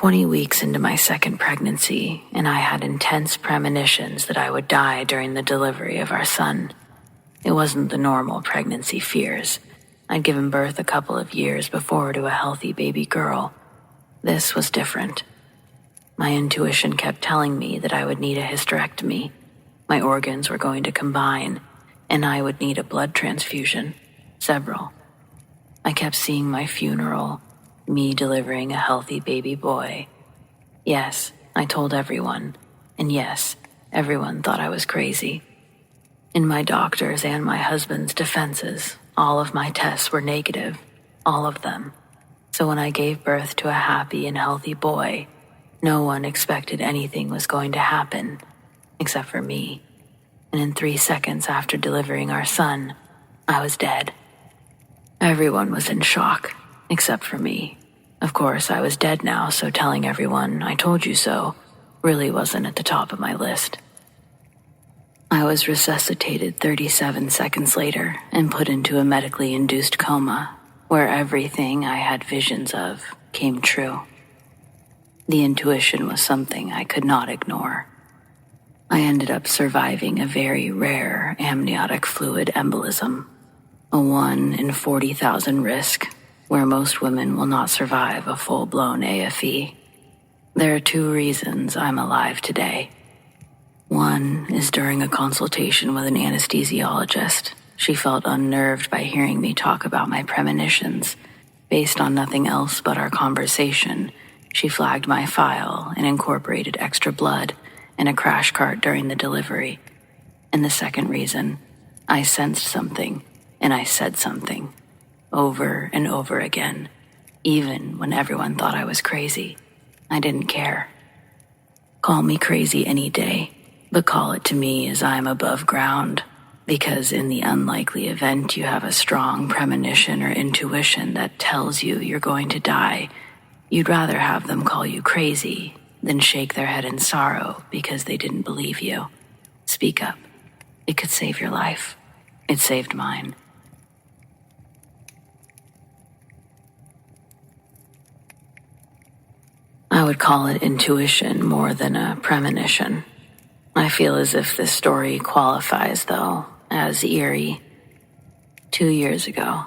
20 weeks into my second pregnancy, and I had intense premonitions that I would die during the delivery of our son. It wasn't the normal pregnancy fears. I'd given birth a couple of years before to a healthy baby girl. This was different. My intuition kept telling me that I would need a hysterectomy. My organs were going to combine, and I would need a blood transfusion. Several. I kept seeing my funeral, me delivering a healthy baby boy. Yes, I told everyone, and yes, everyone thought I was crazy. In my doctor's and my husband's defenses, all of my tests were negative, all of them. So when I gave birth to a happy and healthy boy, no one expected anything was going to happen, except for me. And in 3 seconds after delivering our son, I was dead. Everyone was in shock, except for me. Of course, I was dead now, so telling everyone, "I told you so," really wasn't at the top of my list. I was resuscitated 37 seconds later and put into a medically induced coma, where everything I had visions of came true. The intuition was something I could not ignore. I ended up surviving a very rare amniotic fluid embolism, a 1 in 40,000 risk, where most women will not survive a full-blown AFE. There are 2 reasons I'm alive today. One is during a consultation with an anesthesiologist. She felt unnerved by hearing me talk about my premonitions. Based on nothing else but our conversation, she flagged my file and incorporated extra blood and a crash cart during the delivery. And the second reason, I sensed something, and I said something. Over and over again, even when everyone thought I was crazy. I didn't care. Call me crazy any day, but call it to me as I'm above ground, because in the unlikely event you have a strong premonition or intuition that tells you you're going to die, you'd rather have them call you crazy than shake their head in sorrow because they didn't believe you. Speak up. It could save your life. It saved mine. I would call it intuition more than a premonition. I feel as if this story qualifies, though, as eerie. 2 years ago,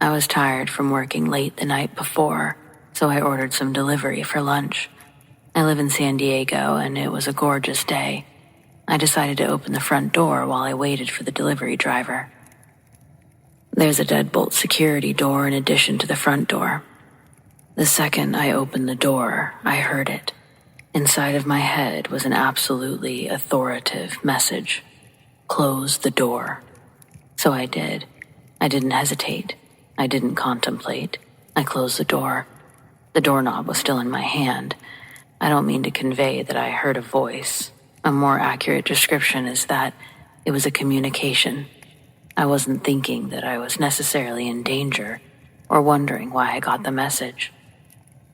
I was tired from working late the night before, so I ordered some delivery for lunch. I live in San Diego, and it was a gorgeous day. I decided to open the front door while I waited for the delivery driver. There's a deadbolt security door in addition to the front door. The second I opened the door, I heard it. Inside of my head was an absolutely authoritative message. Close the door. So I did. I didn't hesitate. I didn't contemplate. I closed the door. The doorknob was still in my hand. I don't mean to convey that I heard a voice. A more accurate description is that it was a communication. I wasn't thinking that I was necessarily in danger or wondering why I got the message.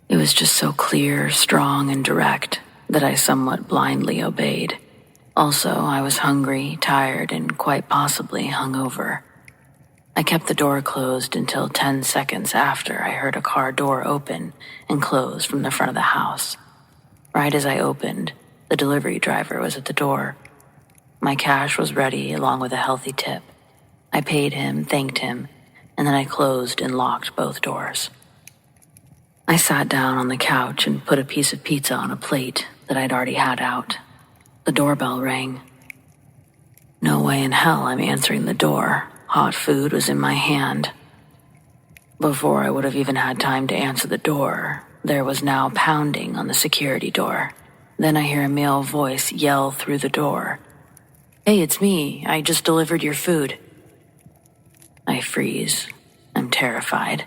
It was just so clear, strong, and direct that I somewhat blindly obeyed. Also, I was hungry, tired, and quite possibly hungover. I kept the door closed until 10 seconds after I heard a car door open and close from the front of the house. Right as I opened, the delivery driver was at the door. My cash was ready along with a healthy tip. I paid him, thanked him, and then I closed and locked both doors. I sat down on the couch and put a piece of pizza on a plate that I'd already had out. The doorbell rang. No way in hell I'm answering the door. Hot food was in my hand. Before I would have even had time to answer the door, there was now pounding on the security door. Then I hear a male voice yell through the door. "Hey, it's me. I just delivered your food." I freeze. I'm terrified.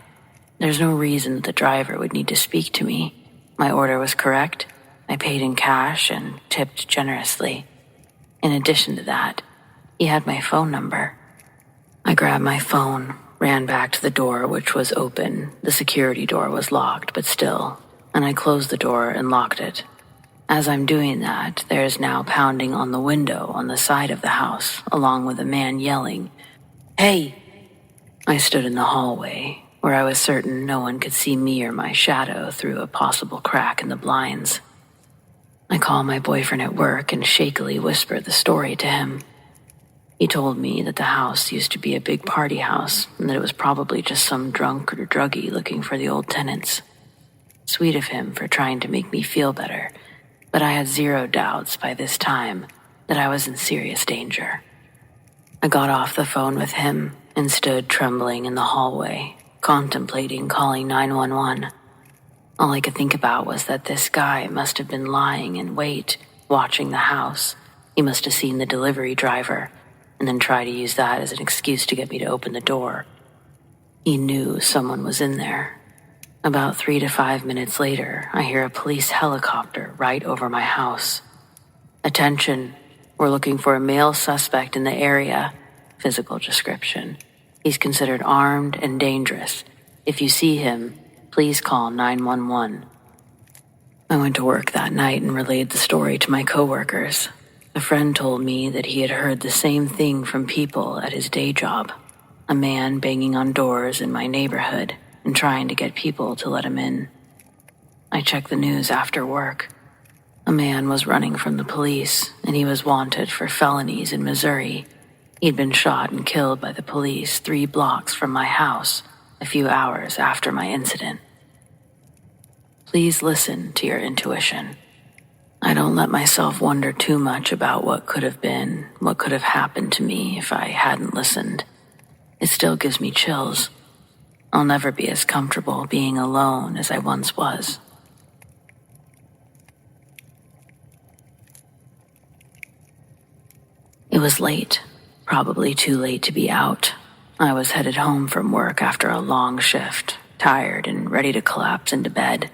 There's no reason that the driver would need to speak to me. My order was correct. I paid in cash and tipped generously. In addition to that, he had my phone number. I grabbed my phone, ran back to the door, which was open. The security door was locked, but still, and I closed the door and locked it. As I'm doing that, there is now pounding on the window on the side of the house, along with a man yelling, "Hey!" I stood in the hallway, where I was certain no one could see me or my shadow through a possible crack in the blinds. I call my boyfriend at work and shakily whisper the story to him. He told me that the house used to be a big party house and that it was probably just some drunk or druggie looking for the old tenants. Sweet of him for trying to make me feel better, but I had zero doubts by this time that I was in serious danger. I got off the phone with him and stood trembling in the hallway, contemplating calling 911. All I could think about was that this guy must have been lying in wait, watching the house. He must have seen the delivery driver, and then try to use that as an excuse to get me to open the door. He knew someone was in there. About 3 to 5 minutes later, I hear a police helicopter right over my house. Attention, we're looking for a male suspect in the area. Physical description. He's considered armed and dangerous. If you see him, please call 911. I went to work that night and relayed the story to my coworkers. A friend told me that he had heard the same thing from people at his day job. A man banging on doors in my neighborhood and trying to get people to let him in. I checked the news after work. A man was running from the police, and he was wanted for felonies in Missouri. He'd been shot and killed by the police 3 blocks from my house a few hours after my incident. Please listen to your intuition. I don't let myself wonder too much about what could have been, what could have happened to me if I hadn't listened. It still gives me chills. I'll never be as comfortable being alone as I once was. It was late, probably too late to be out. I was headed home from work after a long shift, tired and ready to collapse into bed.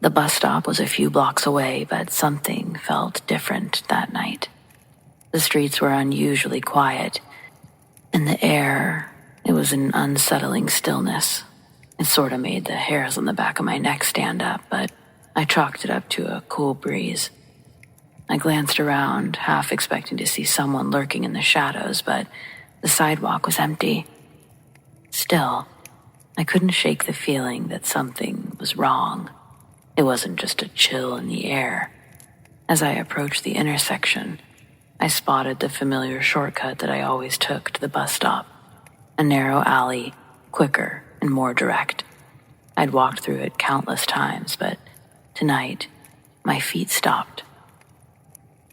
The bus stop was a few blocks away, but something felt different that night. The streets were unusually quiet, and the air, it was an unsettling stillness. It sort of made the hairs on the back of my neck stand up, but I chalked it up to a cool breeze. I glanced around, half expecting to see someone lurking in the shadows, but the sidewalk was empty. Still, I couldn't shake the feeling that something was wrong. It wasn't just a chill in the air. As I approached the intersection, I spotted the familiar shortcut that I always took to the bus stop. A narrow alley, quicker and more direct. I'd walked through it countless times, but tonight, my feet stopped.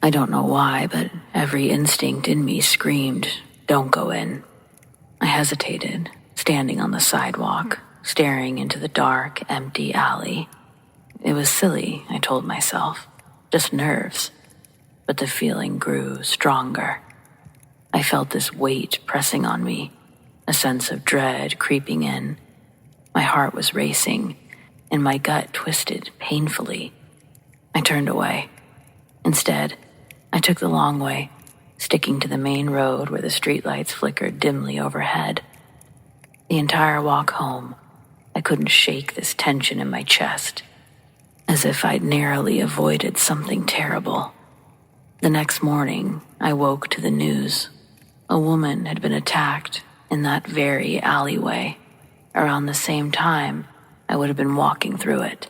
I don't know why, but every instinct in me screamed, "Don't go in." I hesitated, standing on the sidewalk, staring into the dark, empty alley. It was silly, I told myself, just nerves. But the feeling grew stronger. I felt this weight pressing on me, a sense of dread creeping in. My heart was racing, and my gut twisted painfully. I turned away. Instead, I took the long way, sticking to the main road where the streetlights flickered dimly overhead. The entire walk home, I couldn't shake this tension in my chest, as if I'd narrowly avoided something terrible. The next morning, I woke to the news. A woman had been attacked in that very alleyway. Around the same time, I would have been walking through it.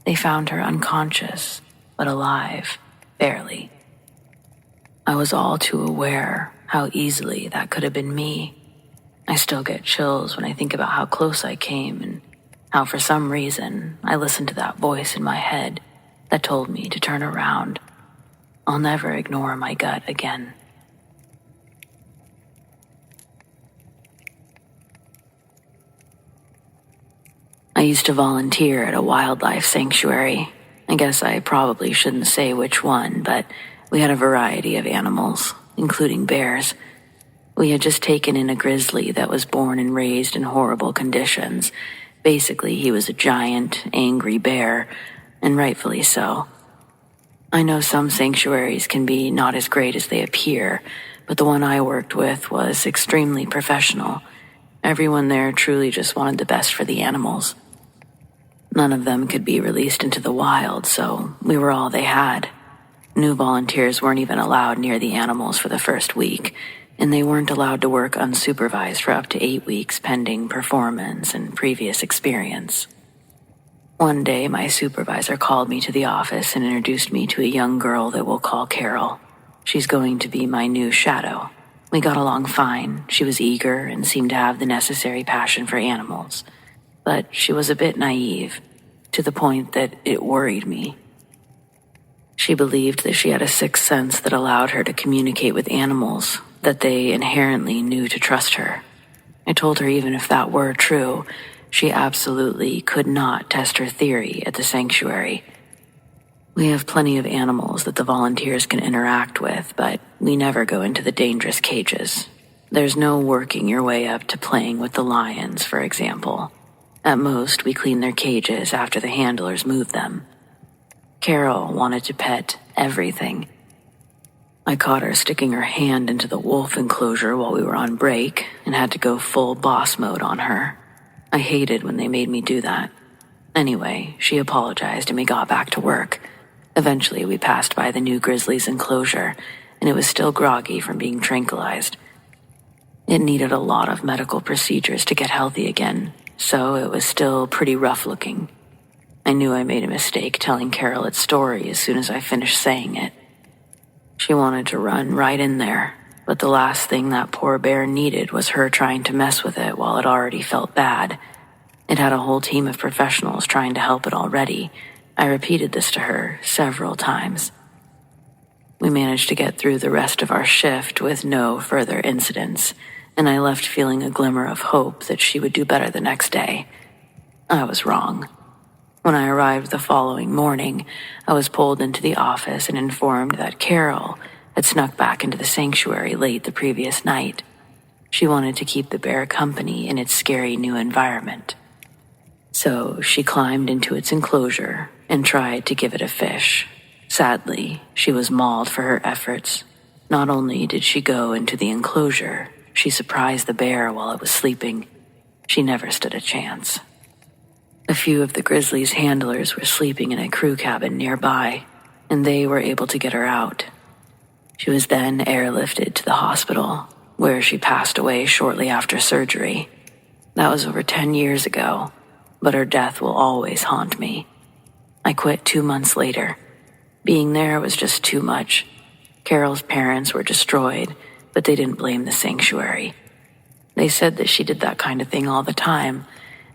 They found her unconscious, but alive, barely. I was all too aware how easily that could have been me. I still get chills when I think about how close I came and how for some reason I listened to that voice in my head that told me to turn around. I'll never ignore my gut again. I used to volunteer at a wildlife sanctuary. I guess I probably shouldn't say which one, but we had a variety of animals, including bears. We had just taken in a grizzly that was born and raised in horrible conditions. Basically, he was a giant, angry bear, and rightfully so. I know some sanctuaries can be not as great as they appear, but the one I worked with was extremely professional. Everyone there truly just wanted the best for the animals. None of them could be released into the wild, so we were all they had. New volunteers weren't even allowed near the animals for the first week. and they weren't allowed to work unsupervised for up to 8 weeks pending performance and previous experience. One day, my supervisor called me to the office and introduced me to a young girl that we'll call Carol. She's going to be my new shadow. We got along fine. She was eager and seemed to have the necessary passion for animals. But she was a bit naive, to the point that it worried me. She believed that she had a sixth sense that allowed her to communicate with animals, that they inherently knew to trust her. I told her even if that were true, she absolutely could not test her theory at the sanctuary. We have plenty of animals that the volunteers can interact with, but we never go into the dangerous cages. There's no working your way up to playing with the lions, for example. At most, we clean their cages after the handlers move them. Carol wanted to pet everything. I caught her sticking her hand into the wolf enclosure while we were on break and had to go full boss mode on her. I hated when they made me do that. Anyway, she apologized and we got back to work. Eventually, we passed by the new grizzly's enclosure, and it was still groggy from being tranquilized. It needed a lot of medical procedures to get healthy again, so it was still pretty rough looking. I knew I made a mistake telling Carol its story as soon as I finished saying it. She wanted to run right in there, but the last thing that poor bear needed was her trying to mess with it while it already felt bad. It had a whole team of professionals trying to help it already. I repeated this to her several times. We managed to get through the rest of our shift with no further incidents, and I left feeling a glimmer of hope that she would do better the next day. I was wrong. When I arrived the following morning, I was pulled into the office and informed that Carol had snuck back into the sanctuary late the previous night. She wanted to keep the bear company in its scary new environment. So she climbed into its enclosure and tried to give it a fish. Sadly, she was mauled for her efforts. Not only did she go into the enclosure, she surprised the bear while it was sleeping. She never stood a chance. A few of the grizzly's handlers were sleeping in a crew cabin nearby, and they were able to get her out. She was then airlifted to the hospital, where she passed away shortly after surgery. That was over 10 years ago, but her death will always haunt me. I quit 2 months later. Being there was just too much. Carol's parents were destroyed, but they didn't blame the sanctuary. They said that she did that kind of thing all the time,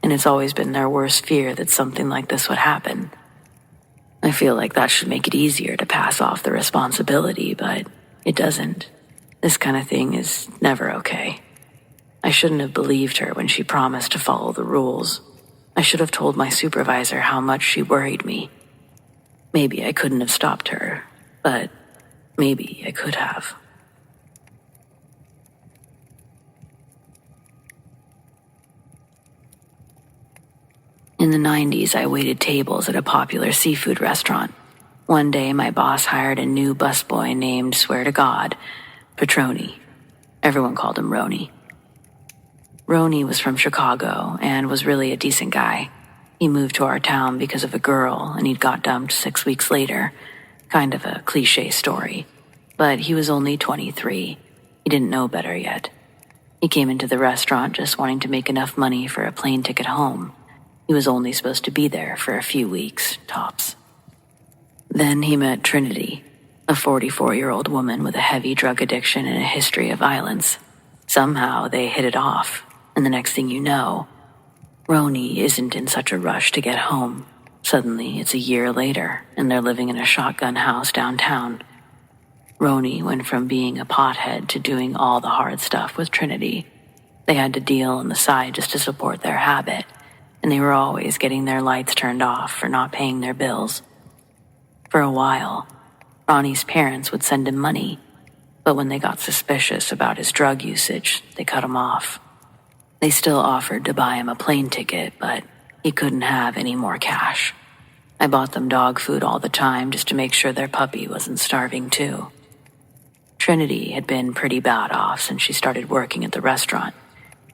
and it's always been their worst fear that something like this would happen. I feel like that should make it easier to pass off the responsibility, but it doesn't. This kind of thing is never okay. I shouldn't have believed her when she promised to follow the rules. I should have told my supervisor how much she worried me. Maybe I couldn't have stopped her, but maybe I could have. In the 90s, I waited tables at a popular seafood restaurant. One day, my boss hired a new busboy named, swear to God, Petroni. Everyone called him Roni. Roni was from Chicago and was really a decent guy. He moved to our town because of a girl, and he'd got dumped 6 weeks later. Kind of a cliche story. But he was only 23. He didn't know better yet. He came into the restaurant just wanting to make enough money for a plane ticket home. He was only supposed to be there for a few weeks, tops. Then he met Trinity, a 44-year-old woman with a heavy drug addiction and a history of violence. Somehow they hit it off, and the next thing you know, Roni isn't in such a rush to get home. Suddenly, it's a year later, and they're living in a shotgun house downtown. Roni went from being a pothead to doing all the hard stuff with Trinity. They had to deal on the side just to support their habit, and they were always getting their lights turned off for not paying their bills. For a while, Ronnie's parents would send him money, but when they got suspicious about his drug usage, they cut him off. They still offered to buy him a plane ticket, but he couldn't have any more cash. I bought them dog food all the time just to make sure their puppy wasn't starving too. Trinity had been pretty bad off since she started working at the restaurant.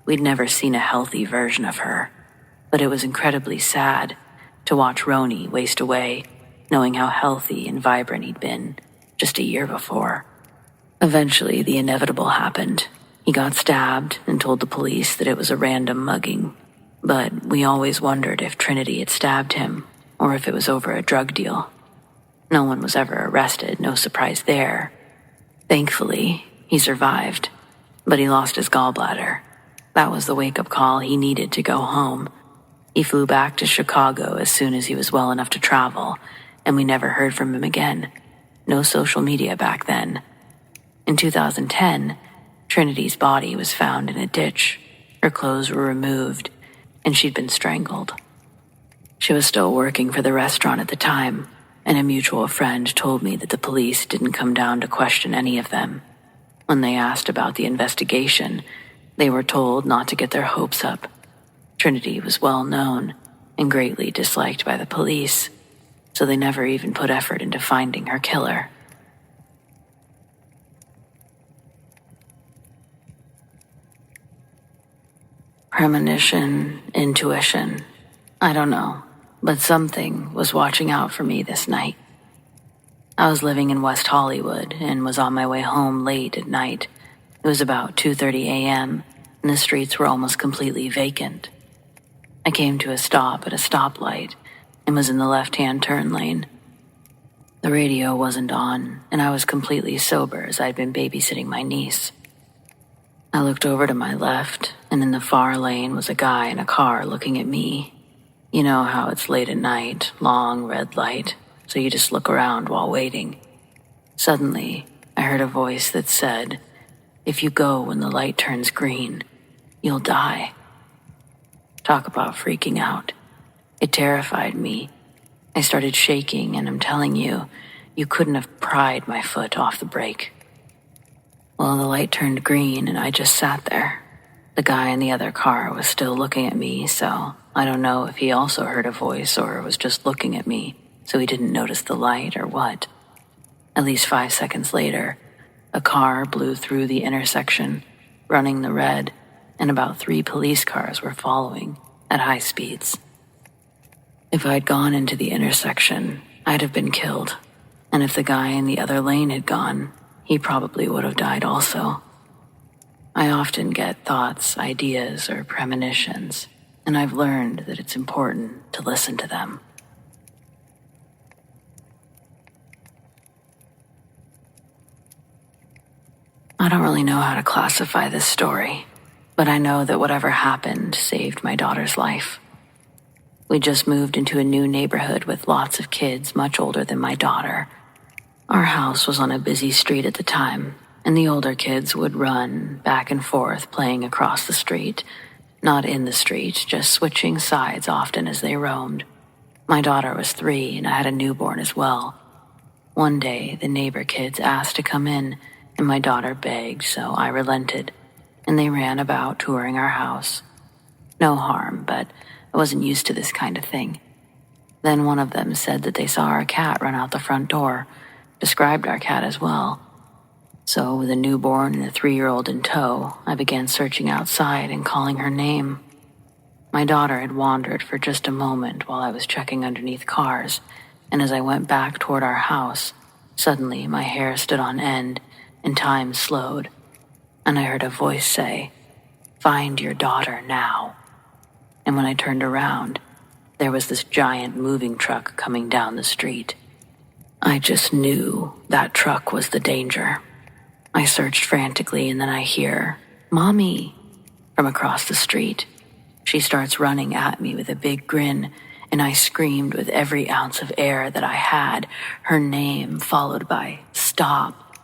We'd never seen a healthy version of her, but it was incredibly sad to watch Roni waste away, knowing how healthy and vibrant he'd been just a year before. Eventually, the inevitable happened. He got stabbed and told the police that it was a random mugging. But we always wondered if Trinity had stabbed him, or if it was over a drug deal. No one was ever arrested, no surprise there. Thankfully, he survived, but he lost his gallbladder. That was the wake-up call he needed to go home. He flew back to Chicago as soon as he was well enough to travel, and we never heard from him again. No social media back then. In 2010, Trinity's body was found in a ditch. Her clothes were removed, and she'd been strangled. She was still working for the restaurant at the time, and a mutual friend told me that the police didn't come down to question any of them. When they asked about the investigation, they were told not to get their hopes up. Trinity was well known and greatly disliked by the police, so they never even put effort into finding her killer. Premonition, intuition, I don't know, but something was watching out for me this night. I was living in West Hollywood and was on my way home late at night. It was about 2:30 a.m., and the streets were almost completely vacant. I came to a stop at a stoplight and was in the left-hand turn lane. The radio wasn't on, and I was completely sober as I'd been babysitting my niece. I looked over to my left, and in the far lane was a guy in a car looking at me. You know how it's late at night, long red light, so you just look around while waiting. Suddenly, I heard a voice that said, "If you go when the light turns green, you'll die." Talk about freaking out. It terrified me. I started shaking, and I'm telling you, you couldn't have pried my foot off the brake. Well, the light turned green, and I just sat there. The guy in the other car was still looking at me, so I don't know if he also heard a voice or was just looking at me, so he didn't notice the light or what. At least 5 seconds later, a car blew through the intersection, running the red, and about 3 police cars were following at high speeds. If I'd gone into the intersection, I'd have been killed, and if the guy in the other lane had gone, he probably would have died also. I often get thoughts, ideas, or premonitions, and I've learned that it's important to listen to them. I don't really know how to classify this story, but I know that whatever happened saved my daughter's life. We just moved into a new neighborhood with lots of kids much older than my daughter. Our house was on a busy street at the time, and the older kids would run back and forth playing across the street. Not in the street, just switching sides often as they roamed. My daughter was 3 and I had a newborn as well. One day, the neighbor kids asked to come in, and my daughter begged, so I relented, and they ran about touring our house. No harm, but I wasn't used to this kind of thing. Then one of them said that they saw our cat run out the front door, described our cat as well. So with a newborn and a 3-year-old in tow, I began searching outside and calling her name. My daughter had wandered for just a moment while I was checking underneath cars, and as I went back toward our house, suddenly my hair stood on end and time slowed, and I heard a voice say, "Find your daughter now." And when I turned around, there was this giant moving truck coming down the street. I just knew that truck was the danger. I searched frantically, and then I hear, "Mommy," from across the street. She starts running at me with a big grin, and I screamed with every ounce of air that I had, her name followed by "Stop."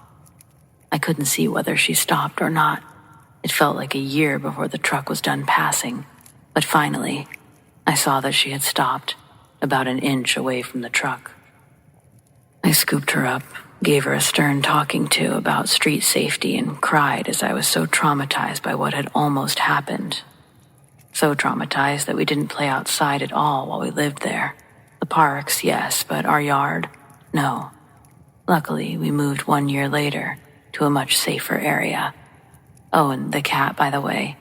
I couldn't see whether she stopped or not. It felt like a year before the truck was done passing, but finally, I saw that she had stopped, about an inch away from the truck. I scooped her up, gave her a stern talking to about street safety, and cried as I was so traumatized by what had almost happened. So traumatized that we didn't play outside at all while we lived there. The parks, yes, but our yard, no. Luckily, we moved 1 year later to a much safer area. Oh, and the cat, by the way,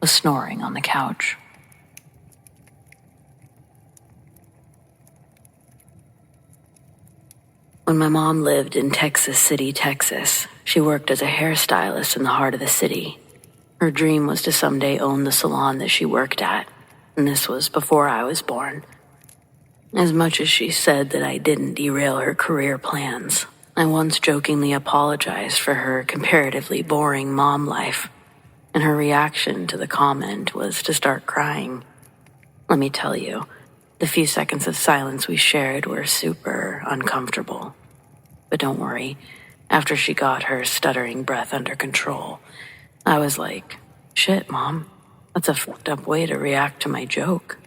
was snoring on the couch. When my mom lived in Texas City, Texas, she worked as a hairstylist in the heart of the city. Her dream was to someday own the salon that she worked at, and this was before I was born. As much as she said that I didn't derail her career plans, I once jokingly apologized for her comparatively boring mom life, and her reaction to the comment was to start crying. Let me tell you, the few seconds of silence we shared were super uncomfortable. But don't worry, after she got her stuttering breath under control, I was like, shit, Mom, that's a fucked up way to react to my joke.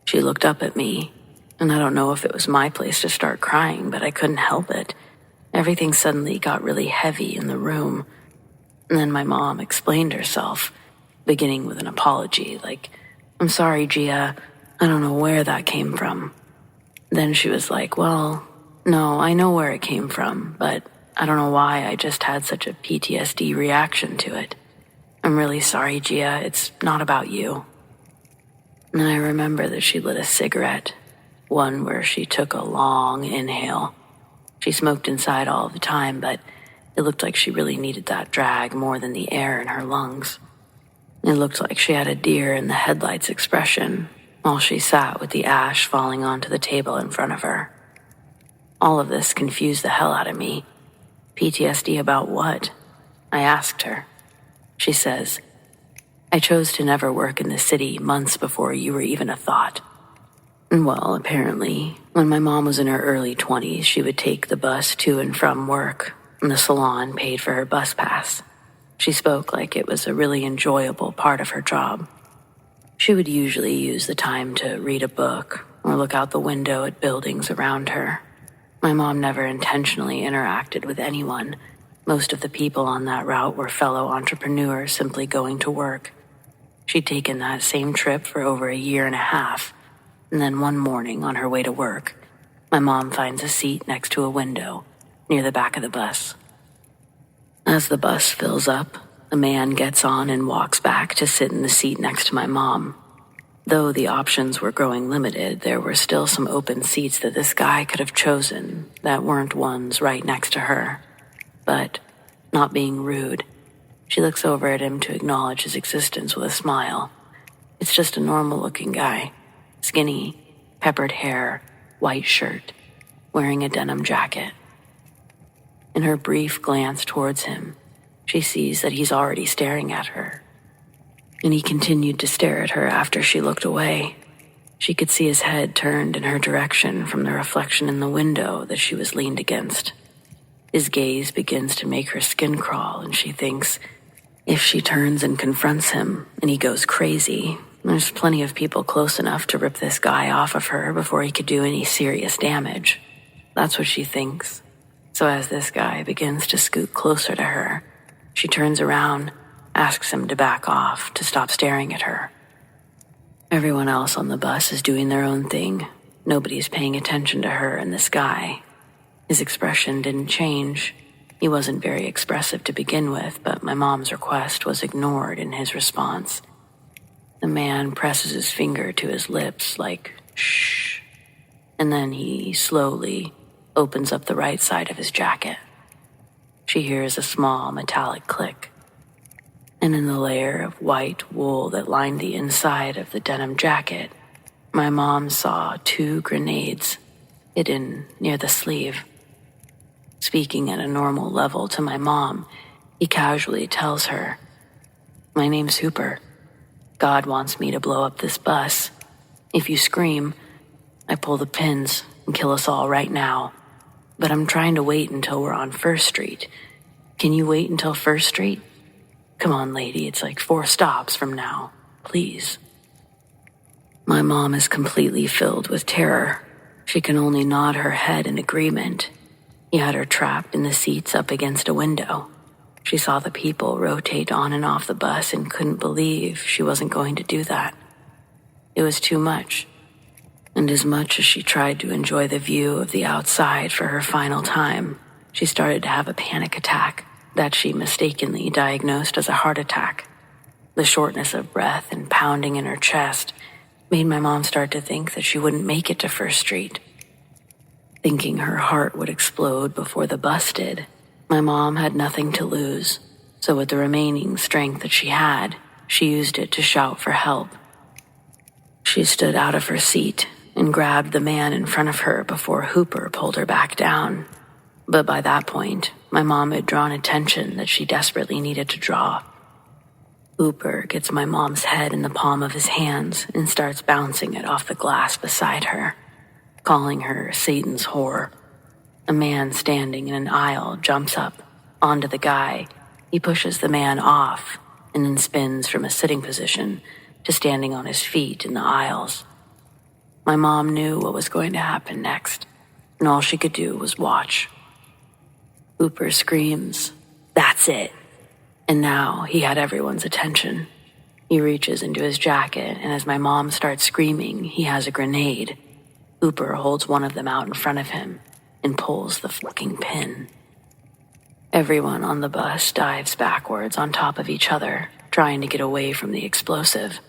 She looked up at me, and I don't know if it was my place to start crying, but I couldn't help it. Everything suddenly got really heavy in the room. And then my mom explained herself, beginning with an apology, like, I'm sorry, Gia, I don't know where that came from. Then she was like, well, no, I know where it came from, but I don't know why I just had such a PTSD reaction to it. I'm really sorry, Gia, it's not about you. And I remember that she lit a cigarette, one where she took a long inhale. She smoked inside all the time, but it looked like she really needed that drag more than the air in her lungs. It looked like she had a deer in the headlights expression while she sat with the ash falling onto the table in front of her. All of this confused the hell out of me. PTSD about what? I asked her. She says, I chose to never work in the city months before you were even a thought. Well, apparently, when my mom was in her early 20s, she would take the bus to and from work, and the salon paid for her bus pass. She spoke like it was a really enjoyable part of her job. She would usually use the time to read a book or look out the window at buildings around her. My mom never intentionally interacted with anyone. Most of the people on that route were fellow entrepreneurs simply going to work. She'd taken that same trip for over a year and a half, and then one morning on her way to work, my mom finds a seat next to a window near the back of the bus. As the bus fills up, a man gets on and walks back to sit in the seat next to my mom. Though the options were growing limited, there were still some open seats that this guy could have chosen that weren't ones right next to her. But, not being rude, she looks over at him to acknowledge his existence with a smile. It's just a normal-looking guy, skinny, peppered hair, white shirt, wearing a denim jacket. In her brief glance towards him, she sees that he's already staring at her. And he continued to stare at her after she looked away. She could see his head turned in her direction from the reflection in the window that she was leaned against. His gaze begins to make her skin crawl, and she thinks, if she turns and confronts him and he goes crazy, there's plenty of people close enough to rip this guy off of her before he could do any serious damage. That's what she thinks. So as this guy begins to scoot closer to her, she turns around, asks him to back off, to stop staring at her. Everyone else on the bus is doing their own thing. Nobody's paying attention to her and this guy. His expression didn't change. He wasn't very expressive to begin with, but my mom's request was ignored in his response. The man presses his finger to his lips like, shh, and then he slowly opens up the right side of his jacket. She hears a small metallic click, and in the layer of white wool that lined the inside of the denim jacket, my mom saw 2 grenades hidden near the sleeve. Speaking at a normal level to my mom, he casually tells her, my name's Hooper. God wants me to blow up this bus. If you scream, I pull the pins and kill us all right now. But I'm trying to wait until we're on First Street. Can you wait until First Street? Come on, lady, it's like 4 stops from now. Please. My mom is completely filled with terror. She can only nod her head in agreement. He had her trapped in the seats up against a window. She saw the people rotate on and off the bus and couldn't believe she wasn't going to do that. It was too much. And as much as she tried to enjoy the view of the outside for her final time, she started to have a panic attack that she mistakenly diagnosed as a heart attack. The shortness of breath and pounding in her chest made my mom start to think that she wouldn't make it to First Street. thinking her heart would explode before the bus did. My mom had nothing to lose, so with the remaining strength that she had, she used it to shout for help. She stood out of her seat and grabbed the man in front of her before Hooper pulled her back down. But by that point, my mom had drawn attention that she desperately needed to draw. Hooper gets my mom's head in the palm of his hands and starts bouncing it off the glass beside her, calling her Satan's whore. A man standing in an aisle jumps up onto the guy. He pushes the man off and then spins from a sitting position to standing on his feet in the aisles. My mom knew what was going to happen next, and all she could do was watch. Hooper screams, "That's it!" And now he had everyone's attention. He reaches into his jacket, and as my mom starts screaming, he has a grenade. Hooper holds one of them out in front of him and pulls the fucking pin. Everyone on the bus dives backwards on top of each other, trying to get away from the explosive.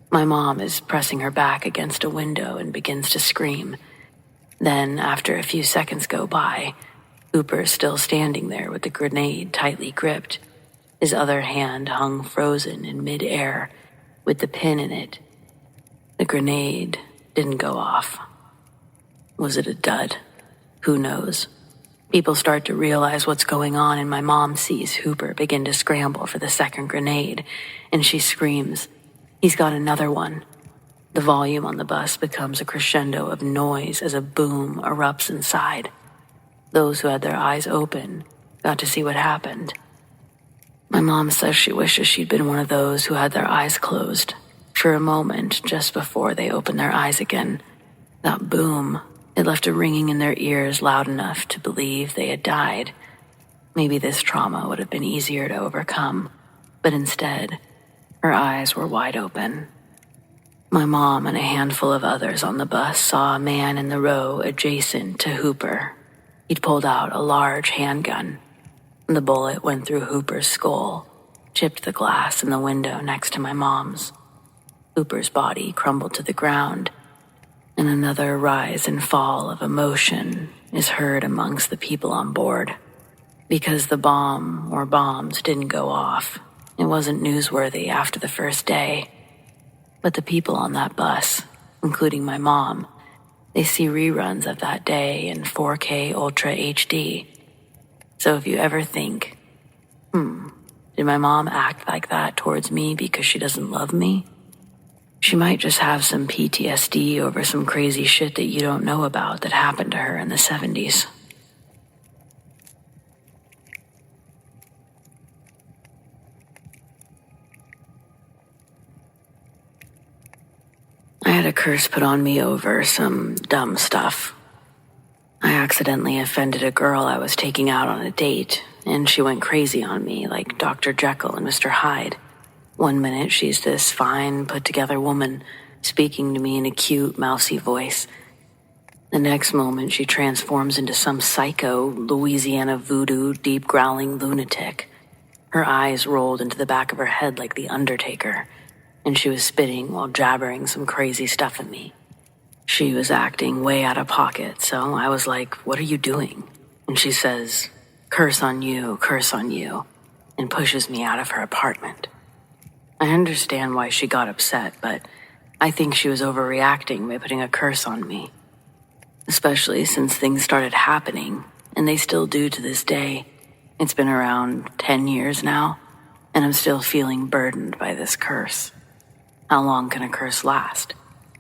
My mom is pressing her back against a window and begins to scream. Then, after a few seconds go by, Hooper is still standing there with the grenade tightly gripped. His other hand hung frozen in mid-air with the pin in it. The grenade didn't go off. Was it a dud? Who knows? People start to realize what's going on, and my mom sees Hooper begin to scramble for the second grenade, and she screams, "He's got another one." The volume on the bus becomes a crescendo of noise as a boom erupts inside. Those who had their eyes open got to see what happened. My mom says she wishes she'd been one of those who had their eyes closed for a moment just before they opened their eyes again. That boom, it left a ringing in their ears loud enough to believe they had died. Maybe this trauma would have been easier to overcome, but instead, her eyes were wide open. My mom and a handful of others on the bus saw a man in the row adjacent to Hooper. He'd pulled out a large handgun. The bullet went through Hooper's skull, chipped the glass in the window next to my mom's. Hooper's body crumbled to the ground, and another rise and fall of emotion is heard amongst the people on board. Because the bomb or bombs didn't go off, it wasn't newsworthy after the first day. But the people on that bus, including my mom, they see reruns of that day in 4K Ultra HD. So if you ever think, did my mom act like that towards me because she doesn't love me? She might just have some PTSD over some crazy shit that you don't know about that happened to her in the 70s. I had a curse put on me over some dumb stuff. I accidentally offended a girl I was taking out on a date, and she went crazy on me like Dr. Jekyll and Mr. Hyde. One minute she's this fine, put-together woman speaking to me in a cute, mousy voice. The next moment she transforms into some psycho, Louisiana voodoo, deep-growling lunatic. Her eyes rolled into the back of her head like the Undertaker, and she was spitting while jabbering some crazy stuff at me. She was acting way out of pocket, so I was like, "What are you doing?" And she says, curse on you," and pushes me out of her apartment. I understand why she got upset, but I think she was overreacting by putting a curse on me. Especially since things started happening, and they still do to this day. It's been around 10 years now, and I'm still feeling burdened by this curse. How long can a curse last?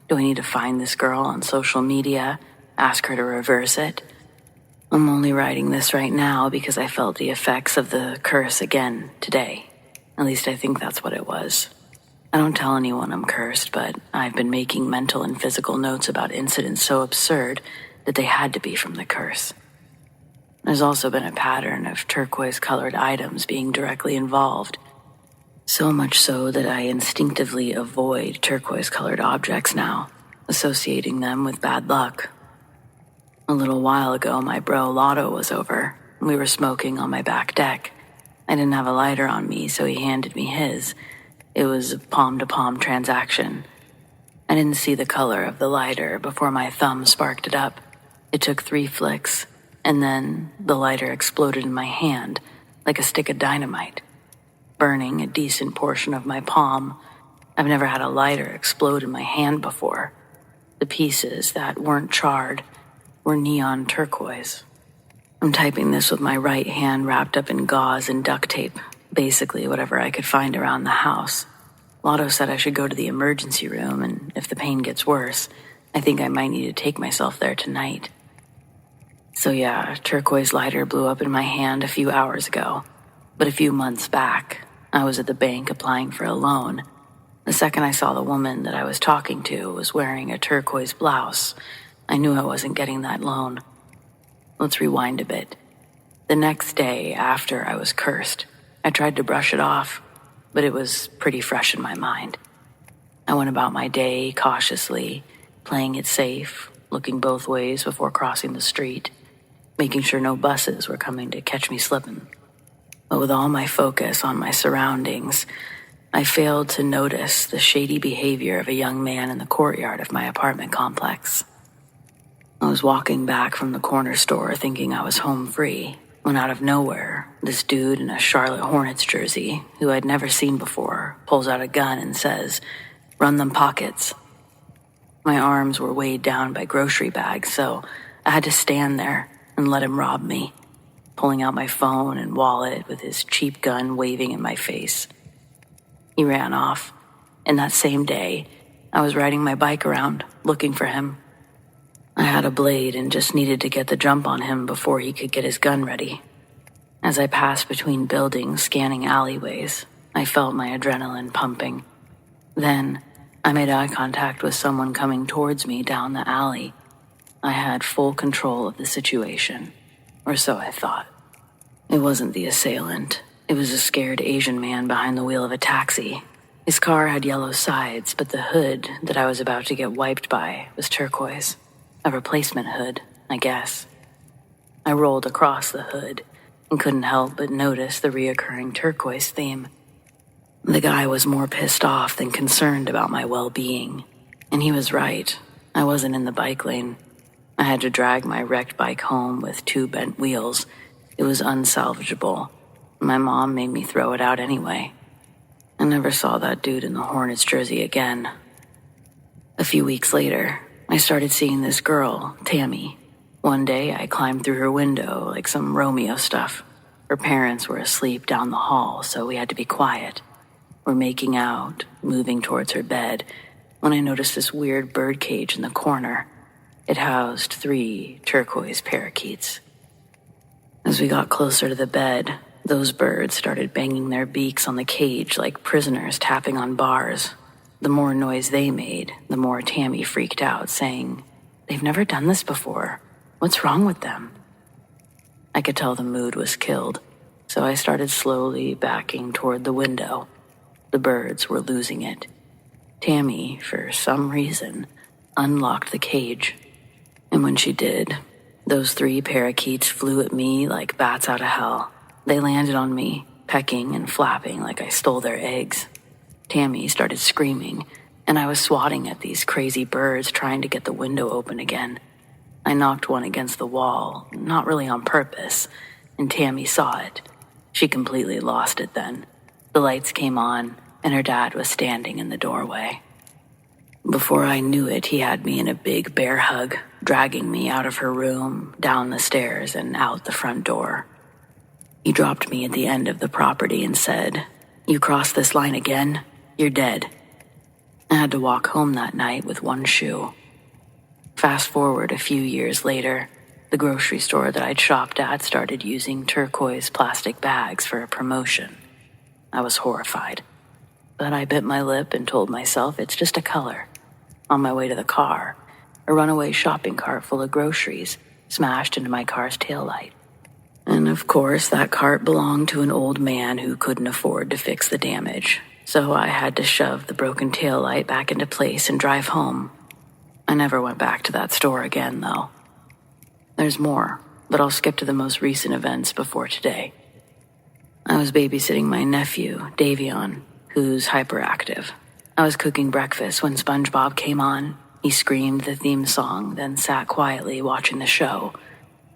Do I need to find this girl on social media, ask her to reverse it? I'm only writing this right now because I felt the effects of the curse again today. At least I think that's what it was. I don't tell anyone I'm cursed, but I've been making mental and physical notes about incidents so absurd that they had to be from the curse. There's also been a pattern of turquoise-colored items being directly involved. So much so that I instinctively avoid turquoise-colored objects now, associating them with bad luck. A little while ago, my bro Lotto was over, and we were smoking on my back deck. I didn't have a lighter on me, so he handed me his. It was a palm-to-palm transaction. I didn't see the color of the lighter before my thumb sparked it up. It took 3 flicks, and then the lighter exploded in my hand like a stick of dynamite, burning a decent portion of my palm. I've never had a lighter explode in my hand before. The pieces that weren't charred were neon turquoise. I'm typing this with my right hand wrapped up in gauze and duct tape, basically whatever I could find around the house. Lotto said I should go to the emergency room, and if the pain gets worse, I think I might need to take myself there tonight. So yeah, turquoise lighter blew up in my hand a few hours ago, but a few months back, I was at the bank applying for a loan. The second I saw the woman that I was talking to was wearing a turquoise blouse, I knew I wasn't getting that loan. Let's rewind a bit. The next day after I was cursed, I tried to brush it off, but it was pretty fresh in my mind. I went about my day cautiously, playing it safe, looking both ways before crossing the street, making sure no buses were coming to catch me slipping. But with all my focus on my surroundings, I failed to notice the shady behavior of a young man in the courtyard of my apartment complex. I was walking back from the corner store thinking I was home free, when out of nowhere, this dude in a Charlotte Hornets jersey, who I'd never seen before, pulls out a gun and says, "Run them pockets." My arms were weighed down by grocery bags, so I had to stand there and let him rob me, pulling out my phone and wallet with his cheap gun waving in my face. He ran off, and that same day, I was riding my bike around, looking for him. I had a blade and just needed to get the jump on him before he could get his gun ready. As I passed between buildings scanning alleyways, I felt my adrenaline pumping. Then, I made eye contact with someone coming towards me down the alley. I had full control of the situation, or so I thought. It wasn't the assailant. It was a scared Asian man behind the wheel of a taxi. His car had yellow sides, but the hood that I was about to get wiped by was turquoise. A replacement hood, I guess. I rolled across the hood and couldn't help but notice the reoccurring turquoise theme. The guy was more pissed off than concerned about my well-being. And he was right. I wasn't in the bike lane. I had to drag my wrecked bike home with 2 bent wheels. It was unsalvageable. My mom made me throw it out anyway. I never saw that dude in the Hornets jersey again. A few weeks later, I started seeing this girl, Tammy. One day, I climbed through her window like some Romeo stuff. Her parents were asleep down the hall, so we had to be quiet. We're making out, moving towards her bed, when I noticed this weird bird cage in the corner. It housed 3 turquoise parakeets. As we got closer to the bed, those birds started banging their beaks on the cage like prisoners tapping on bars. The more noise they made, the more Tammy freaked out, saying, "They've never done this before. What's wrong with them?" I could tell the mood was killed, so I started slowly backing toward the window. The birds were losing it. Tammy, for some reason, unlocked the cage. And when she did, those 3 parakeets flew at me like bats out of hell. They landed on me, pecking and flapping like I stole their eggs. Tammy started screaming, and I was swatting at these crazy birds trying to get the window open again. I knocked one against the wall, not really on purpose, and Tammy saw it. She completely lost it then. The lights came on, and her dad was standing in the doorway. Before I knew it, he had me in a big bear hug, dragging me out of her room, down the stairs, and out the front door. He dropped me at the end of the property and said, "You cross this line again, you're dead." I had to walk home that night with 1 shoe. Fast forward a few years later, the grocery store that I'd shopped at started using turquoise plastic bags for a promotion. I was horrified, but I bit my lip and told myself it's just a color. On my way to the car, a runaway shopping cart full of groceries smashed into my car's taillight. And of course, that cart belonged to an old man who couldn't afford to fix the damage, so I had to shove the broken taillight back into place and drive home. I never went back to that store again, though. There's more, but I'll skip to the most recent events before today. I was babysitting my nephew, Davion, who's hyperactive. I was cooking breakfast when SpongeBob came on. He screamed the theme song, then sat quietly watching the show.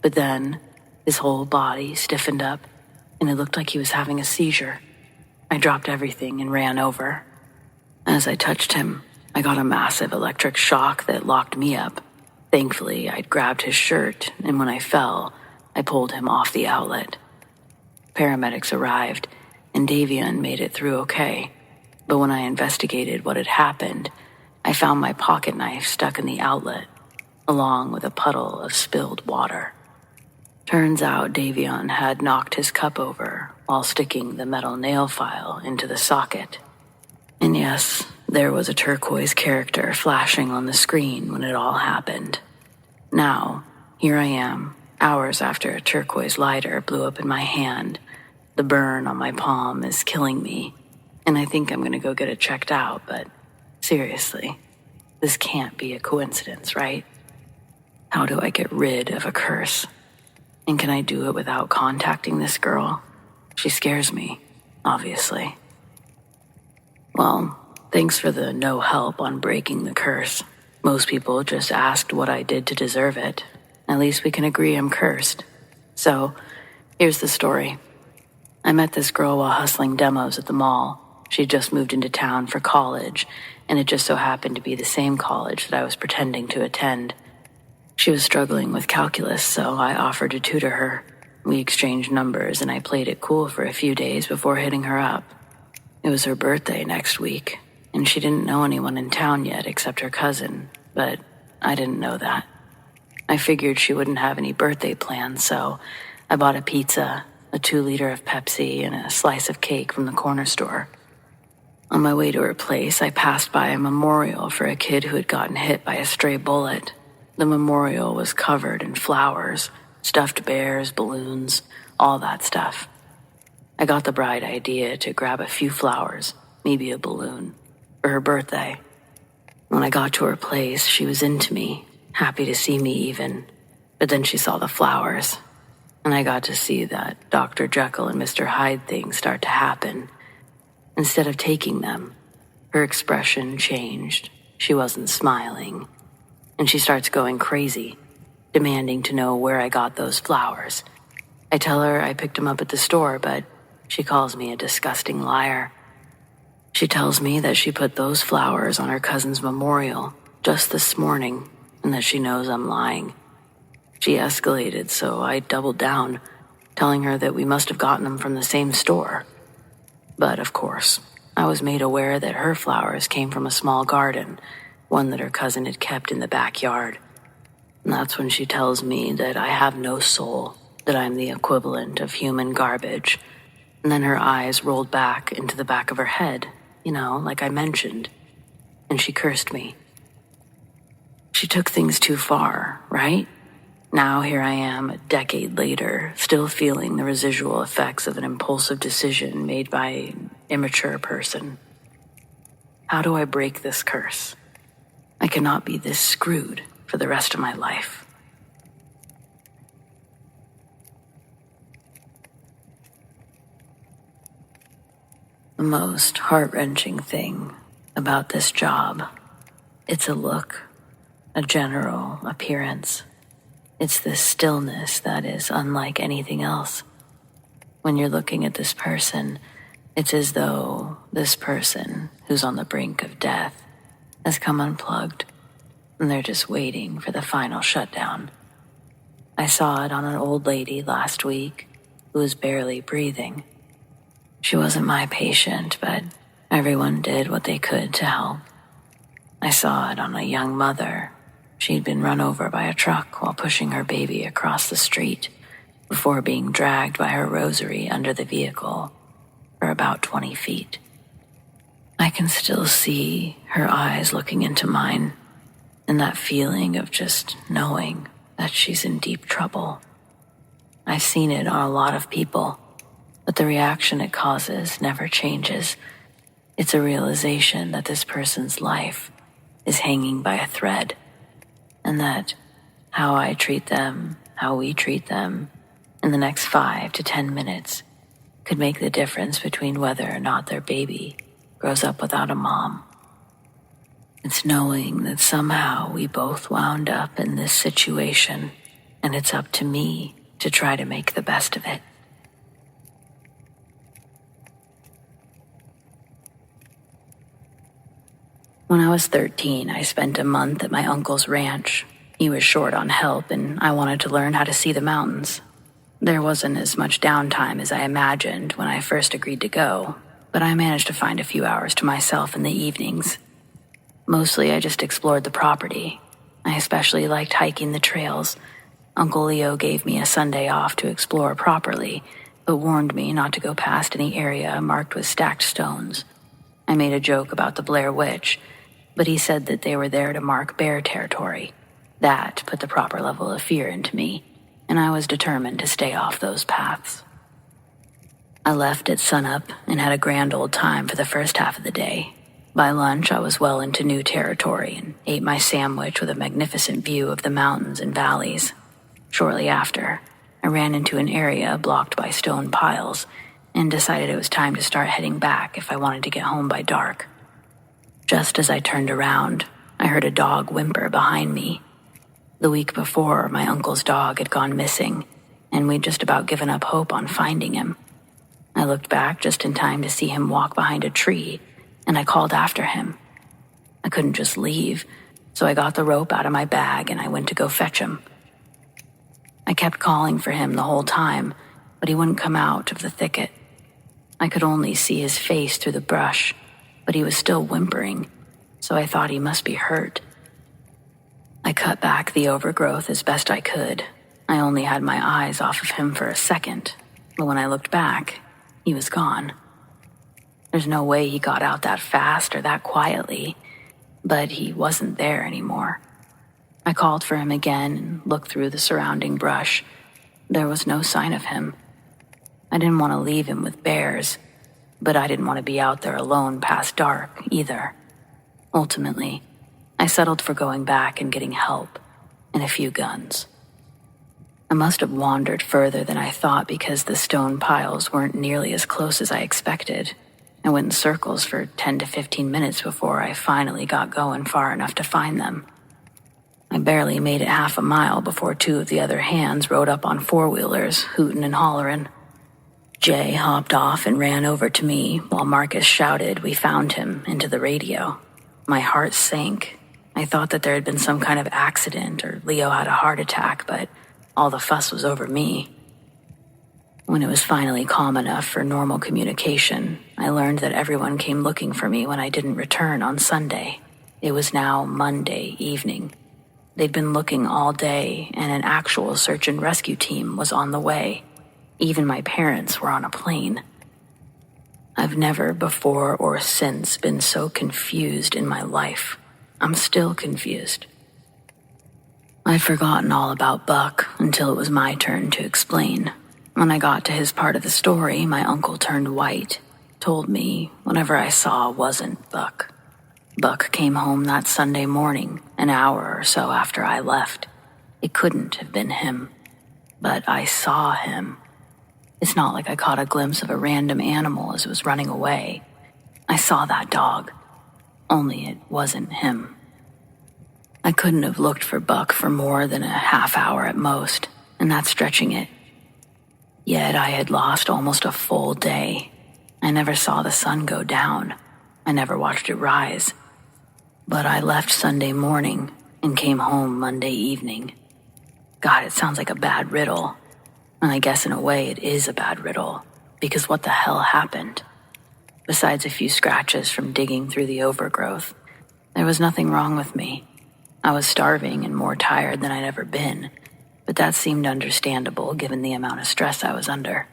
But then, his whole body stiffened up, and it looked like he was having a seizure. I dropped everything and ran over. As I touched him, I got a massive electric shock that locked me up. Thankfully, I'd grabbed his shirt, and when I fell, I pulled him off the outlet. Paramedics arrived, and Davian made it through okay. But when I investigated what had happened, I found my pocket knife stuck in the outlet, along with a puddle of spilled water. Turns out Davian had knocked his cup over while sticking the metal nail file into the socket. And yes, there was a turquoise character flashing on the screen when it all happened. Now, here I am, hours after a turquoise lighter blew up in my hand. The burn on my palm is killing me, and I think I'm gonna go get it checked out, but seriously, this can't be a coincidence, right? How do I get rid of a curse? And can I do it without contacting this girl? She scares me, obviously. Well, thanks for the no help on breaking the curse. Most people just asked what I did to deserve it. At least we can agree I'm cursed. So, here's the story. I met this girl while hustling demos at the mall. She'd just moved into town for college, and it just so happened to be the same college that I was pretending to attend. She was struggling with calculus, so I offered to tutor her. We exchanged numbers, and I played it cool for a few days before hitting her up. It was her birthday next week, and she didn't know anyone in town yet except her cousin, but I didn't know that. I figured she wouldn't have any birthday plans, so I bought a pizza, a 2-liter of Pepsi, and a slice of cake from the corner store. On my way to her place, I passed by a memorial for a kid who had gotten hit by a stray bullet. The memorial was covered in flowers, stuffed bears, balloons, all that stuff. I got the bright idea to grab a few flowers, maybe a balloon, for her birthday. When I got to her place, she was into me, happy to see me even. But then she saw the flowers, and I got to see that Dr. Jekyll and Mr. Hyde thing start to happen. Instead of taking them, her expression changed. She wasn't smiling. And she starts going crazy, demanding to know where I got those flowers. I tell her I picked them up at the store, but she calls me a disgusting liar. She tells me that she put those flowers on her cousin's memorial just this morning, and that she knows I'm lying. She escalated, so I doubled down, telling her that we must have gotten them from the same store. But of course, I was made aware that her flowers came from a small garden, one that her cousin had kept in the backyard. And that's when she tells me that I have no soul, that I'm the equivalent of human garbage. And then her eyes rolled back into the back of her head, like I mentioned. And she cursed me. She took things too far, right? Now here I am, a decade later, still feeling the residual effects of an impulsive decision made by an immature person. How do I break this curse? I cannot be this screwed for the rest of my life. The most heart-wrenching thing about this job, it's a look, a general appearance. It's this stillness that is unlike anything else. When you're looking at this person, it's as though this person, who's on the brink of death, has come unplugged, and they're just waiting for the final shutdown. I saw it on an old lady last week who was barely breathing. She wasn't my patient, but everyone did what they could to help. I saw it on a young mother. She'd been run over by a truck while pushing her baby across the street before being dragged by her rosary under the vehicle for about 20 feet. I can still see her eyes looking into mine, and that feeling of just knowing that she's in deep trouble. I've seen it on a lot of people, but the reaction it causes never changes. It's a realization that this person's life is hanging by a thread, and that how I treat them, how we treat them, in the next 5 to 10 minutes could make the difference between whether or not their baby grows up without a mom. It's knowing that somehow we both wound up in this situation, and it's up to me to try to make the best of it. When I was 13, I spent a month at my uncle's ranch. He was short on help, and I wanted to learn how to see the mountains. There wasn't as much downtime as I imagined when I first agreed to go, but I managed to find a few hours to myself in the evenings. Mostly I just explored the property. I especially liked hiking the trails. Uncle Leo gave me a Sunday off to explore properly, but warned me not to go past any area marked with stacked stones. I made a joke about the Blair Witch, but he said that they were there to mark bear territory. That put the proper level of fear into me, and I was determined to stay off those paths. I left at sunup and had a grand old time for the first half of the day. By lunch, I was well into new territory and ate my sandwich with a magnificent view of the mountains and valleys. Shortly after, I ran into an area blocked by stone piles and decided it was time to start heading back if I wanted to get home by dark. Just as I turned around, I heard a dog whimper behind me. The week before, my uncle's dog had gone missing, and we'd just about given up hope on finding him. I looked back just in time to see him walk behind a tree, and I called after him. I couldn't just leave, so I got the rope out of my bag and I went to go fetch him. I kept calling for him the whole time, but he wouldn't come out of the thicket. I could only see his face through the brush, but he was still whimpering, so I thought he must be hurt. I cut back the overgrowth as best I could. I only had my eyes off of him for a second, but when I looked back, he was gone. There's no way he got out that fast or that quietly, but he wasn't there anymore. I called for him again and looked through the surrounding brush. There was no sign of him. I didn't want to leave him with bears, but I didn't want to be out there alone past dark either. Ultimately, I settled for going back and getting help and a few guns. I must have wandered further than I thought because the stone piles weren't nearly as close as I expected. I went in circles for 10 to 15 minutes before I finally got going far enough to find them. I barely made it half a mile before two of the other hands rode up on four-wheelers, hooting and hollering. Jay hopped off and ran over to me while Marcus shouted we found him into the radio. My heart sank. I thought that there had been some kind of accident or Leo had a heart attack, but all the fuss was over me. When it was finally calm enough for normal communication, I learned that everyone came looking for me when I didn't return on Sunday. It was now Monday evening. They'd been looking all day, and an actual search and rescue team was on the way. Even my parents were on a plane. I've never before or since been so confused in my life. I'm still confused. I'd forgotten all about Buck until it was my turn to explain. When I got to his part of the story, my uncle turned white, told me whatever I saw wasn't Buck. Buck came home that Sunday morning, an hour or so after I left. It couldn't have been him, but I saw him. It's not like I caught a glimpse of a random animal as it was running away. I saw that dog, only it wasn't him. I couldn't have looked for Buck for more than a half hour at most, and that's stretching it. Yet I had lost almost a full day. I never saw the sun go down. I never watched it rise. But I left Sunday morning and came home Monday evening. God, it sounds like a bad riddle. And I guess in a way it is a bad riddle, because what the hell happened? Besides a few scratches from digging through the overgrowth, there was nothing wrong with me. I was starving and more tired than I'd ever been, but that seemed understandable given the amount of stress I was under.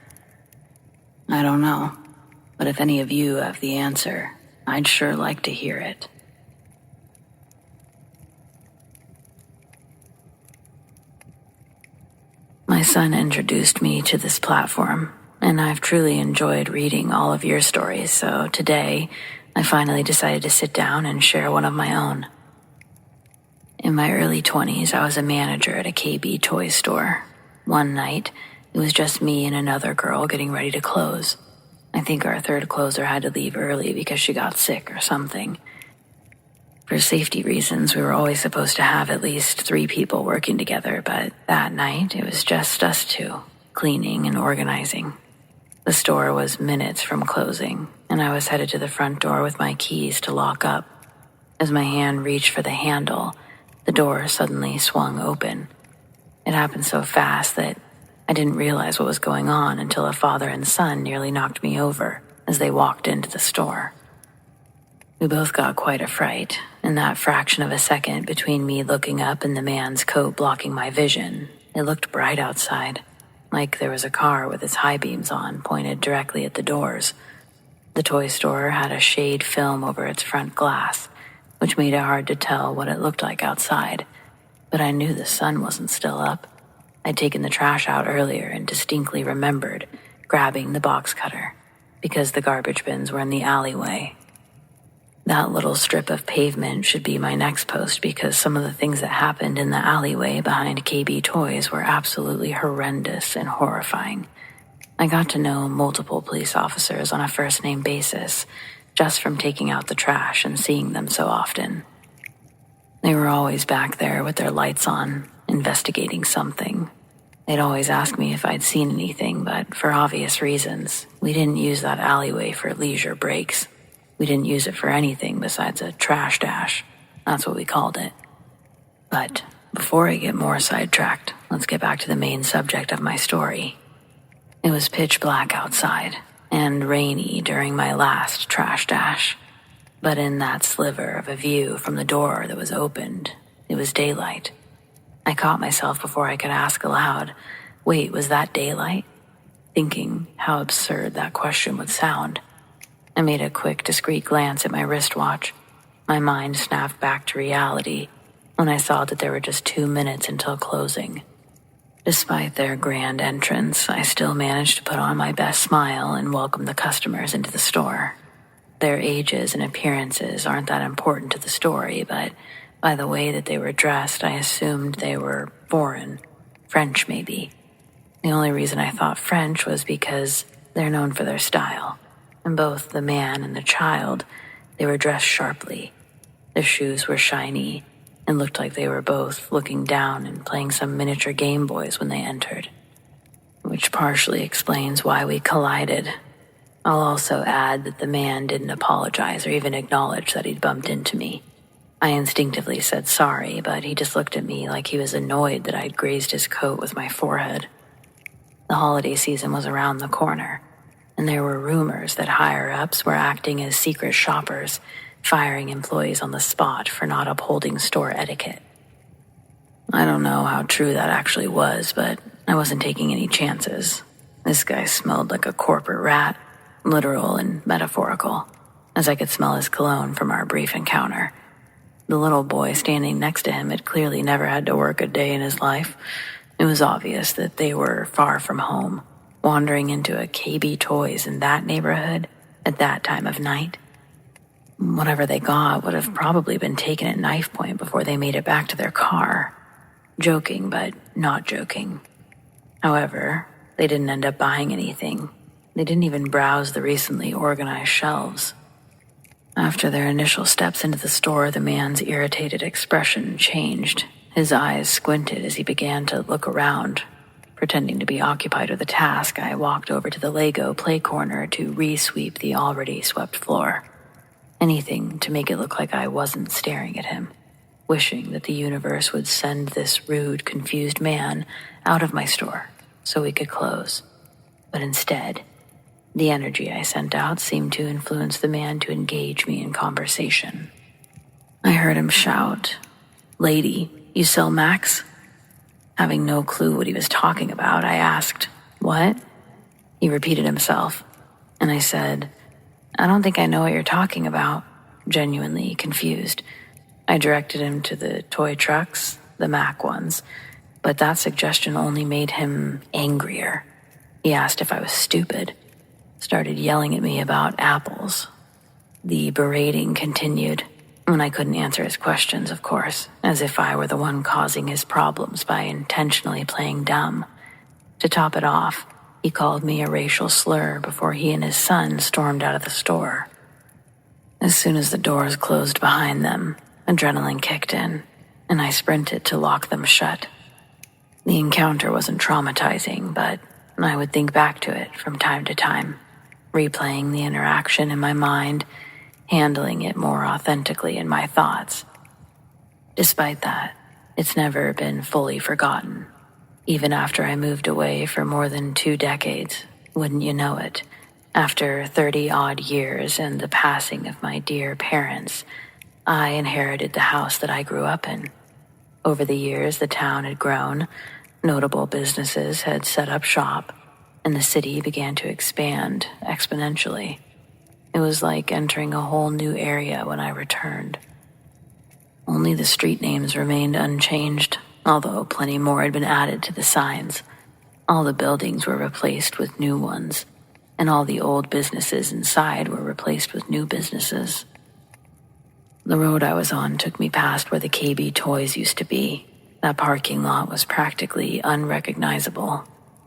I don't know, but if any of you have the answer, I'd sure like to hear it. My son introduced me to this platform, and I've truly enjoyed reading all of your stories, so today I finally decided to sit down and share one of my own. In my early 20s, I was a manager at a KB toy store. One night, it was just me and another girl getting ready to close. I think our third closer had to leave early because she got sick or something. For safety reasons, we were always supposed to have at least 3 people working together, but that night it was just us 2, cleaning and organizing. The store was minutes from closing, and I was headed to the front door with my keys to lock up. As my hand reached for the handle, the door suddenly swung open. It happened so fast that I didn't realize what was going on until a father and son nearly knocked me over as they walked into the store. We both got quite a fright, in that fraction of a second between me looking up and the man's coat blocking my vision. It looked bright outside, like there was a car with its high beams on, pointed directly at the doors. The toy store had a shade film over its front glass, which made it hard to tell what it looked like outside, but I knew the sun wasn't still up. I'd taken the trash out earlier and distinctly remembered grabbing the box cutter, because the garbage bins were in the alleyway. That little strip of pavement should be my next post, because some of the things that happened in the alleyway behind KB Toys were absolutely horrendous and horrifying. I got to know multiple police officers on a first-name basis, just from taking out the trash and seeing them so often. They were always back there with their lights on, investigating something. They'd always ask me if I'd seen anything, but for obvious reasons, we didn't use that alleyway for leisure breaks. We didn't use it for anything besides a trash dash. That's what we called it. But before I get more sidetracked, let's get back to the main subject of my story. It was pitch black outside, and rainy during my last trash dash. But in that sliver of a view from the door that was opened, it was daylight. I caught myself before I could ask aloud, "Wait, was that daylight?" Thinking how absurd that question would sound. I made a quick, discreet glance at my wristwatch. My mind snapped back to reality when I saw that there were just 2 minutes until closing. Despite their grand entrance, I still managed to put on my best smile and welcome the customers into the store. Their ages and appearances aren't that important to the story, but by the way that they were dressed, I assumed they were foreign, French maybe. The only reason I thought French was because they're known for their style. And both the man and the child, they were dressed sharply. Their shoes were shiny and looked like they were both looking down and playing some miniature Game Boys when they entered, which partially explains why we collided. I'll also add that the man didn't apologize or even acknowledge that he'd bumped into me. I instinctively said sorry, but he just looked at me like he was annoyed that I'd grazed his coat with my forehead. The holiday season was around the corner, and there were rumors that higher-ups were acting as secret shoppers, firing employees on the spot for not upholding store etiquette. I don't know how true that actually was, but I wasn't taking any chances. This guy smelled like a corporate rat, literal and metaphorical, as I could smell his cologne from our brief encounter. The little boy standing next to him had clearly never had to work a day in his life. It was obvious that they were far from home, wandering into a KB Toys in that neighborhood at that time of night. Whatever they got would have probably been taken at knife point before they made it back to their car. Joking, but not joking. However, they didn't end up buying anything. They didn't even browse the recently organized shelves. After their initial steps into the store, the man's irritated expression changed. His eyes squinted as he began to look around. Pretending to be occupied with a task, I walked over to the Lego play corner to re-sweep the already swept floor. Anything to make it look like I wasn't staring at him, wishing that the universe would send this rude, confused man out of my store so we could close. But instead, the energy I sent out seemed to influence the man to engage me in conversation. I heard him shout, "Lady, you sell Macs?" Having no clue what he was talking about, I asked, "What?" He repeated himself, and I said, "I don't think I know what you're talking about," genuinely confused. I directed him to the toy trucks, the Mac ones, but that suggestion only made him angrier. He asked if I was stupid, started yelling at me about apples. The berating continued, when I couldn't answer his questions, of course, as if I were the one causing his problems by intentionally playing dumb. To top it off, he called me a racial slur before he and his son stormed out of the store. As soon as the doors closed behind them, adrenaline kicked in, and I sprinted to lock them shut. The encounter wasn't traumatizing, but I would think back to it from time to time, replaying the interaction in my mind, handling it more authentically in my thoughts. Despite that, it's never been fully forgotten. Even after I moved away for more than 2 decades, wouldn't you know it, after 30-odd years and the passing of my dear parents, I inherited the house that I grew up in. Over the years, the town had grown, notable businesses had set up shop, and the city began to expand exponentially. It was like entering a whole new area when I returned. Only the street names remained unchanged, although plenty more had been added to the signs. All the buildings were replaced with new ones, and all the old businesses inside were replaced with new businesses. The road I was on took me past where the KB Toys used to be. That parking lot was practically unrecognizable.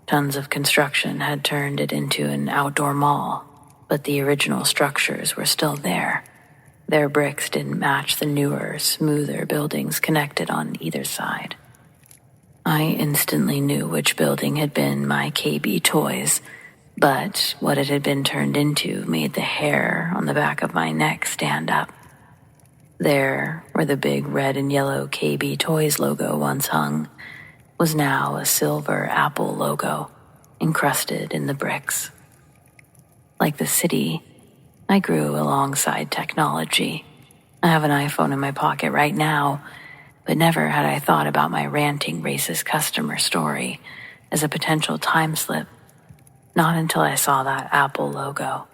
Tons of construction had turned it into an outdoor mall, but the original structures were still there. Their bricks didn't match the newer, smoother buildings connected on either side. I instantly knew which building had been my KB Toys, but what it had been turned into made the hair on the back of my neck stand up. There, where the big red and yellow KB Toys logo once hung, was now a silver apple logo, encrusted in the bricks. Like the city, I grew alongside technology. I have an iPhone in my pocket right now, but never had I thought about my ranting racist customer story as a potential time slip, not until I saw that Apple logo.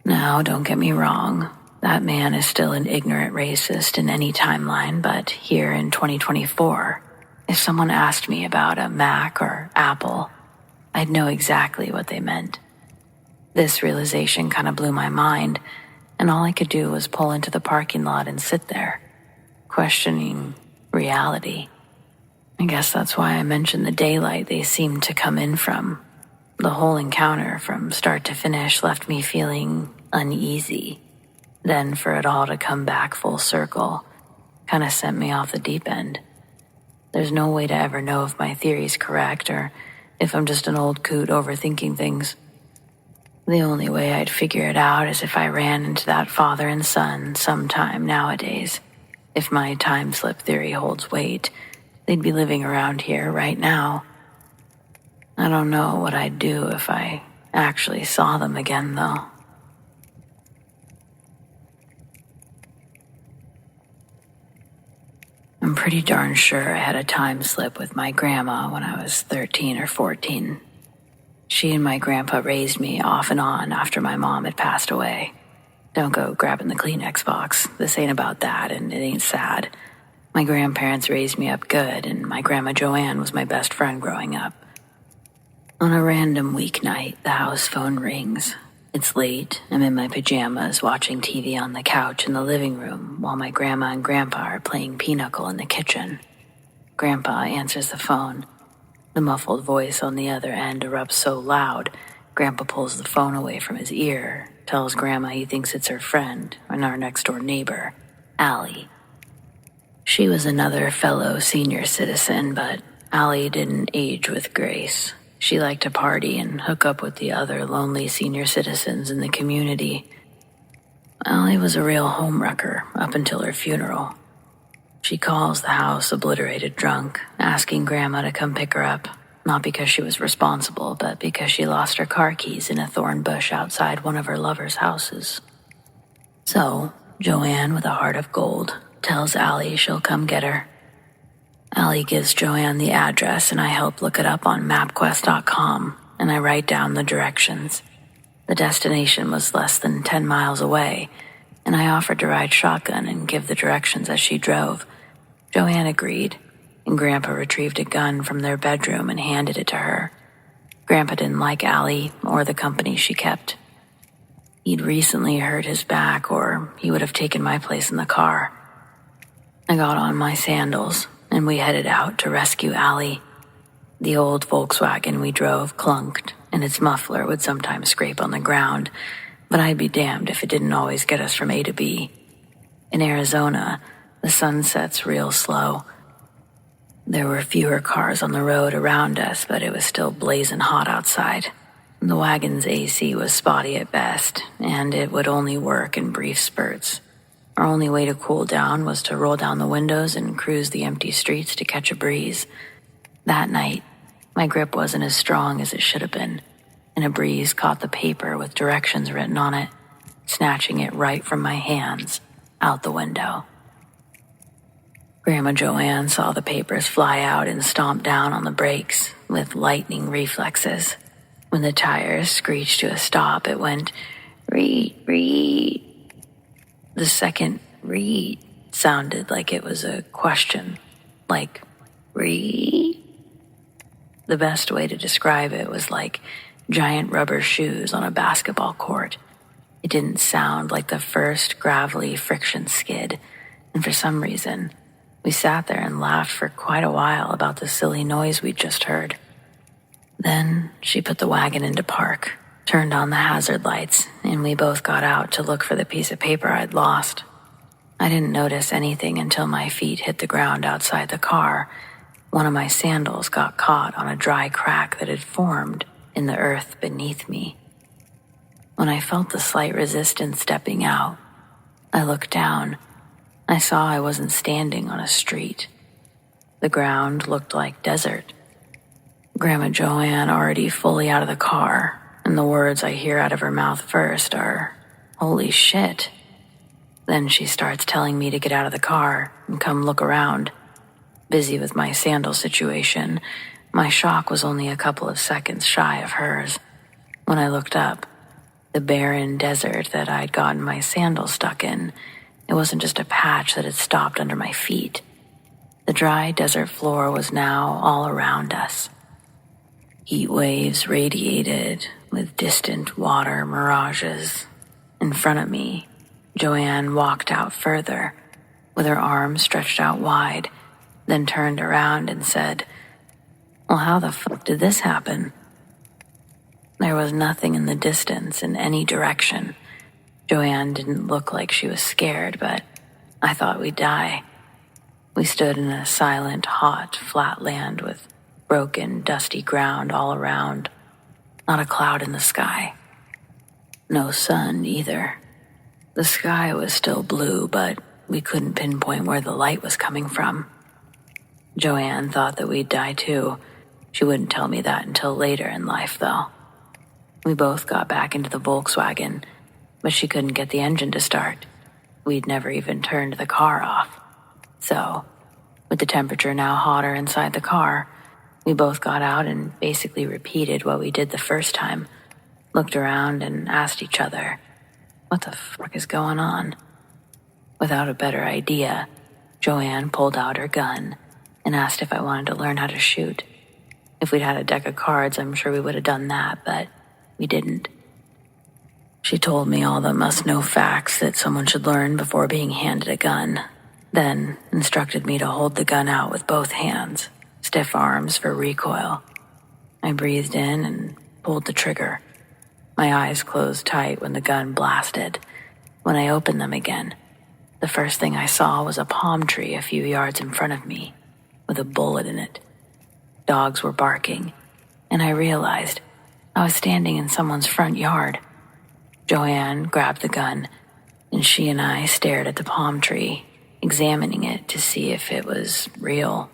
Now, don't get me wrong, that man is still an ignorant racist in any timeline, but here in 2024, if someone asked me about a Mac or Apple, I'd know exactly what they meant. This realization kind of blew my mind, and all I could do was pull into the parking lot and sit there, questioning reality. I guess that's why I mentioned the daylight they seemed to come in from. The whole encounter from start to finish left me feeling uneasy. Then for it all to come back full circle kind of sent me off the deep end. There's no way to ever know if my theory's correct or if I'm just an old coot overthinking things. The only way I'd figure it out is if I ran into that father and son sometime nowadays. If my time slip theory holds weight, they'd be living around here right now. I don't know what I'd do if I actually saw them again, though. I'm pretty darn sure I had a time slip with my grandma when I was 13 or 14. She and my grandpa raised me off and on after my mom had passed away. Don't go grabbing the Kleenex box. This ain't about that, and it ain't sad. My grandparents raised me up good, and my grandma Joanne was my best friend growing up. On a random weeknight, the house phone rings. It's late. I'm in my pajamas watching TV on the couch in the living room while my grandma and grandpa are playing pinochle in the kitchen. Grandpa answers the phone. The muffled voice on the other end erupts so loud, Grandpa pulls the phone away from his ear, tells Grandma he thinks it's her friend and our next-door neighbor, Allie. She was another fellow senior citizen, but Allie didn't age with grace. She liked to party and hook up with the other lonely senior citizens in the community. Allie was a real homewrecker up until her funeral. She calls the house obliterated drunk, asking Grandma to come pick her up, not because she was responsible, but because she lost her car keys in a thorn bush outside one of her lover's houses. So, Joanne, with a heart of gold, tells Allie she'll come get her. Allie gives Joanne the address, and I help look it up on MapQuest.com, and I write down the directions. The destination was less than 10 miles away, and I offered to ride shotgun and give the directions as she drove. Joanne agreed, and Grandpa retrieved a gun from their bedroom and handed it to her. Grandpa didn't like Allie or the company she kept. He'd recently hurt his back, or he would have taken my place in the car. I got on my sandals, and we headed out to rescue Allie. The old Volkswagen we drove clunked, and its muffler would sometimes scrape on the ground, but I'd be damned if it didn't always get us from A to B. In Arizona, the sun sets real slow. There were fewer cars on the road around us, but it was still blazing hot outside. The wagon's AC was spotty at best, and it would only work in brief spurts. Our only way to cool down was to roll down the windows and cruise the empty streets to catch a breeze. That night, my grip wasn't as strong as it should have been, and a breeze caught the paper with directions written on it, snatching it right from my hands, out the window. Grandma Joanne saw the papers fly out and stomp down on the brakes with lightning reflexes. When the tires screeched to a stop, it went, "Read, read." The second "read" sounded like it was a question, like, "Read?" The best way to describe it was like giant rubber shoes on a basketball court. It didn't sound like the first gravelly friction skid, and for some reason, we sat there and laughed for quite a while about the silly noise we'd just heard. Then she put the wagon into park, turned on the hazard lights, and we both got out to look for the piece of paper I'd lost. I didn't notice anything until my feet hit the ground outside the car. One of my sandals got caught on a dry crack that had formed in the earth beneath me. When I felt the slight resistance stepping out, I looked down. I saw I wasn't standing on a street. The ground looked like desert. Grandma Joanne already fully out of the car, and the words I hear out of her mouth first are, "Holy shit." Then she starts telling me to get out of the car and come look around. Busy with my sandal situation, my shock was only a couple of seconds shy of hers. When I looked up, the barren desert that I'd gotten my sandal stuck in, it wasn't just a patch that had stopped under my feet. The dry desert floor was now all around us. Heat waves radiated with distant water mirages. In front of me, Joanne walked out further, with her arms stretched out wide, then turned around and said, "Well, how the fuck did this happen?" There was nothing in the distance in any direction. Joanne didn't look like she was scared, but I thought we'd die. We stood in a silent, hot, flat land with broken, dusty ground all around. Not a cloud in the sky. No sun either. The sky was still blue, but we couldn't pinpoint where the light was coming from. Joanne thought that we'd die too. She wouldn't tell me that until later in life, though. We both got back into the Volkswagen, but she couldn't get the engine to start. We'd never even turned the car off. So, with the temperature now hotter inside the car, we both got out and basically repeated what we did the first time, looked around and asked each other, "What the fuck is going on?" Without a better idea, Joanne pulled out her gun and asked if I wanted to learn how to shoot. If we'd had a deck of cards, I'm sure we would have done that, but we didn't. She told me all the must-know facts that someone should learn before being handed a gun, then instructed me to hold the gun out with both hands, stiff arms for recoil. I breathed in and pulled the trigger. My eyes closed tight when the gun blasted. When I opened them again, the first thing I saw was a palm tree a few yards in front of me, with a bullet in it. Dogs were barking, and I realized I was standing in someone's front yard. Joanne grabbed the gun, and she and I stared at the palm tree, examining it to see if it was real.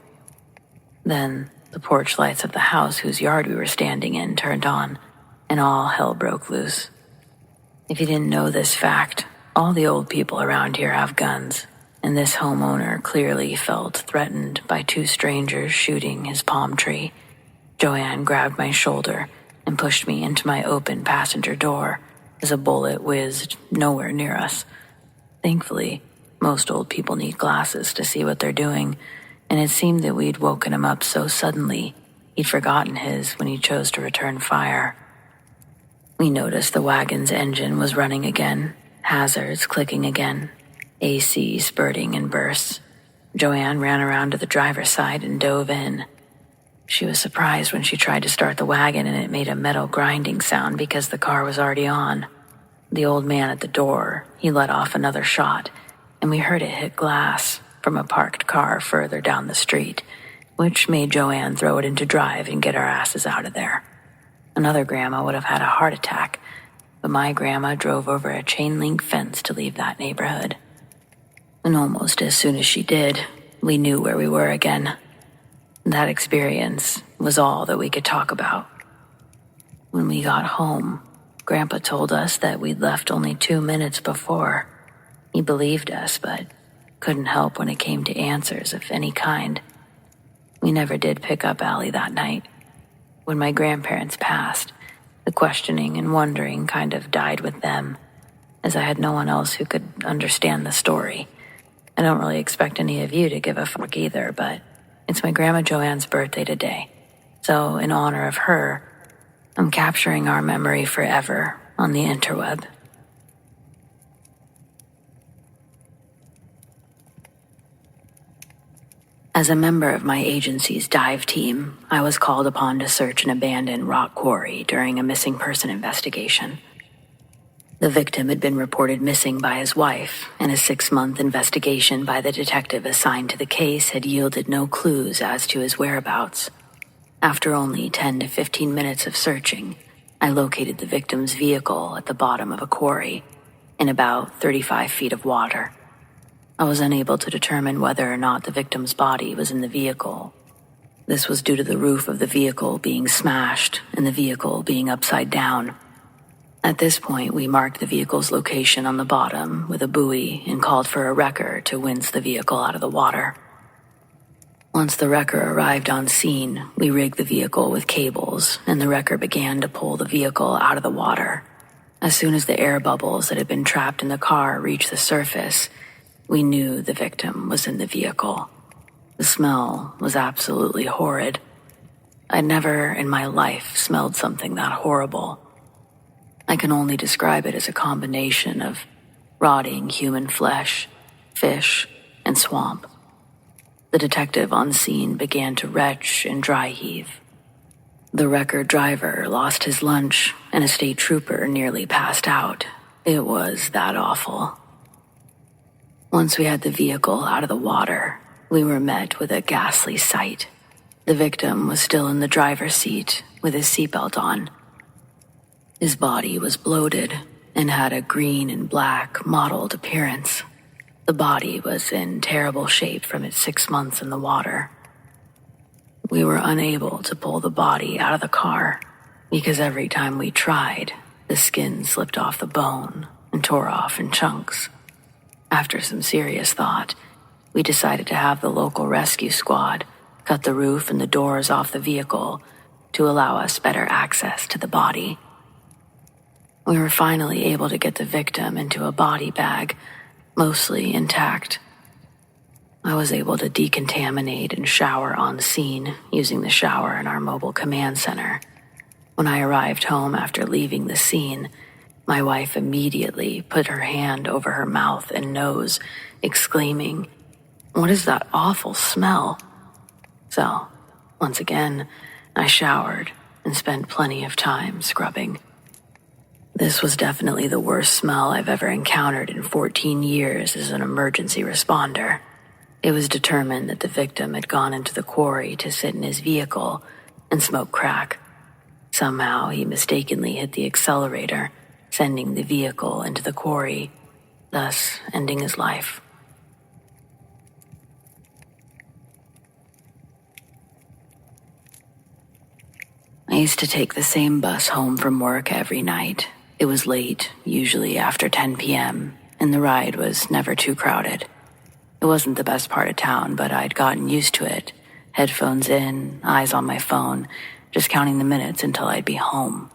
Then the porch lights of the house whose yard we were standing in turned on, and all hell broke loose. If you didn't know this fact, all the old people around here have guns, and this homeowner clearly felt threatened by two strangers shooting his palm tree. Joanne grabbed my shoulder and pushed me into my open passenger door as a bullet whizzed nowhere near us. Thankfully, most old people need glasses to see what they're doing, and it seemed that we'd woken him up so suddenly he'd forgotten his when he chose to return fire. We noticed the wagon's engine was running again, hazards clicking again, AC spurting in bursts. Joanne ran around to the driver's side and dove in. She was surprised when she tried to start the wagon and it made a metal grinding sound because the car was already on. The old man at the door, he let off another shot, and we heard it hit glass from a parked car further down the street, which made Joanne throw it into drive and get our asses out of there. Another grandma would have had a heart attack, but my grandma drove over a chain-link fence to leave that neighborhood. And almost as soon as she did, we knew where we were again. That experience was all that we could talk about. When we got home, Grandpa told us that we'd left only 2 minutes before. He believed us, but couldn't help when it came to answers of any kind. We never did pick up Allie that night. When my grandparents passed, the questioning and wondering kind of died with them, as I had no one else who could understand the story. I don't really expect any of you to give a fuck either, but it's my Grandma Joanne's birthday today. So in honor of her, I'm capturing our memory forever on the interweb. As a member of my agency's dive team, I was called upon to search an abandoned rock quarry during a missing person investigation. The victim had been reported missing by his wife, and a 6-month investigation by the detective assigned to the case had yielded no clues as to his whereabouts. After only 10 to 15 minutes of searching, I located the victim's vehicle at the bottom of a quarry, in about 35 feet of water. I was unable to determine whether or not the victim's body was in the vehicle. This was due to the roof of the vehicle being smashed and the vehicle being upside down. At this point, we marked the vehicle's location on the bottom with a buoy and called for a wrecker to winch the vehicle out of the water. Once the wrecker arrived on scene, we rigged the vehicle with cables, and the wrecker began to pull the vehicle out of the water. As soon as the air bubbles that had been trapped in the car reached the surface, we knew the victim was in the vehicle. The smell was absolutely horrid. I'd never in my life smelled something that horrible. I can only describe it as a combination of rotting human flesh, fish, and swamp. The detective on scene began to retch and dry heave. The wrecker driver lost his lunch, and a state trooper nearly passed out. It was that awful. Once we had the vehicle out of the water, we were met with a ghastly sight. The victim was still in the driver's seat with his seatbelt on. His body was bloated and had a green and black mottled appearance. The body was in terrible shape from its 6 months in the water. We were unable to pull the body out of the car because every time we tried, the skin slipped off the bone and tore off in chunks. After some serious thought, we decided to have the local rescue squad cut the roof and the doors off the vehicle to allow us better access to the body. We were finally able to get the victim into a body bag, mostly intact. I was able to decontaminate and shower on scene using the shower in our mobile command center. When I arrived home after leaving the scene, my wife immediately put her hand over her mouth and nose, exclaiming, "What is that awful smell?" So, once again, I showered and spent plenty of time scrubbing. This was definitely the worst smell I've ever encountered in 14 years as an emergency responder. It was determined that the victim had gone into the quarry to sit in his vehicle and smoke crack. Somehow he mistakenly hit the accelerator, sending the vehicle into the quarry, thus ending his life. I used to take the same bus home from work every night. It was late, usually after 10 p.m., and the ride was never too crowded. It wasn't the best part of town, but I'd gotten used to it. Headphones in, eyes on my phone, just counting the minutes until I'd be home.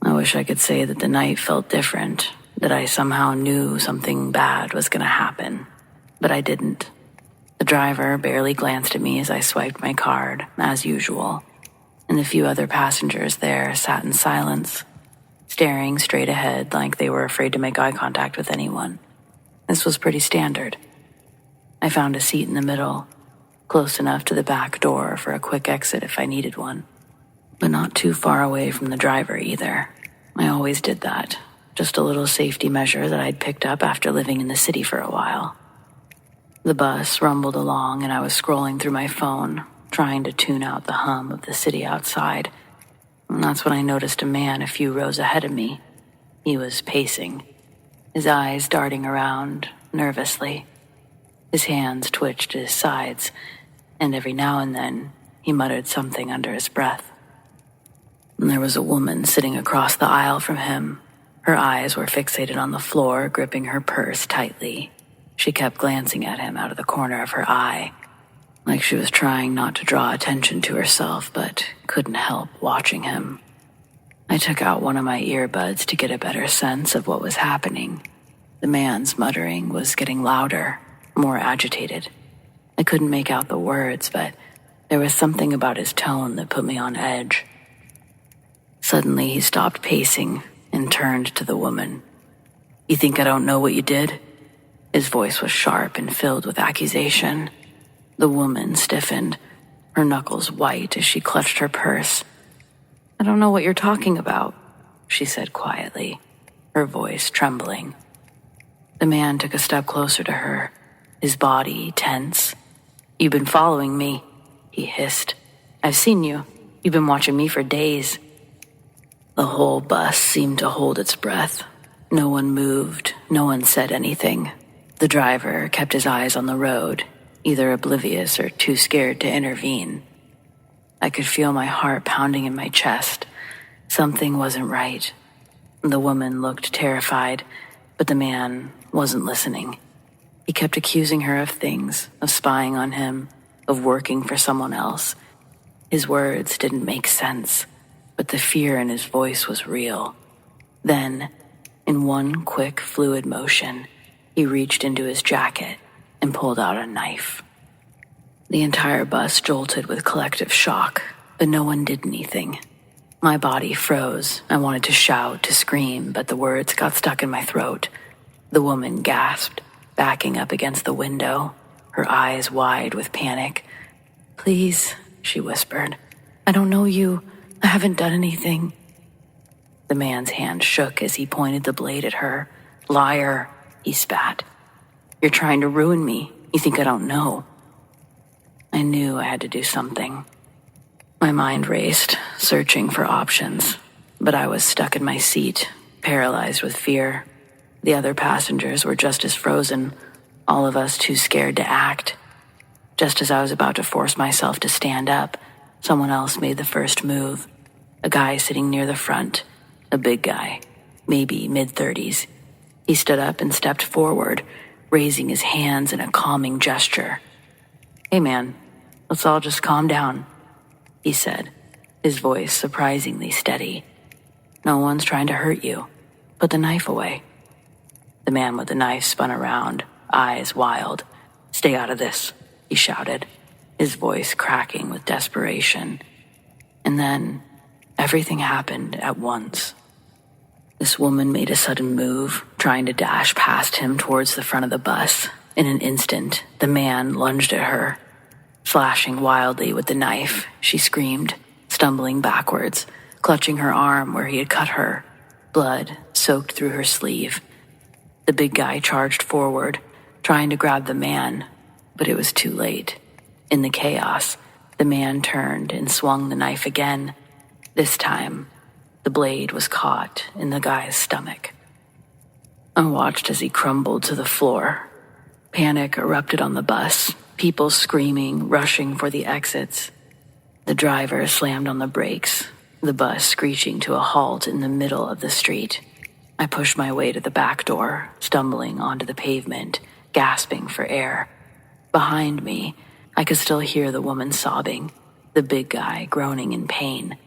I wish I could say that the night felt different, that I somehow knew something bad was going to happen, but I didn't. The driver barely glanced at me as I swiped my card, as usual, and the few other passengers there sat in silence, staring straight ahead like they were afraid to make eye contact with anyone. This was pretty standard. I found a seat in the middle, close enough to the back door for a quick exit if I needed one, but not too far away from the driver either. I always did that. just a little safety measure that I'd picked up after living in the city for a while. The bus rumbled along and I was scrolling through my phone, trying to tune out the hum of the city outside. And that's when I noticed a man a few rows ahead of me. He was pacing, his eyes darting around nervously. His hands twitched at his sides, and every now and then he muttered something under his breath. And there was a woman sitting across the aisle from him. Her eyes were fixated on the floor, gripping her purse tightly. She kept glancing at him out of the corner of her eye, like she was trying not to draw attention to herself, but couldn't help watching him. I took out one of my earbuds to get a better sense of what was happening. The man's muttering was getting louder, more agitated. I couldn't make out the words, but there was something about his tone that put me on edge. Suddenly, he stopped pacing and turned to the woman. "You think I don't know what you did?" His voice was sharp and filled with accusation. The woman stiffened, her knuckles white as she clutched her purse. "I don't know what you're talking about," she said quietly, her voice trembling. The man took a step closer to her, his body tense. "You've been following me," he hissed. "I've seen you. You've been watching me for days." The whole bus seemed to hold its breath. No one moved, no one said anything. The driver kept his eyes on the road, either oblivious or too scared to intervene. I could feel my heart pounding in my chest. Something wasn't right. The woman looked terrified, but the man wasn't listening. He kept accusing her of things, of spying on him, of working for someone else. His words didn't make sense, but the fear in his voice was real. Then, in one quick, fluid motion, he reached into his jacket and pulled out a knife. The entire bus jolted with collective shock, but no one did anything. My body froze. I wanted to shout, to scream, but the words got stuck in my throat. The woman gasped, backing up against the window, her eyes wide with panic. "Please," she whispered. "I don't know you. I haven't done anything." The man's hand shook as he pointed the blade at her. "Liar," he spat. "You're trying to ruin me. You think I don't know." I knew I had to do something. My mind raced, searching for options, but I was stuck in my seat, paralyzed with fear. The other passengers were just as frozen, all of us too scared to act. Just as I was about to force myself to stand up, someone else made the first move. A guy sitting near the front, a big guy, maybe mid-30s. He stood up and stepped forward, raising his hands in a calming gesture. "Hey man, let's all just calm down," he said, his voice surprisingly steady. "No one's trying to hurt you. Put the knife away." The man with the knife spun around, eyes wild. "Stay out of this," he shouted, his voice cracking with desperation. And then everything happened at once. This woman made a sudden move, trying to dash past him towards the front of the bus. In an instant, the man lunged at her. Slashing wildly with the knife, she screamed, stumbling backwards, clutching her arm where he had cut her. Blood soaked through her sleeve. The big guy charged forward, trying to grab the man, but it was too late. In the chaos, the man turned and swung the knife again. This time, the blade was caught in the guy's stomach. I watched as he crumbled to the floor. Panic erupted on the bus, people screaming, rushing for the exits. The driver slammed on the brakes, the bus screeching to a halt in the middle of the street. I pushed my way to the back door, stumbling onto the pavement, gasping for air. Behind me, I could still hear the woman sobbing, the big guy groaning in pain.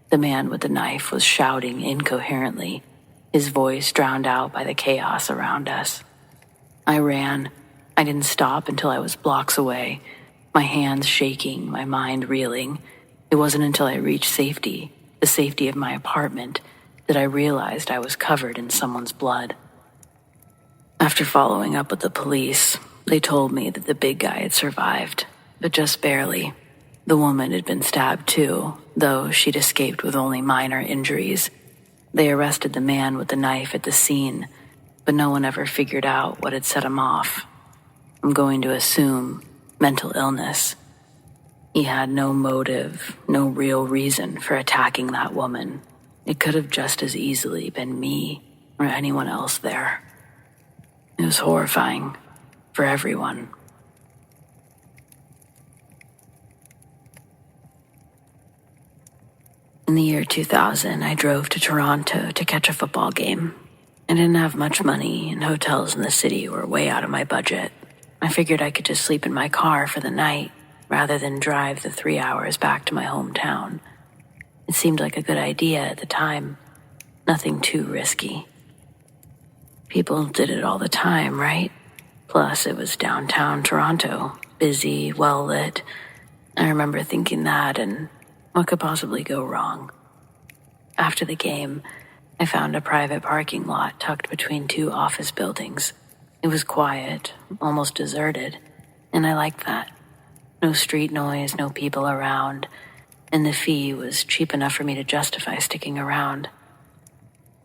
The man with the knife was shouting incoherently, his voice drowned out by the chaos around us. I ran. I didn't stop until I was blocks away, my hands shaking, my mind reeling. It wasn't until I reached safety, the safety of my apartment, that I realized I was covered in someone's blood. After following up with the police, they told me that the big guy had survived, but just barely. The woman had been stabbed too, though she'd escaped with only minor injuries. They arrested the man with the knife at the scene, but no one ever figured out what had set him off. I'm going to assume mental illness. He had no motive, no real reason for attacking that woman. It could have just as easily been me or anyone else there. It was horrifying for everyone. In the year 2000, I drove to Toronto to catch a football game. I didn't have much money, and hotels in the city were way out of my budget. I figured I could just sleep in my car for the night, rather than drive the 3 hours back to my hometown. It seemed like a good idea at the time. Nothing too risky. People did it all the time, right? Plus, it was downtown Toronto, busy, well-lit. I remember thinking that, and what could possibly go wrong? After the game, I found a private parking lot tucked between two office buildings. It was quiet, almost deserted, and I liked that. No street noise, no people around, and the fee was cheap enough for me to justify sticking around.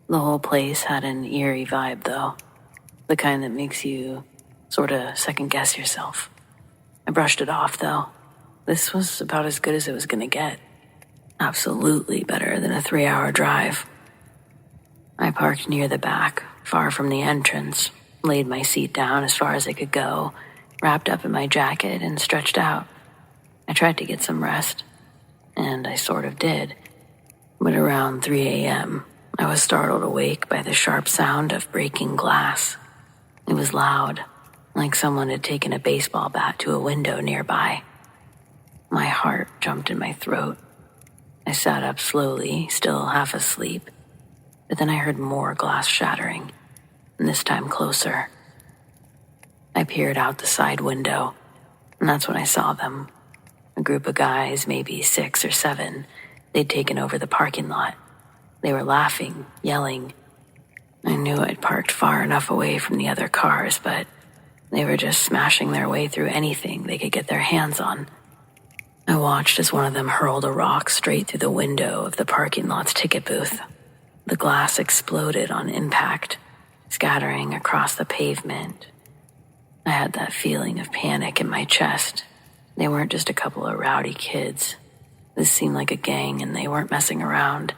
The whole place had an eerie vibe, though, the kind that makes you sorta second-guess yourself. I brushed it off, though. This was about as good as it was gonna get. Absolutely better than a 3-hour drive. I parked near the back, far from the entrance, laid my seat down as far as I could go, wrapped up in my jacket, and stretched out. I tried to get some rest, and I sort of did. But around 3 a.m., I was startled awake by the sharp sound of breaking glass. It was loud, like someone had taken a baseball bat to a window nearby. My heart jumped in my throat. I sat up slowly, still half asleep, but then I heard more glass shattering, and this time closer. I peered out the side window, and that's when I saw them. A group of guys, maybe 6 or 7. They'd taken over the parking lot. They were laughing, yelling. I knew I'd parked far enough away from the other cars, but they were just smashing their way through anything they could get their hands on. I watched as one of them hurled a rock straight through the window of the parking lot's ticket booth. The glass exploded on impact, scattering across the pavement. I had that feeling of panic in my chest. They weren't just a couple of rowdy kids. This seemed like a gang, and they weren't messing around.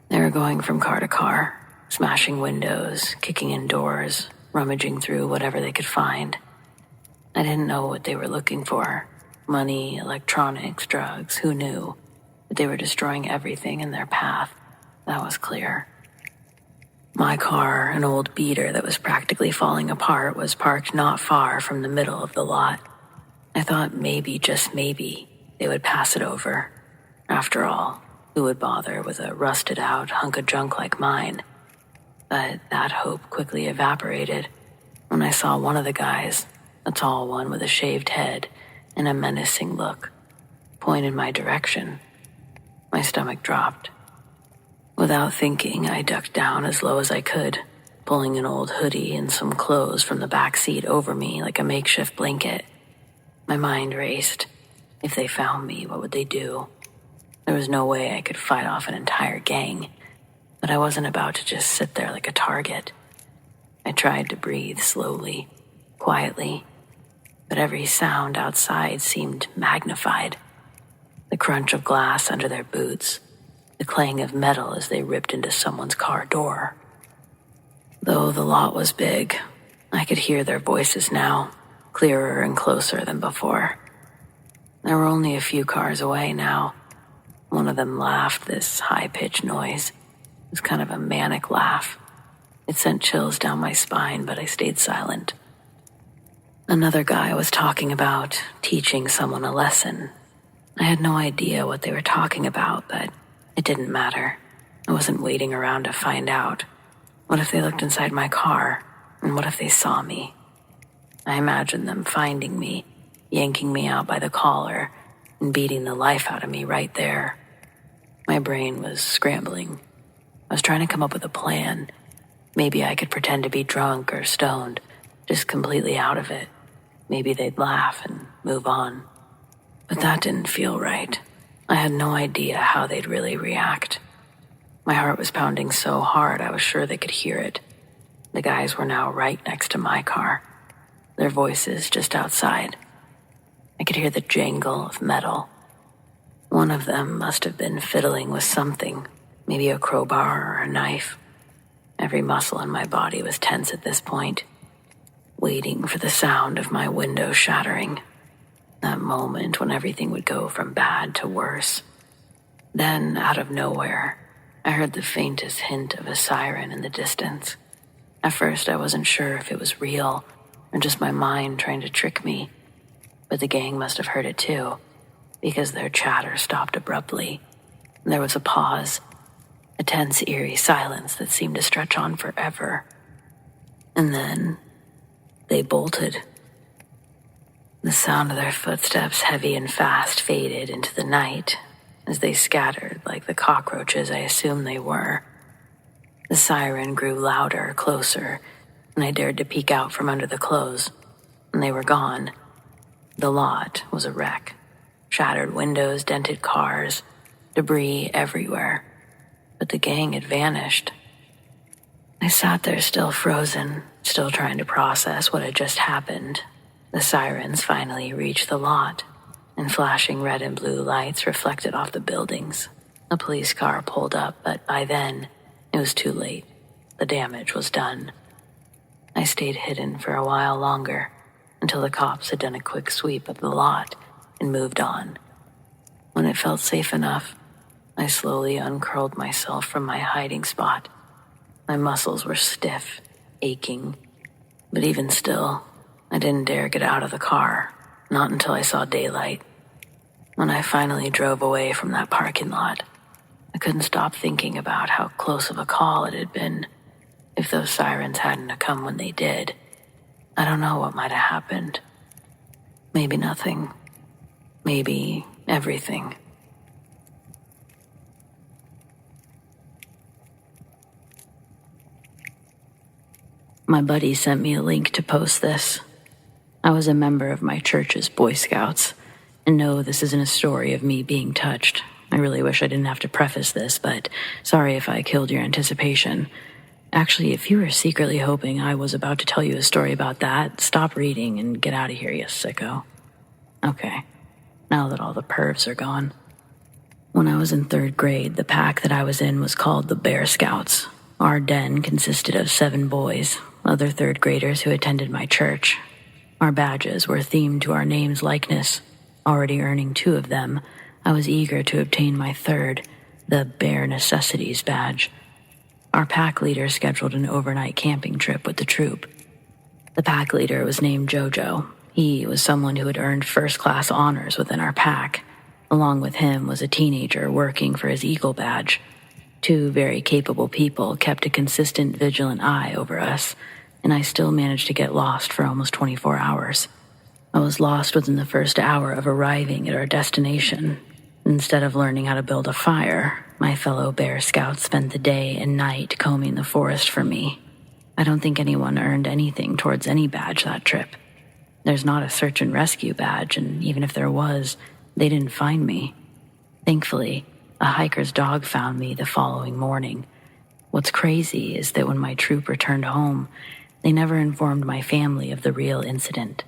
They were going from car to car, smashing windows, kicking in doors, rummaging through whatever they could find. I didn't know what they were looking for. Money, electronics, drugs, who knew? But they were destroying everything in their path. That was clear. My car, an old beater that was practically falling apart, was parked not far from the middle of the lot. I thought maybe, just maybe, they would pass it over. After all, who would bother with a rusted-out hunk of junk like mine? But that hope quickly evaporated when I saw one of the guys, a tall one with a shaved head and a menacing look, point in my direction. My stomach dropped. Without thinking, I ducked down as low as I could, pulling an old hoodie and some clothes from the back seat over me like a makeshift blanket. My mind raced. If they found me, what would they do? There was no way I could fight off an entire gang, but I wasn't about to just sit there like a target. I tried to breathe slowly, quietly, but every sound outside seemed magnified. The crunch of glass under their boots, the clang of metal as they ripped into someone's car door. Though the lot was big, I could hear their voices now, clearer and closer than before. There were only a few cars away now. One of them laughed, this high-pitched noise. It was kind of a manic laugh. It sent chills down my spine, but I stayed silent. Another guy was talking about teaching someone a lesson. I had no idea what they were talking about, but it didn't matter. I wasn't waiting around to find out. What if they looked inside my car? And what if they saw me? I imagined them finding me, yanking me out by the collar, and beating the life out of me right there. My brain was scrambling. I was trying to come up with a plan. Maybe I could pretend to be drunk or stoned, just completely out of it. Maybe they'd laugh and move on. But that didn't feel right. I had no idea how they'd really react. My heart was pounding so hard I was sure they could hear it. The guys were now right next to my car, their voices just outside. I could hear the jangle of metal. One of them must have been fiddling with something, maybe a crowbar or a knife. Every muscle in my body was tense at this point, waiting for the sound of my window shattering. That moment when everything would go from bad to worse. Then, out of nowhere, I heard the faintest hint of a siren in the distance. At first, I wasn't sure if it was real or just my mind trying to trick me. But the gang must have heard it too, because their chatter stopped abruptly. There was a pause, a tense, eerie silence that seemed to stretch on forever. And then they bolted. The sound of their footsteps, heavy and fast, faded into the night as they scattered like the cockroaches I assumed they were. The siren grew louder, closer, and I dared to peek out from under the clothes, and they were gone. The lot was a wreck. Shattered windows, dented cars, debris everywhere. But the gang had vanished. I sat there still frozen, still trying to process what had just happened. The sirens finally reached the lot, and flashing red and blue lights reflected off the buildings. A police car pulled up, but by then, it was too late. The damage was done. I stayed hidden for a while longer, until the cops had done a quick sweep of the lot and moved on. When it felt safe enough, I slowly uncurled myself from my hiding spot. My muscles were stiff, aching, but even still, I didn't dare get out of the car, not until I saw daylight. When I finally drove away from that parking lot, I couldn't stop thinking about how close of a call it had been. If those sirens hadn't come when they did, I don't know what might have happened. Maybe nothing. Maybe everything. My buddy sent me a link to post this. I was a member of my church's Boy Scouts, and no, this isn't a story of me being touched. I really wish I didn't have to preface this, but sorry if I killed your anticipation. Actually, if you were secretly hoping I was about to tell you a story about that, stop reading and get out of here, you sicko. Okay, now that all the pervs are gone. When I was in 3rd grade, the pack that I was in was called the Bear Scouts. Our den consisted of 7 boys, other 3rd graders who attended my church. Our badges were themed to our name's likeness. Already earning 2 of them, I was eager to obtain my 3rd, the Bare Necessities badge. Our pack leader scheduled an overnight camping trip with the troop. The pack leader was named Jojo. He was someone who had earned first-class honors within our pack. Along with him was a teenager working for his Eagle badge. 2 very capable people kept a consistent, vigilant eye over us, and I still managed to get lost for almost 24 hours. I was lost within the first hour of arriving at our destination. Instead of learning how to build a fire, my fellow Bear Scouts spent the day and night combing the forest for me. I don't think anyone earned anything towards any badge that trip. There's not a search and rescue badge, and even if there was, they didn't find me. Thankfully, a hiker's dog found me the following morning. What's crazy is that when my troop returned home, they never informed my family of the real incident.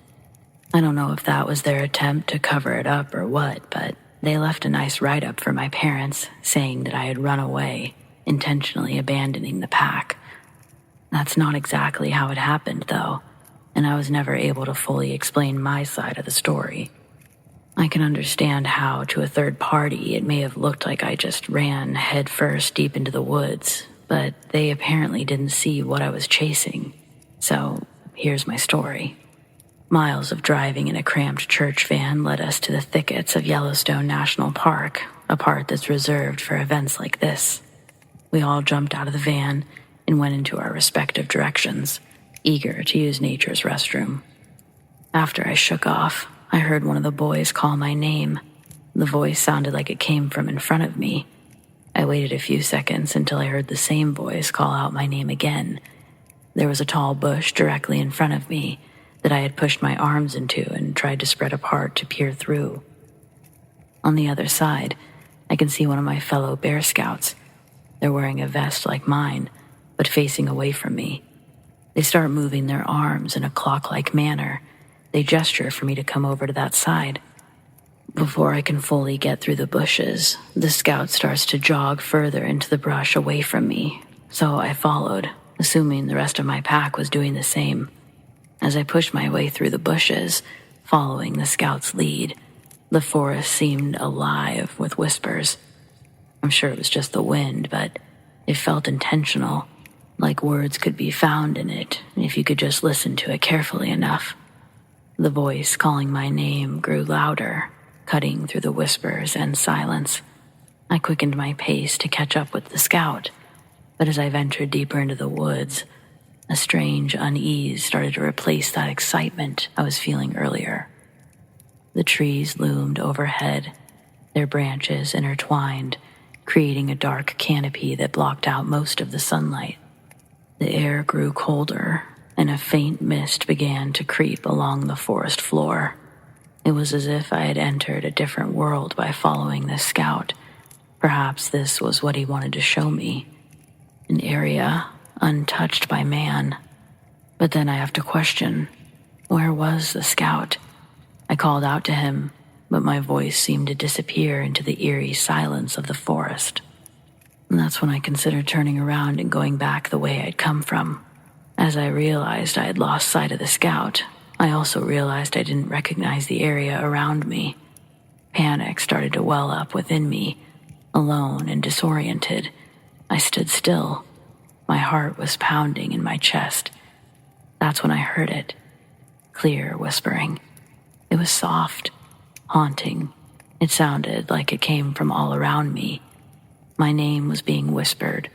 I don't know if that was their attempt to cover it up or what, but they left a nice write-up for my parents, saying that I had run away, intentionally abandoning the pack. That's not exactly how it happened, though, and I was never able to fully explain my side of the story. I can understand how, to a third party, it may have looked like I just ran headfirst deep into the woods, but they apparently didn't see what I was chasing. So, here's my story. Miles of driving in a cramped church van led us to the thickets of Yellowstone National Park, a part that's reserved for events like this. We all jumped out of the van and went into our respective directions, eager to use nature's restroom. After I shook off, I heard one of the boys call my name. The voice sounded like it came from in front of me. I waited a few seconds until I heard the same voice call out my name again. There was a tall bush directly in front of me that I had pushed my arms into and tried to spread apart to peer through. On the other side, I can see one of my fellow Bear Scouts. They're wearing a vest like mine, but facing away from me. They start moving their arms in a clock-like manner. They gesture for me to come over to that side. Before I can fully get through the bushes, the scout starts to jog further into the brush away from me, so I followed, assuming the rest of my pack was doing the same. As I pushed my way through the bushes, following the scout's lead, the forest seemed alive with whispers. I'm sure it was just the wind, but it felt intentional, like words could be found in it if you could just listen to it carefully enough. The voice calling my name grew louder, cutting through the whispers and silence. I quickened my pace to catch up with the scout, but as I ventured deeper into the woods, a strange unease started to replace that excitement I was feeling earlier. The trees loomed overhead, their branches intertwined, creating a dark canopy that blocked out most of the sunlight. The air grew colder, and a faint mist began to creep along the forest floor. It was as if I had entered a different world by following this scout. Perhaps this was what he wanted to show me. An area untouched by man. But then I have to question, where was the scout? I called out to him, but my voice seemed to disappear into the eerie silence of the forest. And that's when I considered turning around and going back the way I'd come from. As I realized I had lost sight of the scout, I also realized I didn't recognize the area around me. Panic started to well up within me. Alone and disoriented, I stood still. My heart was pounding in my chest. That's when I heard it. Clear whispering. It was soft, haunting. It sounded like it came from all around me. My name was being whispered,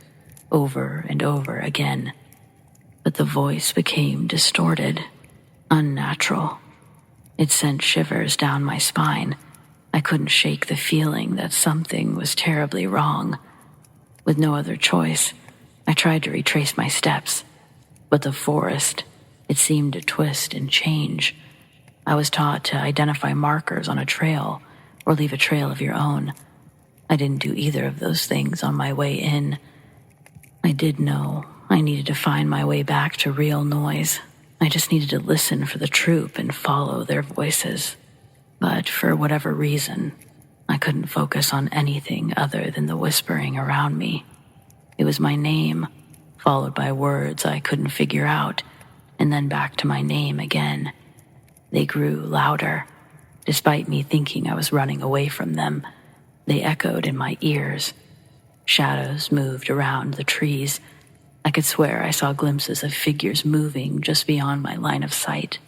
over and over again. But the voice became distorted, unnatural. It sent shivers down my spine. I couldn't shake the feeling that something was terribly wrong. With no other choice, I tried to retrace my steps. But the forest, it seemed to twist and change. I was taught to identify markers on a trail or leave a trail of your own. I didn't do either of those things on my way in. I did know I needed to find my way back to real noise. I just needed to listen for the troop and follow their voices. But for whatever reason, I couldn't focus on anything other than the whispering around me. It was my name, followed by words I couldn't figure out, and then back to my name again. They grew louder. Despite me thinking I was running away from them, they echoed in my ears. Shadows moved around the trees. I could swear I saw glimpses of figures moving just beyond my line of sight.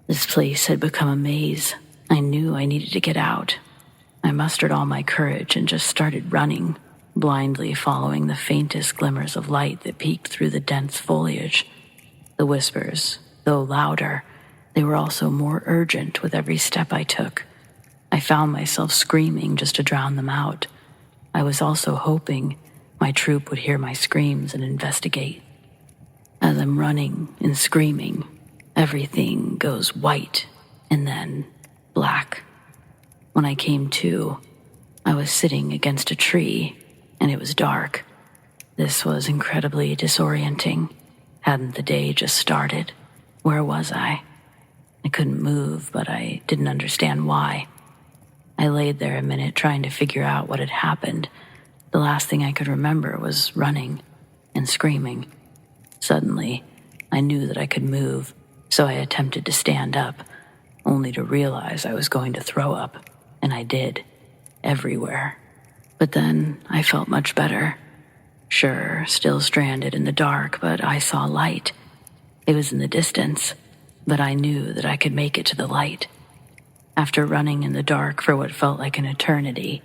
This place had become a maze. I knew I needed to get out. I mustered all my courage and just started running, blindly following the faintest glimmers of light that peeked through the dense foliage. The whispers, though louder, they were also more urgent with every step I took. I found myself screaming just to drown them out. I was also hoping my troop would hear my screams and investigate. As I'm running and screaming, everything goes white and then black. When I came to, I was sitting against a tree, and it was dark. This was incredibly disorienting. Hadn't the day just started? Where was I? I couldn't move, but I didn't understand why. I laid there a minute trying to figure out what had happened. The last thing I could remember was running and screaming. Suddenly, I knew that I could move, so I attempted to stand up, only to realize I was going to throw up, and I did, everywhere. But then I felt much better. Sure, still stranded in the dark, but I saw light. It was in the distance, but I knew that I could make it to the light. After running in the dark for what felt like an eternity,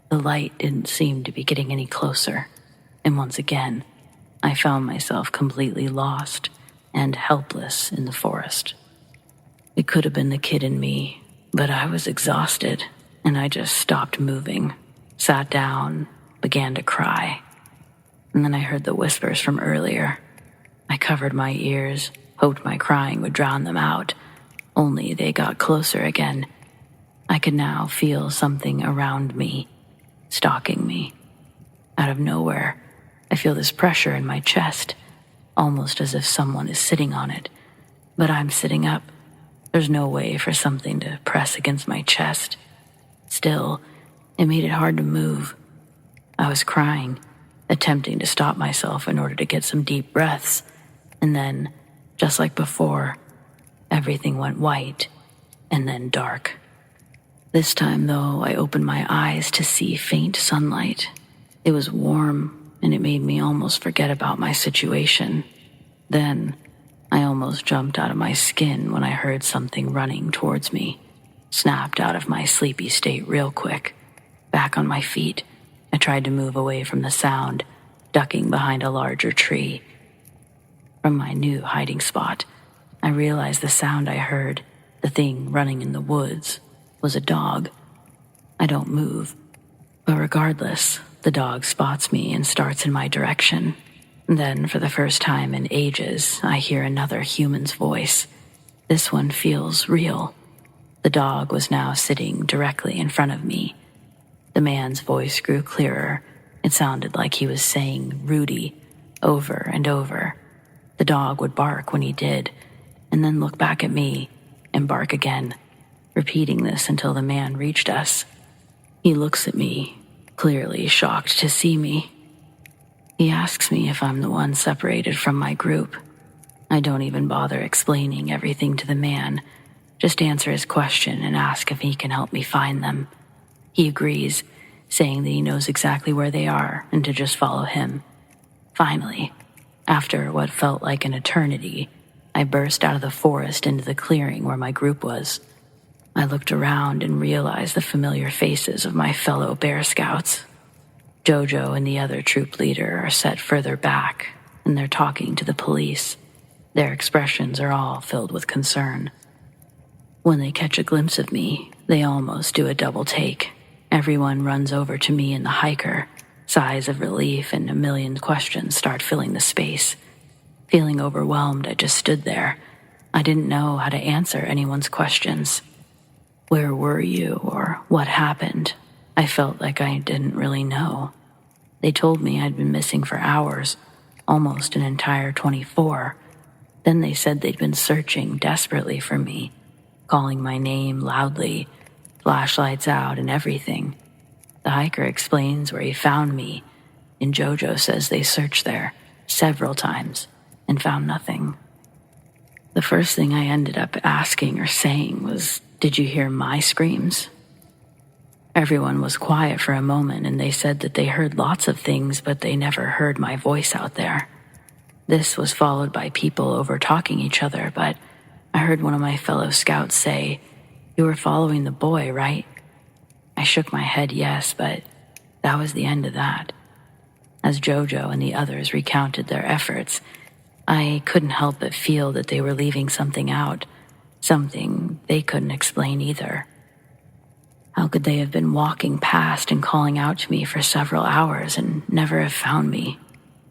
the light didn't seem to be getting any closer, and once again, I found myself completely lost and helpless in the forest. It could have been the kid in me, but I was exhausted, and I just stopped moving, sat down, began to cry. And then I heard the whispers from earlier. I covered my ears, hoped my crying would drown them out, only they got closer again. I could now feel something around me, stalking me. Out of nowhere, I feel this pressure in my chest, almost as if someone is sitting on it. But I'm sitting up. There's no way for something to press against my chest. Still, it made it hard to move. I was crying, attempting to stop myself in order to get some deep breaths. And then, just like before, everything went white and then dark. This time, though, I opened my eyes to see faint sunlight. It was warm, and it made me almost forget about my situation. Then, I almost jumped out of my skin when I heard something running towards me. Snapped out of my sleepy state real quick. Back on my feet, I tried to move away from the sound, ducking behind a larger tree. From my new hiding spot, I realized the sound I heard, the thing running in the woods, was a dog. I don't move, but regardless, the dog spots me and starts in my direction. Then, for the first time in ages, I hear another human's voice. This one feels real. The dog was now sitting directly in front of me. The man's voice grew clearer. It sounded like he was saying Rudy over and over. The dog would bark when he did, and then look back at me and bark again, repeating this until the man reached us. He looks at me, clearly shocked to see me. He asks me if I'm the one separated from my group. I don't even bother explaining everything to the man, just answer his question and ask if he can help me find them. He agrees, saying that he knows exactly where they are and to just follow him. Finally, after what felt like an eternity, I burst out of the forest into the clearing where my group was. I looked around and realized the familiar faces of my fellow Bear Scouts. Jojo and the other troop leader are set further back, and they're talking to the police. Their expressions are all filled with concern. When they catch a glimpse of me, they almost do a double take. Everyone runs over to me and the hiker. Sighs of relief and a million questions start filling the space. Feeling overwhelmed, I just stood there. I didn't know how to answer anyone's questions. Where were you, or what happened? I felt like I didn't really know. They told me I'd been missing for hours, almost an entire 24. Then they said they'd been searching desperately for me, calling my name loudly, flashlights out and everything. The hiker explains where he found me, and Jojo says they searched there several times and found nothing. The first thing I ended up asking or saying was, "Did you hear my screams?" Everyone was quiet for a moment, and they said that they heard lots of things, but they never heard my voice out there. This was followed by people over-talking each other, but I heard one of my fellow scouts say, "You were following the boy, right?" I shook my head yes, but that was the end of that. As Jojo and the others recounted their efforts, I couldn't help but feel that they were leaving something out, something they couldn't explain either. How could they have been walking past and calling out to me for several hours and never have found me?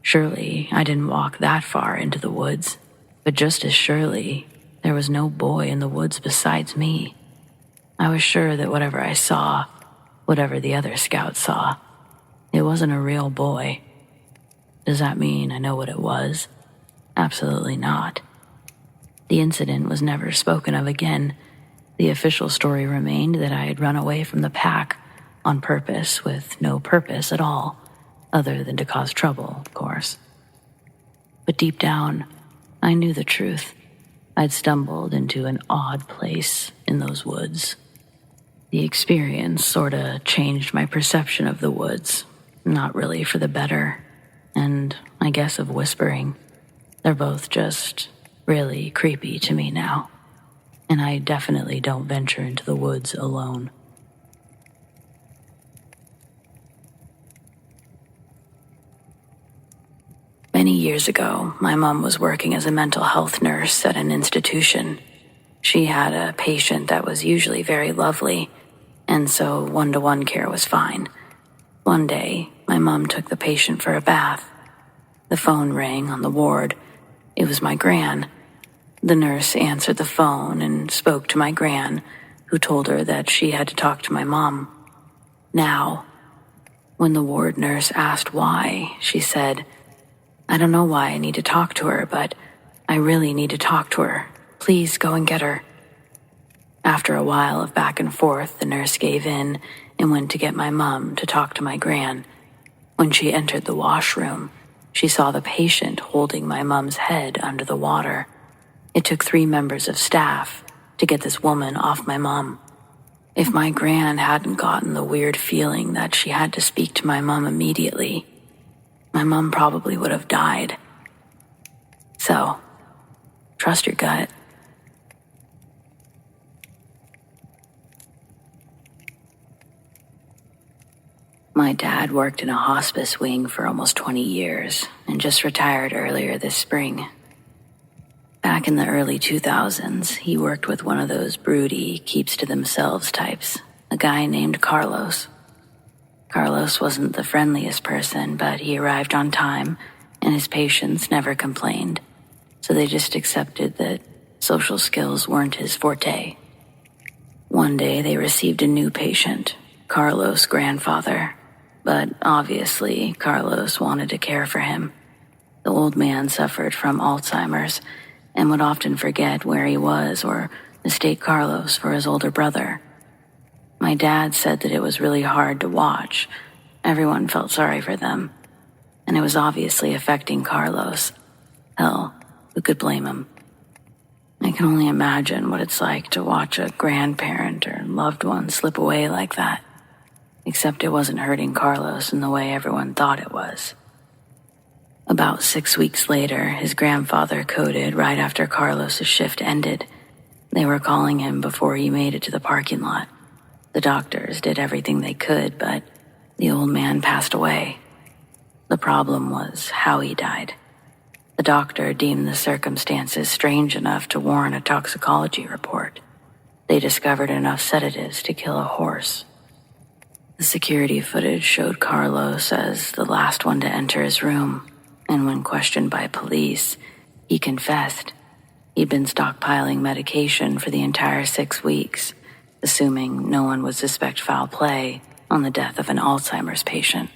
Surely I didn't walk that far into the woods, but just as surely there was no boy in the woods besides me. I was sure that whatever I saw, whatever the other scouts saw, it wasn't a real boy. Does that mean I know what it was? Absolutely not. The incident was never spoken of again. The official story remained that I had run away from the pack on purpose with no purpose at all, other than to cause trouble, of course. But deep down, I knew the truth. I'd stumbled into an odd place in those woods. The experience sorta changed my perception of the woods, not really for the better, and I guess of whispering. They're both just really creepy to me now, and I definitely don't venture into the woods alone. Many years ago, my mom was working as a mental health nurse at an institution. She had a patient that was usually very lovely, and so one-to-one care was fine. One day, my mom took the patient for a bath. The phone rang on the ward. It was my gran. The nurse answered the phone and spoke to my gran, who told her that she had to talk to my mom. Now, When the ward nurse asked why, she said, "I don't know why I need to talk to her, but I really need to talk to her. Please go and get her." After a while of back and forth, the nurse gave in and went to get my mom to talk to my gran. When she entered the washroom, she saw the patient holding my mom's head under the water. It took 3 members of staff to get this woman off my mom. If my gran hadn't gotten the weird feeling that she had to speak to my mom immediately, my mom probably would have died. So, trust your gut. My dad worked in a hospice wing for almost 20 years and just retired earlier this spring. Back in the early 2000s, he worked with one of those broody, keeps-to-themselves types, a guy named Carlos. Carlos wasn't the friendliest person, but he arrived on time, and his patients never complained, so they just accepted that social skills weren't his forte. One day, they received a new patient, Carlos' grandfather, but obviously, Carlos wanted to care for him. The old man suffered from Alzheimer's and would often forget where he was or mistake Carlos for his older brother. My dad said that it was really hard to watch. Everyone felt sorry for them, and it was obviously affecting Carlos. Hell, who could blame him? I can only imagine what it's like to watch a grandparent or loved one slip away like that, except it wasn't hurting Carlos in the way everyone thought it was. About 6 weeks later, his grandfather coded right after Carlos's shift ended. They were calling him before he made it to the parking lot. The doctors did everything they could, but the old man passed away. The problem was how he died. The doctor deemed the circumstances strange enough to warrant a toxicology report. They discovered enough sedatives to kill a horse. The security footage showed Carlos as the last one to enter his room, and when questioned by police, he confessed he'd been stockpiling medication for the entire 6 weeks, assuming no one would suspect foul play on the death of an Alzheimer's patient.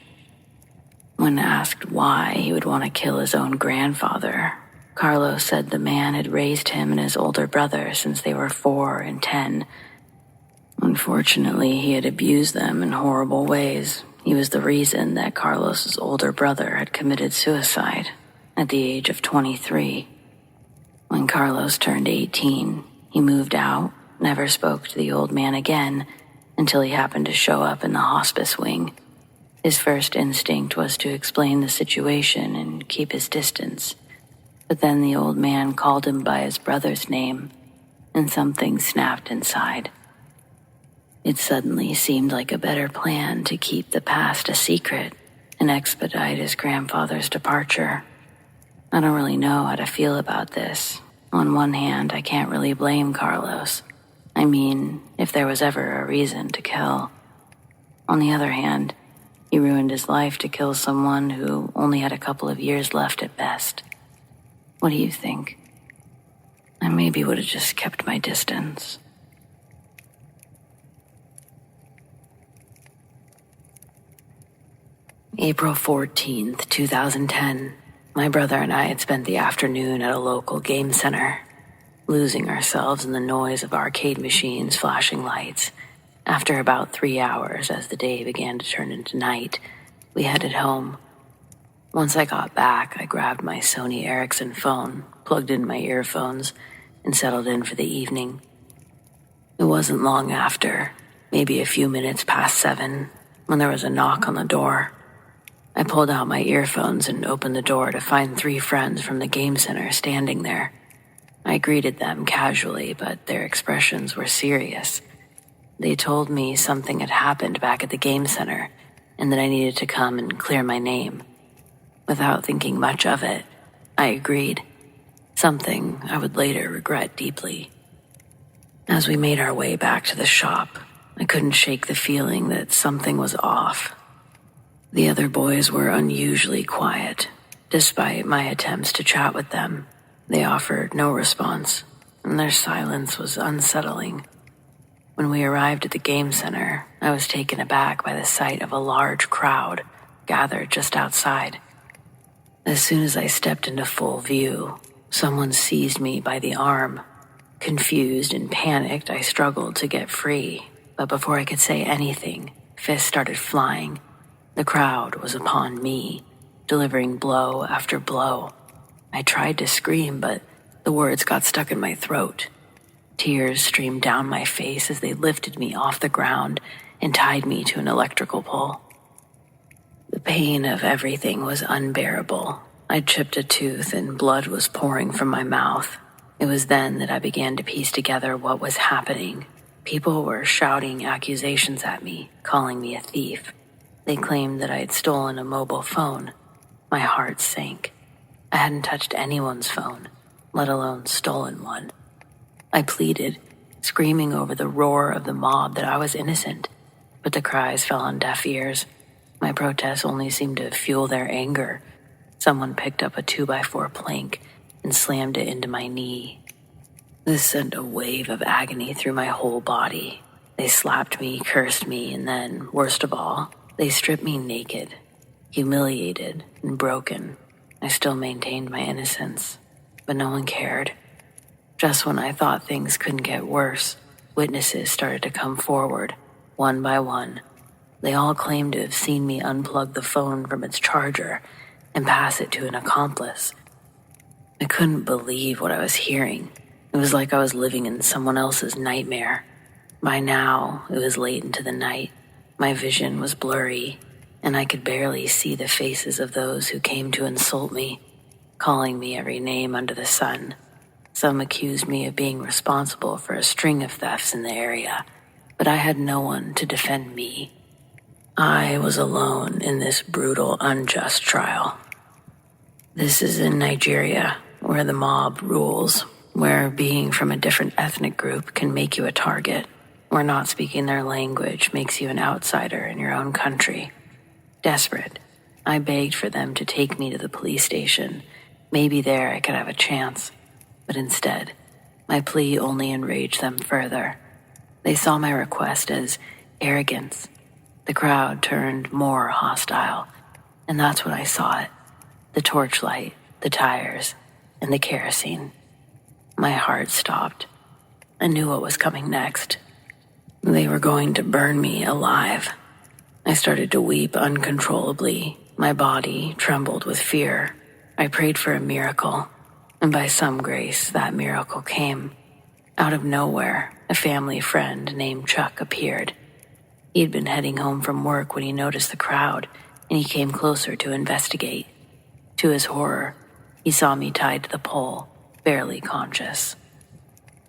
When asked why he would want to kill his own grandfather, Carlos said the man had raised him and his older brother since they were 4 and 10. Unfortunately, he had abused them in horrible ways. He was the reason that Carlos's older brother had committed suicide at the age of 23. When Carlos turned 18, he moved out, never spoke to the old man again until he happened to show up in the hospice wing. His first instinct was to explain the situation and keep his distance, but then the old man called him by his brother's name, and something snapped inside. It suddenly seemed like a better plan to keep the past a secret and expedite his grandfather's departure. I don't really know how to feel about this. On one hand, I can't really blame Carlos. I mean, if there was ever a reason to kill. On the other hand, he ruined his life to kill someone who only had a couple of years left at best. What do you think? I maybe would have just kept my distance. April 14th, 2010. My brother and I had spent the afternoon at a local game center, losing ourselves in the noise of arcade machines flashing lights. After about 3 hours, as the day began to turn into night, we headed home. Once I got back, I grabbed my Sony Ericsson phone, plugged in my earphones, and settled in for the evening. It wasn't long after, maybe a few minutes past 7, when there was a knock on the door. I pulled out my earphones and opened the door to find 3 friends from the game center standing there. I greeted them casually, but their expressions were serious. They told me something had happened back at the game center and that I needed to come and clear my name. Without thinking much of it, I agreed, something I would later regret deeply. As we made our way back to the shop, I couldn't shake the feeling that something was off. The other boys were unusually quiet. Despite my attempts to chat with them, they offered no response, and their silence was unsettling. When we arrived at the game center, I was taken aback by the sight of a large crowd gathered just outside. As soon as I stepped into full view, someone seized me by the arm. Confused and panicked, I struggled to get free, but before I could say anything, fists started flying. The crowd was upon me, delivering blow after blow. I tried to scream, but the words got stuck in my throat. Tears streamed down my face as they lifted me off the ground and tied me to an electrical pole. The pain of everything was unbearable. I'd chipped a tooth and blood was pouring from my mouth. It was then that I began to piece together what was happening. People were shouting accusations at me, calling me a thief. They claimed that I had stolen a mobile phone. My heart sank. I hadn't touched anyone's phone, let alone stolen one. I pleaded, screaming over the roar of the mob that I was innocent, but the cries fell on deaf ears. My protests only seemed to fuel their anger. Someone picked up a 2x4 plank and slammed it into my knee. This sent a wave of agony through my whole body. They slapped me, cursed me, and then, worst of all, they stripped me naked. Humiliated and broken, I still maintained my innocence, but no one cared. Just when I thought things couldn't get worse, witnesses started to come forward, one by one. They all claimed to have seen me unplug the phone from its charger and pass it to an accomplice. I couldn't believe what I was hearing. It was like I was living in someone else's nightmare. By now, it was late into the night. My vision was blurry, and I could barely see the faces of those who came to insult me, calling me every name under the sun. Some accused me of being responsible for a string of thefts in the area, but I had no one to defend me. I was alone in this brutal, unjust trial. This is in Nigeria, where the mob rules, where being from a different ethnic group can make you a target, where not speaking their language makes you an outsider in your own country. Desperate, I begged for them to take me to the police station. Maybe there I could have a chance. But instead, my plea only enraged them further. They saw my request as arrogance. The crowd turned more hostile, and that's when I saw it. The torchlight, the tires, and the kerosene. My heart stopped. I knew what was coming next. They were going to burn me alive. I started to weep uncontrollably. My body trembled with fear. I prayed for a miracle, and by some grace, that miracle came. Out of nowhere, a family friend named Chuck appeared. He had been heading home from work when he noticed the crowd, and he came closer to investigate. To his horror, he saw me tied to the pole, barely conscious.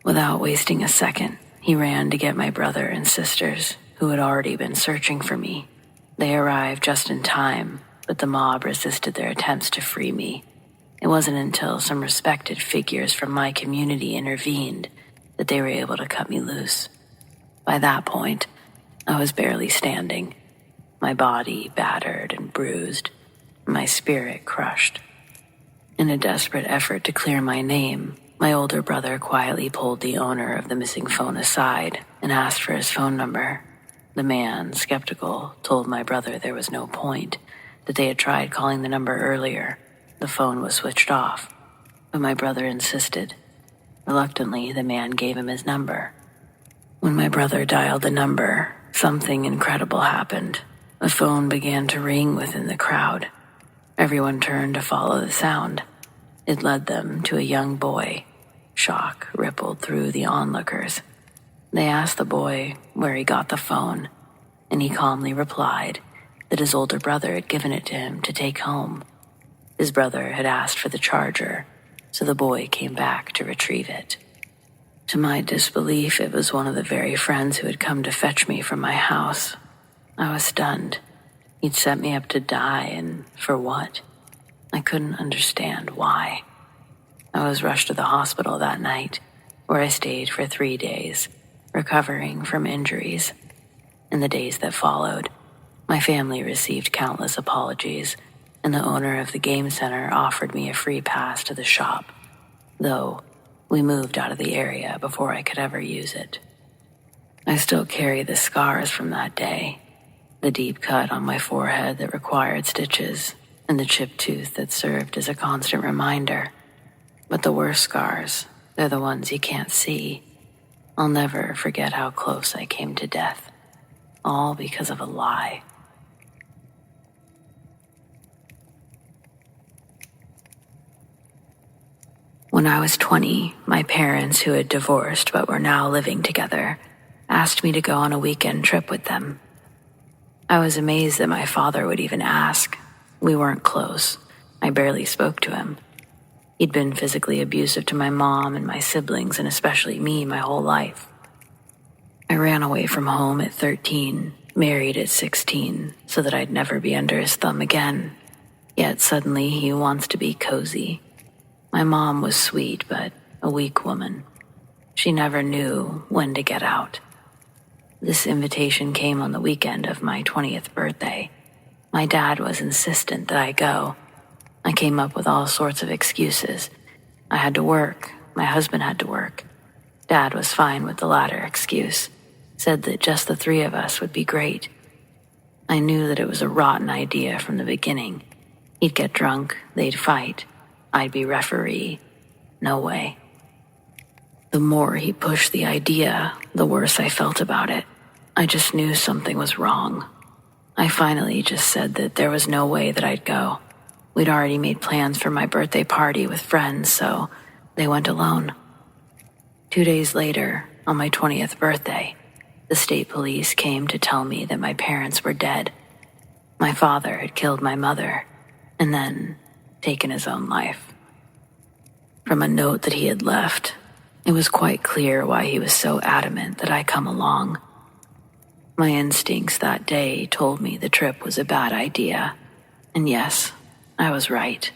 Without wasting a second, he ran to get my brother and sisters, who had already been searching for me. They arrived just in time, but the mob resisted their attempts to free me. It wasn't until some respected figures from my community intervened that they were able to cut me loose. By that point, I was barely standing, my body battered and bruised, my spirit crushed. In a desperate effort to clear my name, my older brother quietly pulled the owner of the missing phone aside and asked for his phone number. The man, skeptical, told my brother there was no point, that they had tried calling the number earlier. The phone was switched off, but my brother insisted. Reluctantly, the man gave him his number. When my brother dialed the number, something incredible happened. The phone began to ring within the crowd. Everyone turned to follow the sound. It led them to a young boy. Shock rippled through the onlookers. They asked the boy where he got the phone, and he calmly replied that his older brother had given it to him to take home. His brother had asked for the charger, so the boy came back to retrieve it. To my disbelief, it was one of the very friends who had come to fetch me from my house. I was stunned. He'd set me up to die, and for what? I couldn't understand why. I was rushed to the hospital that night, where I stayed for 3 days, recovering from injuries. In the days that followed, my family received countless apologies, and the owner of the game center offered me a free pass to the shop, though we moved out of the area before I could ever use it. I still carry the scars from that day, the deep cut on my forehead that required stitches, and the chipped tooth that served as a constant reminder. But the worst scars, they're the ones you can't see. I'll never forget how close I came to death, all because of a lie. When I was 20, my parents, who had divorced but were now living together, asked me to go on a weekend trip with them. I was amazed that my father would even ask. We weren't close. I barely spoke to him. He'd been physically abusive to my mom and my siblings, and especially me, my whole life. I ran away from home at 13, married at 16, so that I'd never be under his thumb again. Yet suddenly he wants to be cozy. My mom was sweet, but a weak woman. She never knew when to get out. This invitation came on the weekend of my 20th birthday. My dad was insistent that I go. I came up with all sorts of excuses. I had to work. My husband had to work. Dad was fine with the latter excuse, said that just the three of us would be great. I knew that it was a rotten idea from the beginning. He'd get drunk, they'd fight. I'd be referee. No way. The more he pushed the idea, the worse I felt about it. I just knew something was wrong. I finally just said that there was no way that I'd go. We'd already made plans for my birthday party with friends, so they went alone. 2 days later, on my 20th birthday, the state police came to tell me that my parents were dead. My father had killed my mother, and then taken his own life. From a note that he had left, it was quite clear why he was so adamant that I come along. My instincts that day told me the trip was a bad idea, and yes, I was right.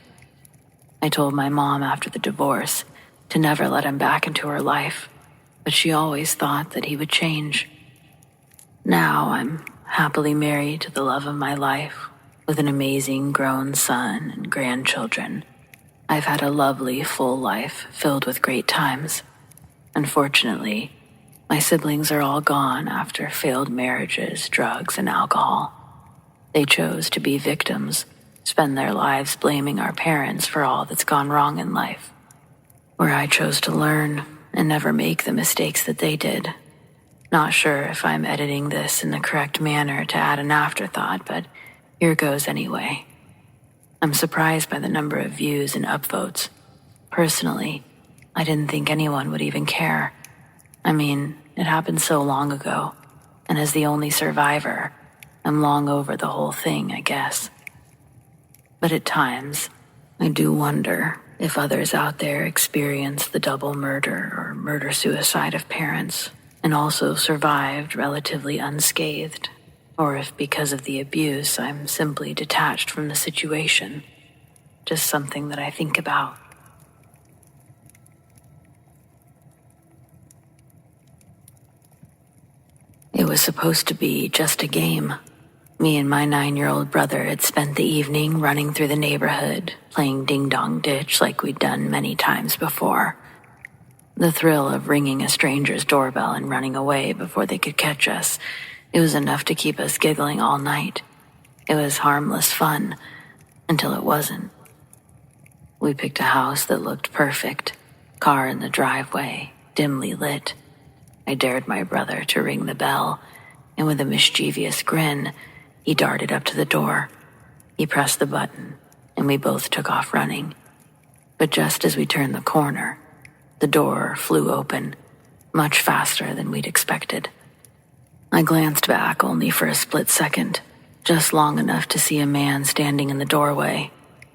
I told my mom after the divorce to never let him back into her life, but she always thought that he would change. Now I'm happily married to the love of my life, with an amazing grown son and grandchildren. I've had a lovely, full life filled with great times. Unfortunately, my siblings are all gone after failed marriages, drugs, and alcohol. They chose to be victims, spend their lives blaming our parents for all that's gone wrong in life. Where I chose to learn and never make the mistakes that they did. Not sure if I'm editing this in the correct manner to add an afterthought, but here goes anyway. I'm surprised by the number of views and upvotes. Personally, I didn't think anyone would even care. I mean, it happened so long ago, and as the only survivor, I'm long over the whole thing, I guess. But at times, I do wonder if others out there experience the double murder or murder-suicide of parents and also survived relatively unscathed, or if because of the abuse I'm simply detached from the situation. Just something that I think about. It was supposed to be just a game. Me and my 9-year-old brother had spent the evening running through the neighborhood, playing ding-dong ditch like we'd done many times before. The thrill of ringing a stranger's doorbell and running away before they could catch us, it was enough to keep us giggling all night. It was harmless fun, until it wasn't. We picked a house that looked perfect, car in the driveway, dimly lit. I dared my brother to ring the bell, and with a mischievous grin, he darted up to the door. He pressed the button, and we both took off running. But just as we turned the corner, the door flew open, much faster than we'd expected. I glanced back only for a split second, just long enough to see a man standing in the doorway.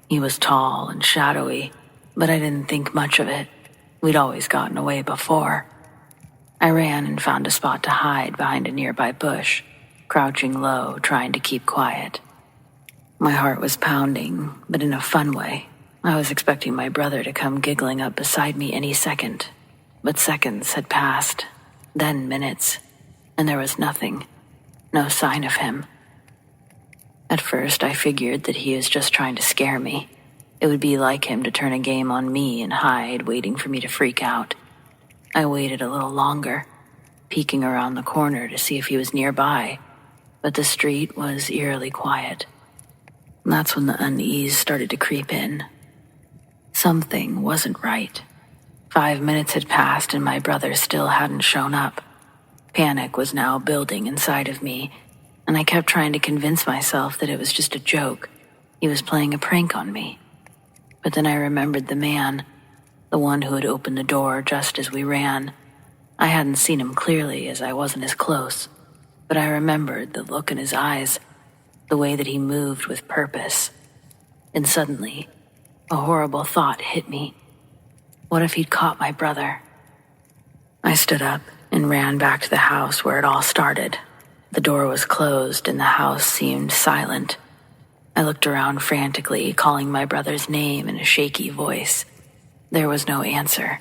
He was tall and shadowy, but I didn't think much of it. We'd always gotten away before. I ran and found a spot to hide behind a nearby bush, crouching low, trying to keep quiet. My heart was pounding, but in a fun way. I was expecting my brother to come giggling up beside me any second, but seconds had passed, then minutes, and there was nothing, no sign of him. At first, I figured that he was just trying to scare me. It would be like him to turn a game on me and hide, waiting for me to freak out. I waited a little longer, peeking around the corner to see if he was nearby, but the street was eerily quiet. That's when the unease started to creep in. Something wasn't right. 5 minutes had passed and my brother still hadn't shown up. Panic was now building inside of me, and I kept trying to convince myself that it was just a joke. He was playing a prank on me. But then I remembered the man, the one who had opened the door just as we ran. I hadn't seen him clearly as I wasn't as close, but I remembered the look in his eyes, the way that he moved with purpose. And suddenly, a horrible thought hit me. What if he'd caught my brother? I stood up and ran back to the house where it all started. The door was closed and the house seemed silent. I looked around frantically, calling my brother's name in a shaky voice. There was no answer.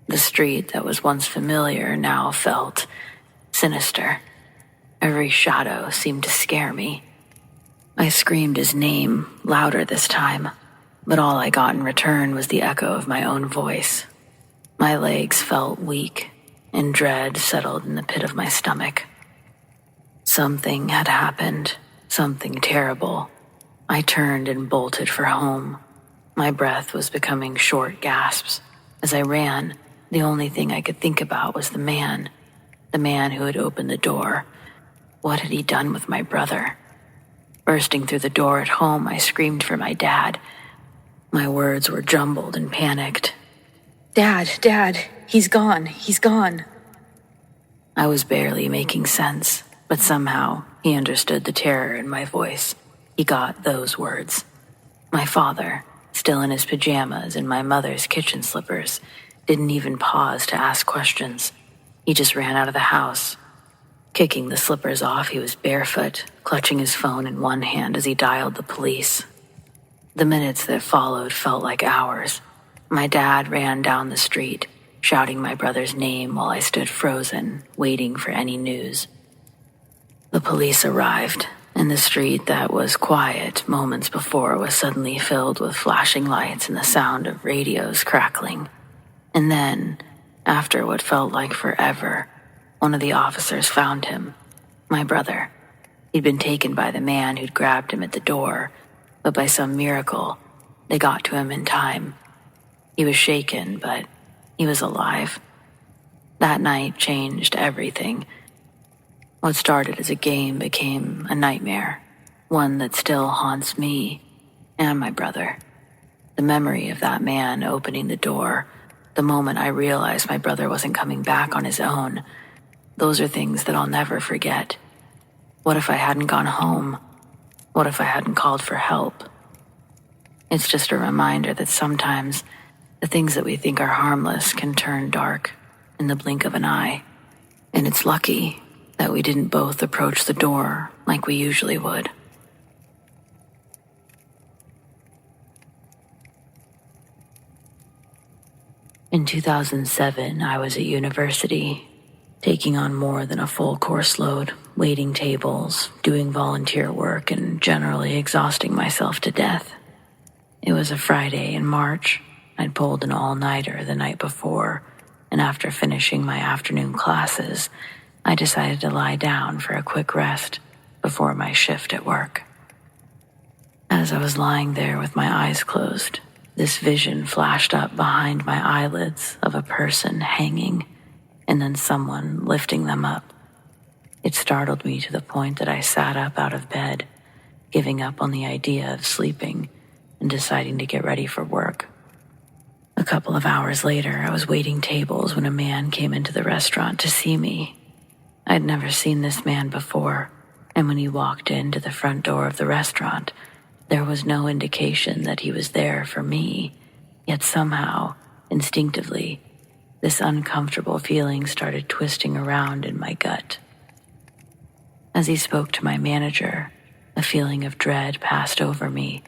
The street that was once familiar now felt sinister. Every shadow seemed to scare me. I screamed his name, louder this time, but all I got in return was the echo of my own voice. My legs felt weak, and dread settled in the pit of my stomach. Something had happened, something terrible. I turned and bolted for home. My breath was becoming short gasps. As I ran, the only thing I could think about was the man who had opened the door. What had he done with my brother? Bursting through the door at home, I screamed for my dad. My words were jumbled and panicked. Dad, he's gone. I was barely making sense, but somehow he understood the terror in my voice. He got those words. My father, still in his pajamas and my mother's kitchen slippers, didn't even pause to ask questions. He just ran out of the house. Kicking the slippers off, he was barefoot, clutching his phone in one hand as he dialed the police. The minutes that followed felt like hours. My dad ran down the street, shouting my brother's name while I stood frozen, waiting for any news. The police arrived, and the street that was quiet moments before was suddenly filled with flashing lights and the sound of radios crackling. And then, after what felt like forever, one of the officers found him, my brother. He'd been taken by the man who'd grabbed him at the door, but by some miracle, they got to him in time. He was shaken, but he was alive. That night changed everything. What started as a game became a nightmare, one that still haunts me and my brother. The memory of that man opening the door, the moment I realized my brother wasn't coming back on his own, those are things that I'll never forget. What if I hadn't gone home? What if I hadn't called for help? It's just a reminder that sometimes the things that we think are harmless can turn dark in the blink of an eye. And it's lucky that we didn't both approach the door like we usually would. In 2007, I was at university, taking on more than a full course load, waiting tables, doing volunteer work, and generally exhausting myself to death. It was a Friday in March. I'd pulled an all-nighter the night before, and after finishing my afternoon classes, I decided to lie down for a quick rest before my shift at work. As I was lying there with my eyes closed, this vision flashed up behind my eyelids of a person hanging, and then someone lifting them up. It startled me to the point that I sat up out of bed, giving up on the idea of sleeping and deciding to get ready for work. A couple of hours later, I was waiting tables when a man came into the restaurant to see me. I'd never seen this man before, and when he walked into the front door of the restaurant, there was no indication that he was there for me, yet somehow, instinctively, this uncomfortable feeling started twisting around in my gut. As he spoke to my manager, a feeling of dread passed over me.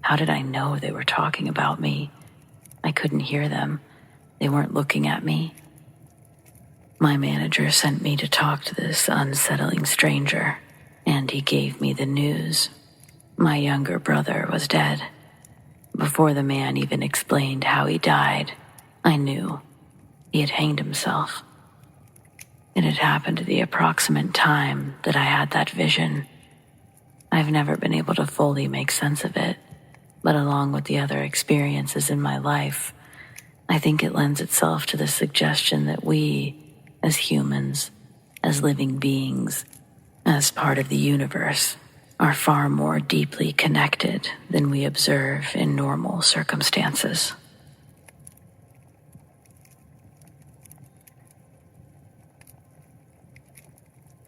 How did I know they were talking about me? I couldn't hear them. They weren't looking at me. My manager sent me to talk to this unsettling stranger, and he gave me the news. My younger brother was dead. Before the man even explained how he died, I knew he had hanged himself. It had happened at the approximate time that I had that vision. I've never been able to fully make sense of it, but along with the other experiences in my life, I think it lends itself to the suggestion that we, as humans, as living beings, as part of the universe, are far more deeply connected than we observe in normal circumstances.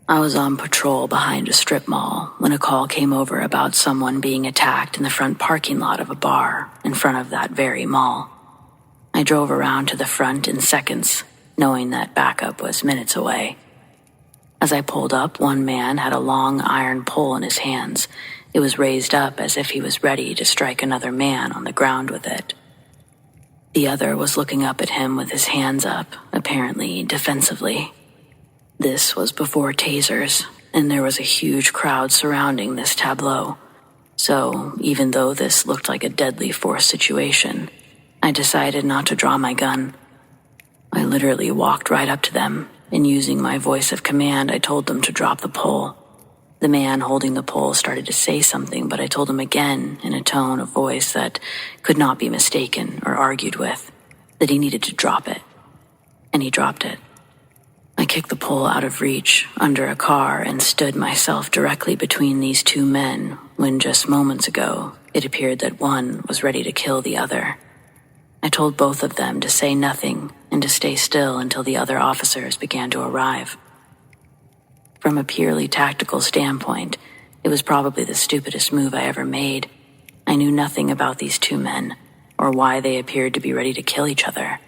I was on patrol behind a strip mall when a call came over about someone being attacked in the front parking lot of a bar in front of that very mall. I drove around to the front in seconds, knowing that backup was minutes away. As I pulled up, one man had a long iron pole in his hands. It was raised up as if he was ready to strike another man on the ground with it. The other was looking up at him with his hands up, apparently defensively. This was before tasers, and there was a huge crowd surrounding this tableau. So, even though this looked like a deadly force situation, I decided not to draw my gun. I literally walked right up to them, and using my voice of command, I told them to drop the pole. The man holding the pole started to say something, but I told him again in a tone of voice that could not be mistaken or argued with, that he needed to drop it. And he dropped it. I kicked the pole out of reach under a car and stood myself directly between these two men when just moments ago it appeared that one was ready to kill the other. I told both of them to say nothing and to stay still until the other officers began to arrive. From a purely tactical standpoint, it was probably the stupidest move I ever made. I knew nothing about these two men or why they appeared to be ready to kill each other.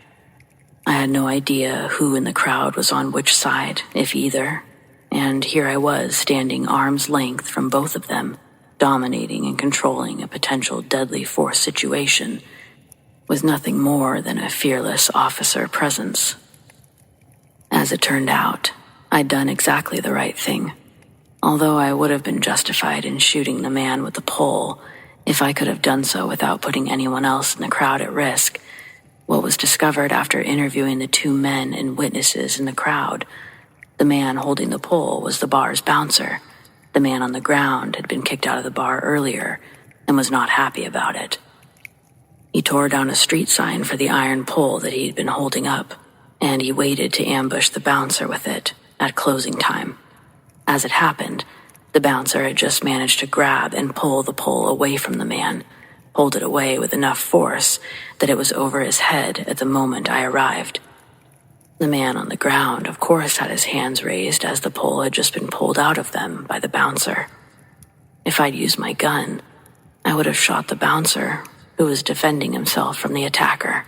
I had no idea who in the crowd was on which side, if either, and here I was standing arm's length from both of them, dominating and controlling a potential deadly force situation with nothing more than a fearless officer presence. As it turned out, I'd done exactly the right thing. Although I would have been justified in shooting the man with the pole if I could have done so without putting anyone else in the crowd at risk, what was discovered after interviewing the two men and witnesses in the crowd, the man holding the pole was the bar's bouncer. The man on the ground had been kicked out of the bar earlier and was not happy about it. He tore down a street sign for the iron pole that he'd been holding up, and he waited to ambush the bouncer with it at closing time. As it happened, the bouncer had just managed to grab and pull the pole away from the man, hold it away with enough force that it was over his head at the moment I arrived. The man on the ground, of course, had his hands raised as the pole had just been pulled out of them by the bouncer. If I'd used my gun, I would have shot the bouncer, who was defending himself from the attacker.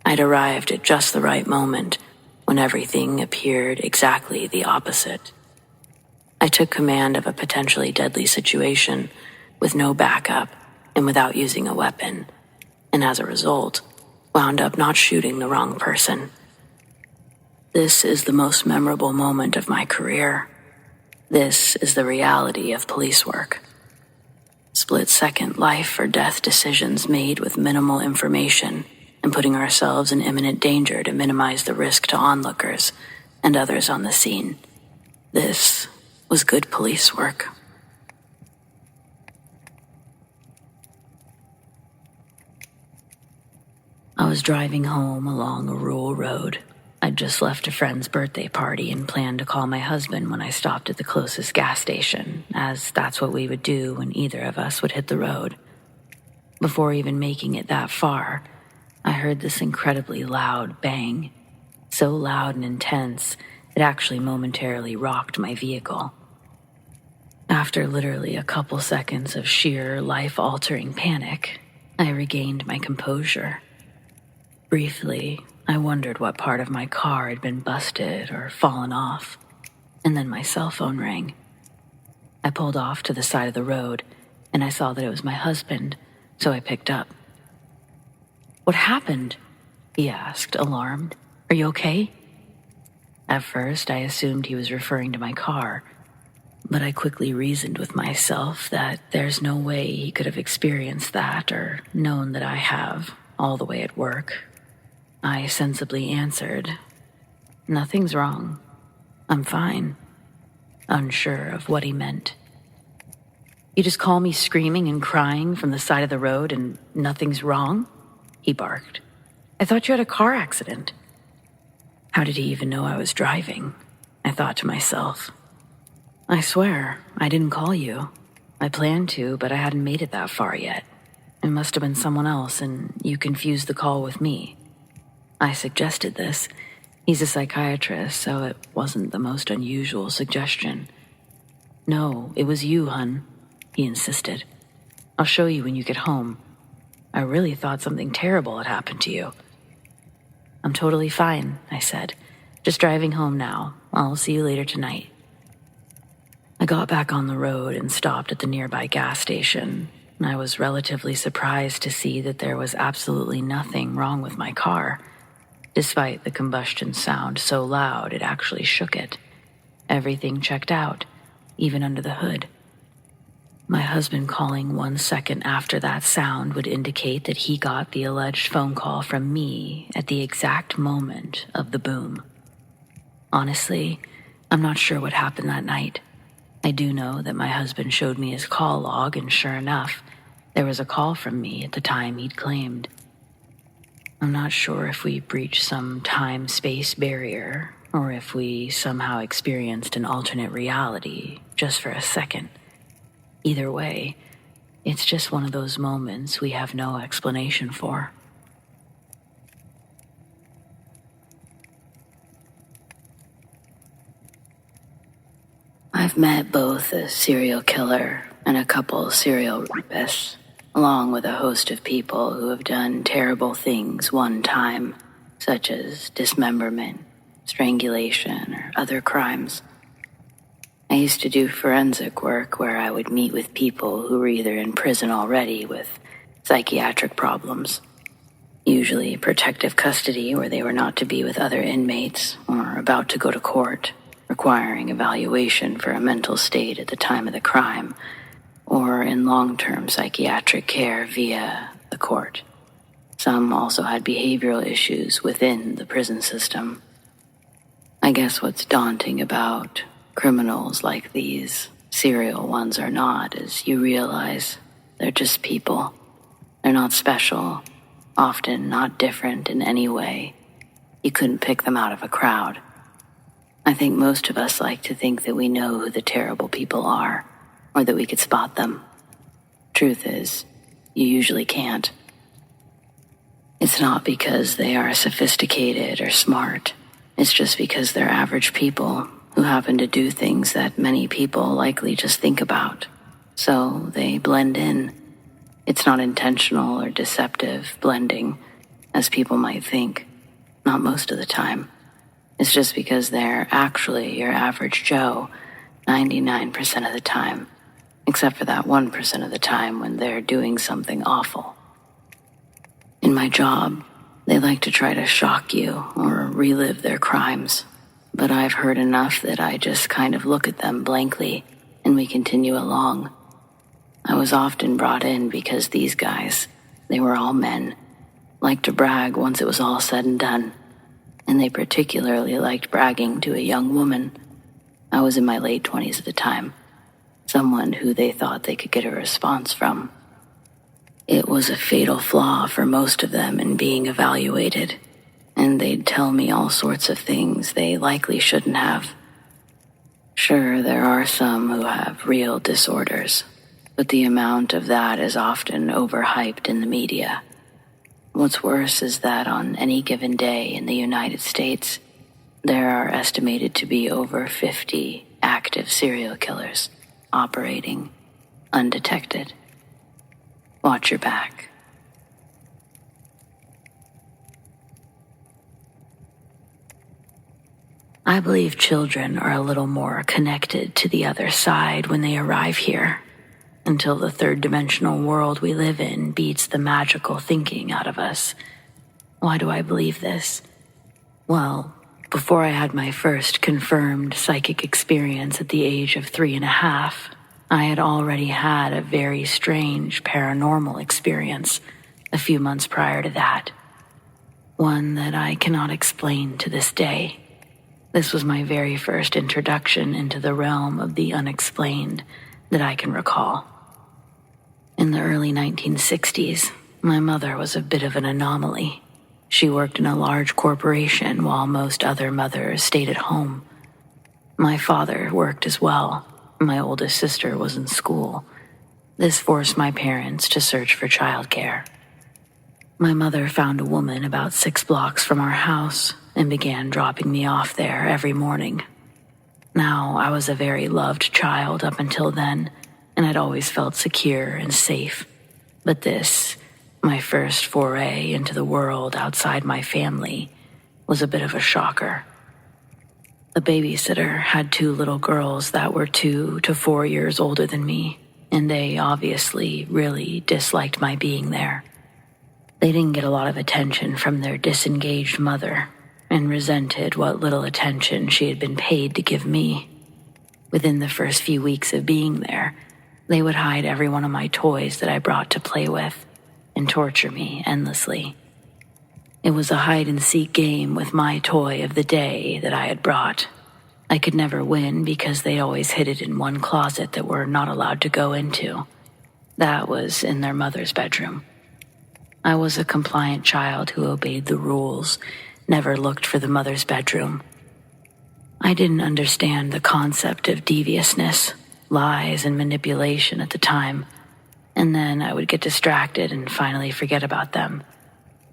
I'd arrived at just the right moment when everything appeared exactly the opposite. I took command of a potentially deadly situation with no backup and without using a weapon, and as a result, wound up not shooting the wrong person. This is the most memorable moment of my career. This is the reality of police work. Split-second life or death decisions made with minimal information and putting ourselves in imminent danger to minimize the risk to onlookers and others on the scene. This was good police work. I was driving home along a rural road. I'd just left a friend's birthday party and planned to call my husband when I stopped at the closest gas station, as that's what we would do when either of us would hit the road. Before even making it that far, I heard this incredibly loud bang. So loud and intense, it actually momentarily rocked my vehicle. After literally a couple seconds of sheer life-altering panic, I regained my composure. Briefly, I wondered what part of my car had been busted or fallen off, and then my cell phone rang. I pulled off to the side of the road, and I saw that it was my husband, so I picked up. "What happened?" he asked, alarmed. "Are you okay?" At first, I assumed he was referring to my car, but I quickly reasoned with myself that there's no way he could have experienced that or known that I have, all the way at work. I sensibly answered, "Nothing's wrong. I'm fine, unsure of what he meant. You just call me screaming and crying from the side of the road and nothing's wrong? He barked. I thought you had a car accident. How did he even know I was driving? I thought to myself. I swear, I didn't call you. I planned to, but I hadn't made it that far yet. It must have been someone else, and you confused the call with me. I suggested this. He's a psychiatrist, so it wasn't the most unusual suggestion. No, it was you, hun, he insisted. I'll show you when you get home. I really thought something terrible had happened to you. I'm totally fine, I said. Just driving home now. I'll see you later tonight. I got back on the road and stopped at the nearby gas station. I was relatively surprised to see that there was absolutely nothing wrong with my car. Despite the combustion sound so loud it actually shook it. Everything checked out, even under the hood. My husband calling 1 second after that sound would indicate that he got the alleged phone call from me at the exact moment of the boom. Honestly, I'm not sure what happened that night. I do know that my husband showed me his call log, and sure enough, there was a call from me at the time he'd claimed. I'm not sure if we breached some time-space barrier, or if we somehow experienced an alternate reality just for a second. Either way, it's just one of those moments we have no explanation for. I've met both a serial killer and a couple serial rapists, along with a host of people who have done terrible things one time, such as dismemberment, strangulation, or other crimes. I used to do forensic work where I would meet with people who were either in prison already with psychiatric problems, usually protective custody where they were not to be with other inmates, or about to go to court, requiring evaluation for a mental state at the time of the crime, or in long-term psychiatric care via the court. Some also had behavioral issues within the prison system. I guess what's daunting about criminals like these serial ones or not is you realize they're just people. They're not special, often not different in any way. You couldn't pick them out of a crowd. I think most of us like to think that we know who the terrible people are, or that we could spot them. Truth is, you usually can't. It's not because they are sophisticated or smart. It's just because they're average people who happen to do things that many people likely just think about. So they blend in. It's not intentional or deceptive blending, as people might think. Not most of the time. It's just because they're actually your average Joe 99% of the time, except for that 1% of the time when they're doing something awful. In my job, they like to try to shock you or relive their crimes, but I've heard enough that I just kind of look at them blankly and we continue along. I was often brought in because these guys, they were all men, liked to brag once it was all said and done. And they particularly liked bragging to a young woman. I was in my late 20s at the time. Someone who they thought they could get a response from. It was a fatal flaw for most of them in being evaluated, and they'd tell me all sorts of things they likely shouldn't have. Sure, there are some who have real disorders, but the amount of that is often overhyped in the media. What's worse is that on any given day in the United States, there are estimated to be over 50 active serial killers operating undetected. Watch your back. I believe children are a little more connected to the other side when they arrive here, until the third-dimensional world we live in beats the magical thinking out of us. Why do I believe this? Well, before I had my first confirmed psychic experience at the age of 3.5, I had already had a very strange paranormal experience a few months prior to that. One that I cannot explain to this day. This was my very first introduction into the realm of the unexplained that I can recall. In the early 1960s, my mother was a bit of an anomaly. She worked in a large corporation while most other mothers stayed at home. My father worked as well. My oldest sister was in school. This forced my parents to search for childcare. My mother found a woman about 6 blocks from our house and began dropping me off there every morning. Now, I was a very loved child up until then, and I'd always felt secure and safe. But this, my first foray into the world outside my family, was a bit of a shocker. The babysitter had 2 little girls that were 2 to 4 years older than me, and they obviously really disliked my being there. They didn't get a lot of attention from their disengaged mother and resented what little attention she had been paid to give me. Within the first few weeks of being there, they would hide every one of my toys that I brought to play with and torture me endlessly. It was a hide-and-seek game with my toy of the day that I had brought. I could never win because they always hid it in one closet that we're not allowed to go into. That was in their mother's bedroom. I was a compliant child who obeyed the rules, never looked for the mother's bedroom. I didn't understand the concept of deviousness, lies, and manipulation at the time, and then I would get distracted and finally forget about them.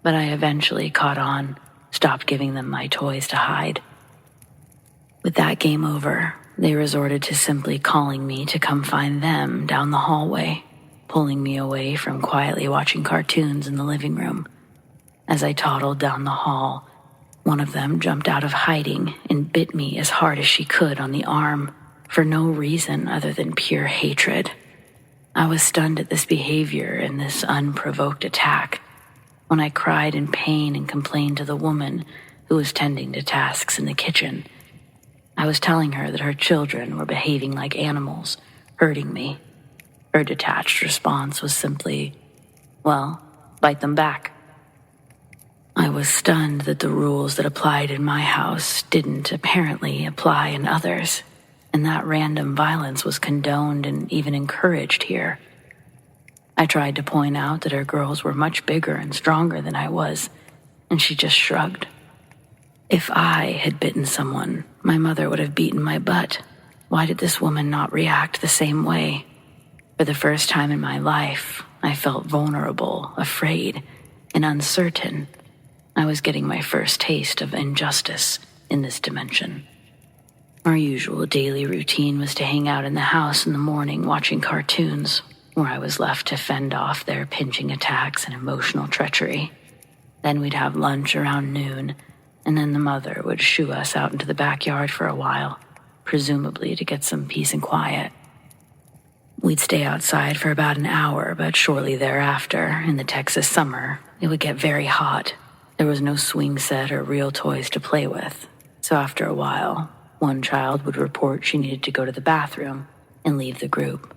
But I eventually caught on, stopped giving them my toys to hide. With that game over, they resorted to simply calling me to come find them down the hallway, pulling me away from quietly watching cartoons in the living room. As I toddled down the hall, one of them jumped out of hiding and bit me as hard as she could on the arm, for no reason other than pure hatred. I was stunned at this behavior and this unprovoked attack. When I cried in pain and complained to the woman who was tending to tasks in the kitchen, I was telling her that her children were behaving like animals, hurting me. Her detached response was simply, "Well, bite them back." I was stunned that the rules that applied in my house didn't apparently apply in others, and that random violence was condoned and even encouraged here. I tried to point out that her girls were much bigger and stronger than I was, and she just shrugged. If I had bitten someone, my mother would have beaten my butt. Why did this woman not react the same way? For the first time in my life, I felt vulnerable, afraid, and uncertain. I was getting my first taste of injustice in this dimension. Our usual daily routine was to hang out in the house in the morning watching cartoons, where I was left to fend off their pinching attacks and emotional treachery. Then we'd have lunch around noon, and then the mother would shoo us out into the backyard for a while, presumably to get some peace and quiet. We'd stay outside for about an hour, but shortly thereafter, in the Texas summer, it would get very hot. There was no swing set or real toys to play with, so after a while, one child would report she needed to go to the bathroom and leave the group.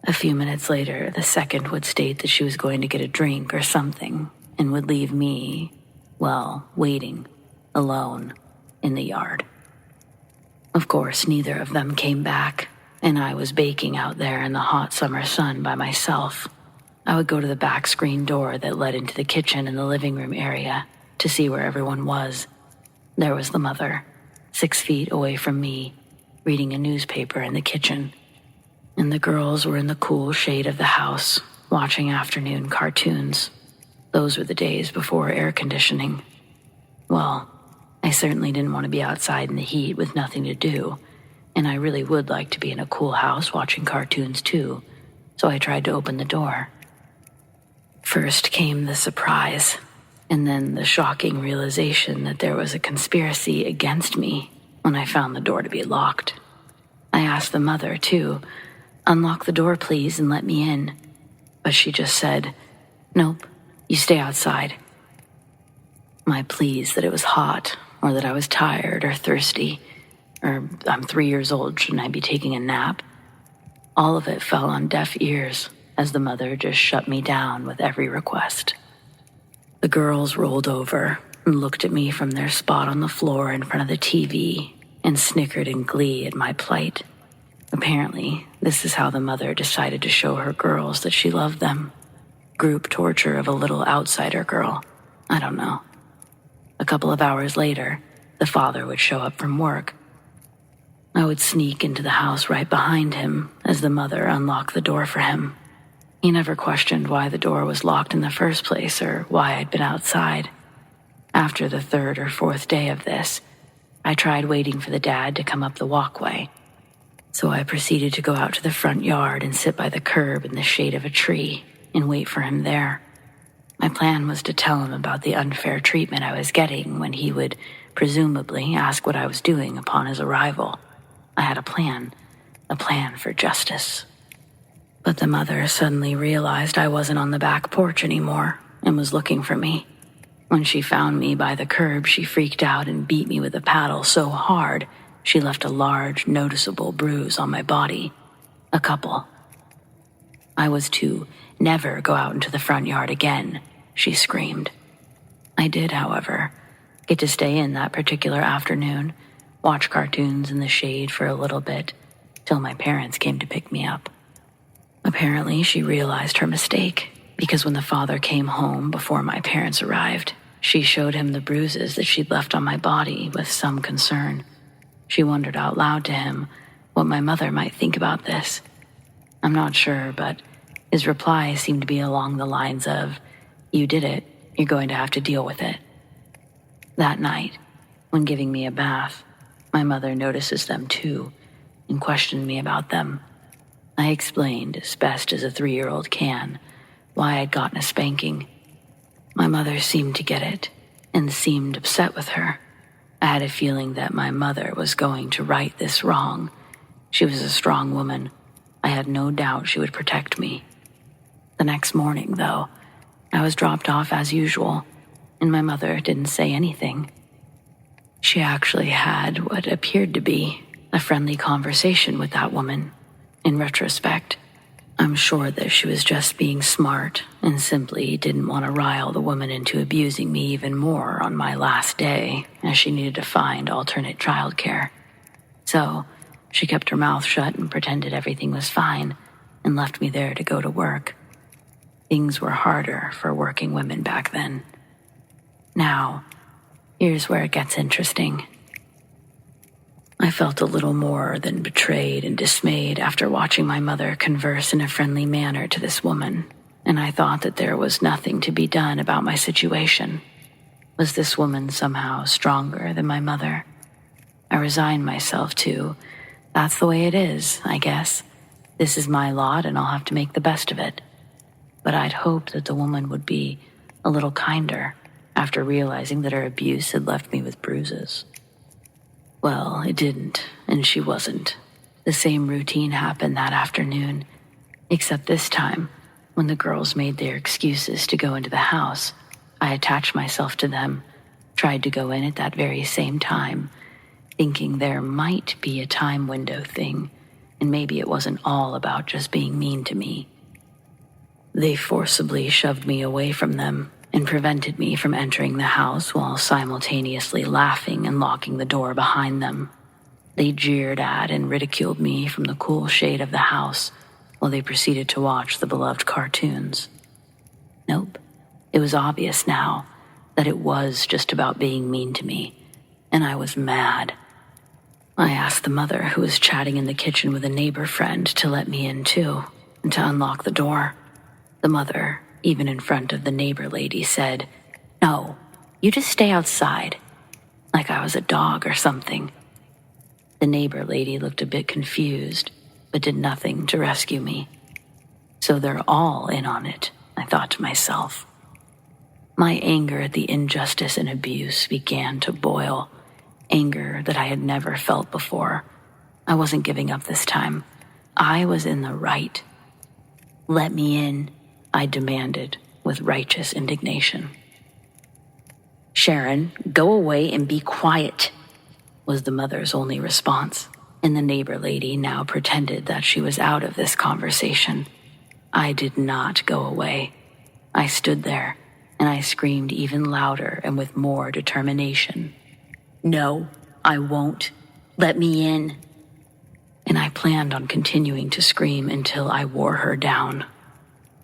A few minutes later, the second would state that she was going to get a drink or something and would leave me, waiting, alone, in the yard. Of course, neither of them came back, and I was baking out there in the hot summer sun by myself. I would go to the back screen door that led into the kitchen and the living room area to see where everyone was. There was the mother, 6 feet away from me, reading a newspaper in the kitchen. And the girls were in the cool shade of the house, watching afternoon cartoons. Those were the days before air conditioning. Well, I certainly didn't want to be outside in the heat with nothing to do, and I really would like to be in a cool house watching cartoons too, so I tried to open the door. First came the surprise, and then the shocking realization that there was a conspiracy against me when I found the door to be locked. I asked the mother, too, "Unlock the door, please, and let me in." But she just said, "Nope, you stay outside." My pleas that it was hot, or that I was tired or thirsty, or I'm 3 years old, shouldn't I be taking a nap? All of it fell on deaf ears as the mother just shut me down with every request. The girls rolled over, and looked at me from their spot on the floor in front of the TV and snickered in glee at my plight. Apparently, this is how the mother decided to show her girls that she loved them. Group torture of a little outsider girl. I don't know. A couple of hours later, the father would show up from work. I would sneak into the house right behind him as the mother unlocked the door for him. He never questioned why the door was locked in the first place or why I'd been outside. After the third or fourth day of this, I tried waiting for the dad to come up the walkway. So I proceeded to go out to the front yard and sit by the curb in the shade of a tree and wait for him there. My plan was to tell him about the unfair treatment I was getting when he would presumably ask what I was doing upon his arrival. I had a plan for justice. But the mother suddenly realized I wasn't on the back porch anymore and was looking for me. When she found me by the curb, she freaked out and beat me with a paddle so hard she left a large, noticeable bruise on my body. A couple. I was to never go out into the front yard again, she screamed. I did, however, get to stay in that particular afternoon, watch cartoons in the shade for a little bit, till my parents came to pick me up. Apparently, she realized her mistake, because when the father came home before my parents arrived, she showed him the bruises that she'd left on my body with some concern. She wondered out loud to him what my mother might think about this. I'm not sure, but his reply seemed to be along the lines of, "You did it, you're going to have to deal with it." That night, when giving me a bath, my mother notices them too and questioned me about them. I explained, as best as a 3-year-old can, why I'd gotten a spanking. My mother seemed to get it and seemed upset with her. I had a feeling that my mother was going to right this wrong. She was a strong woman. I had no doubt she would protect me. The next morning, though, I was dropped off as usual, and my mother didn't say anything. She actually had what appeared to be a friendly conversation with that woman. In retrospect, I'm sure that she was just being smart and simply didn't want to rile the woman into abusing me even more on my last day, as she needed to find alternate childcare. So, she kept her mouth shut and pretended everything was fine and left me there to go to work. Things were harder for working women back then. Now, here's where it gets interesting. I felt a little more than betrayed and dismayed after watching my mother converse in a friendly manner to this woman, and I thought that there was nothing to be done about my situation. Was this woman somehow stronger than my mother? I resigned myself to, that's the way it is, I guess. This is my lot and I'll have to make the best of it. But I'd hoped that the woman would be a little kinder after realizing that her abuse had left me with bruises. Well, it didn't, and she wasn't. The same routine happened that afternoon, except this time, when the girls made their excuses to go into the house, I attached myself to them, tried to go in at that very same time, thinking there might be a time window thing, and maybe it wasn't all about just being mean to me. They forcibly shoved me away from them and prevented me from entering the house while simultaneously laughing and locking the door behind them. They jeered at and ridiculed me from the cool shade of the house while they proceeded to watch the beloved cartoons. Nope, it was obvious now that it was just about being mean to me, and I was mad. I asked the mother, who was chatting in the kitchen with a neighbor friend, to let me in too, and to unlock the door. The mother, even in front of the neighbor lady, said, "No, you just stay outside," like I was a dog or something. The neighbor lady looked a bit confused, but did nothing to rescue me. So they're all in on it, I thought to myself. My anger at the injustice and abuse began to boil, anger that I had never felt before. I wasn't giving up this time. I was in the right. "Let me in," I demanded with righteous indignation. "Sharon, go away and be quiet," was the mother's only response, and the neighbor lady now pretended that she was out of this conversation. I did not go away. I stood there, and I screamed even louder and with more determination. "No, I won't. Let me in." And I planned on continuing to scream until I wore her down.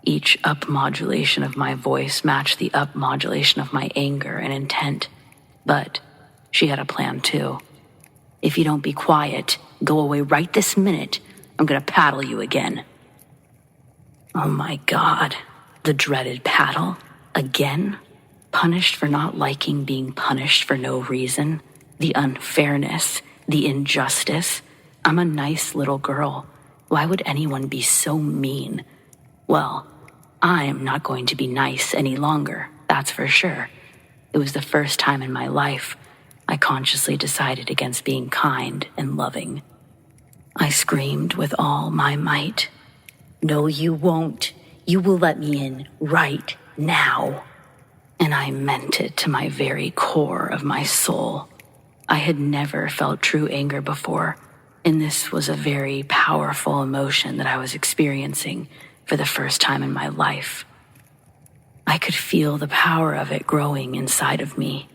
Each up modulation of my voice matched the up modulation of my anger and intent. But she had a plan too. "If you don't be quiet, go away right this minute, I'm gonna paddle you again." Oh my God, the dreaded paddle. Again? Punished for not liking being punished for no reason. The unfairness, the injustice. I'm a nice little girl. Why would anyone be so mean? Well, I'm not going to be nice any longer, that's for sure. It was the first time in my life I consciously decided against being kind and loving. I screamed with all my might. "No, you won't. You will let me in right now." And I meant it to my very core of my soul. I had never felt true anger before, and this was a very powerful emotion that I was experiencing for the first time in my life. I could feel the power of it growing inside of me.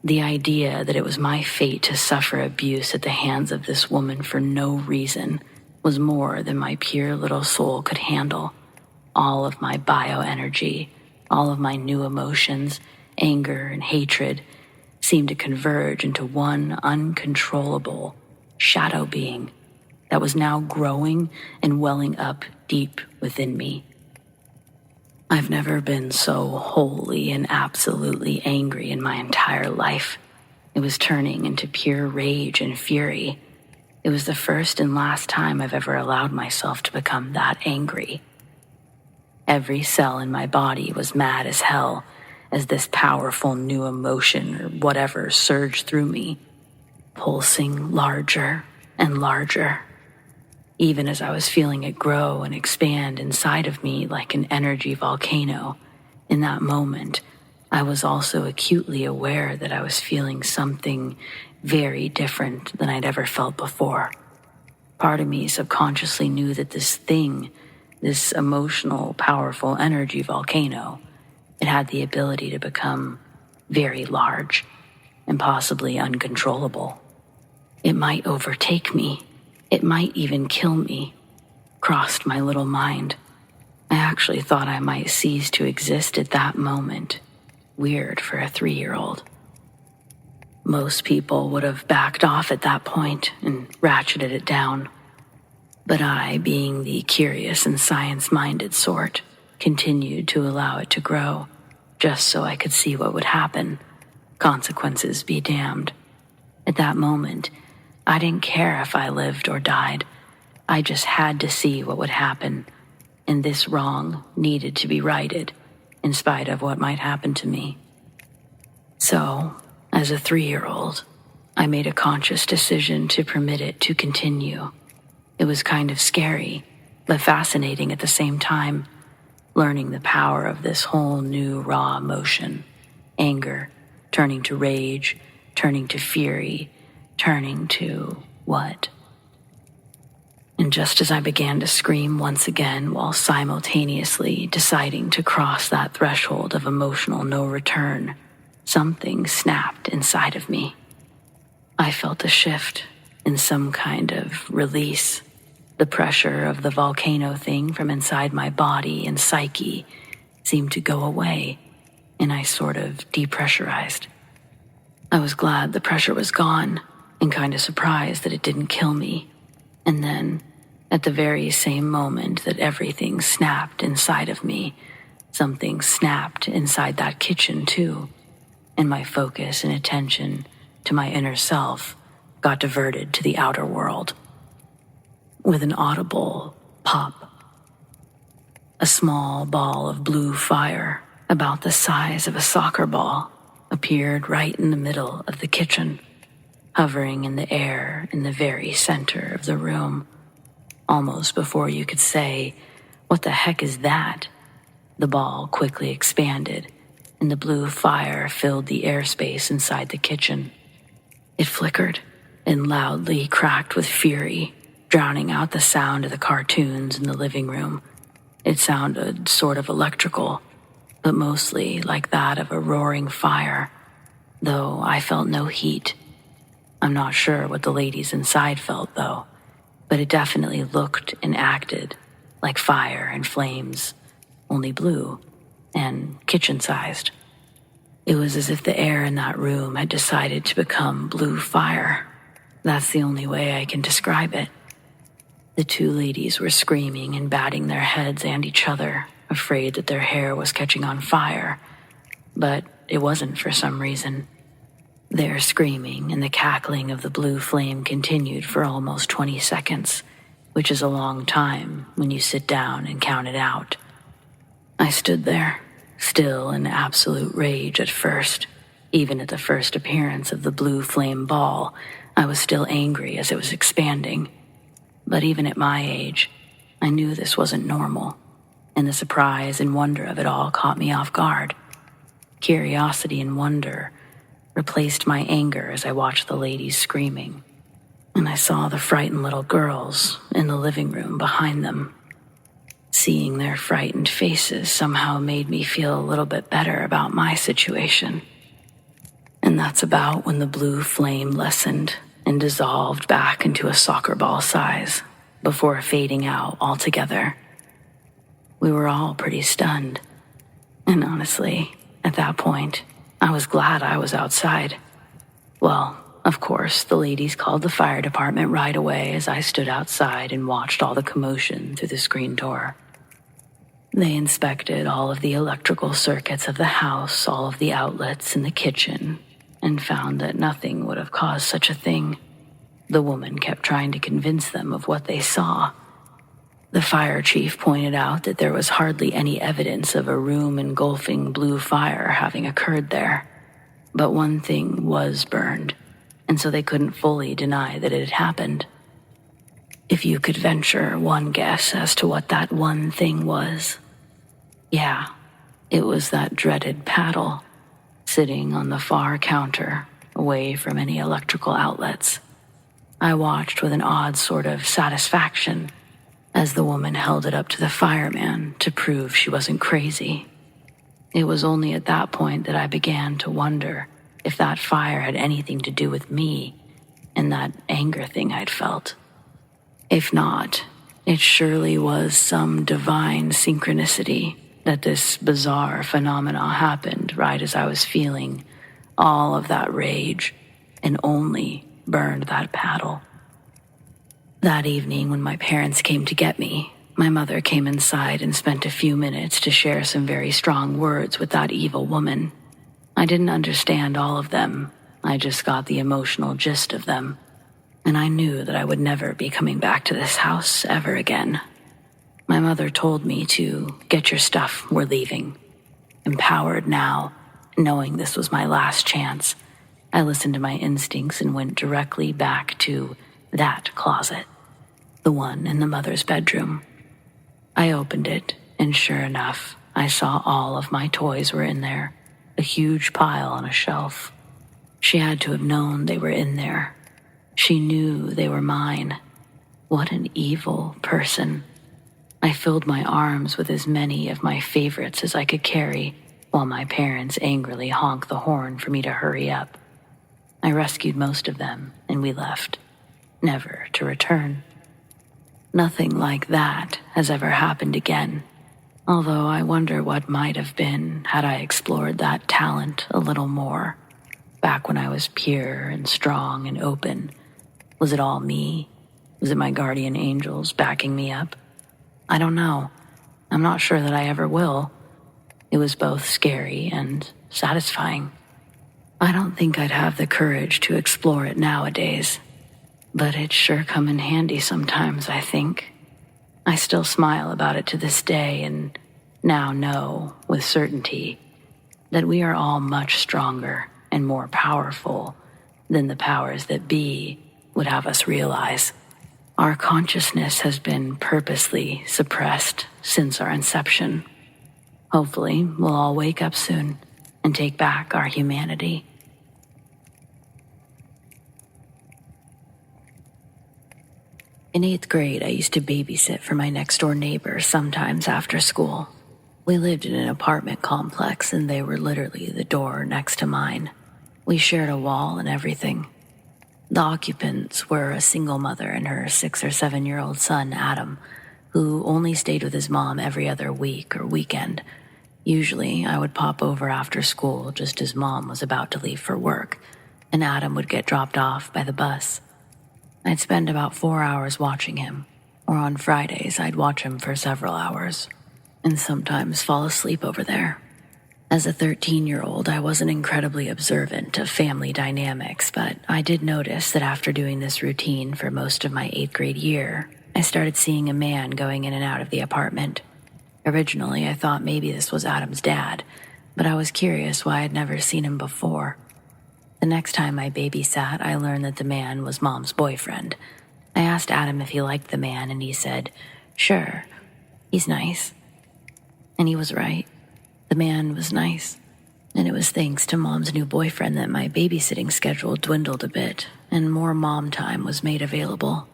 The idea that it was my fate to suffer abuse at the hands of this woman for no reason was more than my pure little soul could handle. All of my bioenergy, all of my new emotions, anger and hatred, seemed to converge into one uncontrollable shadow being that was now growing and welling up deep within me. I've never been so wholly and absolutely angry in my entire life. It was turning into pure rage and fury. It was the first and last time I've ever allowed myself to become that angry. Every cell in my body was mad as hell as this powerful new emotion or whatever surged through me, pulsing larger and larger. Even as I was feeling it grow and expand inside of me like an energy volcano, in that moment, I was also acutely aware that I was feeling something very different than I'd ever felt before. Part of me subconsciously knew that this thing, this emotional, powerful energy volcano, it had the ability to become very large and possibly uncontrollable. It might overtake me. It might even kill me, crossed my little mind. I actually thought I might cease to exist at that moment. Weird for a 3-year-old. Most people would have backed off at that point and ratcheted it down. But I, being the curious and science-minded sort, continued to allow it to grow, just so I could see what would happen. Consequences be damned. At that moment, I didn't care if I lived or died. I just had to see what would happen, and this wrong needed to be righted, in spite of what might happen to me. So, as a 3-year-old, I made a conscious decision to permit it to continue. It was kind of scary, but fascinating at the same time, learning the power of this whole new raw emotion. Anger, turning to rage, turning to fury, turning to what? And just as I began to scream once again while simultaneously deciding to cross that threshold of emotional no return, something snapped inside of me. I felt a shift in some kind of release. The pressure of the volcano thing from inside my body and psyche seemed to go away, and I sort of depressurized. I was glad the pressure was gone, and kind of surprised that it didn't kill me. And then, at the very same moment that everything snapped inside of me, something snapped inside that kitchen too, and my focus and attention to my inner self got diverted to the outer world. With an audible pop, a small ball of blue fire, about the size of a soccer ball, appeared right in the middle of the kitchen, hovering in the air in the very center of the room. Almost before you could say, "What the heck is that?" the ball quickly expanded, and the blue fire filled the airspace inside the kitchen. It flickered and loudly cracked with fury, drowning out the sound of the cartoons in the living room. It sounded sort of electrical. but mostly like that of a roaring fire, though I felt no heat. I'm not sure what the ladies inside felt, though, but it definitely looked and acted like fire and flames, only blue and kitchen-sized. It was as if the air in that room had decided to become blue fire. That's the only way I can describe it. The two ladies were screaming and batting their heads and each other, afraid that their hair was catching on fire, but it wasn't for some reason. Their screaming and the cackling of the blue flame continued for almost 20 seconds, which is a long time when you sit down and count it out. I stood there, still in absolute rage at first. Even at the first appearance of the blue flame ball, I was still angry as it was expanding. But even at my age, I knew this wasn't normal, and the surprise and wonder of it all caught me off guard. Curiosity and wonder replaced my anger as I watched the ladies screaming, and I saw the frightened little girls in the living room behind them. Seeing their frightened faces somehow made me feel a little bit better about my situation. And that's about when the blue flame lessened and dissolved back into a soccer ball size before fading out altogether. We were all pretty stunned, and honestly, at that point, I was glad I was outside. Well, of course, the ladies called the fire department right away as I stood outside and watched all the commotion through the screen door. They inspected all of the electrical circuits of the house, all of the outlets in the kitchen, and found that nothing would have caused such a thing. The woman kept trying to convince them of what they saw. The fire chief pointed out that there was hardly any evidence of a room engulfing blue fire having occurred there. But one thing was burned, and so they couldn't fully deny that it had happened. If you could venture one guess as to what that one thing was, yeah, it was that dreaded paddle, sitting on the far counter, away from any electrical outlets. I watched with an odd sort of satisfaction as the woman held it up to the fireman to prove she wasn't crazy. It was only at that point that I began to wonder if that fire had anything to do with me and that anger thing I'd felt. If not, it surely was some divine synchronicity that this bizarre phenomena happened right as I was feeling all of that rage and only burned that paddle. That evening, when my parents came to get me, my mother came inside and spent a few minutes to share some very strong words with that evil woman. I didn't understand all of them. I just got the emotional gist of them. And I knew that I would never be coming back to this house ever again. My mother told me to get your stuff, we're leaving. Empowered now, knowing this was my last chance, I listened to my instincts and went directly back to that closet, the one in the mother's bedroom. I opened it, and sure enough, I saw all of my toys were in there, a huge pile on a shelf. She had to have known they were in there. She knew they were mine. What an evil person. I filled my arms with as many of my favorites as I could carry, while my parents angrily honked the horn for me to hurry up. I rescued most of them, and we left, never to return. Nothing like that has ever happened again, although I wonder what might have been had I explored that talent a little more, back when I was pure and strong and open. Was it all me? Was it my guardian angels backing me up? I don't know. I'm not sure that I ever will. It was both scary and satisfying. I don't think I'd have the courage to explore it nowadays, but it's sure come in handy sometimes, I think. I still smile about it to this day and now know with certainty that we are all much stronger and more powerful than the powers that be would have us realize. Our consciousness has been purposely suppressed since our inception. Hopefully, we'll all wake up soon and take back our humanity. In 8th grade, I used to babysit for my next-door neighbor sometimes after school. We lived in an apartment complex and they were literally the door next to mine. We shared a wall and everything. The occupants were a single mother and her 6 or 7-year-old son, Adam, who only stayed with his mom every other week or weekend. Usually, I would pop over after school just as Mom was about to leave for work, and Adam would get dropped off by the bus. I'd spend about 4 hours watching him, or on Fridays I'd watch him for several hours, and sometimes fall asleep over there. As a 13-year-old, I wasn't incredibly observant of family dynamics, but I did notice that after doing this routine for most of my 8th grade year, I started seeing a man going in and out of the apartment. Originally, I thought maybe this was Adam's dad, but I was curious why I'd never seen him before. The next time I babysat, I learned that the man was Mom's boyfriend. I asked Adam if he liked the man, and he said, "Sure, he's nice." And he was right. The man was nice, and it was thanks to Mom's new boyfriend that my babysitting schedule dwindled a bit, and more mom time was made available.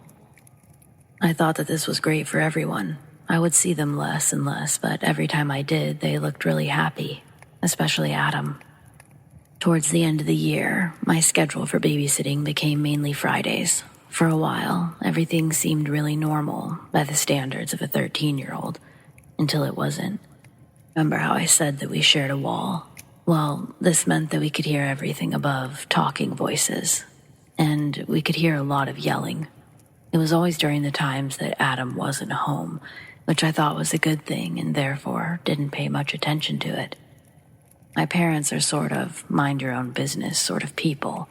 I thought that this was great for everyone. I would see them less and less, but every time I did, they looked really happy, especially Adam. Towards the end of the year, my schedule for babysitting became mainly Fridays. For a while, everything seemed really normal by the standards of a 13-year-old, until it wasn't. Remember how I said that we shared a wall? Well, this meant that we could hear everything above talking voices, and we could hear a lot of yelling. It was always during the times that Adam wasn't home, which I thought was a good thing and therefore didn't pay much attention to it. My parents are sort of mind-your-own-business sort of people.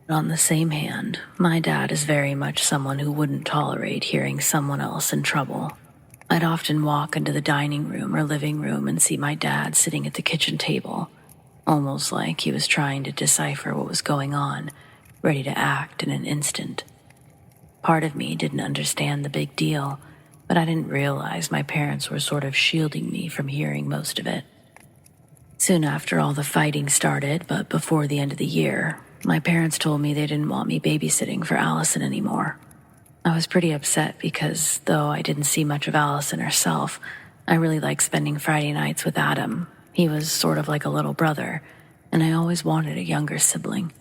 But on the same hand, my dad is very much someone who wouldn't tolerate hearing someone else in trouble. I'd often walk into the dining room or living room and see my dad sitting at the kitchen table, almost like he was trying to decipher what was going on, ready to act in an instant. Part of me didn't understand the big deal, but I didn't realize my parents were sort of shielding me from hearing most of it. Soon after all the fighting started, but before the end of the year, my parents told me they didn't want me babysitting for Allison anymore. I was pretty upset because, though I didn't see much of Allison herself, I really liked spending Friday nights with Adam. He was sort of like a little brother, and I always wanted a younger sibling.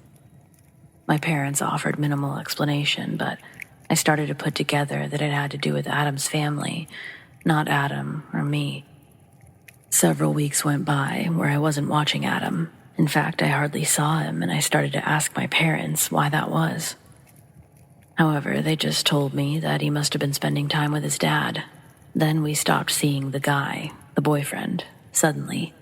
My parents offered minimal explanation, but I started to put together that it had to do with Adam's family, not Adam or me. Several weeks went by where I wasn't watching Adam. In fact, I hardly saw him, and I started to ask my parents why that was. However, they just told me that he must have been spending time with his dad. Then we stopped seeing the guy, the boyfriend, suddenly.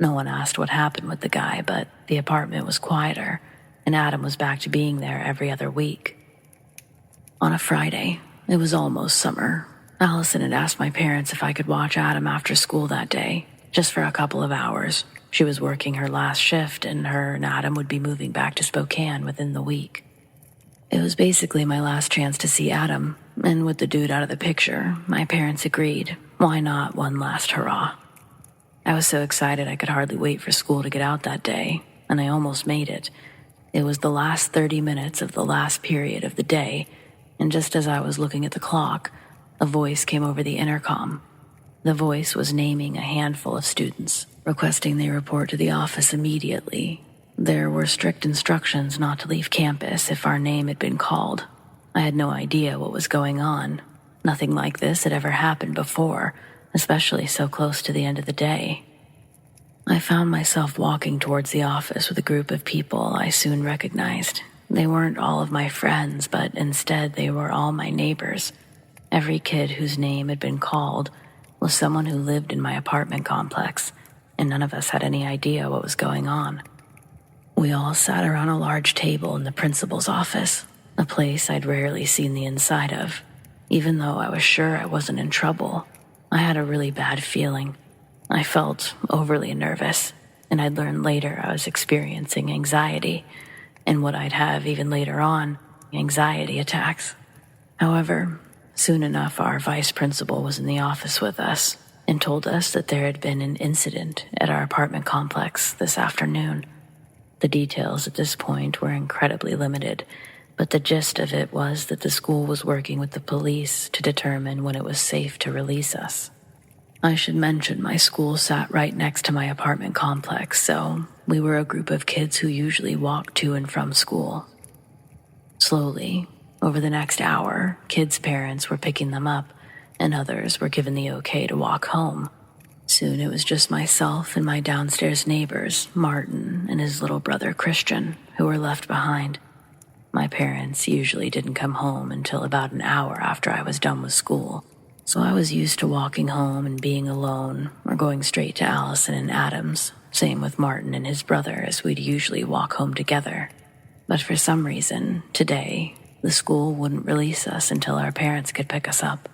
No one asked what happened with the guy, but the apartment was quieter, and Adam was back to being there every other week. On a Friday, it was almost summer, Allison had asked my parents if I could watch Adam after school that day, just for a couple of hours. She was working her last shift, and her and Adam would be moving back to Spokane within the week. It was basically my last chance to see Adam, and with the dude out of the picture, my parents agreed. Why not one last hurrah? I was so excited I could hardly wait for school to get out that day, and I almost made it. It was the last 30 minutes of the last period of the day, and just as I was looking at the clock, a voice came over the intercom. The voice was naming a handful of students, requesting they report to the office immediately. There were strict instructions not to leave campus if our name had been called. I had no idea what was going on. Nothing like this had ever happened before, especially so close to the end of the day. I found myself walking towards the office with a group of people I soon recognized. They weren't all of my friends, but instead they were all my neighbors. Every kid whose name had been called was someone who lived in my apartment complex, and none of us had any idea what was going on. We all sat around a large table in the principal's office, a place I'd rarely seen the inside of. Even though I was sure I wasn't in trouble, I had a really bad feeling. I felt overly nervous, and I'd learned later I was experiencing anxiety, and what I'd have even later on, anxiety attacks. However, soon enough our vice principal was in the office with us and told us that there had been an incident at our apartment complex this afternoon. The details at this point were incredibly limited, but the gist of it was that the school was working with the police to determine when it was safe to release us. I should mention my school sat right next to my apartment complex, so we were a group of kids who usually walked to and from school. Slowly, over the next hour, kids' parents were picking them up, and others were given the okay to walk home. Soon it was just myself and my downstairs neighbors, Martin and his little brother Christian, who were left behind. My parents usually didn't come home until about an hour after I was done with school, so I was used to walking home and being alone or going straight to Allison and Adam's, same with Martin and his brother, as we'd usually walk home together. But for some reason, today, the school wouldn't release us until our parents could pick us up.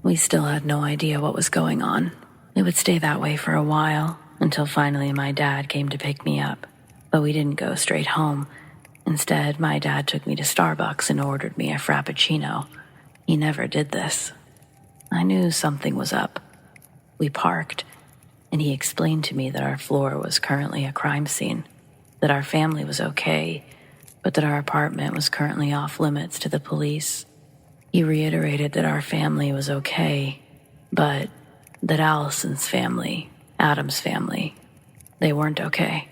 We still had no idea what was going on. It would stay that way for a while, until finally my dad came to pick me up. But we didn't go straight home. Instead, my dad took me to Starbucks and ordered me a frappuccino. He never did this. I knew something was up. We parked, and he explained to me that our floor was currently a crime scene, that our family was okay, but that our apartment was currently off limits to the police. He reiterated that our family was okay, but that Allison's family, Adam's family, they weren't okay.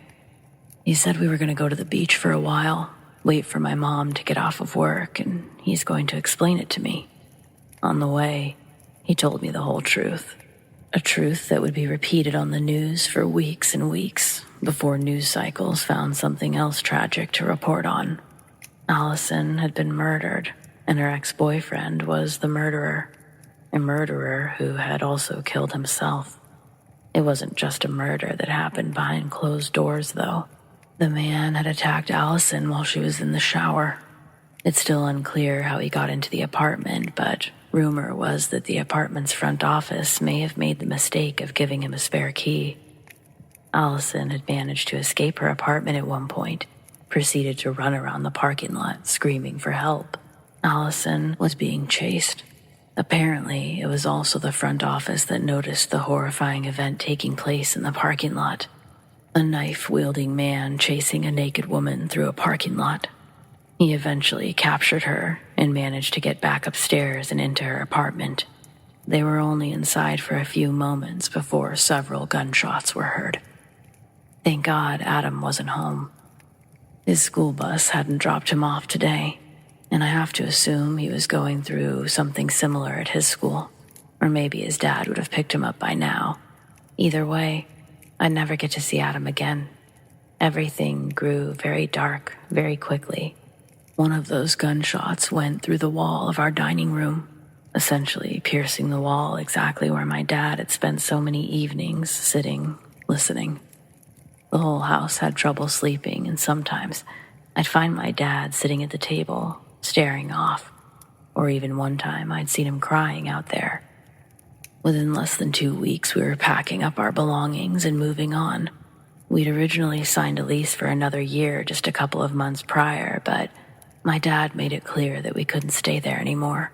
He said we were going to go to the beach for a while, wait for my mom to get off of work, and he's going to explain it to me. On the way, he told me the whole truth. A truth that would be repeated on the news for weeks and weeks before news cycles found something else tragic to report on. Allison had been murdered, and her ex-boyfriend was the murderer. A murderer who had also killed himself. It wasn't just a murder that happened behind closed doors, though. The man had attacked Allison while she was in the shower. It's still unclear how he got into the apartment, but rumor was that the apartment's front office may have made the mistake of giving him a spare key. Allison had managed to escape her apartment at one point, proceeded to run around the parking lot screaming for help. Allison was being chased. Apparently, it was also the front office that noticed the horrifying event taking place in the parking lot. A knife-wielding man chasing a naked woman through a parking lot. He eventually captured her and managed to get back upstairs and into her apartment. They were only inside for a few moments before several gunshots were heard. Thank God Adam wasn't home. His school bus hadn't dropped him off today, and I have to assume he was going through something similar at his school, or maybe his dad would have picked him up by now. Either way, I'd never get to see Adam again. Everything grew very dark very quickly. One of those gunshots went through the wall of our dining room, essentially piercing the wall exactly where my dad had spent so many evenings sitting, listening. The whole house had trouble sleeping, and sometimes I'd find my dad sitting at the table, staring off, or even one time I'd seen him crying out there. Within less than 2 weeks, we were packing up our belongings and moving on. We'd originally signed a lease for another year just a couple of months prior, but my dad made it clear that we couldn't stay there anymore.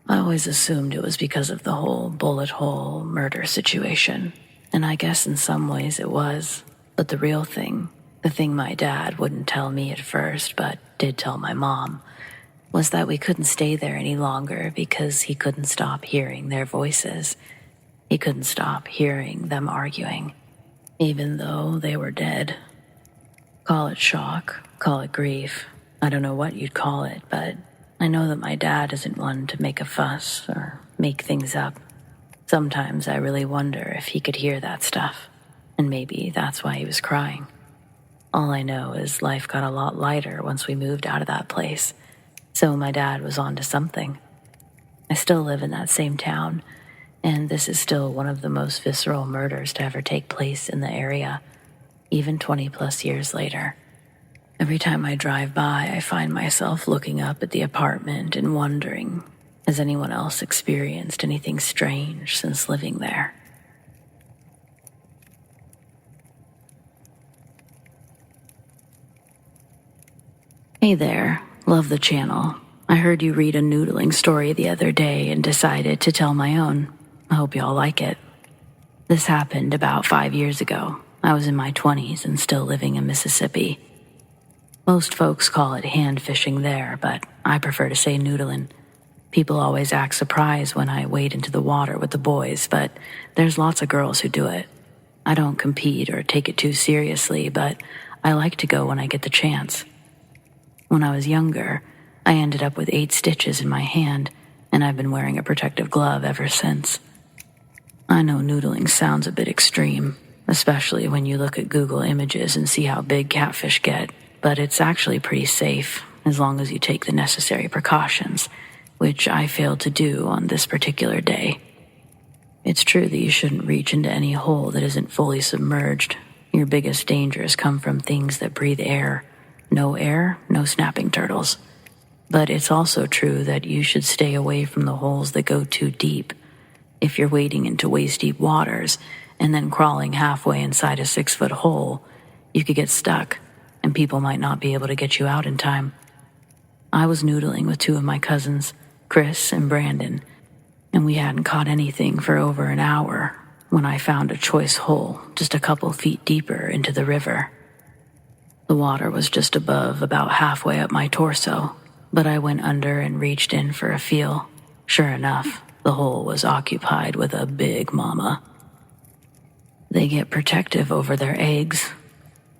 I always assumed it was because of the whole bullet hole murder situation, and I guess in some ways it was. But the real thing, the thing my dad wouldn't tell me at first but did tell my mom, was that we couldn't stay there any longer because he couldn't stop hearing their voices. He couldn't stop hearing them arguing, even though they were dead. Call it shock, call it grief. I don't know what you'd call it, but I know that my dad isn't one to make a fuss or make things up. Sometimes I really wonder if he could hear that stuff, and maybe that's why he was crying. All I know is life got a lot lighter once we moved out of that place, so my dad was on to something. I still live in that same town, and this is still one of the most visceral murders to ever take place in the area, even 20 plus years later. Every time I drive by, I find myself looking up at the apartment and wondering, has anyone else experienced anything strange since living there? Hey there, love the channel. I heard you read a noodling story the other day and decided to tell my own. I hope y'all like it. This happened about 5 years ago. I was in my 20s and still living in Mississippi. Most folks call it hand fishing there, but I prefer to say noodling. People always act surprised when I wade into the water with the boys, but there's lots of girls who do it. I don't compete or take it too seriously, but I like to go when I get the chance. When I was younger, I ended up with 8 stitches in my hand, and I've been wearing a protective glove ever since. I know noodling sounds a bit extreme, especially when you look at Google images and see how big catfish get, but it's actually pretty safe as long as you take the necessary precautions, which I failed to do on this particular day. It's true that you shouldn't reach into any hole that isn't fully submerged. Your biggest dangers come from things that breathe air. No air, no snapping turtles. But it's also true that you should stay away from the holes that go too deep. If you're wading into waist-deep waters and then crawling halfway inside a 6-foot hole, you could get stuck, and people might not be able to get you out in time. I was noodling with 2 of my cousins, Chris and Brandon, and we hadn't caught anything for over an hour when I found a choice hole just a couple feet deeper into the river. The water was just above, about halfway up my torso, but I went under and reached in for a feel. Sure enough, the hole was occupied with a big mama. They get protective over their eggs,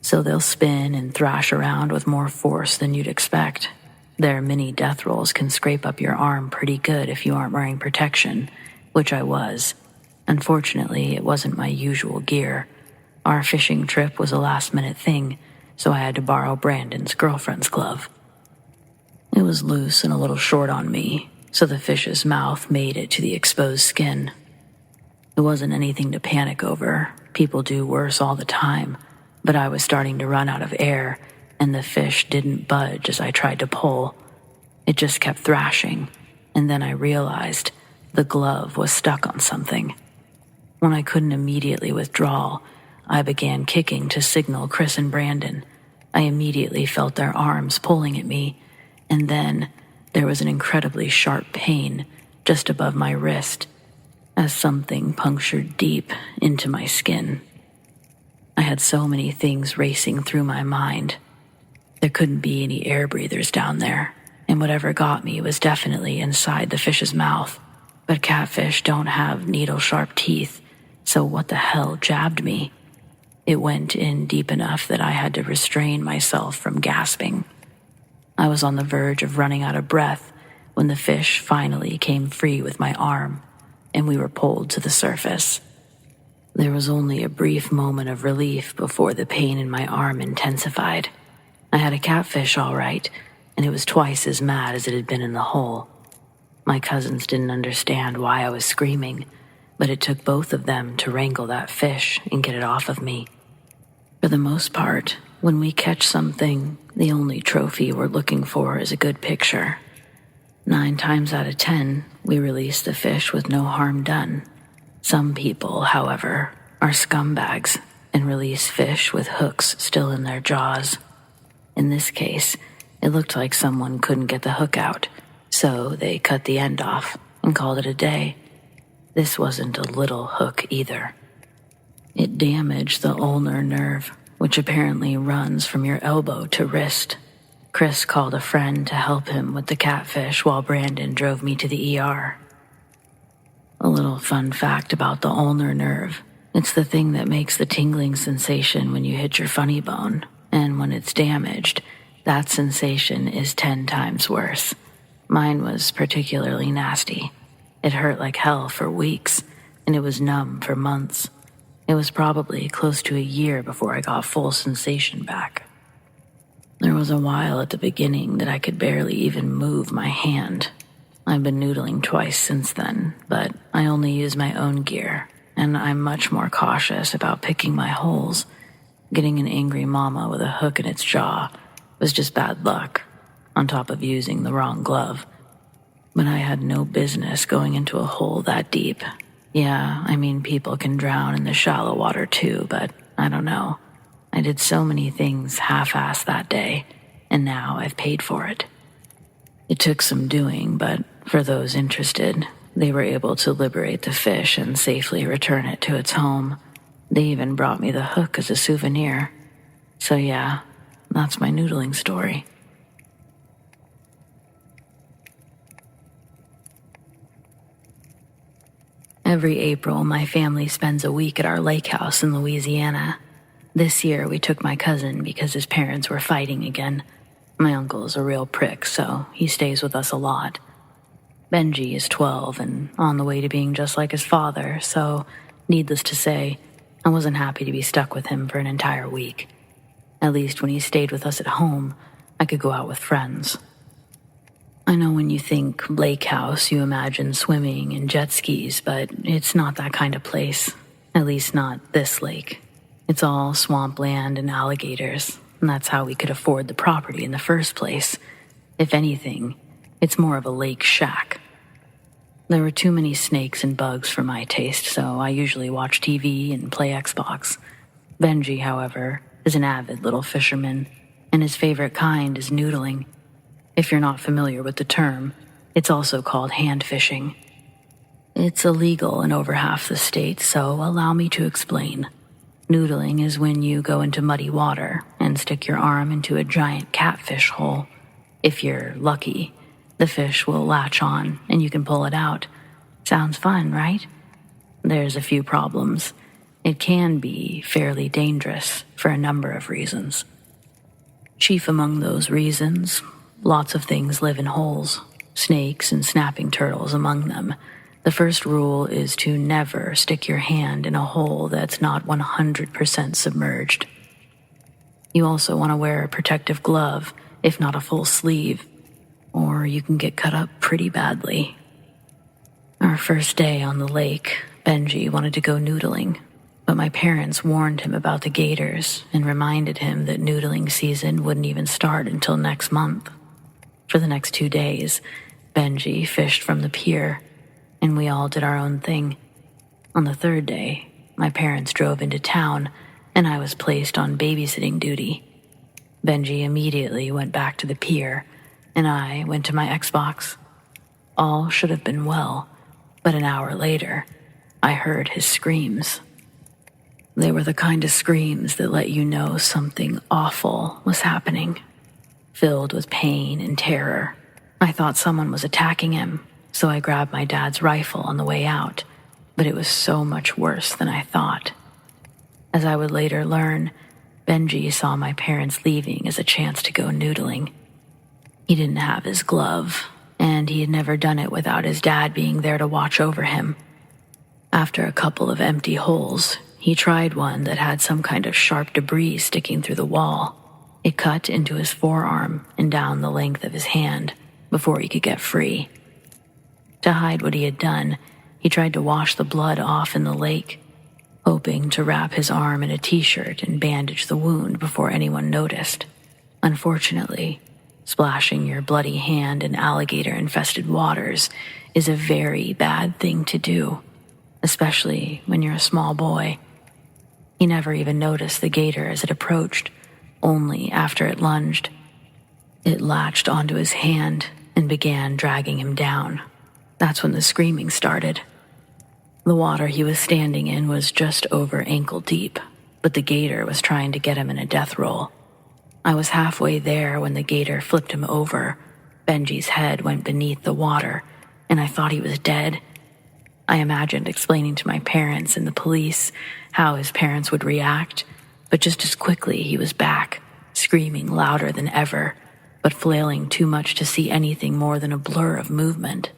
so they'll spin and thrash around with more force than you'd expect. Their mini death rolls can scrape up your arm pretty good if you aren't wearing protection, which I was. Unfortunately, it wasn't my usual gear. Our fishing trip was a last-minute thing, so I had to borrow Brandon's girlfriend's glove. It was loose and a little short on me, so the fish's mouth made it to the exposed skin. It wasn't anything to panic over. People do worse all the time, but I was starting to run out of air, and the fish didn't budge as I tried to pull. It just kept thrashing, and then I realized the glove was stuck on something. When I couldn't immediately withdraw, I began kicking to signal Chris and Brandon. I immediately felt their arms pulling at me, and then there was an incredibly sharp pain just above my wrist as something punctured deep into my skin. I had so many things racing through my mind. There couldn't be any air breathers down there, and whatever got me was definitely inside the fish's mouth. But catfish don't have needle-sharp teeth, so what the hell jabbed me? It went in deep enough that I had to restrain myself from gasping. I was on the verge of running out of breath when the fish finally came free with my arm, and we were pulled to the surface. There was only a brief moment of relief before the pain in my arm intensified. I had a catfish all right, and it was twice as mad as it had been in the hole. My cousins didn't understand why I was screaming, but it took both of them to wrangle that fish and get it off of me. For the most part, when we catch something, the only trophy we're looking for is a good picture. 9 times out of 10, we release the fish with no harm done. Some people, however, are scumbags and release fish with hooks still in their jaws. In this case, it looked like someone couldn't get the hook out, so they cut the end off and called it a day. This wasn't a little hook either. It damaged the ulnar nerve, which apparently runs from your elbow to wrist. Chris called a friend to help him with the catfish while Brandon drove me to the ER. A little fun fact about the ulnar nerve. It's the thing that makes the tingling sensation when you hit your funny bone, and when it's damaged, that sensation is 10 times worse. Mine was particularly nasty. It hurt like hell for weeks, and it was numb for months. It was probably close to a year before I got full sensation back. There was a while at the beginning that I could barely even move my hand. I've been noodling twice since then, but I only use my own gear, and I'm much more cautious about picking my holes. Getting an angry mama with a hook in its jaw was just bad luck, on top of using the wrong glove. But I had no business going into a hole that deep. Yeah, I mean, people can drown in the shallow water too, but I don't know. I did so many things half-assed that day, and now I've paid for it. It took some doing, but for those interested, they were able to liberate the fish and safely return it to its home. They even brought me the hook as a souvenir. So yeah, that's my noodling story. Every April, my family spends a week at our lake house in Louisiana. This year, we took my cousin because his parents were fighting again. My uncle is a real prick, so he stays with us a lot. Benji is 12 and on the way to being just like his father, so, needless to say, I wasn't happy to be stuck with him for an entire week. At least when he stayed with us at home, I could go out with friends. I know when you think lake house, you imagine swimming and jet skis, but it's not that kind of place. At least not this lake. It's all swampland and alligators, and that's how we could afford the property in the first place. If anything, it's more of a lake shack. There were too many snakes and bugs for my taste, so I usually watch TV and play Xbox. Benji, however, is an avid little fisherman, and his favorite kind is noodling. If you're not familiar with the term, it's also called hand fishing. It's illegal in over half the state, so allow me to explain. Noodling is when you go into muddy water and stick your arm into a giant catfish hole. If you're lucky, the fish will latch on and you can pull it out. Sounds fun, right? There's a few problems. It can be fairly dangerous for a number of reasons. Chief among those reasons, lots of things live in holes, snakes and snapping turtles among them. The first rule is to never stick your hand in a hole that's not 100% submerged. You also want to wear a protective glove, if not a full sleeve, or you can get cut up pretty badly. Our first day on the lake, Benji wanted to go noodling, but my parents warned him about the gators and reminded him that noodling season wouldn't even start until next month. For the next 2 days, Benji fished from the pier, and we all did our own thing. On the third day, my parents drove into town, and I was placed on babysitting duty. Benji immediately went back to the pier, and I went to my Xbox. All should have been well, but an hour later, I heard his screams. They were the kind of screams that let you know something awful was happening. Filled with pain and terror, I thought someone was attacking him, so I grabbed my dad's rifle on the way out, but it was so much worse than I thought. As I would later learn, Benji saw my parents leaving as a chance to go noodling. He didn't have his glove, and he had never done it without his dad being there to watch over him. After a couple of empty holes, he tried one that had some kind of sharp debris sticking through the wall. It cut into his forearm and down the length of his hand before he could get free. To hide what he had done, he tried to wash the blood off in the lake, hoping to wrap his arm in a t-shirt and bandage the wound before anyone noticed. Unfortunately, splashing your bloody hand in alligator-infested waters is a very bad thing to do, especially when you're a small boy. He never even noticed the gator as it approached, only after it lunged. It latched onto his hand and began dragging him down. That's when the screaming started. The water he was standing in was just over ankle deep, but the gator was trying to get him in a death roll. I was halfway there when the gator flipped him over. Benji's head went beneath the water, and I thought he was dead. I imagined explaining to my parents and the police how his parents would react, but just as quickly he was back, screaming louder than ever, but flailing too much to see anything more than a blur of movement.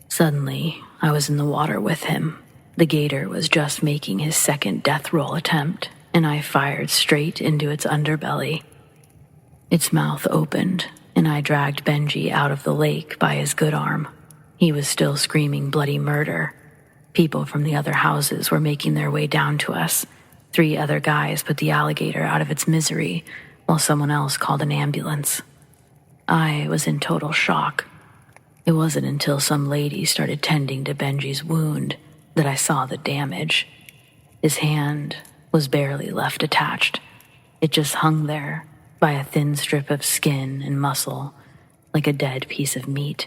Suddenly, I was in the water with him. The gator was just making his second death roll attempt, and I fired straight into its underbelly. Its mouth opened, and I dragged Benji out of the lake by his good arm. He was still screaming bloody murder. People from the other houses were making their way down to us. 3 other guys put the alligator out of its misery, while someone else called an ambulance. I was in total shock. It wasn't until some lady started tending to Benji's wound that I saw the damage. His hand was barely left attached. It just hung there by a thin strip of skin and muscle, like a dead piece of meat.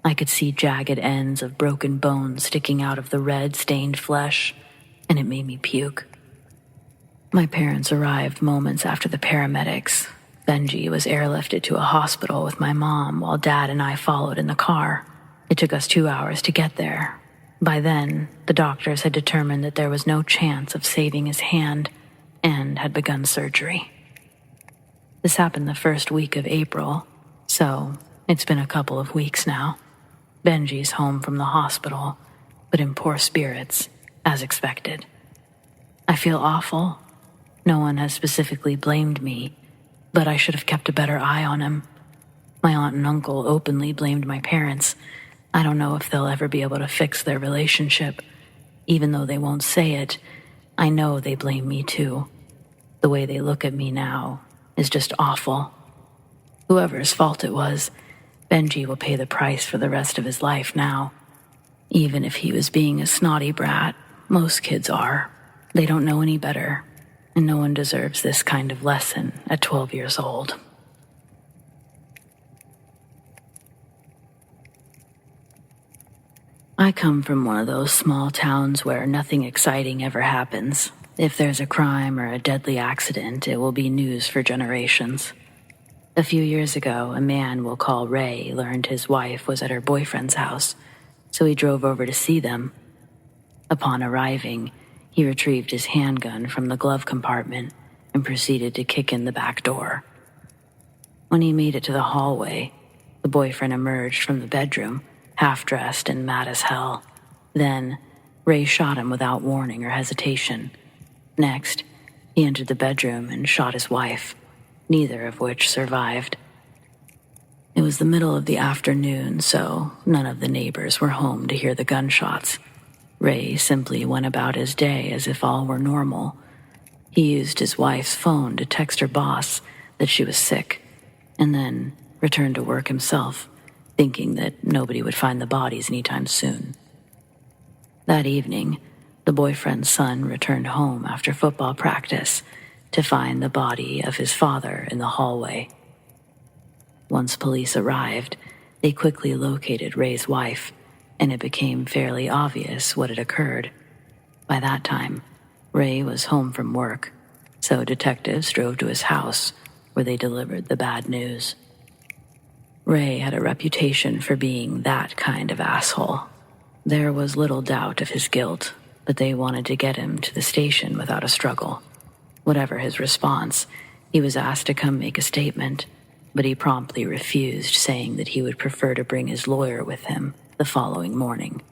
I could see jagged ends of broken bones sticking out of the red-stained flesh, and it made me puke. My parents arrived moments after the paramedics. Benji was airlifted to a hospital with my mom while Dad and I followed in the car. It took us 2 hours to get there. By then, the doctors had determined that there was no chance of saving his hand and had begun surgery. This happened the first week of April, so it's been a couple of weeks now. Benji's home from the hospital, but in poor spirits, as expected. I feel awful. No one has specifically blamed me, but I should have kept a better eye on him. My aunt and uncle openly blamed my parents. I don't know if they'll ever be able to fix their relationship. Even though they won't say it, I know they blame me too. The way they look at me now is just awful. Whoever's fault it was, Benji will pay the price for the rest of his life now. Even if he was being a snotty brat, most kids are. They don't know any better, and no one deserves this kind of lesson at 12 years old. I come from one of those small towns where nothing exciting ever happens. If there's a crime or a deadly accident, it will be news for generations. A few years ago, a man we'll call Ray learned his wife was at her boyfriend's house, so he drove over to see them. Upon arriving, he retrieved his handgun from the glove compartment and proceeded to kick in the back door. When he made it to the hallway, the boyfriend emerged from the bedroom, half-dressed and mad as hell. Then, Ray shot him without warning or hesitation. Next, he entered the bedroom and shot his wife, neither of which survived. It was the middle of the afternoon, so none of the neighbors were home to hear the gunshots. Ray simply went about his day as if all were normal. He used his wife's phone to text her boss that she was sick, and then returned to work himself, thinking that nobody would find the bodies anytime soon. That evening, the boyfriend's son returned home after football practice to find the body of his father in the hallway. Once police arrived, they quickly located Ray's wife, and it became fairly obvious what had occurred. By that time, Ray was home from work, so detectives drove to his house, where they delivered the bad news. Ray had a reputation for being that kind of asshole. There was little doubt of his guilt, but they wanted to get him to the station without a struggle. Whatever his response, he was asked to come make a statement, but he promptly refused, saying that he would prefer to bring his lawyer with him the following morning.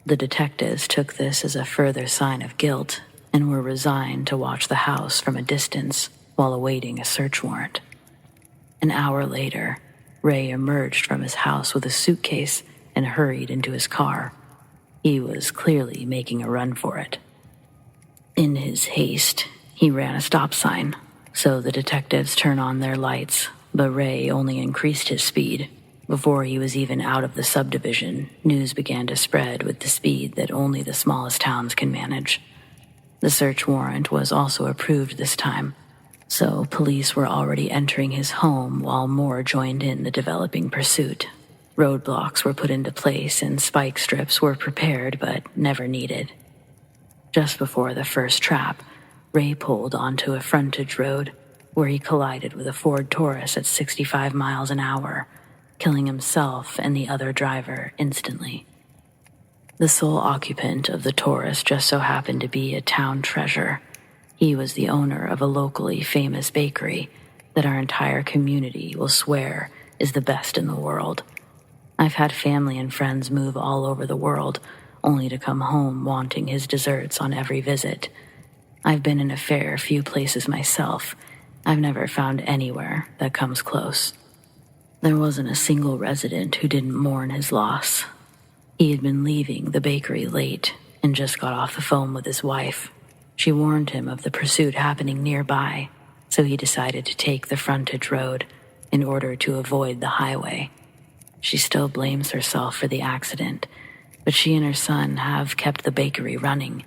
The detectives took this as a further sign of guilt and were resigned to watch the house from a distance while awaiting a search warrant. An hour later, Ray emerged from his house with a suitcase and hurried into his car. He was clearly making a run for it. In his haste, he ran a stop sign, so the detectives turned on their lights, but Ray only increased his speed. Before he was even out of the subdivision, news began to spread with the speed that only the smallest towns can manage. The search warrant was also approved this time, so police were already entering his home while more joined in the developing pursuit. Roadblocks were put into place and spike strips were prepared but never needed. Just before the first trap, Ray pulled onto a frontage road where he collided with a Ford Taurus at 65 miles an hour, killing himself and the other driver instantly. The sole occupant of the Taurus just so happened to be a town treasure. He was the owner of a locally famous bakery that our entire community will swear is the best in the world. I've had family and friends move all over the world, only to come home wanting his desserts on every visit. I've been in a fair few places myself. I've never found anywhere that comes close. There wasn't a single resident who didn't mourn his loss. He had been leaving the bakery late and just got off the phone with his wife. She warned him of the pursuit happening nearby, so he decided to take the frontage road in order to avoid the highway. She still blames herself for the accident, but she and her son have kept the bakery running.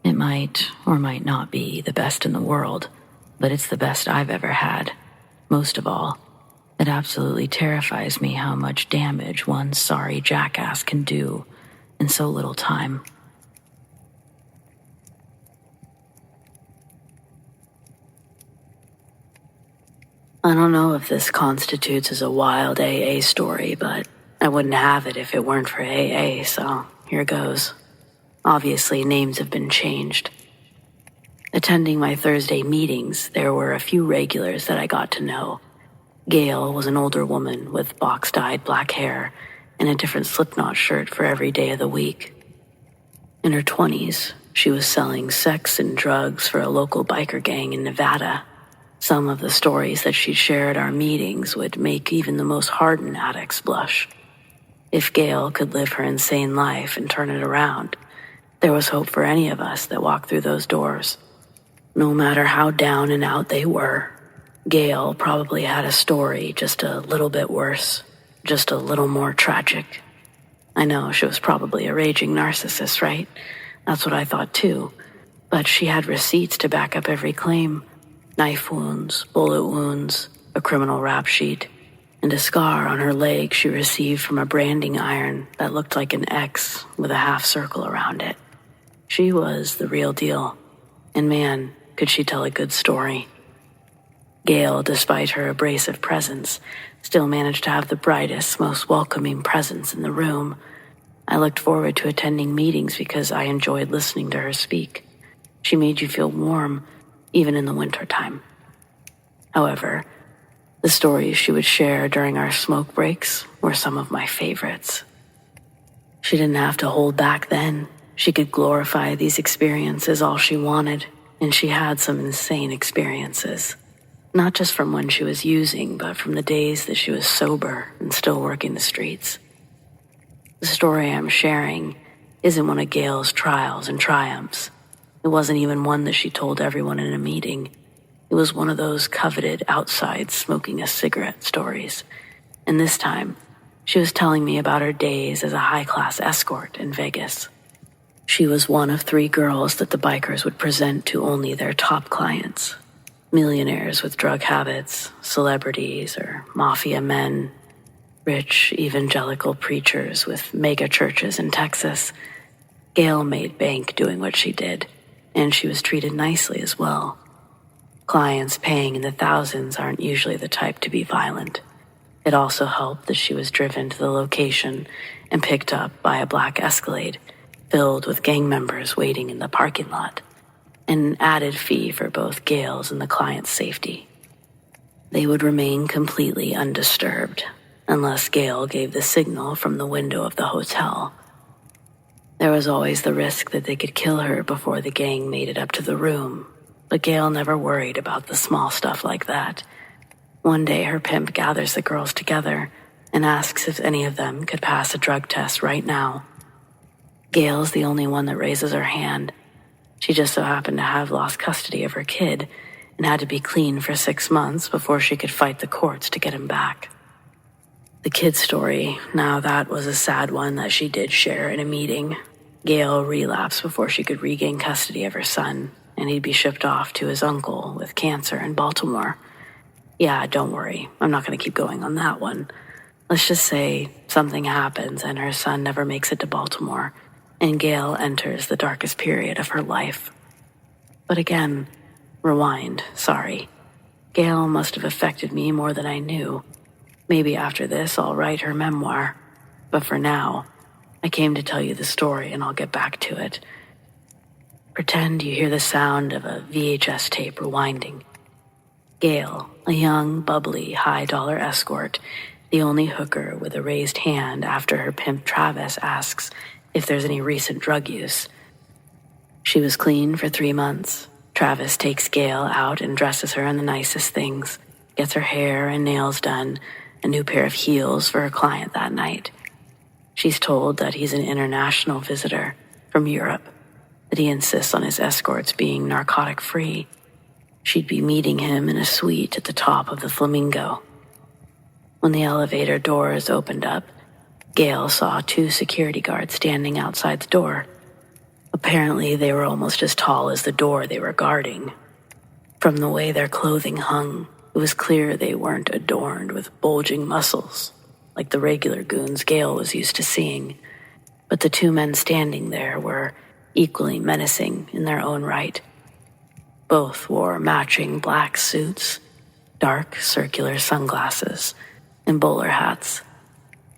It might or might not be the best in the world, but it's the best I've ever had. Most of all, it absolutely terrifies me how much damage one sorry jackass can do in so little time. I don't know if this constitutes as a wild AA story, but I wouldn't have it if it weren't for AA, so here goes. Obviously, names have been changed. Attending my Thursday meetings, there were a few regulars that I got to know. Gail was an older woman with box-dyed black hair and a different Slipknot shirt for every day of the week. In her 20s, she was selling sex and drugs for a local biker gang in Nevada. Some of the stories that she'd share at our meetings would make even the most hardened addicts blush. If Gail could live her insane life and turn it around, there was hope for any of us that walked through those doors. No matter how down and out they were, Gail probably had a story just a little bit worse, just a little more tragic. I know she was probably a raging narcissist, right? That's what I thought too. But she had receipts to back up every claim. Knife wounds, bullet wounds, a criminal rap sheet, and a scar on her leg she received from a branding iron that looked like an X with a half circle around it. She was the real deal. And man, could she tell a good story. Gail, despite her abrasive presence, still managed to have the brightest, most welcoming presence in the room. I looked forward to attending meetings because I enjoyed listening to her speak. She made you feel warm, even in the wintertime. However, the stories she would share during our smoke breaks were some of my favorites. She didn't have to hold back then. She could glorify these experiences all she wanted, and she had some insane experiences. Not just from when she was using, but from the days that she was sober and still working the streets. The story I'm sharing isn't one of Gail's trials and triumphs. It wasn't even one that she told everyone in a meeting. It was one of those coveted outside smoking a cigarette stories. And this time, she was telling me about her days as a high-class escort in Vegas. She was one of 3 girls that the bikers would present to only their top clients. Millionaires with drug habits, celebrities or mafia men, rich evangelical preachers with mega churches in Texas. Gail made bank doing what she did, and she was treated nicely as well. Clients paying in the thousands aren't usually the type to be violent. It also helped that she was driven to the location and picked up by a black Escalade filled with gang members waiting in the parking lot. An added fee for both Gail's and the client's safety. They would remain completely undisturbed unless Gail gave the signal from the window of the hotel. There was always the risk that they could kill her before the gang made it up to the room, but Gail never worried about the small stuff like that. One day her pimp gathers the girls together and asks if any of them could pass a drug test right now. Gail's the only one that raises her hand. She just so happened to have lost custody of her kid and had to be clean for 6 months before she could fight the courts to get him back. The kid's story, now that was a sad one that she did share in a meeting. Gail relapsed before she could regain custody of her son, and he'd be shipped off to his uncle with cancer in Baltimore. Yeah, don't worry, I'm not going to keep going on that one. Let's just say something happens and her son never makes it to Baltimore, and Gail enters the darkest period of her life. But again, rewind, sorry. Gail must have affected me more than I knew. Maybe after this I'll write her memoir. But for now, I came to tell you the story and I'll get back to it. Pretend you hear the sound of a VHS tape rewinding. Gail, a young, bubbly, high-dollar escort, the only hooker with a raised hand after her pimp Travis asks if there's any recent drug use. She was clean for 3 months. Travis takes Gail out and dresses her in the nicest things, gets her hair and nails done, a new pair of heels for her client that night. She's told that he's an international visitor from Europe, that he insists on his escorts being narcotic-free. She'd be meeting him in a suite at the top of the Flamingo. When the elevator doors opened up, Gail saw 2 security guards standing outside the door. Apparently, they were almost as tall as the door they were guarding. From the way their clothing hung, it was clear they weren't adorned with bulging muscles, like the regular goons Gail was used to seeing. But the 2 men standing there were equally menacing in their own right. Both wore matching black suits, dark circular sunglasses, and bowler hats.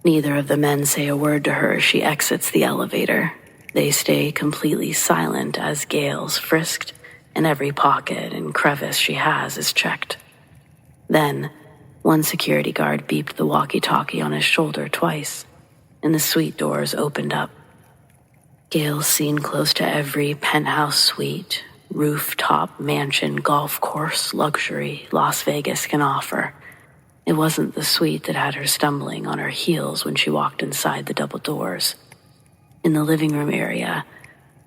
Neither of the men say a word to her as she exits the elevator. They stay completely silent as Gail's frisked, and every pocket and crevice she has is checked. Then, one security guard beeped the walkie-talkie on his shoulder twice, and the suite doors opened up. Gail's seen close to every penthouse suite, rooftop mansion, golf course, luxury Las Vegas can offer. It wasn't the suite that had her stumbling on her heels when she walked inside the double doors. In the living room area,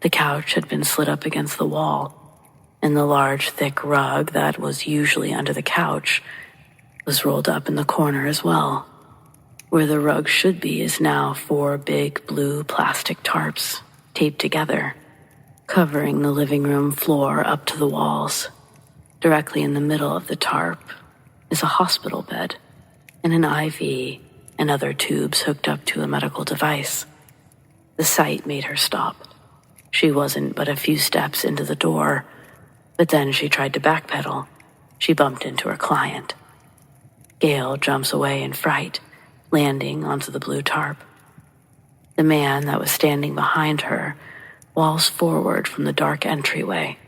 the couch had been slid up against the wall, and the large, thick rug that was usually under the couch was rolled up in the corner as well. Where the rug should be is now 4 big blue plastic tarps taped together, covering the living room floor up to the walls. Directly in the middle of the tarp is a hospital bed and an IV and other tubes hooked up to a medical device. The sight made her stop. She wasn't but a few steps into the door, but then she tried to backpedal. She bumped into her client. Gail jumps away in fright, landing onto the blue tarp. The man that was standing behind her walls forward from the dark entryway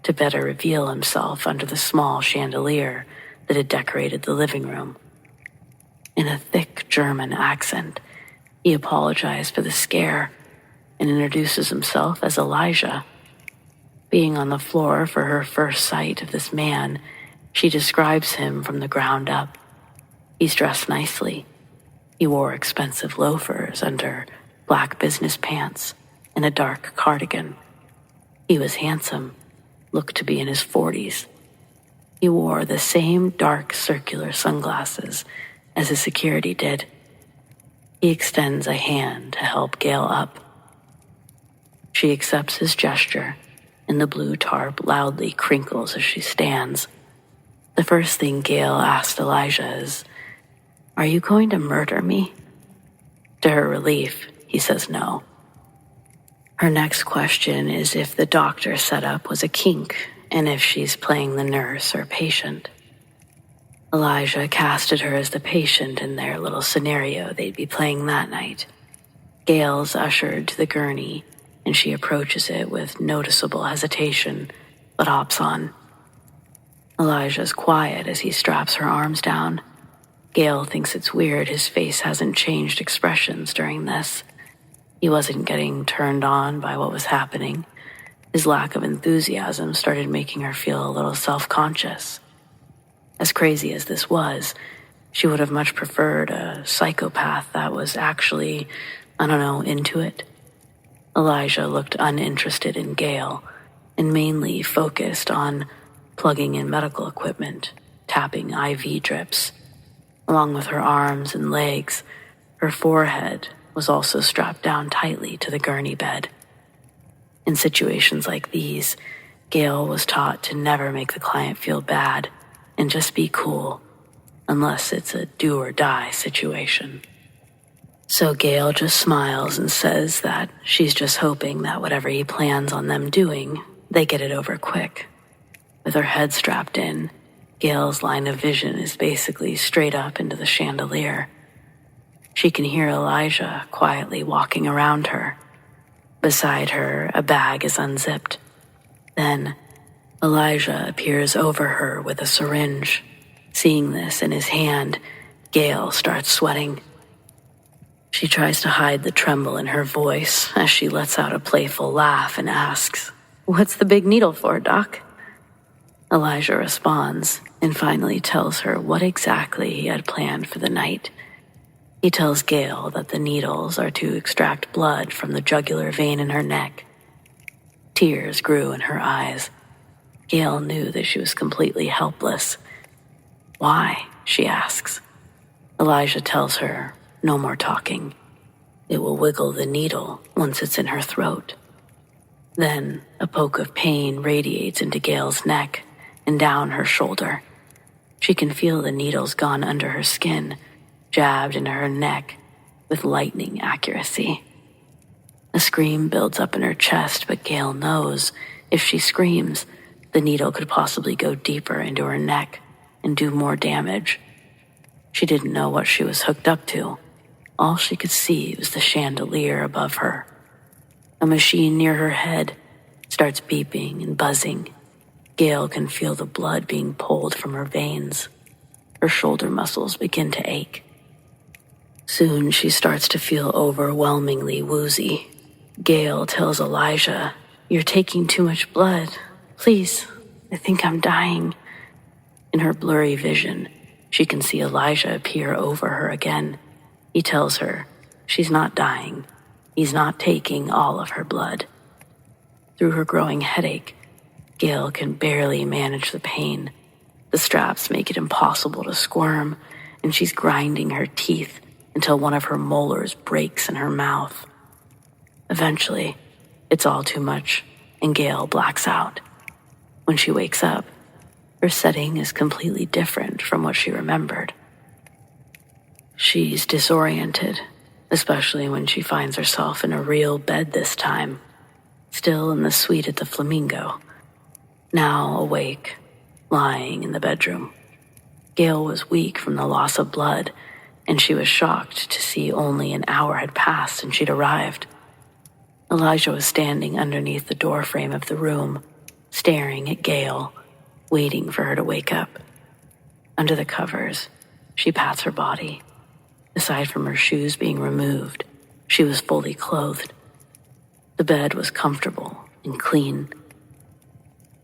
to better reveal himself under the small chandelier that had decorated the living room. In a thick German accent, he apologized for the scare and introduces himself as Elijah. Being on the floor for her first sight of this man, she describes him from the ground up. He's dressed nicely. He wore expensive loafers under black business pants and a dark cardigan. He was handsome, looked to be in his 40s. He wore the same dark circular sunglasses as his security did. He extends a hand to help Gail up. She accepts his gesture, and the blue tarp loudly crinkles as she stands. The first thing Gail asked Elijah is, "Are you going to murder me?" To her relief, he says no. Her next question is if the doctor setup was a kink and if she's playing the nurse or patient. Elijah casted her as the patient in their little scenario they'd be playing that night. Gail's ushered to the gurney, and she approaches it with noticeable hesitation, but hops on. Elijah's quiet as he straps her arms down. Gail thinks it's weird his face hasn't changed expressions during this. He wasn't getting turned on by what was happening. His lack of enthusiasm started making her feel a little self-conscious. As crazy as this was, she would have much preferred a psychopath that was actually, into it. Elijah looked uninterested in Gail and mainly focused on plugging in medical equipment, tapping IV drips. Along with her arms and legs, her forehead was also strapped down tightly to the gurney bed. In situations like these, Gail was taught to never make the client feel bad and just be cool, unless it's a do-or-die situation. So Gail just smiles and says that she's just hoping that whatever he plans on them doing, they get it over quick. With her head strapped in, Gail's line of vision is basically straight up into the chandelier. She can hear Elijah quietly walking around her. Beside her, a bag is unzipped. Then, Elijah appears over her with a syringe. Seeing this in his hand, Gail starts sweating. She tries to hide the tremble in her voice as she lets out a playful laugh and asks, "What's the big needle for, Doc?" Elijah responds and finally tells her what exactly he had planned for the night. He tells Gail that the needles are to extract blood from the jugular vein in her neck. Tears grew in her eyes. Gail knew that she was completely helpless. "Why?" she asks. Elijah tells her, no more talking. It will wiggle the needle once it's in her throat. Then a poke of pain radiates into Gail's neck and down her shoulder. She can feel the needles gone under her skin, jabbed into her neck with lightning accuracy. A scream builds up in her chest, but Gail knows if she screams, the needle could possibly go deeper into her neck and do more damage. She didn't know what she was hooked up to. all she could see was the chandelier above her. A machine near her head starts beeping and buzzing. Gail can feel the blood being pulled from her veins. Her shoulder muscles begin to ache. Soon she starts to feel overwhelmingly woozy. Gail tells Elijah, "You're taking too much blood. Please, I think I'm dying." In her blurry vision, she can see Elijah appear over her again. He tells her she's not dying. He's not taking all of her blood. Through her growing headache, Gail can barely manage the pain. The straps make it impossible to squirm, and she's grinding her teeth until one of her molars breaks in her mouth. Eventually, it's all too much, and Gail blacks out. When she wakes up, her setting is completely different from what she remembered. She's disoriented, especially when she finds herself in a real bed this time, still in the suite at the Flamingo. Now awake, lying in the bedroom. Gail was weak from the loss of blood, and she was shocked to see only an hour had passed since she'd arrived. Elijah was standing underneath the doorframe of the room, staring at Gail, waiting for her to wake up. Under the covers, she pats her body. Aside from her shoes being removed, she was fully clothed. The bed was comfortable and clean.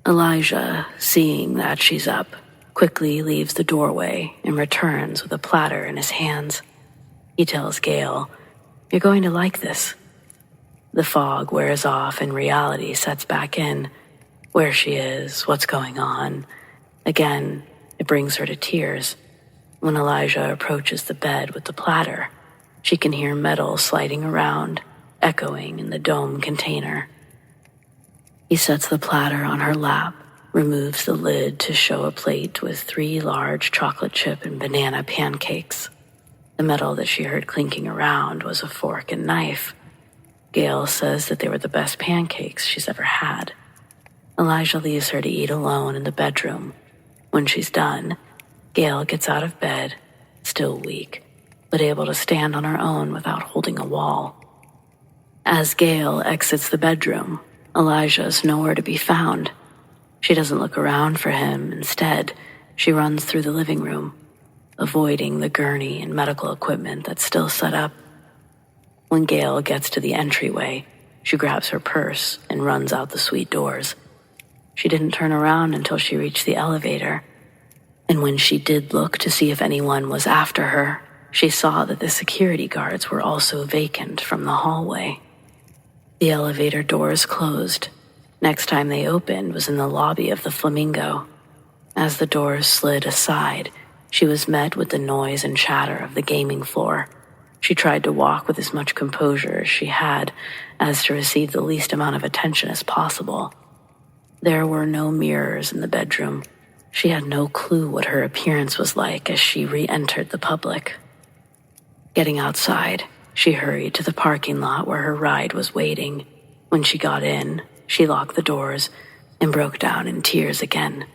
Elijah, seeing that she's up, quickly leaves the doorway and returns with a platter in his hands. He tells Gail, "You're going to like this." The fog wears off and reality sets back in. Where she is, what's going on. Again, it brings her to tears. When Elijah approaches the bed with the platter, she can hear metal sliding around, echoing in the dome container. He sets the platter on her lap, removes the lid to show a plate with 3 large chocolate chip and banana pancakes. The metal that she heard clinking around was a fork and knife. Gail says that they were the best pancakes she's ever had. Elijah leaves her to eat alone in the bedroom. When she's done, Gail gets out of bed, still weak, but able to stand on her own without holding a wall. As Gail exits the bedroom, Elijah's nowhere to be found. She doesn't look around for him. Instead, she runs through the living room, avoiding the gurney and medical equipment that's still set up. When Gail gets to the entryway, she grabs her purse and runs out the suite doors. She didn't turn around until she reached the elevator, and when she did look to see if anyone was after her, she saw that the security guards were also vacant from the hallway. The elevator doors closed. Next time they opened was in the lobby of the Flamingo. As the doors slid aside, she was met with the noise and chatter of the gaming floor. She tried to walk with as much composure as she had, as to receive the least amount of attention as possible. There were no mirrors in the bedroom. She had no clue what her appearance was like as she re-entered the public. Getting outside, she hurried to the parking lot where her ride was waiting. When she got in, she locked the doors and broke down in tears again.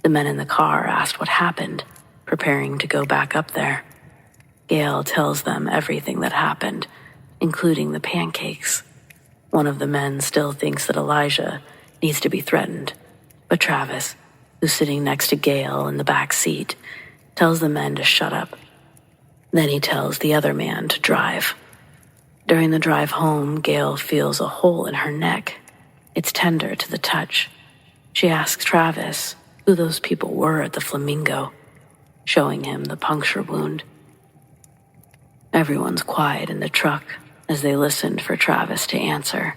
The men in the car asked what happened, preparing to go back up there. Gail tells them everything that happened, including the pancakes. One of the men still thinks that Elijah needs to be threatened, but Travis, who's sitting next to Gail in the back seat, tells the men to shut up. Then he tells the other man to drive. During the drive home, Gail feels a hole in her neck. It's tender to the touch. She asks Travis who those people were at the Flamingo, showing him the puncture wound. Everyone's quiet in the truck as they listened for Travis to answer.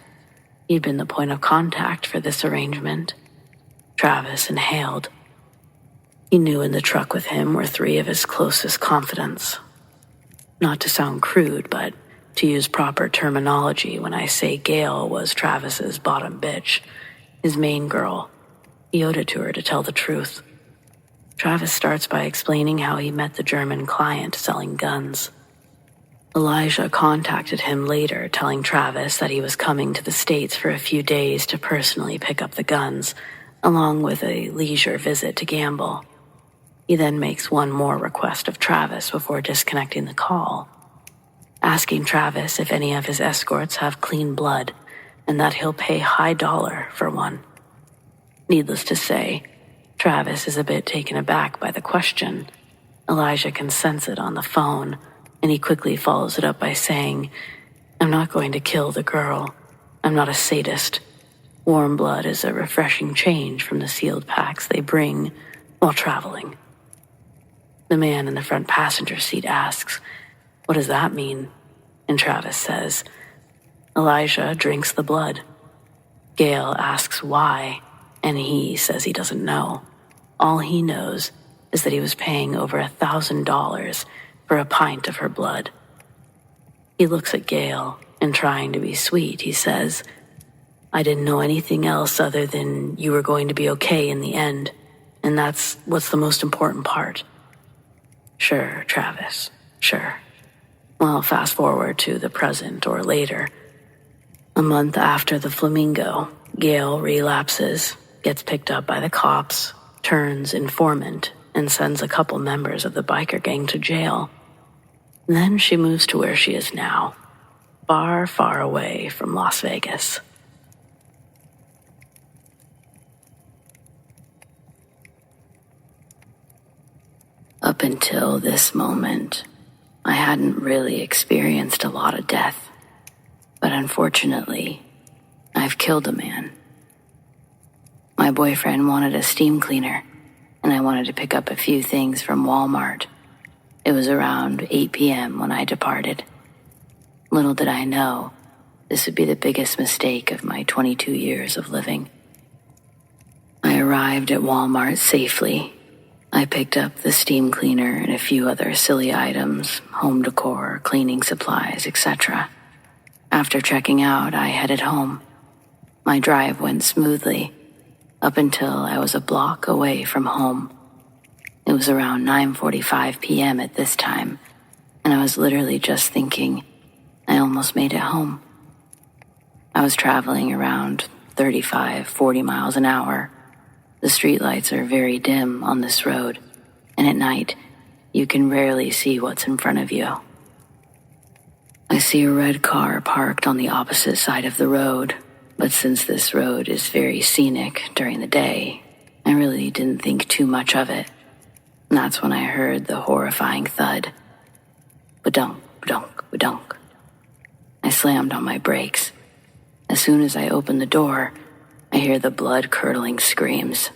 He'd been the point of contact for this arrangement. Travis inhaled. He knew in the truck with him were 3 of his closest confidants. Not to sound crude, but to use proper terminology when I say Gail was Travis's bottom bitch, his main girl. He owed it to her to tell the truth. Travis starts by explaining how he met the German client selling guns. Elijah contacted him later, telling Travis that he was coming to the States for a few days to personally pick up the guns, along with a leisure visit to gamble. He then makes one more request of Travis before disconnecting the call. asking Travis if any of his escorts have clean blood and that he'll pay high dollar for one. Needless to say, Travis is a bit taken aback by the question. Elijah can sense it on the phone, and he quickly follows it up by saying, "I'm not going to kill the girl. I'm not a sadist. Warm blood is a refreshing change from the sealed packs they bring while traveling." The man in the front passenger seat asks, "What does that mean?" And Travis says, "Elijah drinks the blood." Gail asks why, and he says he doesn't know. All he knows is that he was paying over $1,000 for a pint of her blood. He looks at Gail, and trying to be sweet, he says, "I didn't know anything else other than you were going to be okay in the end, and that's what's the most important part." "Sure, Travis, sure." Well, fast forward to the present or later. A month after the Flamingo, Gail relapses, gets picked up by the cops, turns informant, and sends a couple members of the biker gang to jail. Then she moves to where she is now, far, far away from Las Vegas. Up until this moment, I hadn't really experienced a lot of death, but unfortunately, I've killed a man. My boyfriend wanted a steam cleaner, and I wanted to pick up a few things from Walmart. It was around 8 p.m. when I departed. Little did I know, this would be the biggest mistake of my 22 years of living. I arrived at Walmart safely. I picked up the steam cleaner and a few other silly items, home decor, cleaning supplies, etc. After checking out, I headed home. My drive went smoothly, up until I was a block away from home. It was around 9:45 p.m. at this time, and I was literally just thinking, I almost made it home. I was traveling around 35, 40 miles an hour. The streetlights are very dim on this road, and at night, you can rarely see what's in front of you. I see a red car parked on the opposite side of the road, but since this road is very scenic during the day, I really didn't think too much of it. And that's when I heard the horrifying thud. Ba-dunk, ba-dunk, ba-dunk. I slammed on my brakes. As soon as I open the door, I hear the blood-curdling screams.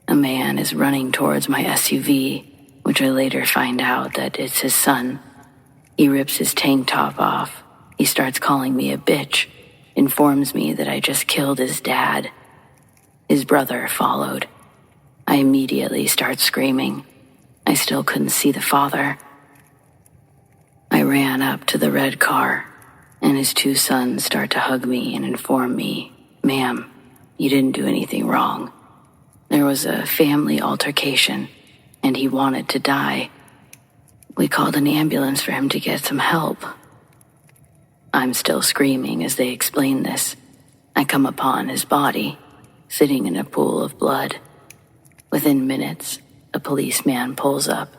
A man is running towards my SUV, which I later find out that it's his son. He rips his tank top off. He starts calling me a bitch, informs me that I just killed his dad. His brother followed. I immediately start screaming. I still couldn't see the father. I ran up to the red car, and his two sons start to hug me and inform me, "Ma'am, you didn't do anything wrong. There was a family altercation, and he wanted to die. We called an ambulance for him to get some help." I'm still screaming as they explain this. I come upon his body, sitting in a pool of blood. Within minutes, a policeman pulls up.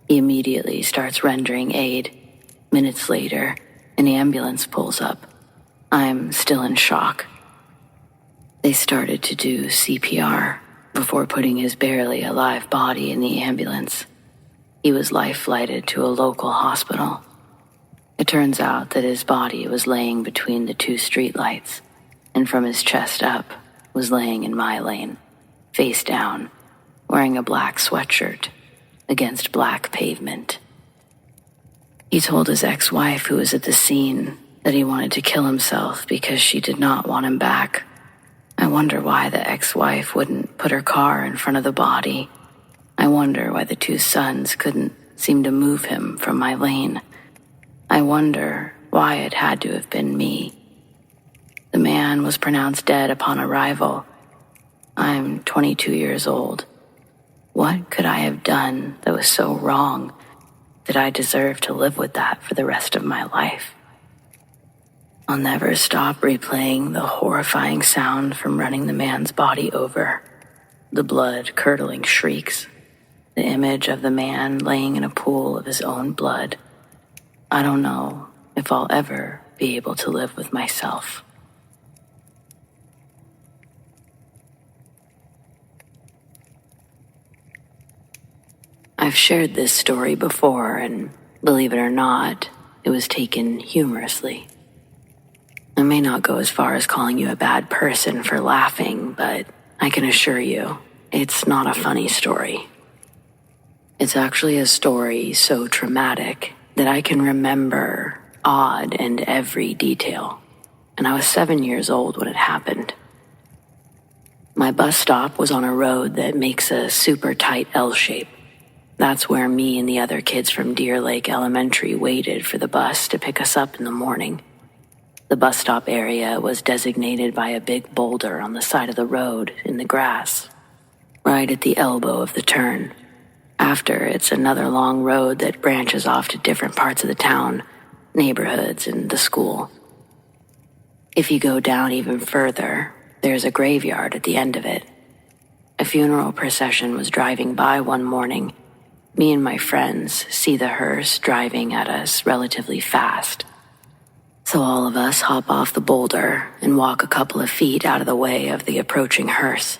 He immediately starts rendering aid. Minutes later, an ambulance pulls up. I'm still in shock. They started to do CPR before putting his barely alive body in the ambulance. He was life-flighted to a local hospital. It turns out that his body was laying between the two streetlights, and from his chest up was laying in my lane, face down, wearing a black sweatshirt against black pavement. He told his ex-wife, who was at the scene, that he wanted to kill himself because she did not want him back. I wonder why the ex-wife wouldn't put her car in front of the body. I wonder why the two sons couldn't seem to move him from my lane. I wonder why it had to have been me. The man was pronounced dead upon arrival. I'm 22 years old. What could I have done that was so wrong that I deserve to live with that for the rest of my life? I'll never stop replaying the horrifying sound from running the man's body over, the blood-curdling shrieks, the image of the man laying in a pool of his own blood. I don't know if I'll ever be able to live with myself. I've shared this story before, and believe it or not, it was taken humorously. I may not go as far as calling you a bad person for laughing, but I can assure you, it's not a funny story. It's actually a story so traumatic that I can remember odd and every detail, and I was 7 years old when it happened. My bus stop was on a road that makes a super tight L shape. That's where me and the other kids from Deer Lake Elementary waited for the bus to pick us up in the morning. The bus stop area was designated by a big boulder on the side of the road in the grass, right at the elbow of the turn. After, it's another long road that branches off to different parts of the town, neighborhoods, and the school. If you go down even further, there's a graveyard at the end of it. A funeral procession was driving by one morning. Me and my friends see the hearse driving at us relatively fast. So all of us hop off the boulder and walk a couple of feet out of the way of the approaching hearse.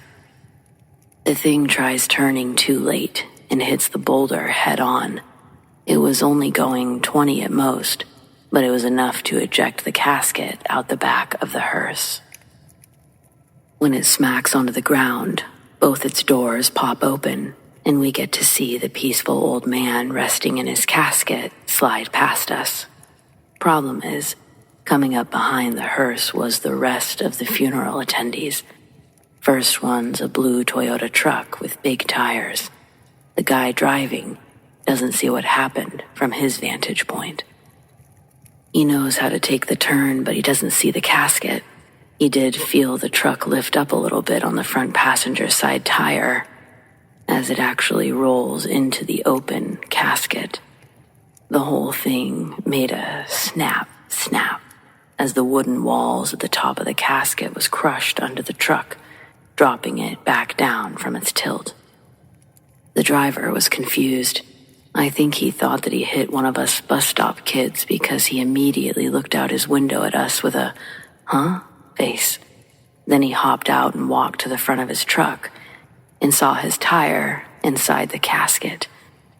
The thing tries turning too late and hits the boulder head on. It was only going 20 at most, but it was enough to eject the casket out the back of the hearse. When it smacks onto the ground, both its doors pop open, and we get to see the peaceful old man resting in his casket slide past us. Problem is, coming up behind the hearse was the rest of the funeral attendees. First one's a blue Toyota truck with big tires. The guy driving doesn't see what happened from his vantage point. He knows how to take the turn, but he doesn't see the casket. He did feel the truck lift up a little bit on the front passenger side tire as it actually rolls into the open casket. The whole thing made a snap, snap, as the wooden walls at the top of the casket was crushed under the truck, dropping it back down from its tilt. The driver was confused. I think he thought that he hit one of us bus stop kids because he immediately looked out his window at us with a, "Huh?" face. Then he hopped out and walked to the front of his truck and saw his tire inside the casket,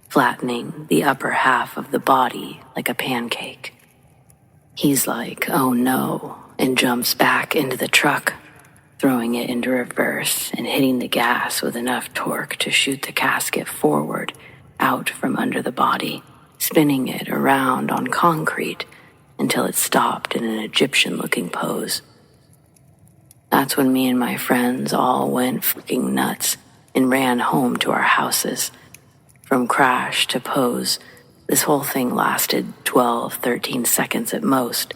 flattening the upper half of the body like a pancake. He's like, "Oh no," and jumps back into the truck, throwing it into reverse and hitting the gas with enough torque to shoot the casket forward, out from under the body, spinning it around on concrete until it stopped in an Egyptian-looking pose. That's when me and my friends all went fucking nuts and ran home to our houses. From crash to pose, this whole thing lasted 12, 13 seconds at most,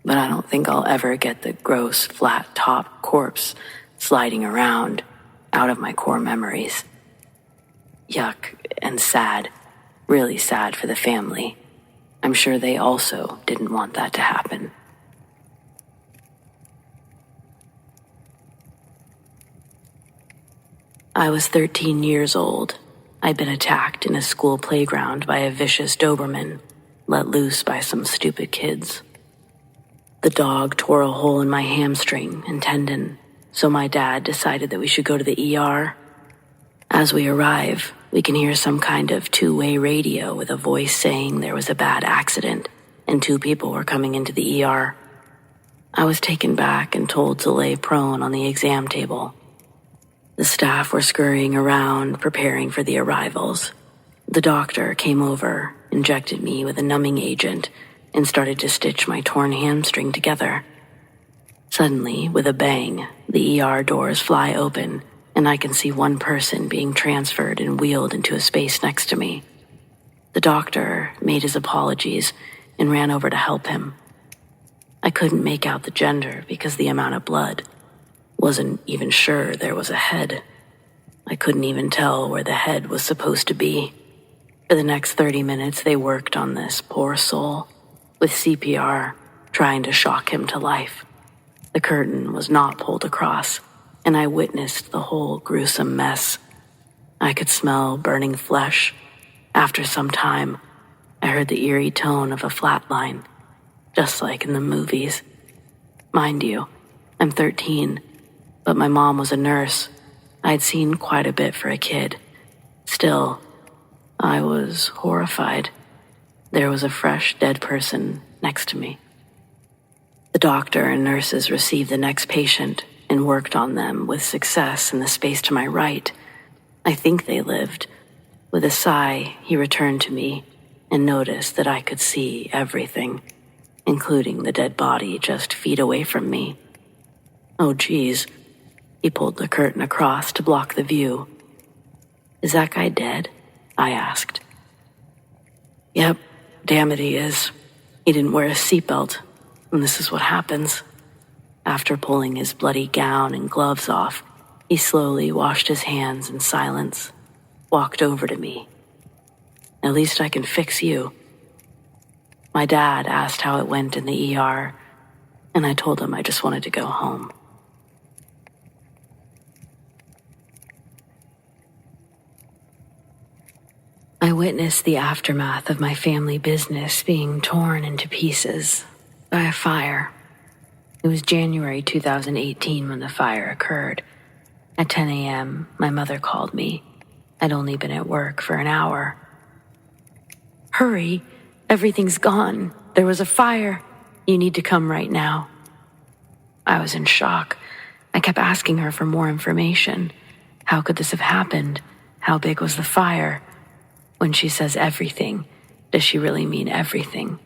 but I don't think I'll ever get the gross, flat-top corpse sliding around out of my core memories. Yuck and sad, really sad for the family. I'm sure they also didn't want that to happen. I was 13 years old. I'd been attacked in a school playground by a vicious Doberman, let loose by some stupid kids. The dog tore a hole in my hamstring and tendon, so my dad decided that we should go to the ER. As we arrive, we can hear some kind of two-way radio with a voice saying there was a bad accident and 2 people were coming into the ER. I was taken back and told to lay prone on the exam table. The staff were scurrying around, preparing for the arrivals. The doctor came over, injected me with a numbing agent, and started to stitch my torn hamstring together. Suddenly, with a bang, the ER doors fly open, and I can see one person being transferred and wheeled into a space next to me. The doctor made his apologies and ran over to help him. I couldn't make out the gender because the amount of blood. Wasn't even sure there was a head. I couldn't even tell where the head was supposed to be. For the next 30 minutes, they worked on this poor soul with CPR, trying to shock him to life. The curtain was not pulled across, and I witnessed the whole gruesome mess. I could smell burning flesh. After some time, I heard the eerie tone of a flatline, just like in the movies. Mind you, I'm 13, but my mom was a nurse. I'd seen quite a bit for a kid. Still, I was horrified. There was a fresh, dead person next to me. The doctor and nurses received the next patient and worked on them with success in the space to my right. I think they lived. With a sigh, he returned to me and noticed that I could see everything, including the dead body just feet away from me. Oh, geez. He pulled the curtain across to block the view. Is that guy dead? I asked. Yep, damn it he is. He didn't wear a seatbelt, and this is what happens. After pulling his bloody gown and gloves off, he slowly washed his hands in silence, walked over to me. At least I can fix you. My dad asked how it went in the ER, and I told him I just wanted to go home. I witnessed the aftermath of my family business being torn into pieces by a fire. It was January 2018 when the fire occurred. At 10 a.m., my mother called me. I'd only been at work for an hour. Hurry, everything's gone. There was a fire. You need to come right now. I was in shock. I kept asking her for more information. How could this have happened? How big was the fire? When she says everything, does she really mean everything?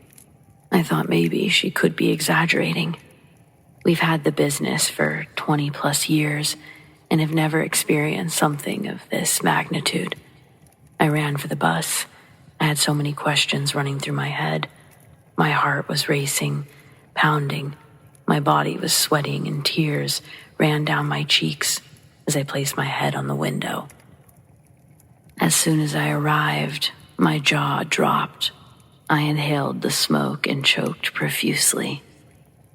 I thought maybe she could be exaggerating. We've had the business for 20 plus years and have never experienced something of this magnitude. I ran for the bus. I had so many questions running through my head. My heart was racing, pounding. My body was sweating and tears ran down my cheeks as I placed my head on the window. As soon as I arrived, my jaw dropped. I inhaled the smoke and choked profusely.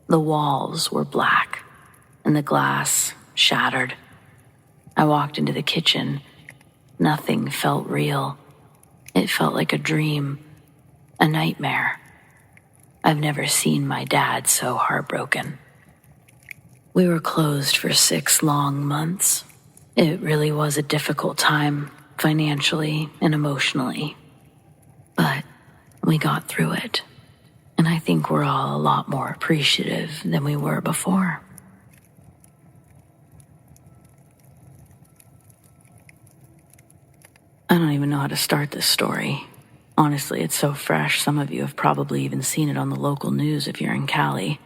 The walls were black, and the glass shattered. I walked into the kitchen. Nothing felt real. It felt like a dream, a nightmare. I've never seen my dad so heartbroken. We were closed for 6 long months. It really was a difficult time, financially and emotionally. But we got through it, and I think we're all a lot more appreciative than we were before. I don't even know how to start this story. Honestly, it's so fresh, some of you have probably even seen it on the local news if you're in Cali.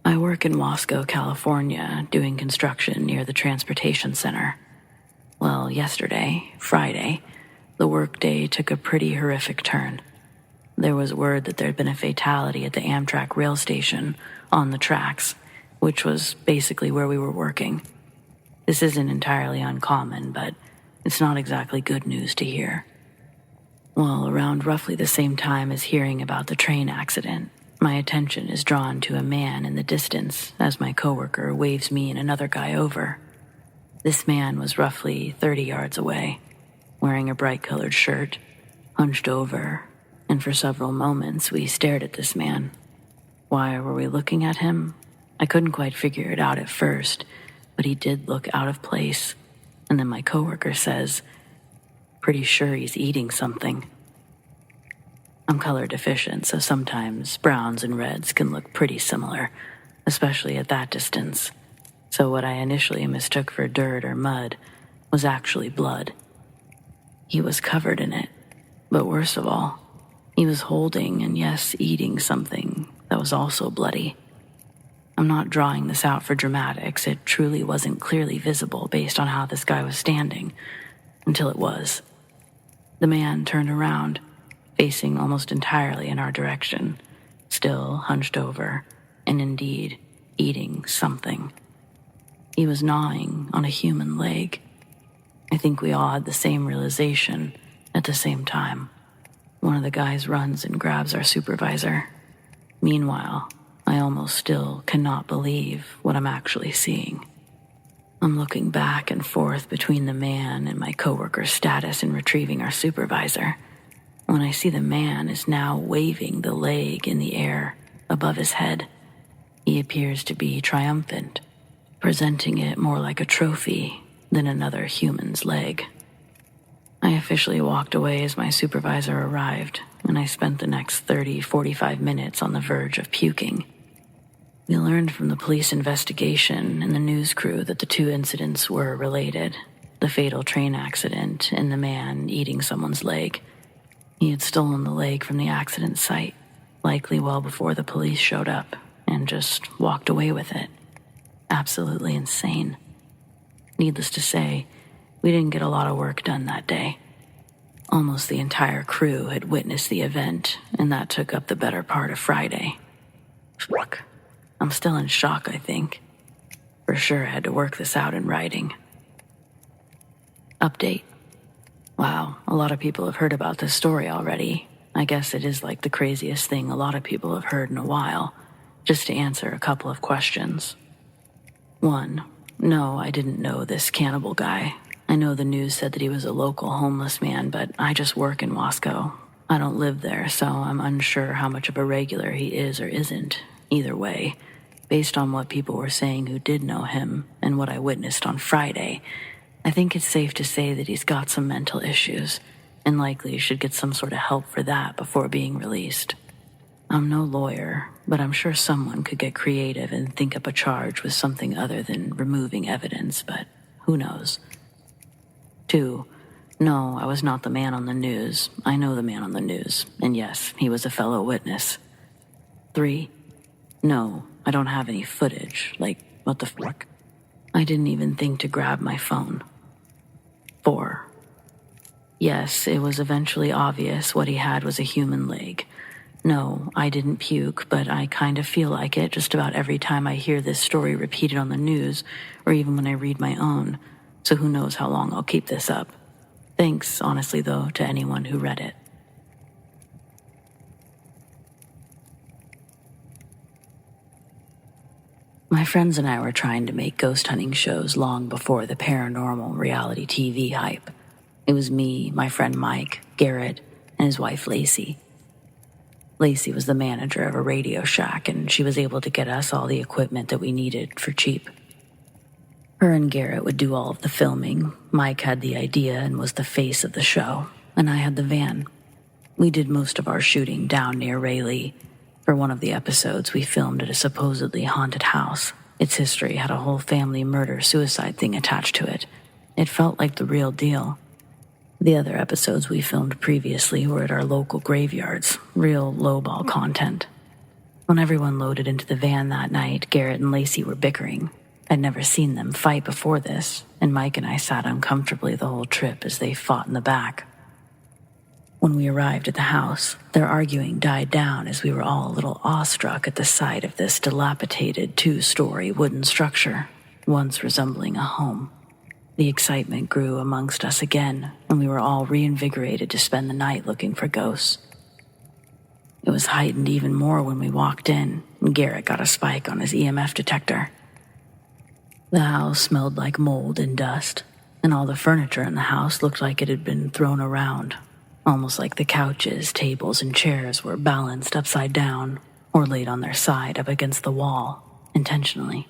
I work in Wasco, California, doing construction near the transportation center. Well, yesterday, Friday, the workday took a pretty horrific turn. There was word that there had been a fatality at the Amtrak rail station on the tracks, which was basically where we were working. This isn't entirely uncommon, but it's not exactly good news to hear. Well, around roughly the same time as hearing about the train accident, my attention is drawn to a man in the distance as my coworker waves me and another guy over. This man was roughly 30 yards away, wearing a bright-colored shirt, hunched over, and for several moments we stared at this man. Why were we looking at him? I couldn't quite figure it out at first, but he did look out of place, and then my coworker says, "Pretty sure he's eating something." I'm color deficient, so sometimes browns and reds can look pretty similar, especially at that distance. So what I initially mistook for dirt or mud was actually blood. He was covered in it, but worst of all, he was holding and yes, eating something that was also bloody. I'm not drawing this out for dramatics. It truly wasn't clearly visible based on how this guy was standing, until it was. The man turned around, facing almost entirely in our direction, still hunched over, and indeed eating something. He was gnawing on a human leg. I think we all had the same realization at the same time. One of the guys runs and grabs our supervisor. Meanwhile, I almost still cannot believe what I'm actually seeing. I'm looking back and forth between the man and my coworker's status in retrieving our supervisor. when I see the man is now waving the leg in the air above his head. He appears to be triumphant, presenting it more like a trophy than another human's leg. I officially walked away as my supervisor arrived, and I spent the next 30-45 minutes on the verge of puking. We learned from the police investigation and the news crew that the two incidents were related: the fatal train accident and the man eating someone's leg. He had stolen the leg from the accident site, likely well before the police showed up, and just walked away with it. Absolutely insane. Needless to say, we didn't get a lot of work done that day. Almost the entire crew had witnessed the event, and that took up the better part of Friday. Fuck. I'm still in shock, I think. For sure I had to work this out in writing. Update. Wow, a lot of people have heard about this story already. I guess it is like the craziest thing a lot of people have heard in a while. Just to answer a couple of questions. 1. No, I didn't know this cannibal guy. I know the news said that he was a local homeless man, but I just work in Wasco. I don't live there, so I'm unsure how much of a regular he is or isn't. Either way, based on what people were saying who did know him and what I witnessed on Friday, I think it's safe to say that he's got some mental issues and likely should get some sort of help for that before being released. I'm no lawyer, but I'm sure someone could get creative and think up a charge with something other than removing evidence, but who knows? 2. No, I was not the man on the news. I know the man on the news, and yes, he was a fellow witness. 3. No, I don't have any footage. Like, what the fuck? I didn't even think to grab my phone. 4. Yes, it was eventually obvious what he had was a human leg. No, I didn't puke, but I kind of feel like it just about every time I hear this story repeated on the news, or even when I read my own, so who knows how long I'll keep this up. Thanks, honestly though, to anyone who read it. My friends and I were trying to make ghost hunting shows long before the paranormal reality TV hype. It was me, my friend Mike, Garrett, and his wife Lacey. Lacey was the manager of a Radio Shack, and she was able to get us all the equipment that we needed for cheap. Her and Garrett would do all of the filming. Mike had the idea and was the face of the show, and I had the van. We did most of our shooting down near Rayleigh. For one of the episodes, we filmed at a supposedly haunted house. Its history had a whole family murder-suicide thing attached to it. It felt like the real deal. The other episodes we filmed previously were at our local graveyards, real lowball content. When everyone loaded into the van that night, Garrett and Lacey were bickering. I'd never seen them fight before this, and Mike and I sat uncomfortably the whole trip as they fought in the back. When we arrived at the house, their arguing died down as we were all a little awestruck at the sight of this dilapidated 2-story wooden structure, once resembling a home. The excitement grew amongst us again, and we were all reinvigorated to spend the night looking for ghosts. It was heightened even more when we walked in, and Garrett got a spike on his EMF detector. The house smelled like mold and dust, and all the furniture in the house looked like it had been thrown around, almost like the couches, tables, and chairs were balanced upside down or laid on their side up against the wall, intentionally.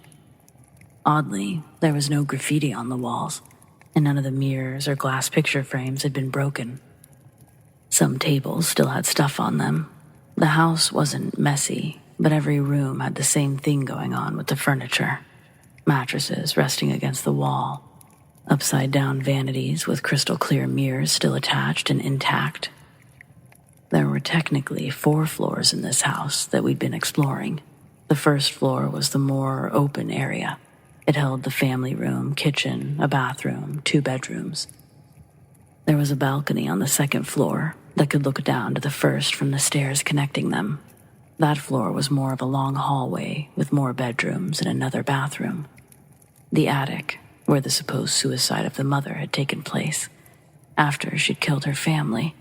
Oddly, there was no graffiti on the walls, and none of the mirrors or glass picture frames had been broken. Some tables still had stuff on them. The house wasn't messy, but every room had the same thing going on with the furniture. Mattresses resting against the wall, upside-down vanities with crystal-clear mirrors still attached and intact. There were technically 4 floors in this house that we'd been exploring. The first floor was the more open area. It held the family room, kitchen, a bathroom, 2 bedrooms. There was a balcony on the second floor that could look down to the first from the stairs connecting them. That floor was more of a long hallway with more bedrooms and another bathroom. The attic, where the supposed suicide of the mother had taken place, after she'd killed her family.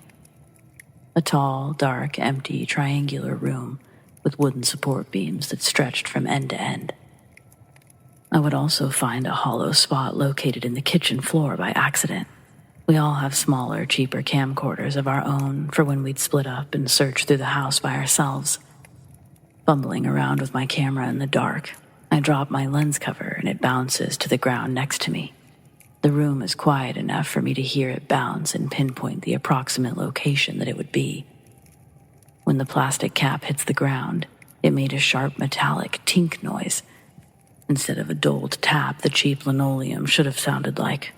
A tall, dark, empty, triangular room with wooden support beams that stretched from end to end. I would also find a hollow spot located in the kitchen floor by accident. We all have smaller, cheaper camcorders of our own for when we'd split up and search through the house by ourselves. Fumbling around with my camera in the dark, I drop my lens cover and it bounces to the ground next to me. The room is quiet enough for me to hear it bounce and pinpoint the approximate location that it would be. When the plastic cap hits the ground, it made a sharp metallic tink noise. Instead of a dulled tap the cheap linoleum should have sounded like.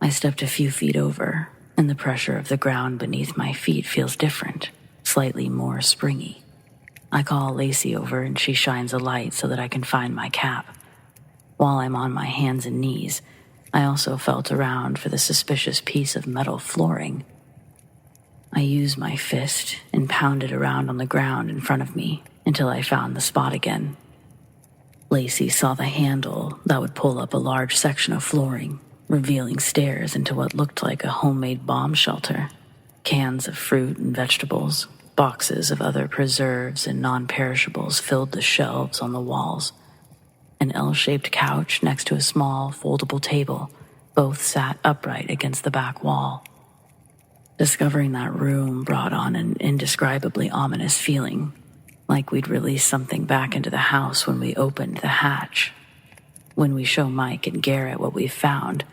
I stepped a few feet over, and the pressure of the ground beneath my feet feels different, slightly more springy. I call Lacey over and she shines a light so that I can find my cap. While I'm on my hands and knees, I also felt around for the suspicious piece of metal flooring. I used my fist and pounded around on the ground in front of me until I found the spot again. Lacey saw the handle that would pull up a large section of flooring, revealing stairs into what looked like a homemade bomb shelter. Cans of fruit and vegetables, boxes of other preserves and non-perishables filled the shelves on the walls. An L-shaped couch next to a small, foldable table, both sat upright against the back wall. Discovering that room brought on an indescribably ominous feeling, like we'd released something back into the house when we opened the hatch. When we show Mike and Garrett what we've found,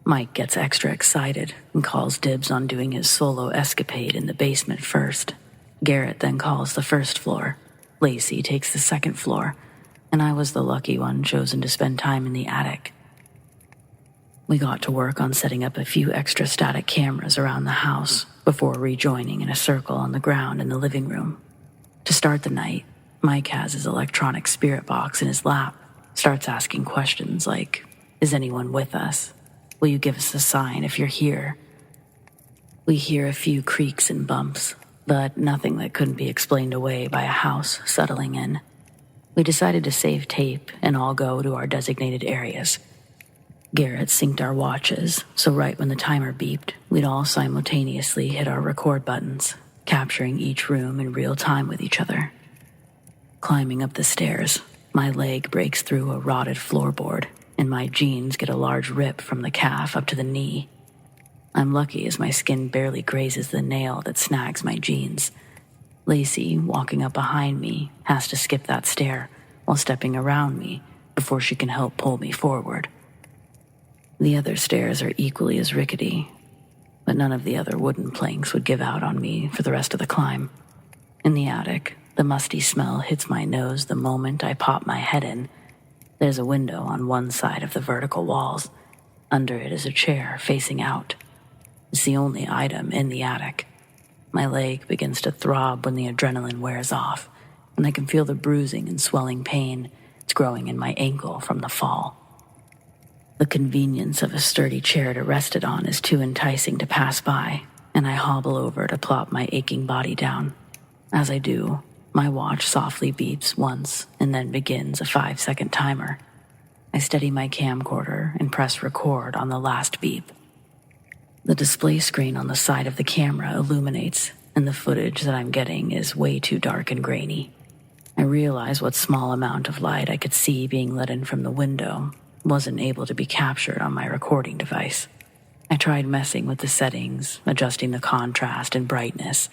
Mike gets extra excited and calls dibs on doing his solo escapade in the basement first. Garrett then calls the first floor. Lacey takes the second floor, and I was the lucky one chosen to spend time in the attic. We got to work on setting up a few extra static cameras around the house before rejoining in a circle on the ground in the living room. To start the night, Mike has his electronic spirit box in his lap, starts asking questions like, "Is anyone with us? Will you give us a sign if you're here?" We hear a few creaks and bumps, but nothing that couldn't be explained away by a house settling in. We decided to save tape and all go to our designated areas. Garrett synced our watches, so right when the timer beeped, we'd all simultaneously hit our record buttons, capturing each room in real time with each other. Climbing up the stairs, my leg breaks through a rotted floorboard, and my jeans get a large rip from the calf up to the knee. I'm lucky as my skin barely grazes the nail that snags my jeans. Lacey, walking up behind me, has to skip that stair while stepping around me before she can help pull me forward. The other stairs are equally as rickety, but none of the other wooden planks would give out on me for the rest of the climb. In the attic, the musty smell hits my nose the moment I pop my head in. There's a window on one side of the vertical walls. Under it is a chair facing out. It's the only item in the attic. My leg begins to throb when the adrenaline wears off, and I can feel the bruising and swelling pain that's growing in my ankle from the fall. The convenience of a sturdy chair to rest it on is too enticing to pass by, and I hobble over to plop my aching body down. As I do, my watch softly beeps once and then begins a 5-second timer. I steady my camcorder and press record on the last beep. The display screen on the side of the camera illuminates, and the footage that I'm getting is way too dark and grainy. I realize what small amount of light I could see being let in from the window wasn't able to be captured on my recording device. I tried messing with the settings, adjusting the contrast and brightness,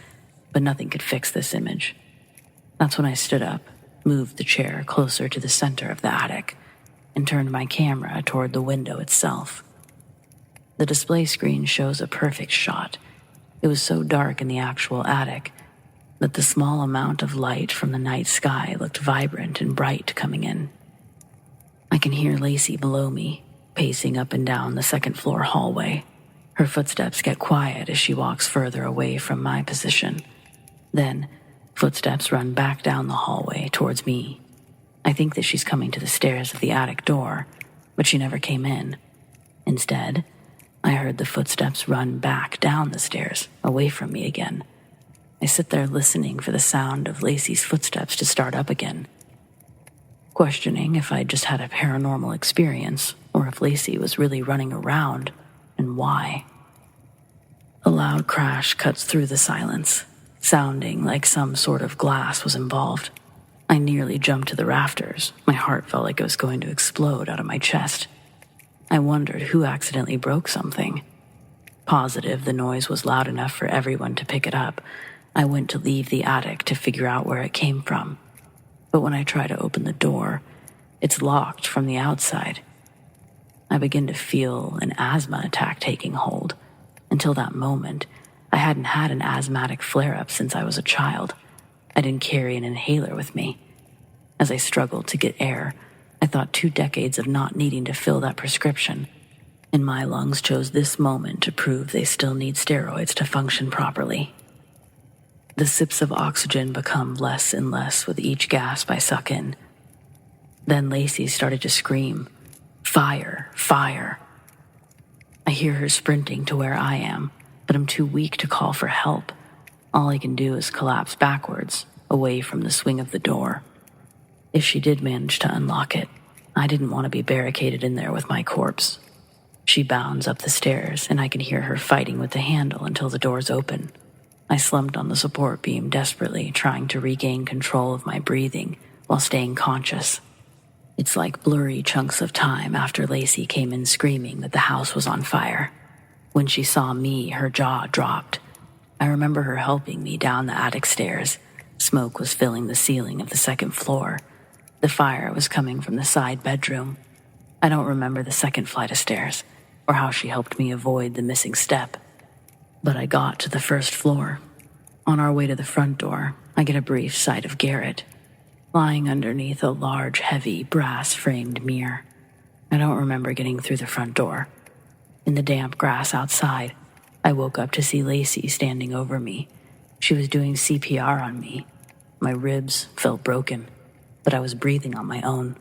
but nothing could fix this image. That's when I stood up, moved the chair closer to the center of the attic, and turned my camera toward the window itself. The display screen shows a perfect shot. It was so dark in the actual attic that the small amount of light from the night sky looked vibrant and bright coming in. I can hear Lacey below me, pacing up and down the second-floor hallway. Her footsteps get quiet as she walks further away from my position. Then, footsteps run back down the hallway towards me. I think that she's coming to the stairs of the attic door, but she never came in. Instead, I heard the footsteps run back down the stairs, away from me again. I sit there listening for the sound of Lacey's footsteps to start up again, questioning if I'd just had a paranormal experience or if Lacey was really running around and why. A loud crash cuts through the silence, sounding like some sort of glass was involved. I nearly jumped to the rafters. My heart felt like it was going to explode out of my chest. I wondered who accidentally broke something. Positive the noise was loud enough for everyone to pick it up, I went to leave the attic to figure out where it came from. But when I try to open the door, it's locked from the outside. I begin to feel an asthma attack taking hold. Until that moment, I hadn't had an asthmatic flare-up since I was a child. I didn't carry an inhaler with me. As I struggled to get air, I thought 2 decades of not needing to fill that prescription, and my lungs chose this moment to prove they still need steroids to function properly. The sips of oxygen become less and less with each gasp I suck in. Then Lacey started to scream, "Fire! Fire!" I hear her sprinting to where I am, but I'm too weak to call for help. All I can do is collapse backwards, away from the swing of the door. If she did manage to unlock it, I didn't want to be barricaded in there with my corpse. She bounds up the stairs, and I can hear her fighting with the handle until the doors open. I slumped on the support beam desperately, trying to regain control of my breathing while staying conscious. It's like blurry chunks of time after Lacey came in screaming that the house was on fire. When she saw me, her jaw dropped. I remember her helping me down the attic stairs. Smoke was filling the ceiling of the second floor. The fire was coming from the side bedroom. I don't remember the second flight of stairs, or how she helped me avoid the missing step. But I got to the first floor. On our way to the front door, I get a brief sight of Garrett, lying underneath a large, heavy, brass-framed mirror. I don't remember getting through the front door. In the damp grass outside, I woke up to see Lacey standing over me. She was doing CPR on me. My ribs felt broken, but I was breathing on my own.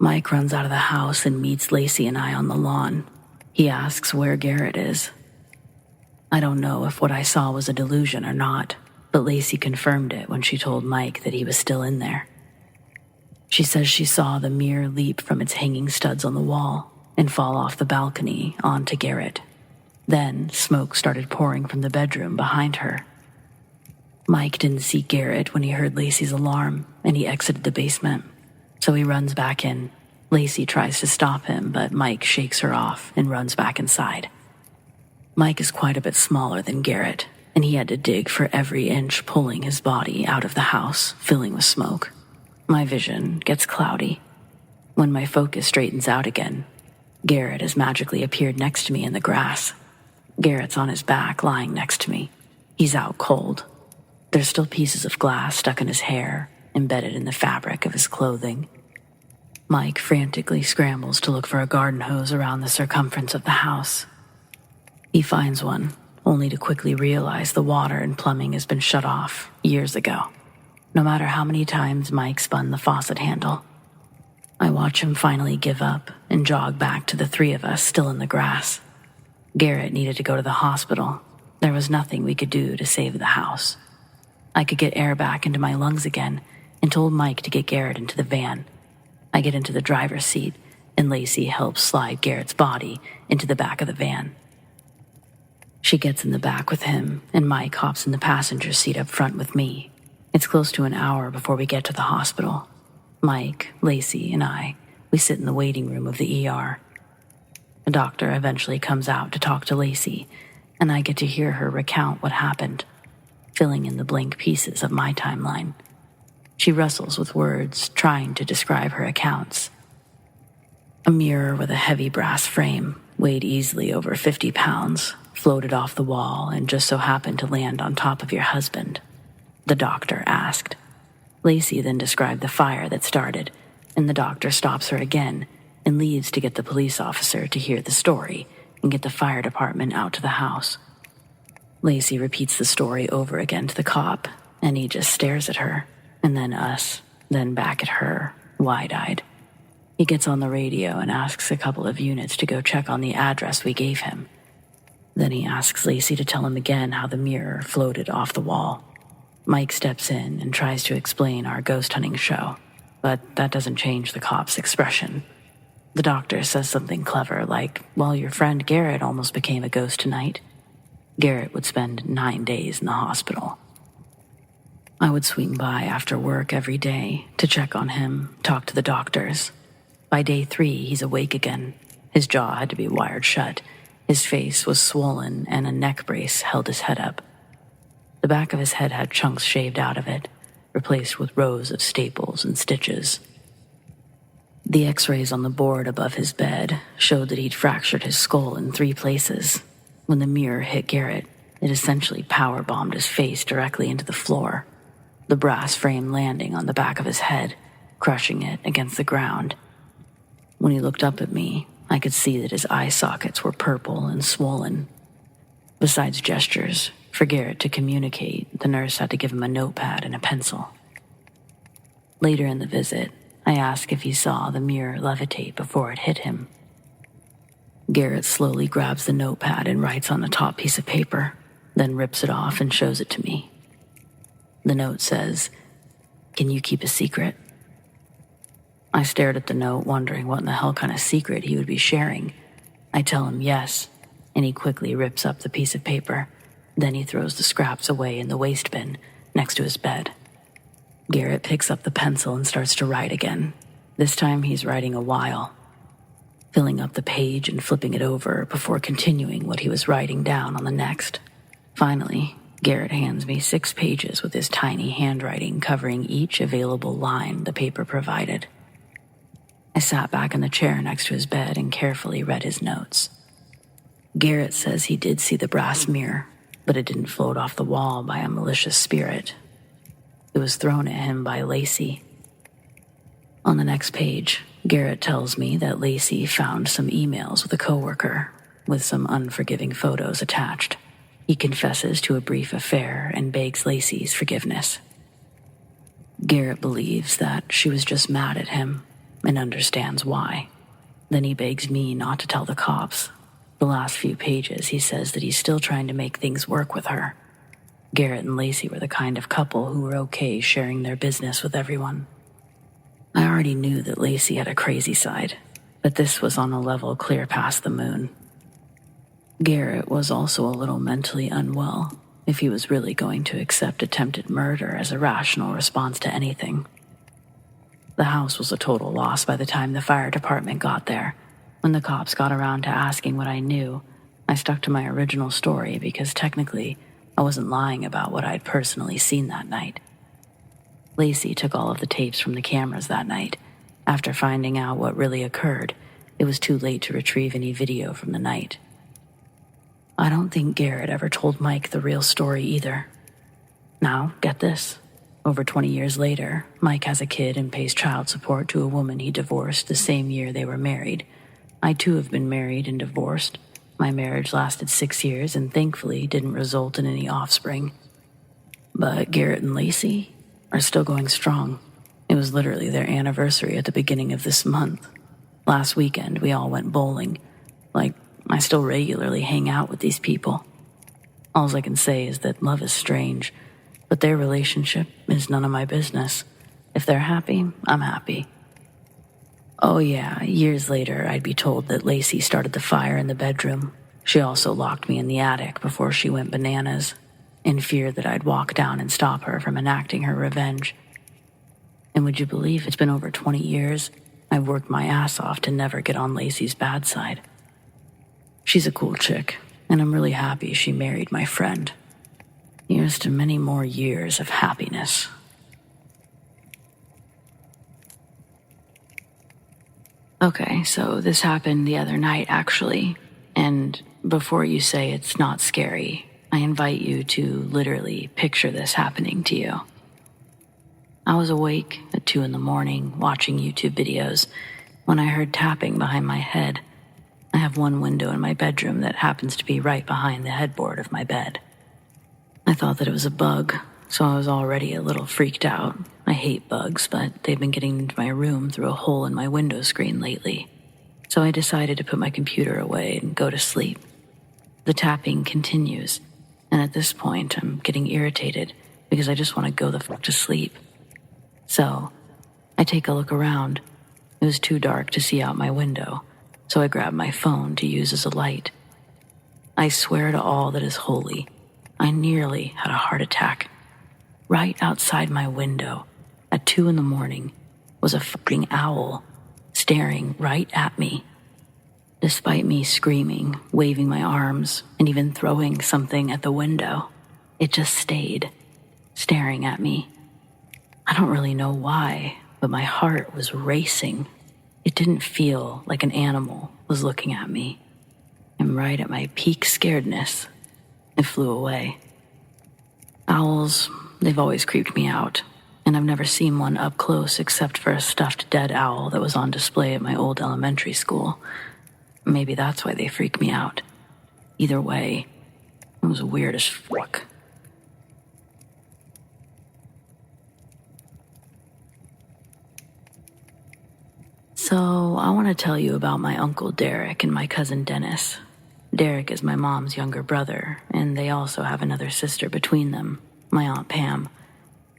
Mike runs out of the house and meets Lacey and I on the lawn. He asks where Garrett is. I don't know if what I saw was a delusion or not, but Lacey confirmed it when she told Mike that he was still in there. She says she saw the mirror leap from its hanging studs on the wall and fall off the balcony onto Garrett. Then smoke started pouring from the bedroom behind her. Mike didn't see Garrett when he heard Lacey's alarm, and he exited the basement. So he runs back in. Lacey tries to stop him, but Mike shakes her off and runs back inside. Mike is quite a bit smaller than Garrett, and he had to dig for every inch, pulling his body out of the house, filling with smoke. My vision gets cloudy. When my focus straightens out again, Garrett has magically appeared next to me in the grass. Garrett's on his back, lying next to me. He's out cold. There's still pieces of glass stuck in his hair, embedded in the fabric of his clothing. Mike frantically scrambles to look for a garden hose around the circumference of the house. He finds one, only to quickly realize the water and plumbing has been shut off years ago, no matter how many times Mike spun the faucet handle. I watch him finally give up and jog back to the 3 of us still in the grass. Garrett needed to go to the hospital. There was nothing we could do to save the house. I could get air back into my lungs again and told Mike to get Garrett into the van. I get into the driver's seat, and Lacey helps slide Garrett's body into the back of the van. She gets in the back with him, and Mike hops in the passenger seat up front with me. It's close to an hour before we get to the hospital. Mike, Lacey, and we sit in the waiting room of the ER. A doctor eventually comes out to talk to Lacey, and I get to hear her recount what happened, filling in the blank pieces of my timeline. She wrestles with words, trying to describe her accounts. A mirror with a heavy brass frame, weighed easily over 50 pounds, floated off the wall and just so happened to land on top of your husband, the doctor asked. Lacey then described the fire that started, and the doctor stops her again and leaves to get the police officer to hear the story and get the fire department out to the house. Lacey repeats the story over again to the cop, and he just stares at her, and then us, then back at her, wide-eyed. He gets on the radio and asks a couple of units to go check on the address we gave him. Then he asks Lacey to tell him again how the mirror floated off the wall. Mike steps in and tries to explain our ghost hunting show, but that doesn't change the cop's expression. The doctor says something clever like, well, your friend Garrett almost became a ghost tonight. Garrett would spend 9 days in the hospital. I would swing by after work every day to check on him, talk to the doctors. By day 3, he's awake again. His jaw had to be wired shut, His face was swollen and a neck brace held his head up. The back of his head had chunks shaved out of it, replaced with rows of staples and stitches. The x-rays on the board above his bed showed that he'd fractured his skull in 3 places. When the mirror hit Garrett, it essentially power-bombed his face directly into the floor, the brass frame landing on the back of his head, crushing it against the ground. When he looked up at me, I could see that his eye sockets were purple and swollen. Besides gestures, for Garrett to communicate, the nurse had to give him a notepad and a pencil. Later in the visit, I asked if he saw the mirror levitate before it hit him. Garrett slowly grabs the notepad and writes on the top piece of paper, then rips it off and shows it to me. The note says, "Can you keep a secret?" I stared at the note, wondering what in the hell kind of secret he would be sharing. I tell him yes, and he quickly rips up the piece of paper. Then he throws the scraps away in the waste bin next to his bed. Garrett picks up the pencil and starts to write again. This time he's writing a while, filling up the page and flipping it over before continuing what he was writing down on the next. Finally, Garrett hands me 6 pages with his tiny handwriting covering each available line the paper provided. I sat back in the chair next to his bed and carefully read his notes. Garrett says he did see the brass mirror, but it didn't float off the wall by a malicious spirit. It was thrown at him by Lacey. On the next page, Garrett tells me that Lacey found some emails with a coworker, with some unforgiving photos attached. He confesses to a brief affair and begs Lacey's forgiveness. Garrett believes that she was just mad at him and understands why. Then he begs me not to tell the cops. The last few pages, he says that he's still trying to make things work with her. Garrett and Lacey were the kind of couple who were okay sharing their business with everyone. I already knew that Lacey had a crazy side, but this was on a level clear past the moon. Garrett was also a little mentally unwell if he was really going to accept attempted murder as a rational response to anything. The house was a total loss by the time the fire department got there. When the cops got around to asking what I knew, I stuck to my original story because technically I wasn't lying about what I'd personally seen that night. Lacey took all of the tapes from the cameras that night. After finding out what really occurred, it was too late to retrieve any video from the night. I don't think Garrett ever told Mike the real story either. Now, get this. Over 20 years later, Mike has a kid and pays child support to a woman he divorced the same year they were married. I too have been married and divorced. My marriage lasted 6 years and thankfully didn't result in any offspring. But Garrett and Lacey are still going strong. It was literally their anniversary at the beginning of this month. Last weekend, we all went bowling. I still regularly hang out with these people. All I can say is that love is strange, but their relationship is none of my business. If they're happy, I'm happy. Oh yeah, years later, I'd be told that Lacey started the fire in the bedroom. She also locked me in the attic before she went bananas, in fear that I'd walk down and stop her from enacting her revenge. And would you believe it's been over 20 years? I've worked my ass off to never get on Lacey's bad side. She's a cool chick, and I'm really happy she married my friend. Here's to many more years of happiness. Okay, so this happened the other night, actually. And before you say it's not scary, I invite you to literally picture this happening to you. I was awake at 2 a.m. watching YouTube videos when I heard tapping behind my head. I have one window in my bedroom that happens to be right behind the headboard of my bed. I thought that it was a bug, so I was already a little freaked out. I hate bugs, but they've been getting into my room through a hole in my window screen lately. So I decided to put my computer away and go to sleep. The tapping continues, and at this point I'm getting irritated because I just want to go the fuck to sleep. So I take a look around. It was too dark to see out my window, so I grabbed my phone to use as a light. I swear to all that is holy, I nearly had a heart attack. Right outside my window, at 2 a.m, was a fucking owl staring right at me. Despite me screaming, waving my arms, and even throwing something at the window, it just stayed, staring at me. I don't really know why, but my heart was racing. It didn't feel like an animal was looking at me. And right at my peak scaredness, it flew away. Owls, they've always creeped me out, and I've never seen one up close except for a stuffed dead owl that was on display at my old elementary school. Maybe that's why they freak me out. Either way, it was weird as fuck. So, I want to tell you about my uncle Derek and my cousin Dennis. Derek is my mom's younger brother, and they also have another sister between them, my Aunt Pam.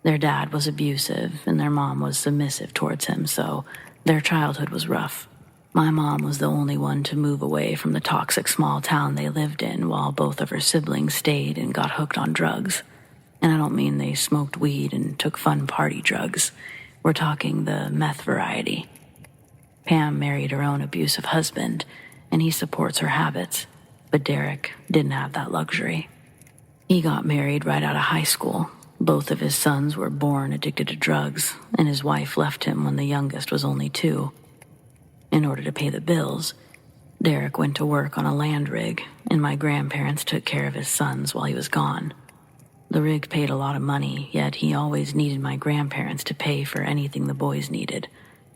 Their dad was abusive, and their mom was submissive towards him, so their childhood was rough. My mom was the only one to move away from the toxic small town they lived in while both of her siblings stayed and got hooked on drugs. And I don't mean they smoked weed and took fun party drugs. We're talking the meth variety. Pam married her own abusive husband, and he supports her habits, but Derek didn't have that luxury. He got married right out of high school. Both of his sons were born addicted to drugs, and his wife left him when the youngest was only 2. In order to pay the bills, Derek went to work on a land rig, and my grandparents took care of his sons while he was gone. The rig paid a lot of money, yet he always needed my grandparents to pay for anything the boys needed.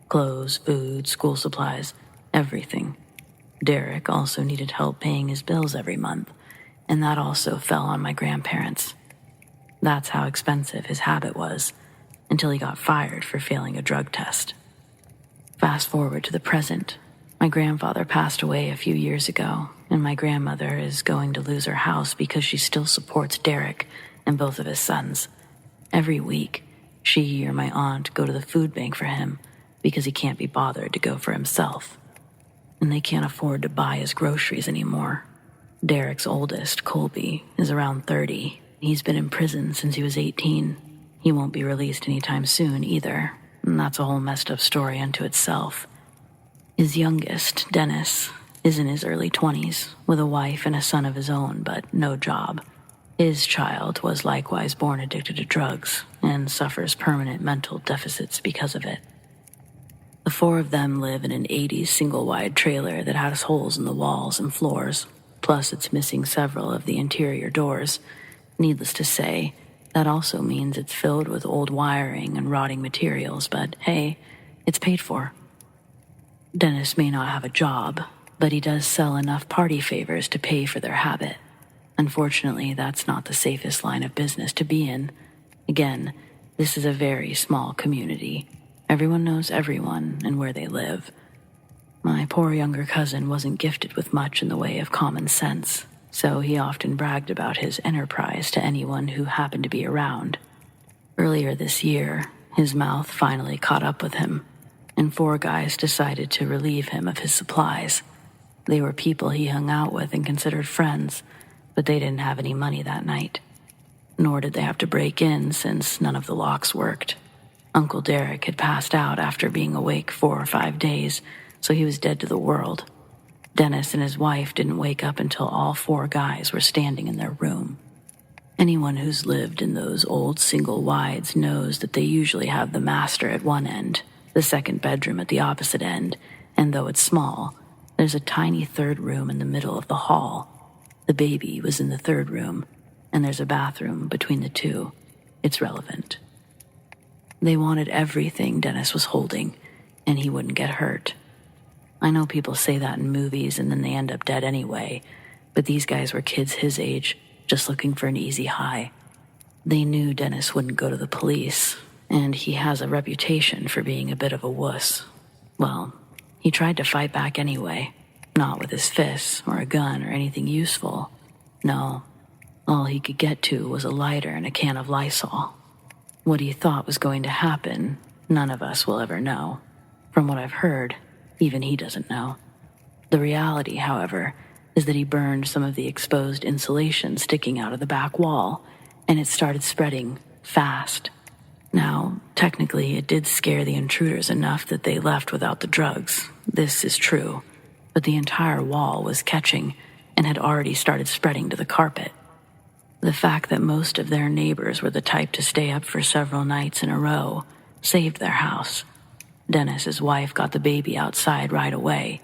Clothes, food, school supplies, everything. Derek also needed help paying his bills every month, and that also fell on my grandparents. That's how expensive his habit was, until he got fired for failing a drug test. Fast forward to the present. My grandfather passed away a few years ago, and my grandmother is going to lose her house because she still supports Derek and both of his sons. Every week, she or my aunt go to the food bank for him because he can't be bothered to go for himself. And they can't afford to buy his groceries anymore. Derek's oldest, Colby, is around 30. He's been in prison since he was 18. He won't be released anytime soon either, and that's a whole messed up story unto itself. His youngest, Dennis, is in his early 20s, with a wife and a son of his own, but no job. His child was likewise born addicted to drugs, and suffers permanent mental deficits because of it. The 4 of them live in an 80s single-wide trailer that has holes in the walls and floors, plus it's missing several of the interior doors. Needless to say, that also means it's filled with old wiring and rotting materials, but hey, it's paid for. Dennis may not have a job, but he does sell enough party favors to pay for their habit. Unfortunately, that's not the safest line of business to be in. Again, this is a very small community. Everyone knows everyone and where they live. My poor younger cousin wasn't gifted with much in the way of common sense, so he often bragged about his enterprise to anyone who happened to be around. Earlier this year, his mouth finally caught up with him, and 4 guys decided to relieve him of his supplies. They were people he hung out with and considered friends, but they didn't have any money that night. Nor did they have to break in since none of the locks worked. Uncle Derek had passed out after being awake 4 or 5 days, so he was dead to the world. Dennis and his wife didn't wake up until all 4 guys were standing in their room. Anyone who's lived in those old single-wides knows that they usually have the master at one end, the second bedroom at the opposite end, and though it's small, there's a tiny 3rd room in the middle of the hall. The baby was in the 3rd room, and there's a bathroom between the 2. It's relevant. They wanted everything Dennis was holding, and he wouldn't get hurt. I know people say that in movies and then they end up dead anyway, but these guys were kids his age, just looking for an easy high. They knew Dennis wouldn't go to the police, and he has a reputation for being a bit of a wuss. Well, he tried to fight back anyway, not with his fists or a gun or anything useful. No, all he could get to was a lighter and a can of Lysol. What he thought was going to happen, none of us will ever know. From what I've heard, even he doesn't know. The reality, however, is that he burned some of the exposed insulation sticking out of the back wall, and it started spreading fast. Now, technically, it did scare the intruders enough that they left without the drugs. This is true. but the entire wall was catching and had already started spreading to the carpet. The fact that most of their neighbors were the type to stay up for several nights in a row saved their house. Dennis's wife got the baby outside right away.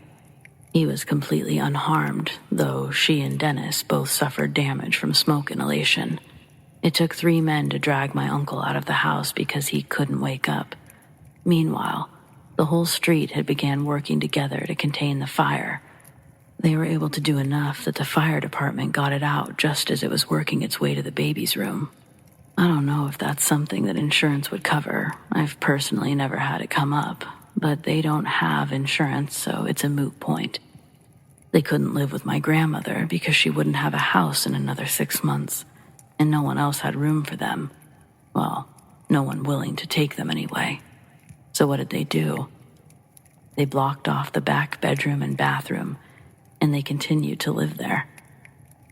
He was completely unharmed, though she and Dennis both suffered damage from smoke inhalation. It took 3 men to drag my uncle out of the house because he couldn't wake up. Meanwhile, the whole street had began working together to contain the fire. They were able to do enough that the fire department got it out just as it was working its way to the baby's room. I don't know if that's something that insurance would cover. I've personally never had it come up, but they don't have insurance, so it's a moot point. They couldn't live with my grandmother because she wouldn't have a house in another 6 months, and no one else had room for them. Well, no one willing to take them anyway. So what did they do? They blocked off the back bedroom and bathroom, and they continued to live there.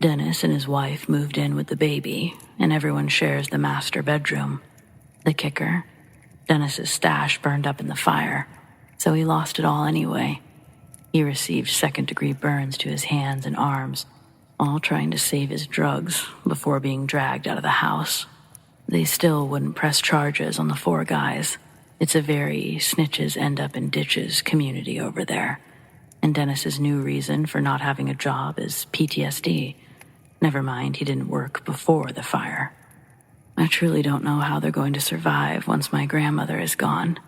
Dennis and his wife moved in with the baby, and everyone shares the master bedroom. The kicker? Dennis's stash burned up in the fire, so he lost it all anyway. He received second-degree burns to his hands and arms, all trying to save his drugs before being dragged out of the house. They still wouldn't press charges on the 4 guys. It's a very snitches end up in ditches community over there. And Dennis's new reason for not having a job is PTSD. Never mind, he didn't work before the fire. I truly don't know how they're going to survive once my grandmother is gone.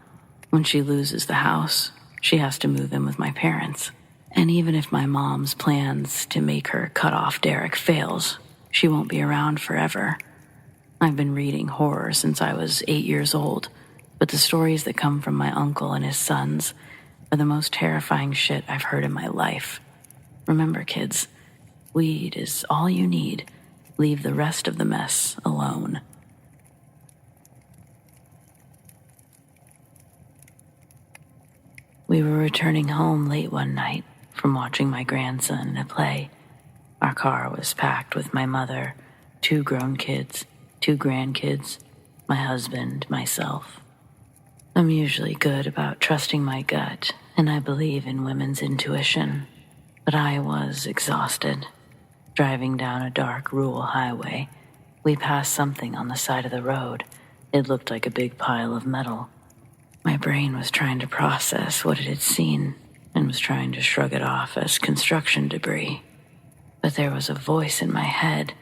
When she loses the house, she has to move in with my parents. And even if my mom's plans to make her cut off Derek fails, she won't be around forever. I've been reading horror since I was 8 years old, but the stories that come from my uncle and his sons are the most terrifying shit I've heard in my life. Remember, kids, weed is all you need. Leave the rest of the mess alone. We were returning home late one night from watching my grandson in a play. Our car was packed with my mother, 2 grown kids, 2 grandkids, my husband, myself. I'm usually good about trusting my gut, and I believe in women's intuition. But I was exhausted. Driving down a dark rural highway, we passed something on the side of the road. It looked like a big pile of metal. My brain was trying to process what it had seen and was trying to shrug it off as construction debris. But there was a voice in my head,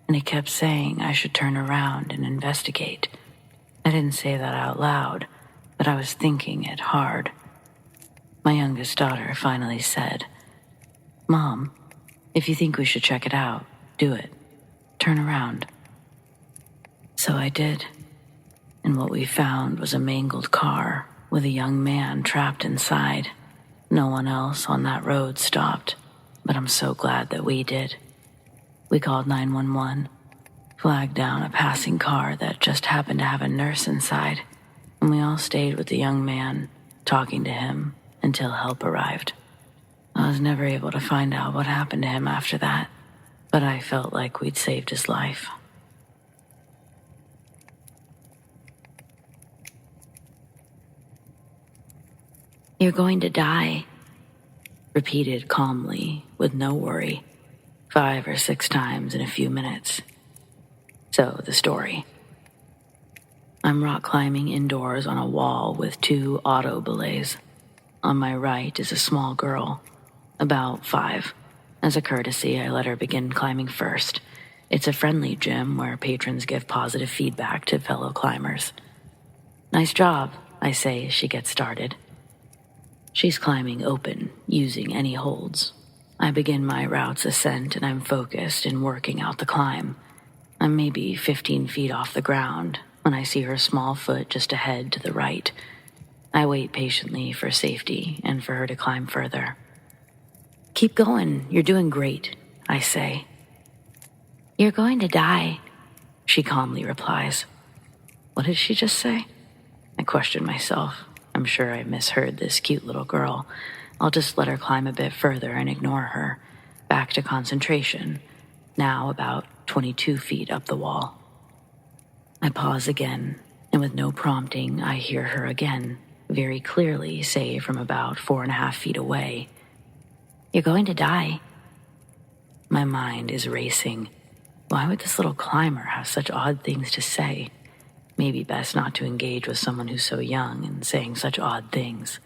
and it kept saying I should turn around and investigate. I didn't say that out loud, but I was thinking it hard. My youngest daughter finally said, "Mom, if you think we should check it out, do it. Turn around." So I did, and what we found was a mangled car with a young man trapped inside. No one else on that road stopped, but I'm so glad that we did. We called 911, flagged down a passing car that just happened to have a nurse inside, and we all stayed with the young man, talking to him until help arrived. I was never able to find out what happened to him after that, but I felt like we'd saved his life. "You're going to die," repeated calmly with no worry, 5 or 6 times in a few minutes. So the story. I'm rock climbing indoors on a wall with 2 auto belays. On my right is a small girl, about 5. As a courtesy, I let her begin climbing first. It's a friendly gym where patrons give positive feedback to fellow climbers. "Nice job," I say as she gets started. She's climbing open, using any holds. I begin my route's ascent and I'm focused in working out the climb. I'm maybe 15 feet off the ground when I see her small foot just ahead to the right. I wait patiently for safety and for her to climb further. "Keep going, you're doing great," I say. "You're going to die," she calmly replies. What did she just say? I question myself. I'm sure I misheard this cute little girl. I'll just let her climb a bit further and ignore her. Back to concentration, now about 22 feet up the wall. I pause again, and with no prompting, I hear her again, very clearly say from about 4.5 feet away, You're going to die. My mind is racing. Why would this little climber have such odd things to say? Maybe best not to engage with someone who's so young and saying such odd things.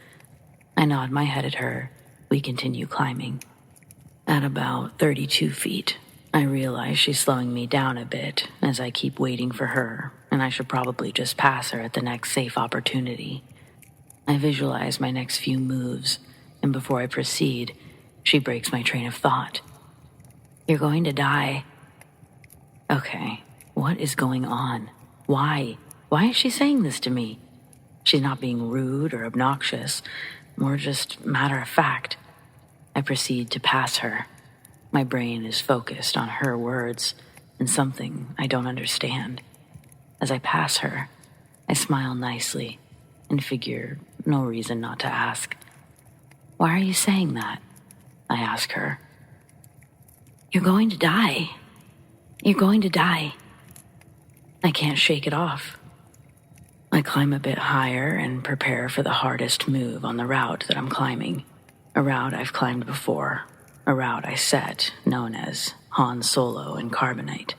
I nod my head at her. We continue climbing. At about 32 feet, I realize she's slowing me down a bit as I keep waiting for her, and I should probably just pass her at the next safe opportunity. I visualize my next few moves, and before I proceed, she breaks my train of thought. You're going to die. Okay, what is going on? Why? Why is she saying this to me? She's not being rude or obnoxious, more just matter of fact. I proceed to pass her. My brain is focused on her words and something I don't understand. As I pass her, I smile nicely and figure no reason not to ask. Why are you saying that? I ask her. You're going to die. You're going to die. I can't shake it off. I climb a bit higher and prepare for the hardest move on the route that I'm climbing. A route I've climbed before, a route I set, known as Han Solo and Carbonite.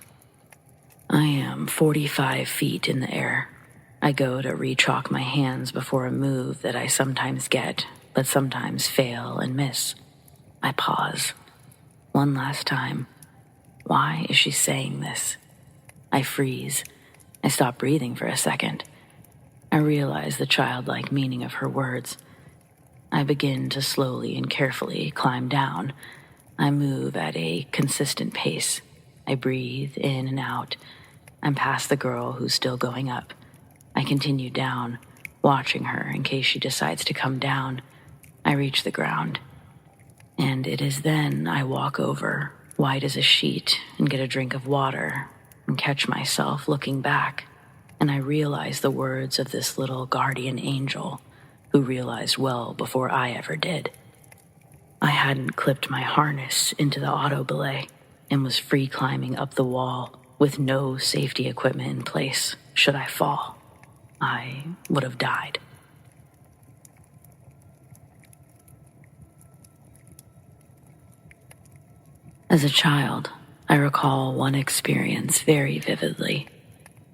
I am 45 feet in the air. I go to re-chalk my hands before a move that I sometimes get, but sometimes fail and miss. I pause. One last time. Why is she saying this? I freeze. I stop breathing for a second. I realize the childlike meaning of her words. I begin to slowly and carefully climb down. I move at a consistent pace. I breathe in and out. I'm past the girl who's still going up. I continue down, watching her in case she decides to come down. I reach the ground. And it is then I walk over, white as a sheet, and get a drink of water, and catch myself looking back. And I realize the words of this little guardian angel, who realized well before I ever did. I hadn't clipped my harness into the auto belay and was free climbing up the wall with no safety equipment in place should I fall. I would have died. As a child, I recall one experience very vividly.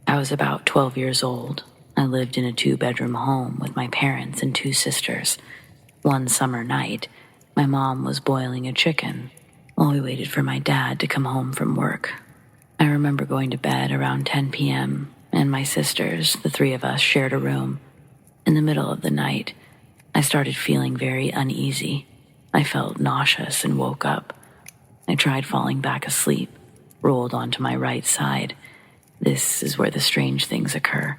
I was about 12 years old. I lived in a 2-bedroom home with my parents and 2 sisters. One summer night, my mom was boiling a chicken while we waited for my dad to come home from work. I remember going to bed around 10 p.m., and my sisters, the 3 of us, shared a room. In the middle of the night, I started feeling very uneasy. I felt nauseous and woke up. I tried falling back asleep, rolled onto my right side. This is where the strange things occur.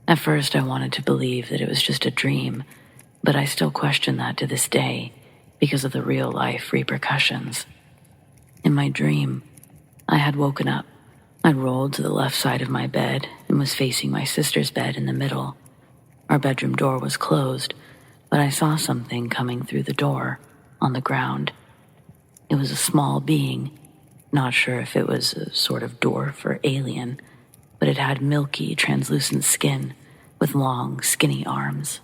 At first, I wanted to believe that it was just a dream, but I still question that to this day because of the real-life repercussions. In my dream, I had woken up. I'd rolled to the left side of my bed and was facing my sister's bed in the middle. Our bedroom door was closed, but I saw something coming through the door, on the ground. It was a small being, not sure if it was a sort of dwarf or alien, but it had milky, translucent skin with long, skinny arms.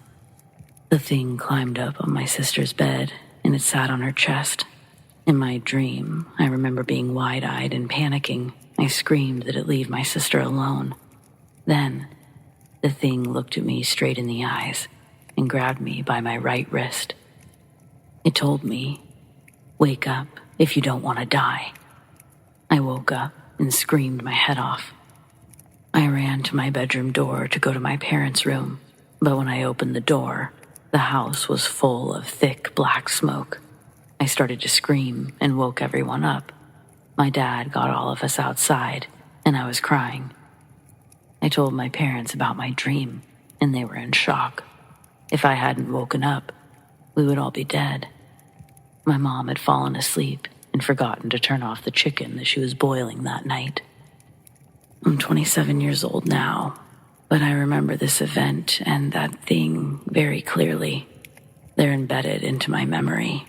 The thing climbed up on my sister's bed, and it sat on her chest. In my dream, I remember being wide-eyed and panicking. I screamed that it leave my sister alone. Then, the thing looked at me straight in the eyes and grabbed me by my right wrist. It told me, "Wake up if you don't want to die." I woke up and screamed my head off. I ran to my bedroom door to go to my parents' room, but when I opened the door, the house was full of thick black smoke. I started to scream and woke everyone up. My dad got all of us outside, and I was crying. I told my parents about my dream, and they were in shock. If I hadn't woken up, we would all be dead. My mom had fallen asleep and forgotten to turn off the chicken that she was boiling that night. I'm 27 years old now, but I remember this event and that thing very clearly. They're embedded into my memory.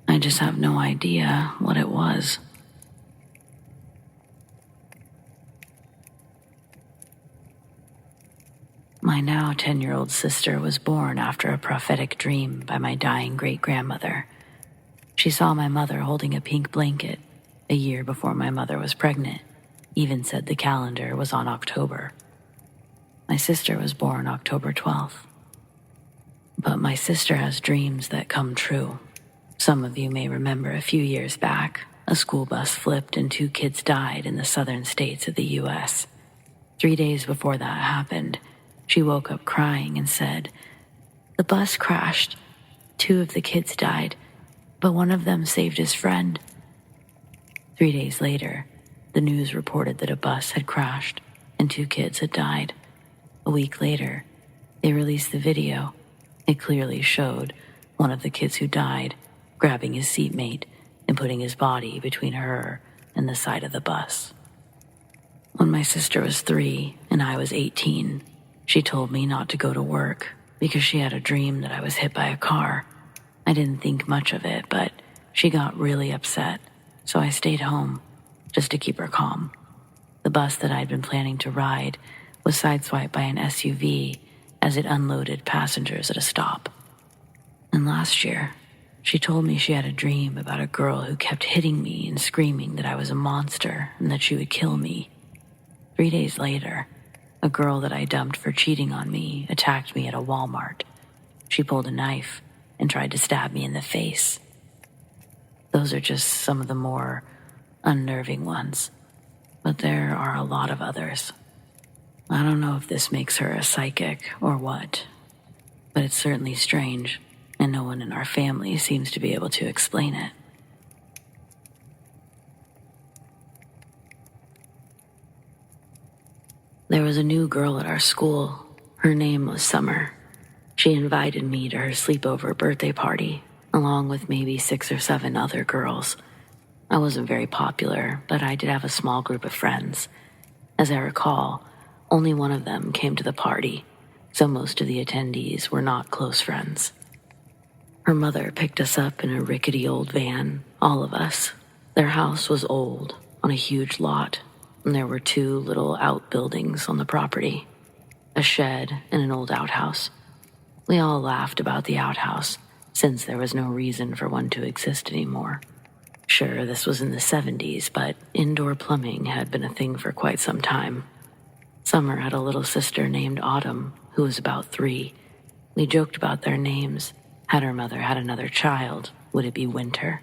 I just have no idea what it was. My now 10-year-old sister was born after a prophetic dream by my dying great-grandmother. She saw my mother holding a pink blanket a year before my mother was pregnant, even said the calendar was on October. My sister was born October 12th. But my sister has dreams that come true. Some of you may remember a few years back, a school bus flipped and 2 kids died in the southern states of the U.S. 3 days before that happened, she woke up crying and said, "The bus crashed. 2 of the kids died, but one of them saved his friend." 3 days later, the news reported that a bus had crashed and 2 kids had died. A week later, they released the video. It clearly showed one of the kids who died grabbing his seatmate and putting his body between her and the side of the bus. When my sister was 3 and I was 18, she told me not to go to work because she had a dream that I was hit by a car. I didn't think much of it, but she got really upset, so I stayed home just to keep her calm. The bus that I'd been planning to ride was sideswiped by an SUV as it unloaded passengers at a stop. And last year, she told me she had a dream about a girl who kept hitting me and screaming that I was a monster and that she would kill me. 3 days later, a girl that I dumped for cheating on me attacked me at a Walmart. She pulled a knife and tried to stab me in the face. Those are just some of the more unnerving ones, but there are a lot of others. I don't know if this makes her a psychic or what, but it's certainly strange, and no one in our family seems to be able to explain it. There was a new girl at our school. Her name was Summer. She invited me to her sleepover birthday party, along with maybe 6 or 7 other girls. I wasn't very popular, but I did have a small group of friends. As I recall, only one of them came to the party, so most of the attendees were not close friends. Her mother picked us up in a rickety old van, all of us. Their house was old, on a huge lot, and there were 2 little outbuildings on the property, a shed and an old outhouse. We all laughed about the outhouse, since there was no reason for one to exist anymore. Sure, this was in the 70s, but indoor plumbing had been a thing for quite some time. Summer had a little sister named Autumn, who was about 3. We joked about their names. Had her mother had another child, would it be Winter?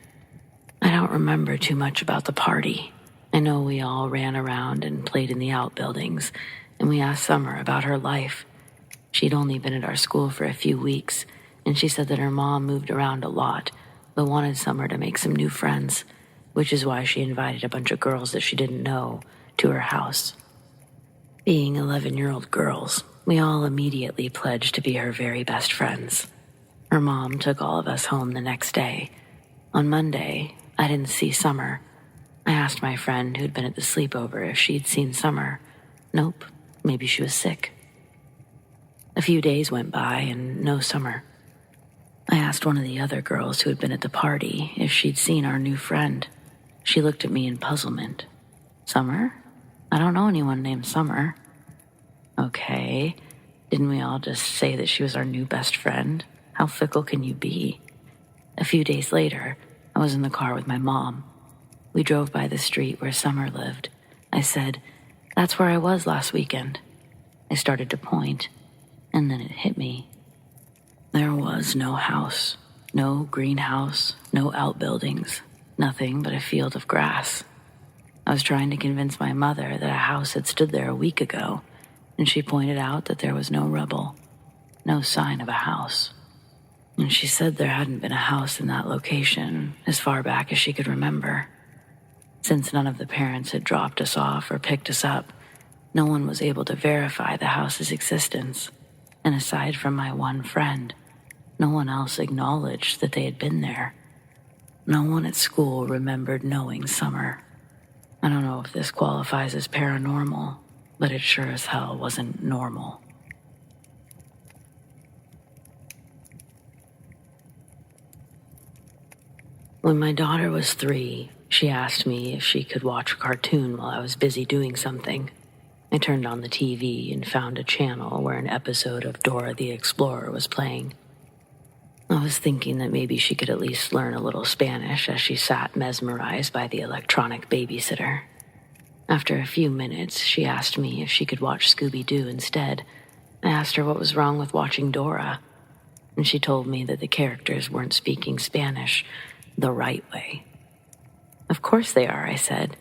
I don't remember too much about the party. I know we all ran around and played in the outbuildings, and we asked Summer about her life. She'd only been at our school for a few weeks, and she said that her mom moved around a lot, but wanted Summer to make some new friends, which is why she invited a bunch of girls that she didn't know to her house. Being 11-year-old girls, we all immediately pledged to be her very best friends. Her mom took all of us home the next day. On Monday, I didn't see Summer. I asked my friend who'd been at the sleepover if she'd seen Summer. Nope, maybe she was sick. A few days went by and no Summer. I asked one of the other girls who had been at the party if she'd seen our new friend. She looked at me in puzzlement. Summer? I don't know anyone named Summer. Okay, didn't we all just say that she was our new best friend? How fickle can you be? A few days later, I was in the car with my mom. We drove by the street where Summer lived. I said, "That's where I was last weekend." I started to point, and then it hit me. There was no house, no greenhouse, no outbuildings, nothing but a field of grass. I was trying to convince my mother that a house had stood there a week ago, and she pointed out that there was no rubble, no sign of a house. And she said there hadn't been a house in that location as far back as she could remember. Since none of the parents had dropped us off or picked us up, no one was able to verify the house's existence, and aside from my one friend, no one else acknowledged that they had been there. No one at school remembered knowing Summer. I don't know if this qualifies as paranormal, but it sure as hell wasn't normal. When my daughter was 3, she asked me if she could watch a cartoon while I was busy doing something. I turned on the TV and found a channel where an episode of Dora the Explorer was playing. I was thinking that maybe she could at least learn a little Spanish as she sat mesmerized by the electronic babysitter. After a few minutes, she asked me if she could watch Scooby-Doo instead. I asked her what was wrong with watching Dora, and she told me that the characters weren't speaking Spanish the right way. Of course they are, I said.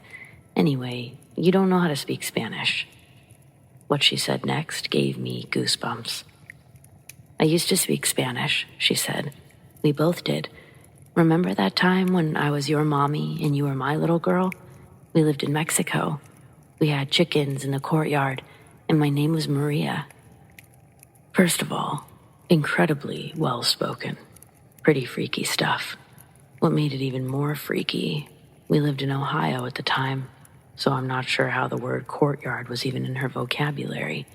Anyway, you don't know how to speak Spanish. What she said next gave me goosebumps. I used to speak Spanish, she said. We both did. Remember that time when I was your mommy and you were my little girl? We lived in Mexico. We had chickens in the courtyard, and my name was Maria. First of all, incredibly well-spoken. Pretty freaky stuff. What made it even more freaky, we lived in Ohio at the time, so I'm not sure how the word courtyard was even in her vocabulary.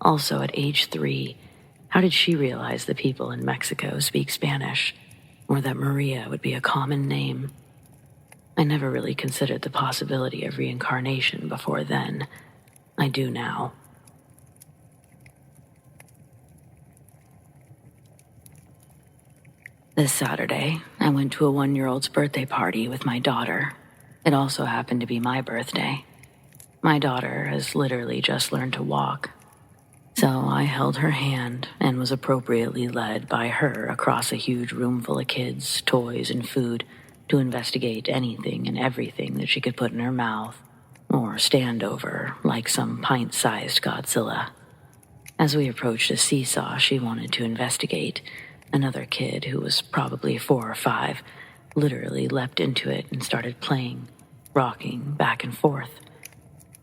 Also, at age 3, how did she realize the people in Mexico speak Spanish, or that Maria would be a common name? I never really considered the possibility of reincarnation before then. I do now. This Saturday, I went to a 1-year-old's birthday party with my daughter. It also happened to be my birthday. My daughter has literally just learned to walk. So I held her hand and was appropriately led by her across a huge room full of kids, toys, and food to investigate anything and everything that she could put in her mouth or stand over like some pint-sized Godzilla. As we approached a seesaw she wanted to investigate, another kid who was probably 4 or 5 literally leapt into it and started playing, rocking back and forth.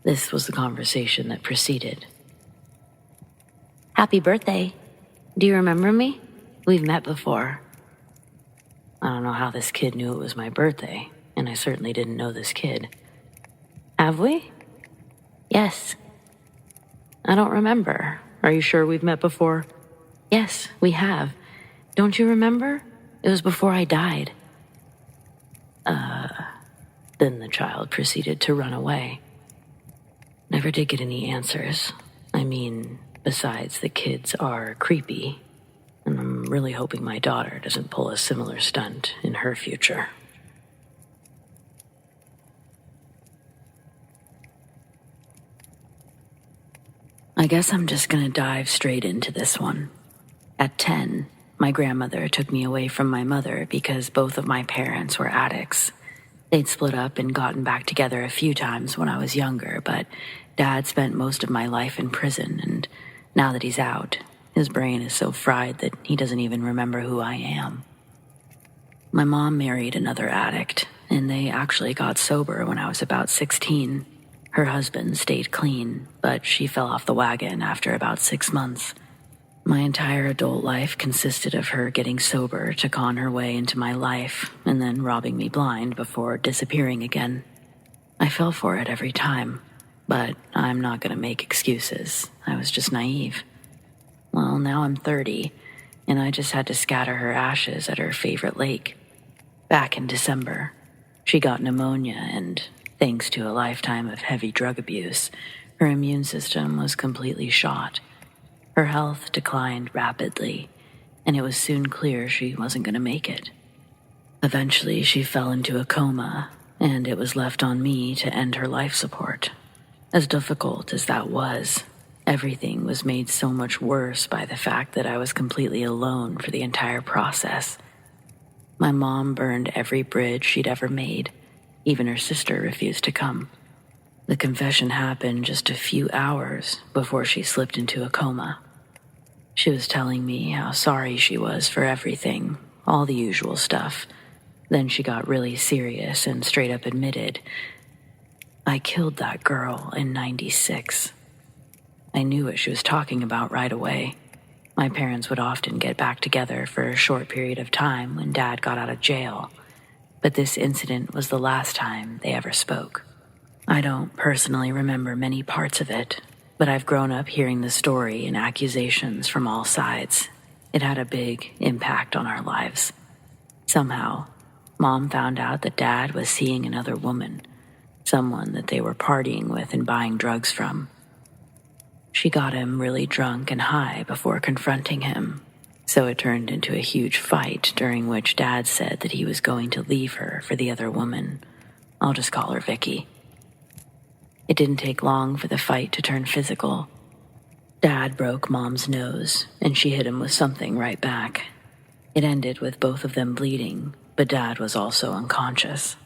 This was the conversation that proceeded. Happy birthday. Do you remember me? We've met before. I don't know how this kid knew it was my birthday, and I certainly didn't know this kid. Have we? Yes. I don't remember. Are you sure we've met before? Yes, we have. Don't you remember? It was before I died. Then the child proceeded to run away. Never did get any answers. I mean, besides the kids are creepy, and I'm really hoping my daughter doesn't pull a similar stunt in her future. I guess I'm just gonna dive straight into this one. At 10, my grandmother took me away from my mother because both of my parents were addicts. They'd split up and gotten back together a few times when I was younger, but Dad spent most of my life in prison, and now that he's out, his brain is so fried that he doesn't even remember who I am. My mom married another addict, and they actually got sober when I was about 16. Her husband stayed clean, but she fell off the wagon after about 6 months. My entire adult life consisted of her getting sober to con her way into my life and then robbing me blind before disappearing again. I fell for it every time, but I'm not going to make excuses. I was just naive. Well, now I'm 30, and I just had to scatter her ashes at her favorite lake. Back in December, she got pneumonia, and thanks to a lifetime of heavy drug abuse, her immune system was completely shot. Her health declined rapidly, and it was soon clear she wasn't going to make it. Eventually, she fell into a coma, and it was left on me to end her life support. As difficult as that was, everything was made so much worse by the fact that I was completely alone for the entire process. My mom burned every bridge she'd ever made. Even her sister refused to come. The confession happened just a few hours before she slipped into a coma. She was telling me how sorry she was for everything, all the usual stuff. Then she got really serious and straight up admitted, I killed that girl in '96. I knew what she was talking about right away. My parents would often get back together for a short period of time when Dad got out of jail, but this incident was the last time they ever spoke. I don't personally remember many parts of it, but I've grown up hearing the story and accusations from all sides. It had a big impact on our lives. Somehow, Mom found out that Dad was seeing another woman, someone that they were partying with and buying drugs from. She got him really drunk and high before confronting him, So it turned into a huge fight during which Dad said that he was going to leave her for the other woman. I'll just call her Vicky. It didn't take long for the fight to turn physical. Dad broke Mom's nose, and she hit him with something right back. It ended with both of them bleeding, but Dad was also unconscious.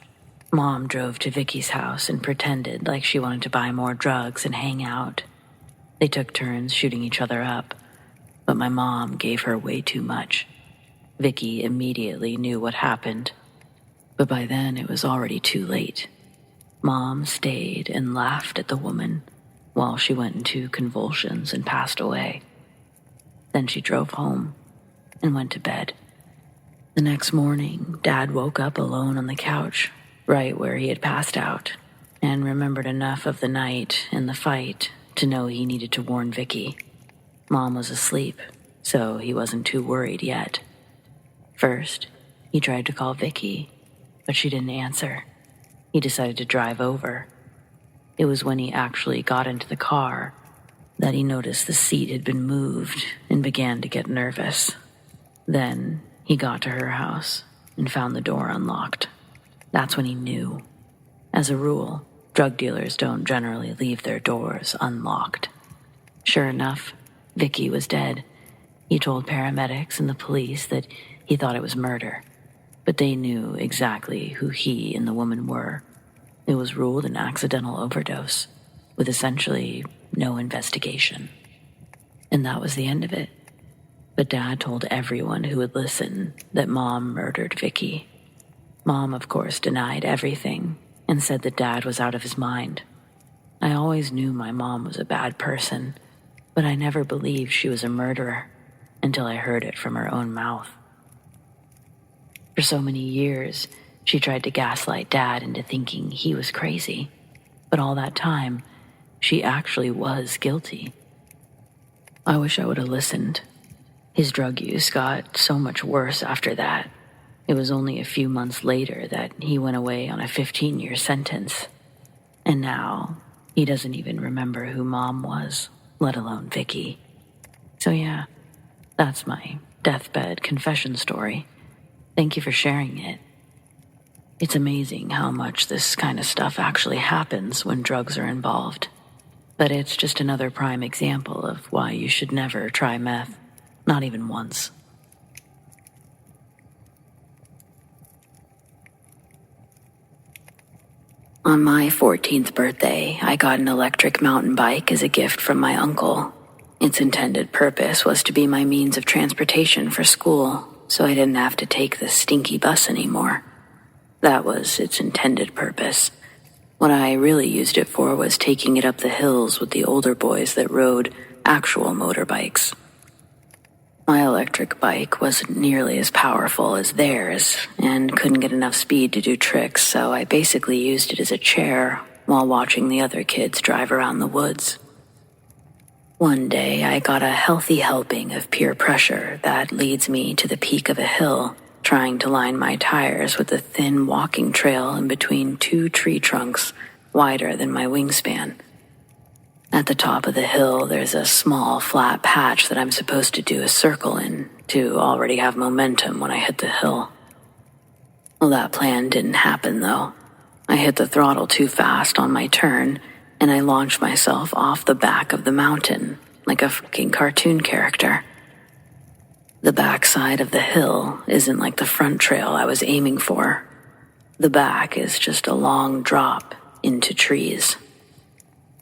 Mom drove to Vicky's house and pretended like she wanted to buy more drugs and hang out. They took turns shooting each other up, but my mom gave her way too much. Vicky immediately knew what happened, but by then it was already too late. Mom stayed and laughed at the woman while she went into convulsions and passed away. Then she drove home and went to bed. The next morning, Dad woke up alone on the couch, right where he had passed out, and remembered enough of the night and the fight to know he needed to warn Vicky. Mom was asleep, so he wasn't too worried yet. First, he tried to call Vicky, but she didn't answer. He decided to drive over. It was when he actually got into the car that he noticed the seat had been moved and began to get nervous. Then he got to her house and found the door unlocked. That's when he knew. As a rule, drug dealers don't generally leave their doors unlocked. Sure enough, Vicky was dead. He told paramedics and the police that he thought it was murder, but they knew exactly who he and the woman were. It was ruled an accidental overdose, with essentially no investigation. And that was the end of it. But Dad told everyone who would listen that Mom murdered Vicky. Mom, of course, denied everything and said that Dad was out of his mind. I always knew my mom was a bad person, but I never believed she was a murderer until I heard it from her own mouth. For so many years, she tried to gaslight Dad into thinking he was crazy, but all that time, she actually was guilty. I wish I would have listened. His drug use got so much worse after that. It was only a few months later that he went away on a 15-year sentence. And now, he doesn't even remember who Mom was, let alone Vicky. So yeah, that's my deathbed confession story. Thank you for sharing it. It's amazing how much this kind of stuff actually happens when drugs are involved. But it's just another prime example of why you should never try meth, not even once. On my 14th birthday, I got an electric mountain bike as a gift from my uncle. Its intended purpose was to be my means of transportation for school, so I didn't have to take the stinky bus anymore. That was its intended purpose. What I really used it for was taking it up the hills with the older boys that rode actual motorbikes. My electric bike wasn't nearly as powerful as theirs and couldn't get enough speed to do tricks, so I basically used it as a chair while watching the other kids drive around the woods. One day, I got a healthy helping of peer pressure that leads me to the peak of a hill, trying to line my tires with a thin walking trail in between two tree trunks wider than my wingspan. At the top of the hill, there's a small, flat patch that I'm supposed to do a circle in to already have momentum when I hit the hill. Well, that plan didn't happen, though. I hit the throttle too fast on my turn, and I launched myself off the back of the mountain like a fucking cartoon character. The backside of the hill isn't like the front trail I was aiming for. The back is just a long drop into trees,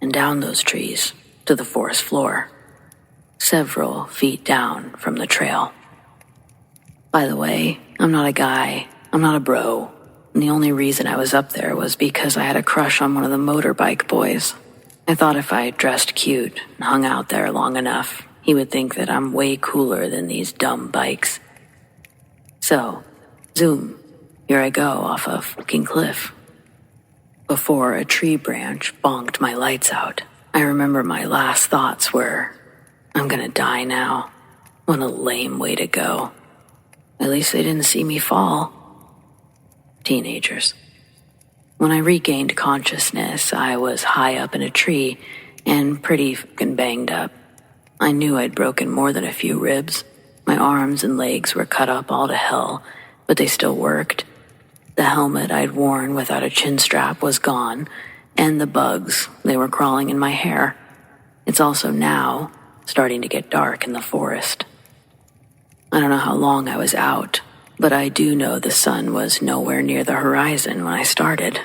and down those trees to the forest floor, several feet down from the trail. By the way, I'm not a guy, I'm not a bro, and the only reason I was up there was because I had a crush on one of the motorbike boys. I thought if I dressed cute and hung out there long enough, he would think that I'm way cooler than these dumb bikes. So, zoom, here I go off a fucking cliff. Before a tree branch bonked my lights out, I remember my last thoughts were, I'm gonna die now. What a lame way to go. At least they didn't see me fall. Teenagers. When I regained consciousness, I was high up in a tree and pretty fucking banged up. I knew I'd broken more than a few ribs. My arms and legs were cut up all to hell, but they still worked. The helmet I'd worn without a chin strap was gone, and the bugs, they were crawling in my hair. It's also now starting to get dark in the forest. I don't know how long I was out, but I do know the sun was nowhere near the horizon when I started.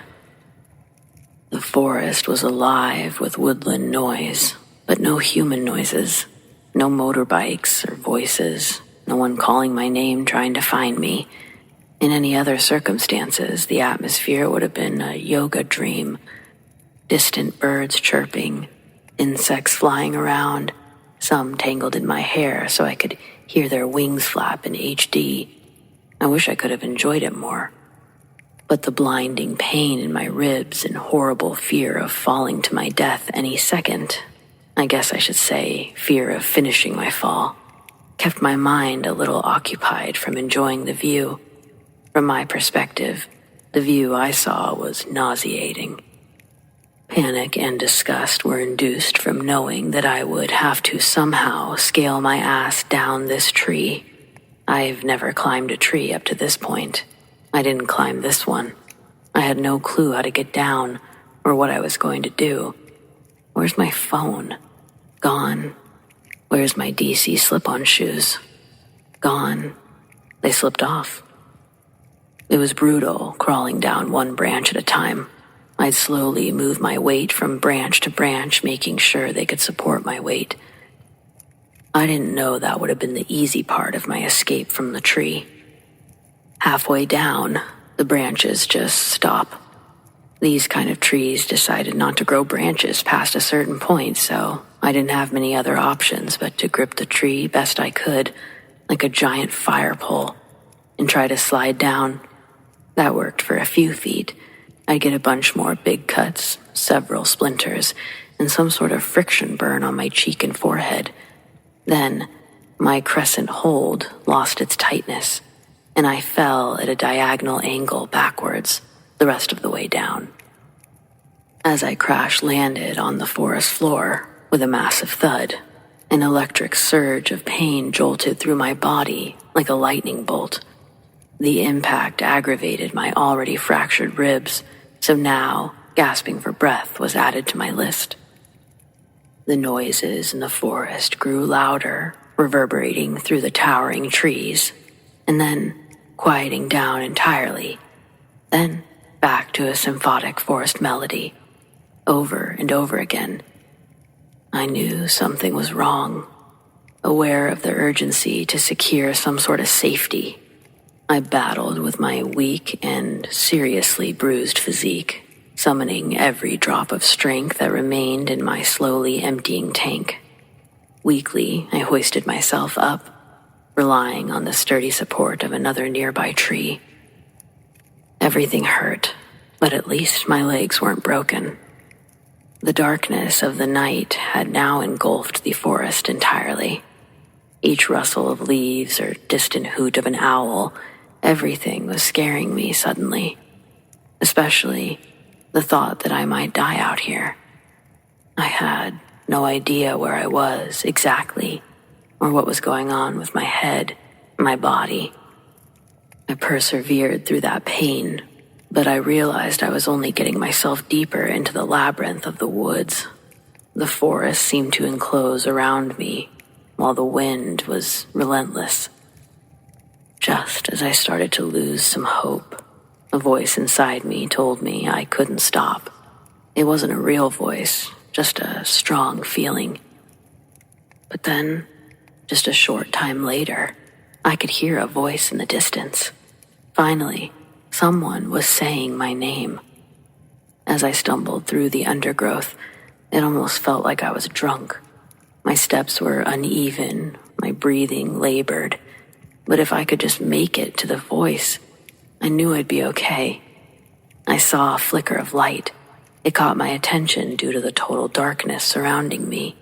The forest was alive with woodland noise, but no human noises, no motorbikes or voices, no one calling my name trying to find me. In any other circumstances, the atmosphere would have been a yoga dream. Distant birds chirping, insects flying around, some tangled in my hair so I could hear their wings flap in HD. I wish I could have enjoyed it more. But the blinding pain in my ribs and horrible fear of falling to my death any second, I guess I should say fear of finishing my fall, kept my mind a little occupied from enjoying the view. From my perspective, the view I saw was nauseating. Panic and disgust were induced from knowing that I would have to somehow scale my ass down this tree. I've never climbed a tree up to this point. I didn't climb this one. I had no clue how to get down or what I was going to do. Where's my phone? Gone. Where's my DC slip-on shoes? Gone. They slipped off. It was brutal, crawling down one branch at a time. I'd slowly move my weight from branch to branch, making sure they could support my weight. I didn't know that would have been the easy part of my escape from the tree. Halfway down, the branches just stop. These kind of trees decided not to grow branches past a certain point, so I didn't have many other options but to grip the tree best I could, like a giant fire pole, and try to slide down. That worked for a few feet. I'd get a bunch more big cuts, several splinters, and some sort of friction burn on my cheek and forehead. Then, my crescent hold lost its tightness, and I fell at a diagonal angle backwards the rest of the way down. As I crash-landed on the forest floor with a massive thud, an electric surge of pain jolted through my body like a lightning bolt. The impact aggravated my already fractured ribs, so now gasping for breath was added to my list. The noises in the forest grew louder, reverberating through the towering trees, and then quieting down entirely, then back to a symphonic forest melody, over and over again. I knew something was wrong, aware of the urgency to secure some sort of safety. I battled with my weak and seriously bruised physique, summoning every drop of strength that remained in my slowly emptying tank. Weakly, I hoisted myself up, relying on the sturdy support of another nearby tree. Everything hurt, but at least my legs weren't broken. The darkness of the night had now engulfed the forest entirely. Each rustle of leaves or distant hoot of an owl, everything was scaring me suddenly, especially the thought that I might die out here. I had no idea where I was exactly, or what was going on with my head, my body. I persevered through that pain, but I realized I was only getting myself deeper into the labyrinth of the woods. The forest seemed to enclose around me, while the wind was relentless. Just as I started to lose some hope, a voice inside me told me I couldn't stop. It wasn't a real voice, just a strong feeling. But then, just a short time later, I could hear a voice in the distance. Finally, someone was saying my name. As I stumbled through the undergrowth, it almost felt like I was drunk. My steps were uneven, my breathing labored, but if I could just make it to the voice, I knew I'd be okay. I saw a flicker of light. It caught my attention due to the total darkness surrounding me.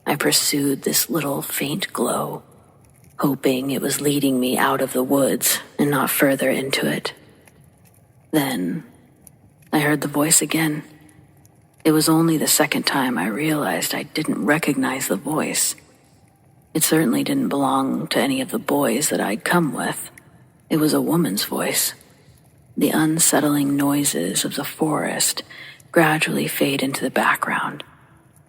I pursued this little faint glow, hoping it was leading me out of the woods and not further into it. Then, I heard the voice again. It was only the second time I realized I didn't recognize the voice. It certainly didn't belong to any of the boys that I'd come with. It was a woman's voice. The unsettling noises of the forest gradually fade into the background,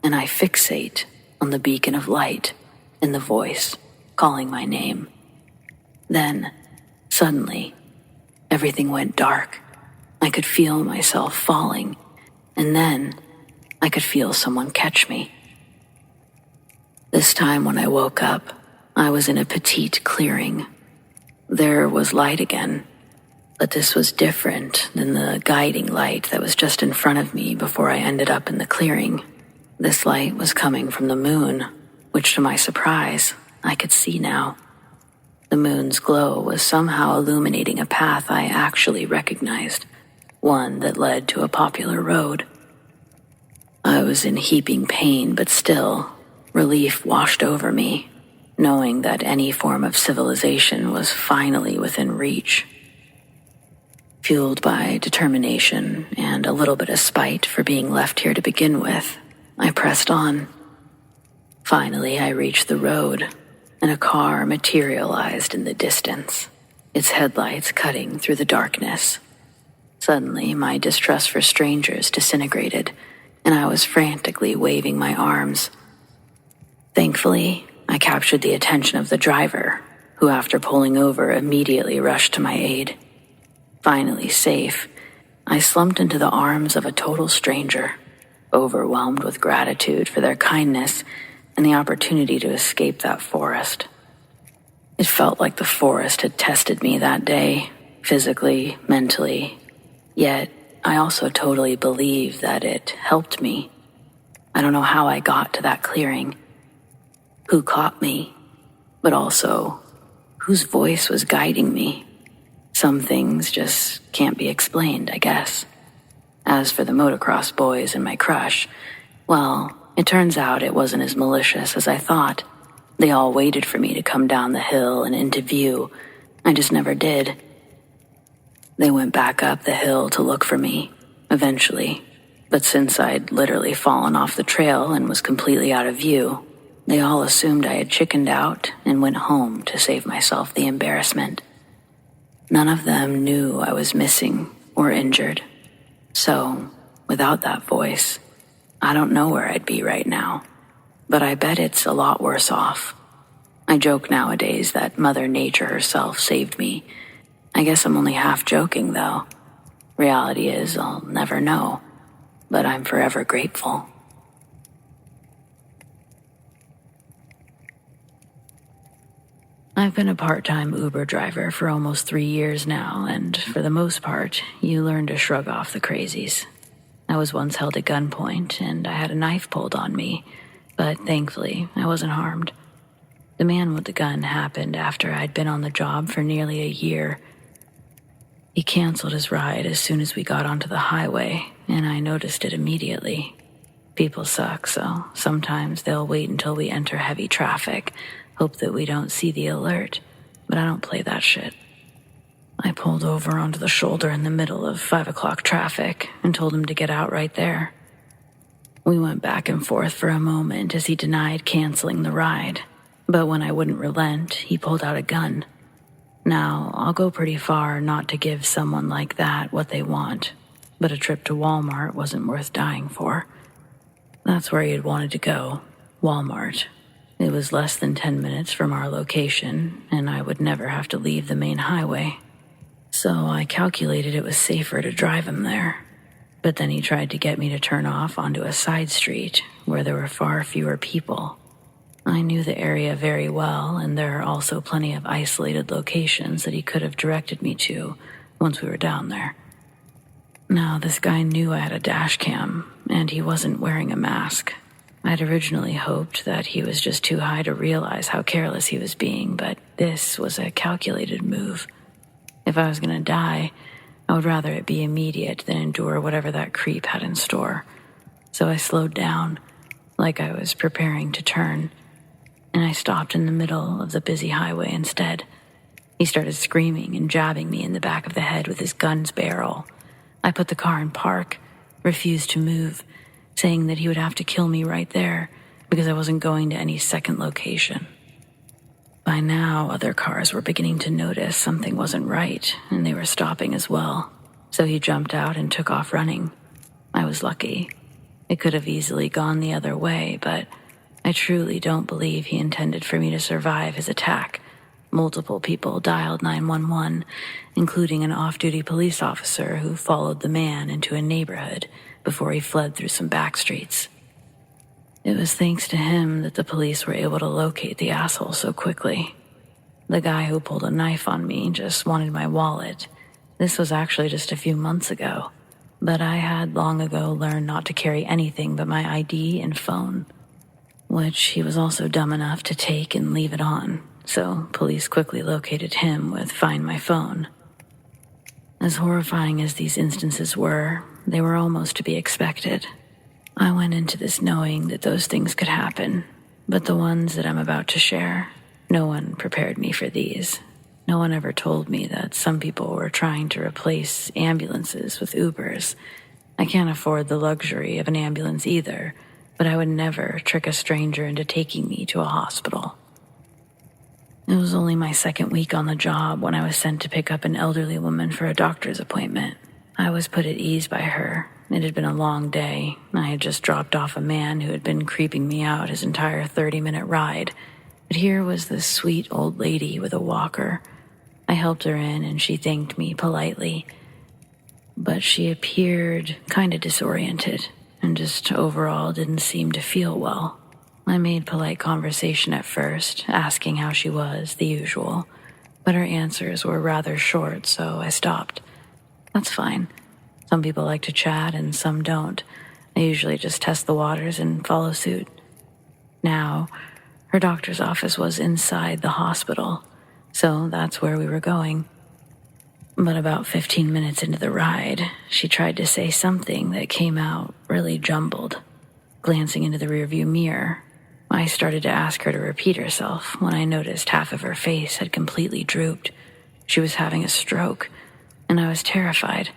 and I fixate on the beacon of light in the voice calling my name. Then, suddenly, everything went dark. I could feel myself falling, and then I could feel someone catch me. This time when I woke up, I was in a petite clearing. There was light again, but this was different than the guiding light that was just in front of me before I ended up in the clearing. This light was coming from the moon, which to my surprise, I could see now. The moon's glow was somehow illuminating a path I actually recognized, one that led to a popular road. I was in heaping pain, but still, relief washed over me, knowing that any form of civilization was finally within reach. Fueled by determination and a little bit of spite for being left here to begin with, I pressed on. Finally, I reached the road, and a car materialized in the distance, its headlights cutting through the darkness. Suddenly, my distrust for strangers disintegrated, and I was frantically waving my arms. Thankfully, I captured the attention of the driver, who after pulling over immediately rushed to my aid. Finally safe, I slumped into the arms of a total stranger, overwhelmed with gratitude for their kindness and the opportunity to escape that forest. It felt like the forest had tested me that day, physically, mentally, yet I also totally believe that it helped me. I don't know how I got to that clearing, who caught me, but also whose voice was guiding me. Some things just can't be explained, I guess. As for the motocross boys and my crush, well, it turns out it wasn't as malicious as I thought. They all waited for me to come down the hill and into view. I just never did. They went back up the hill to look for me, eventually. But since I'd literally fallen off the trail and was completely out of view, they all assumed I had chickened out and went home to save myself the embarrassment. None of them knew I was missing or injured. So, without that voice, I don't know where I'd be right now, but I bet it's a lot worse off. I joke nowadays that Mother Nature herself saved me. I guess I'm only half joking, though. Reality is I'll never know, but I'm forever grateful. I've been a part-time Uber driver for almost 3 years now, and for the most part, you learn to shrug off the crazies. I was once held at gunpoint, and I had a knife pulled on me, but thankfully, I wasn't harmed. The man with the gun happened after I'd been on the job for nearly a year. He canceled his ride as soon as we got onto the highway, and I noticed it immediately. People suck, so sometimes they'll wait until we enter heavy traffic, hope that we don't see the alert, but I don't play that shit. I pulled over onto the shoulder in the middle of 5 o'clock traffic and told him to get out right there. We went back and forth for a moment as he denied canceling the ride, but when I wouldn't relent, he pulled out a gun. Now, I'll go pretty far not to give someone like that what they want, but a trip to Walmart wasn't worth dying for. That's where he had wanted to go, Walmart. It was less than 10 minutes from our location, and I would never have to leave the main highway. So I calculated it was safer to drive him there. But then he tried to get me to turn off onto a side street where there were far fewer people. I knew the area very well, and there are also plenty of isolated locations that he could have directed me to once we were down there. Now, this guy knew I had a dash cam, and he wasn't wearing a mask. I'd originally hoped that he was just too high to realize how careless he was being, but this was a calculated move. If I was going to die, I would rather it be immediate than endure whatever that creep had in store. So I slowed down, like I was preparing to turn, and I stopped in the middle of the busy highway instead. He started screaming and jabbing me in the back of the head with his gun's barrel. I put the car in park, refused to move, saying that he would have to kill me right there because I wasn't going to any second location. By now, other cars were beginning to notice something wasn't right, and they were stopping as well. So he jumped out and took off running. I was lucky. It could have easily gone the other way, but I truly don't believe he intended for me to survive his attack. Multiple people dialed 911, including an off-duty police officer who followed the man into a neighborhood before he fled through some back streets. It was thanks to him that the police were able to locate the asshole so quickly. The guy who pulled a knife on me just wanted my wallet. This was actually just a few months ago, but I had long ago learned not to carry anything but my ID and phone, which he was also dumb enough to take and leave it on, so police quickly located him with Find My Phone. As horrifying as these instances were, they were almost to be expected. I went into this knowing that those things could happen, but the ones that I'm about to share, no one prepared me for these. No one ever told me that some people were trying to replace ambulances with Ubers. I can't afford the luxury of an ambulance either, but I would never trick a stranger into taking me to a hospital. It was only my second week on the job when I was sent to pick up an elderly woman for a doctor's appointment. I was put at ease by her. It had been a long day. I had just dropped off a man who had been creeping me out his entire 30-minute ride. But here was this sweet old lady with a walker. I helped her in and she thanked me politely. But she appeared kind of disoriented and just overall didn't seem to feel well. I made polite conversation at first, asking how she was, the usual. But her answers were rather short, so I stopped. That's fine. Some people like to chat and some don't. I usually just test the waters and follow suit. Now, her doctor's office was inside the hospital, so that's where we were going. But about 15 minutes into the ride, she tried to say something that came out really jumbled. Glancing into the rearview mirror, I started to ask her to repeat herself when I noticed half of her face had completely drooped. She was having a stroke, and I was terrified.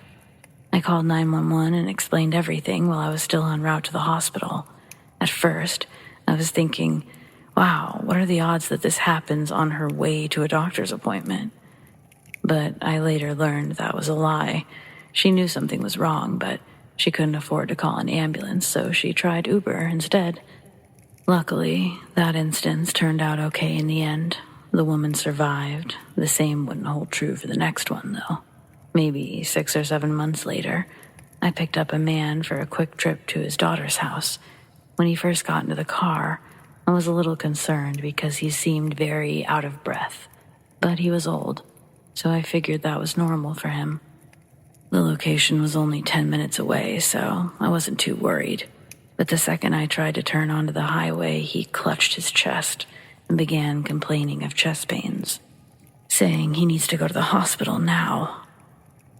I called 911 and explained everything while I was still en route to the hospital. At first, I was thinking, wow, what are the odds that this happens on her way to a doctor's appointment? But I later learned that was a lie. She knew something was wrong, but she couldn't afford to call an ambulance, so she tried Uber instead. Luckily, that instance turned out okay in the end. The woman survived. The same wouldn't hold true for the next one, though. Maybe 6 or 7 months later, I picked up a man for a quick trip to his daughter's house. When he first got into the car, I was a little concerned because he seemed very out of breath. But he was old, so I figured that was normal for him. The location was only 10 minutes away, so I wasn't too worried. But the second I tried to turn onto the highway, he clutched his chest and began complaining of chest pains, saying he needs to go to the hospital now.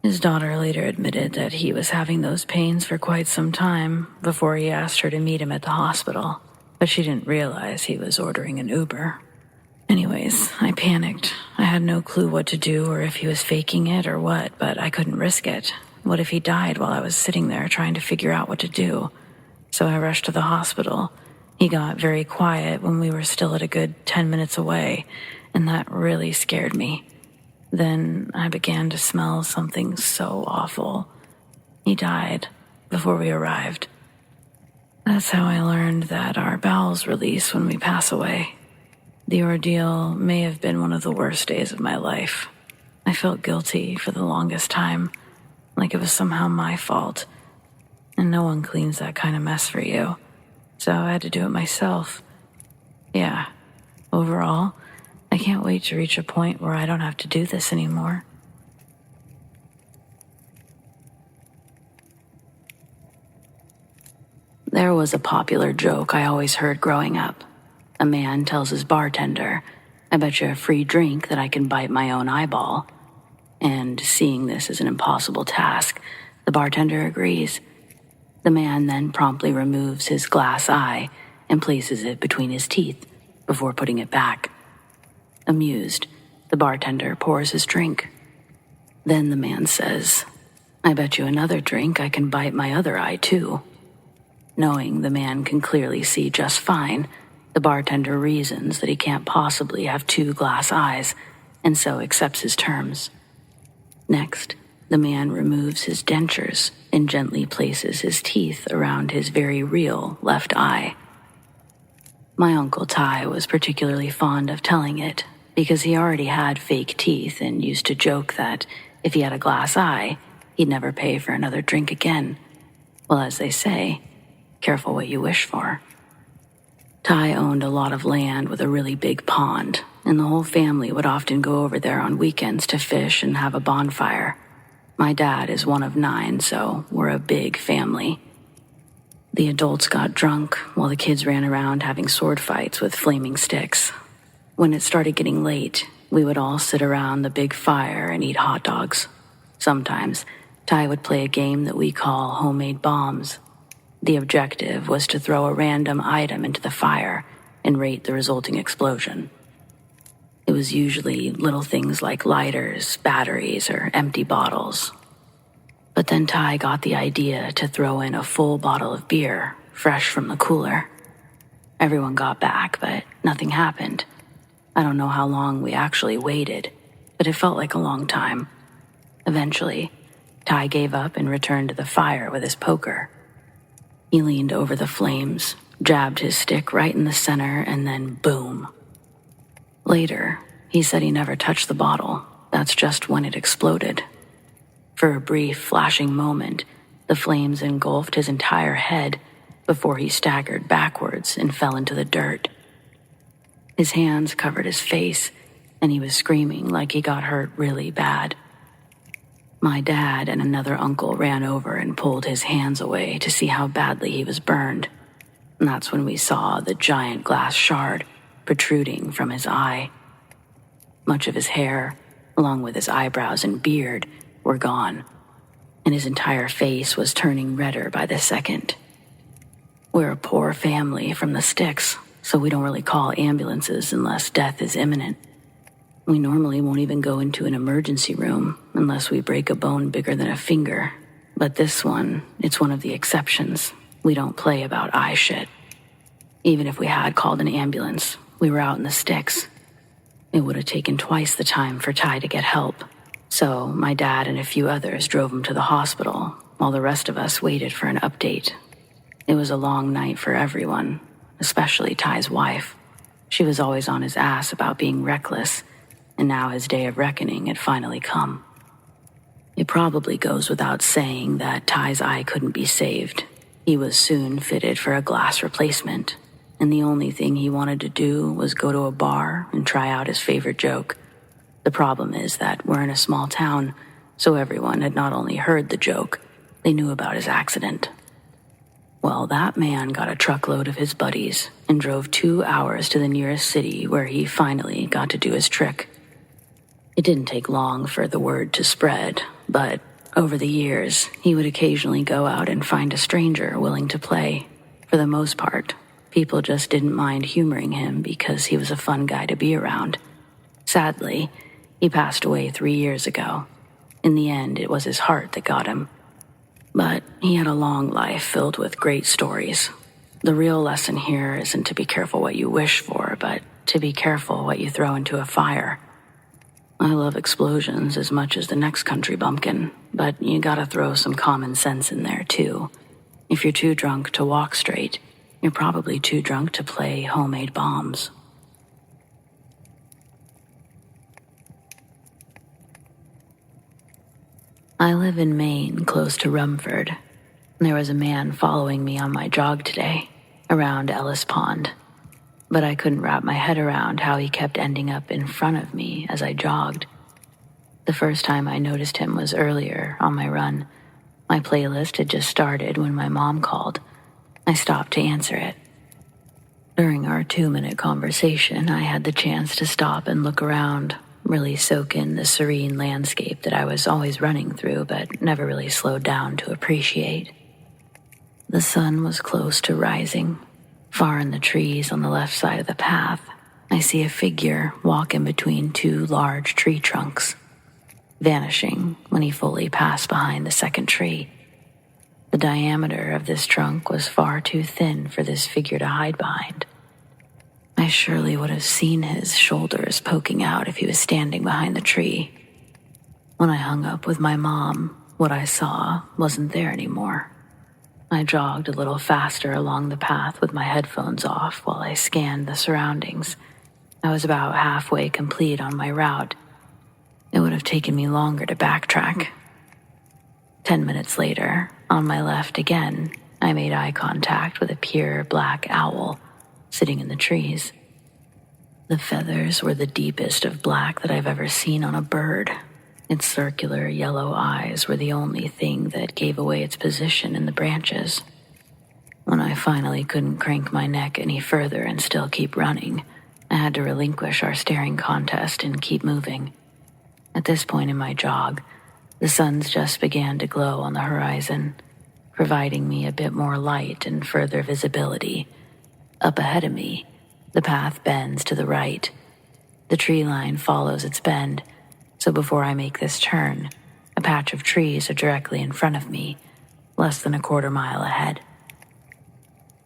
His daughter later admitted that he was having those pains for quite some time before he asked her to meet him at the hospital, but she didn't realize he was ordering an Uber. Anyways, I panicked. I had no clue what to do or if he was faking it or what, but I couldn't risk it. What if he died while I was sitting there trying to figure out what to do? So I rushed to the hospital. He got very quiet when we were still at a good 10 minutes away, and that really scared me. Then I began to smell something so awful. He died before we arrived. That's how I learned that our bowels release when we pass away. The ordeal may have been one of the worst days of my life. I felt guilty for the longest time, like it was somehow my fault. And no one cleans that kind of mess for you. So I had to do it myself. Yeah, overall, I can't wait to reach a point where I don't have to do this anymore. There was a popular joke I always heard growing up. A man tells his bartender, "I bet you a free drink that I can bite my own eyeball." And seeing this as an impossible task, the bartender agrees. The man then promptly removes his glass eye and places it between his teeth before putting it back. Amused, the bartender pours his drink. Then the man says, "I bet you another drink I can bite my other eye too." Knowing the man can clearly see just fine, The bartender reasons that he can't possibly have two glass eyes, and so accepts his terms. Next, the man removes his dentures and gently places his teeth around his very real left eye. My Uncle Ty was particularly fond of telling it because he already had fake teeth and used to joke that if he had a glass eye, he'd never pay for another drink again. Well, as they say, careful what you wish for. Ty owned a lot of land with a really big pond, and the whole family would often go over there on weekends to fish and have a bonfire. My dad is one of 9, so we're a big family. The adults got drunk while the kids ran around having sword fights with flaming sticks. When it started getting late, we would all sit around the big fire and eat hot dogs. Sometimes, Ty would play a game that we call homemade bombs. The objective was to throw a random item into the fire and rate the resulting explosion. It was usually little things like lighters, batteries, or empty bottles. But then Ty got the idea to throw in a full bottle of beer, fresh from the cooler. Everyone got back, but nothing happened. I don't know how long we actually waited, but it felt like a long time. Eventually, Ty gave up and returned to the fire with his poker. He leaned over the flames, jabbed his stick right in the center, and then boom. Later, he said he never touched the bottle. That's just when it exploded. For a brief, flashing moment, the flames engulfed his entire head before he staggered backwards and fell into the dirt. His hands covered his face, and he was screaming like he got hurt really bad. My dad and another uncle ran over and pulled his hands away to see how badly he was burned. And that's when we saw the giant glass shard protruding from his eye. Much of his hair, along with his eyebrows and beard, were gone, and his entire face was turning redder by the second. We're a poor family from the sticks, so we don't really call ambulances unless death is imminent. We normally won't even go into an emergency room unless we break a bone bigger than a finger. But this one, it's one of the exceptions. We don't play about eye shit. Even if we had called an ambulance, we were out in the sticks. It would have taken twice the time for Ty to get help. So my dad and a few others drove him to the hospital while the rest of us waited for an update. It was a long night for everyone, especially Ty's wife. She was always on his ass about being reckless, and now his day of reckoning had finally come. It probably goes without saying that Ty's eye couldn't be saved. He was soon fitted for a glass replacement, and the only thing he wanted to do was go to a bar and try out his favorite joke. The problem is that we're in a small town, so everyone had not only heard the joke, they knew about his accident. Well, that man got a truckload of his buddies and drove 2 hours to the nearest city where he finally got to do his trick. It didn't take long for the word to spread, but over the years, he would occasionally go out and find a stranger willing to play. For the most part, people just didn't mind humoring him because he was a fun guy to be around. Sadly, he passed away 3 years ago. In the end, it was his heart that got him. But he had a long life filled with great stories. The real lesson here isn't to be careful what you wish for, but to be careful what you throw into a fire. I love explosions as much as the next country bumpkin, but you gotta throw some common sense in there too. If you're too drunk to walk straight, you're probably too drunk to play homemade bombs. I live in Maine, close to Rumford. There was a man following me on my jog today, around Ellis Pond. But I couldn't wrap my head around how he kept ending up in front of me as I jogged. The first time I noticed him was earlier on my run. My playlist had just started when my mom called. I stopped to answer it. During our 2-minute conversation, I had the chance to stop and look around, really soak in the serene landscape that I was always running through but never really slowed down to appreciate. The sun was close to rising. Far in the trees on the left side of the path, I see a figure walk in between 2 large tree trunks, vanishing when he fully passed behind the second tree. The diameter of this trunk was far too thin for this figure to hide behind. I surely would have seen his shoulders poking out if he was standing behind the tree. When I hung up with my mom, what I saw wasn't there anymore. I jogged a little faster along the path with my headphones off while I scanned the surroundings. I was about halfway complete on my route. It would have taken me longer to backtrack. 10 minutes later, on my left again, I made eye contact with a pure black owl sitting in the trees. The feathers were the deepest of black that I've ever seen on a bird. Its circular yellow eyes were the only thing that gave away its position in the branches. When I finally couldn't crank my neck any further and still keep running, I had to relinquish our staring contest and keep moving. At this point in my jog, the suns just began to glow on the horizon, providing me a bit more light and further visibility. Up ahead of me, the path bends to the right. The tree line follows its bend, so before I make this turn, a patch of trees are directly in front of me, less than a quarter mile ahead.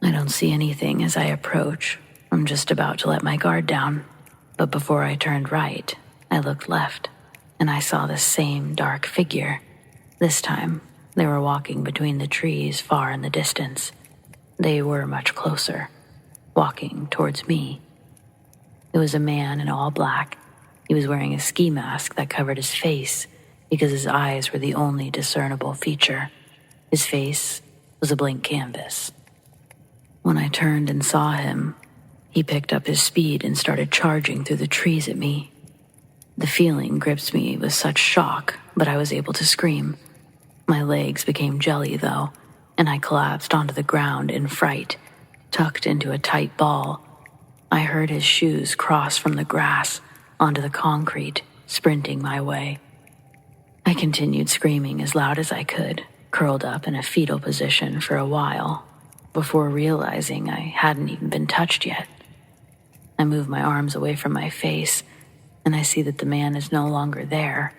I don't see anything as I approach. I'm just about to let my guard down, but before I turned right, I looked left, and I saw the same dark figure. This time, they were walking between the trees far in the distance. They were much closer, walking towards me. It was a man in all black. He was wearing a ski mask that covered his face because his eyes were the only discernible feature. His face was a blank canvas. When I turned and saw him, he picked up his speed and started charging through the trees at me. The feeling gripped me with such shock, but I was able to scream. My legs became jelly, though, and I collapsed onto the ground in fright, tucked into a tight ball. I heard his shoes cross from the grass onto the concrete, sprinting my way. I continued screaming as loud as I could, curled up in a fetal position for a while, before realizing I hadn't even been touched yet. I move my arms away from my face, and I see that the man is no longer there.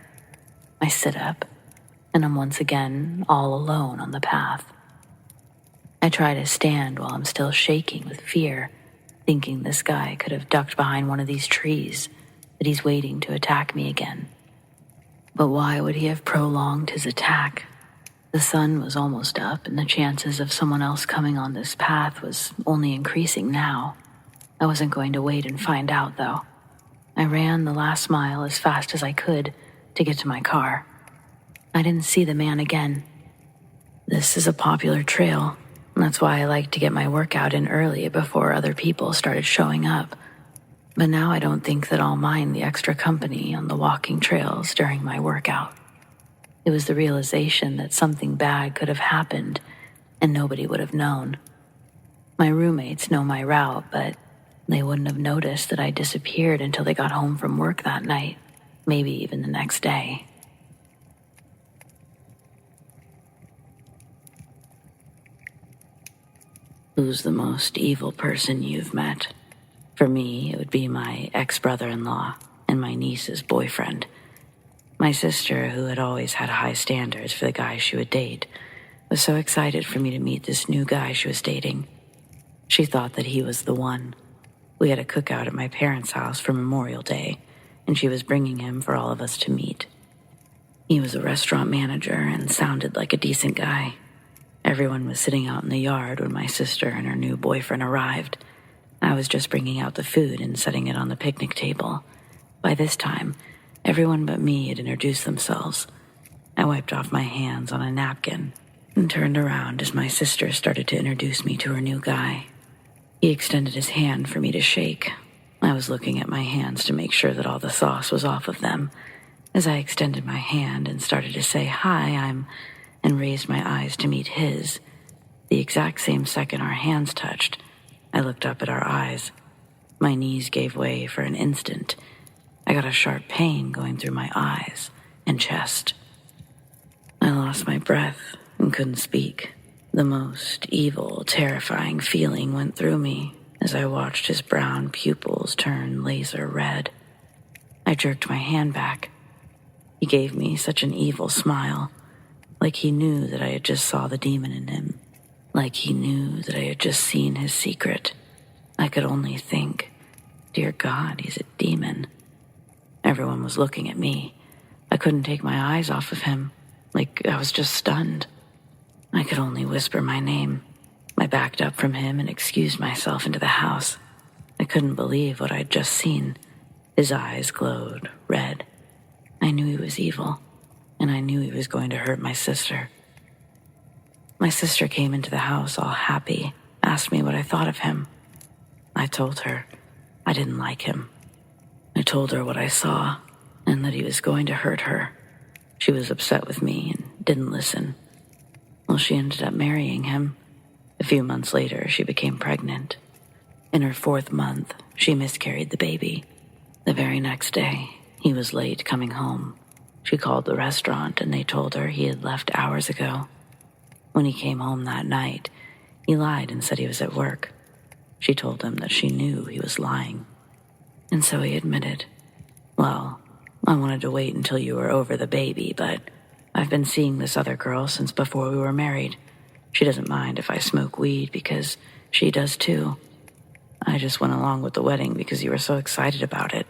I sit up, and I'm once again all alone on the path. I try to stand while I'm still shaking with fear, thinking this guy could have ducked behind one of these trees, that he's waiting to attack me again. But why would he have prolonged his attack? The sun was almost up, and the chances of someone else coming on this path was only increasing now. I wasn't going to wait and find out, though. I ran the last mile as fast as I could to get to my car. I didn't see the man again. This is a popular trail, and that's why I like to get my workout in early before other people started showing up. But now I don't think that I'll mind the extra company on the walking trails during my workout. It was the realization that something bad could have happened and nobody would have known. My roommates know my route, but they wouldn't have noticed that I disappeared until they got home from work that night, maybe even the next day. Who's the most evil person you've met? For me, it would be my ex-brother-in-law and my niece's boyfriend. My sister, who had always had high standards for the guys she would date, was so excited for me to meet this new guy she was dating. She thought that he was the one. We had a cookout at my parents' house for Memorial Day, and she was bringing him for all of us to meet. He was a restaurant manager and sounded like a decent guy. Everyone was sitting out in the yard when my sister and her new boyfriend arrived. I was just bringing out the food and setting it on the picnic table. By this time, everyone but me had introduced themselves. I wiped off my hands on a napkin and turned around as my sister started to introduce me to her new guy. He extended his hand for me to shake. I was looking at my hands to make sure that all the sauce was off of them. As I extended my hand and started to say, "Hi, and raised my eyes to meet his, the exact same second our hands touched, I looked up at our eyes. My knees gave way for an instant. I got a sharp pain going through my eyes and chest. I lost my breath and couldn't speak. The most evil, terrifying feeling went through me as I watched his brown pupils turn laser red. I jerked my hand back. He gave me such an evil smile, like he knew that I had just saw the demon in him, like he knew that I had just seen his secret. I could only think Dear God, he's a demon. Everyone was looking at me. I couldn't take my eyes off of him, like I was just stunned. I could only whisper my name. I backed up from him and excused myself into the house. I couldn't believe what I'd just seen. His eyes glowed red. I knew he was evil, and I knew he was going to hurt my sister. My sister came into the house all happy, asked me what I thought of him. I told her I didn't like him. I told her what I saw and that he was going to hurt her. She was upset with me and didn't listen. Well, she ended up marrying him. A few months later, she became pregnant. In her 4th month, she miscarried the baby. The very next day, he was late coming home. She called the restaurant and they told her he had left hours ago. When he came home that night, he lied and said he was at work. She told him that she knew he was lying. And so he admitted, "Well, I wanted to wait until you were over the baby, but I've been seeing this other girl since before we were married. She doesn't mind if I smoke weed because she does too. I just went along with the wedding because you were so excited about it."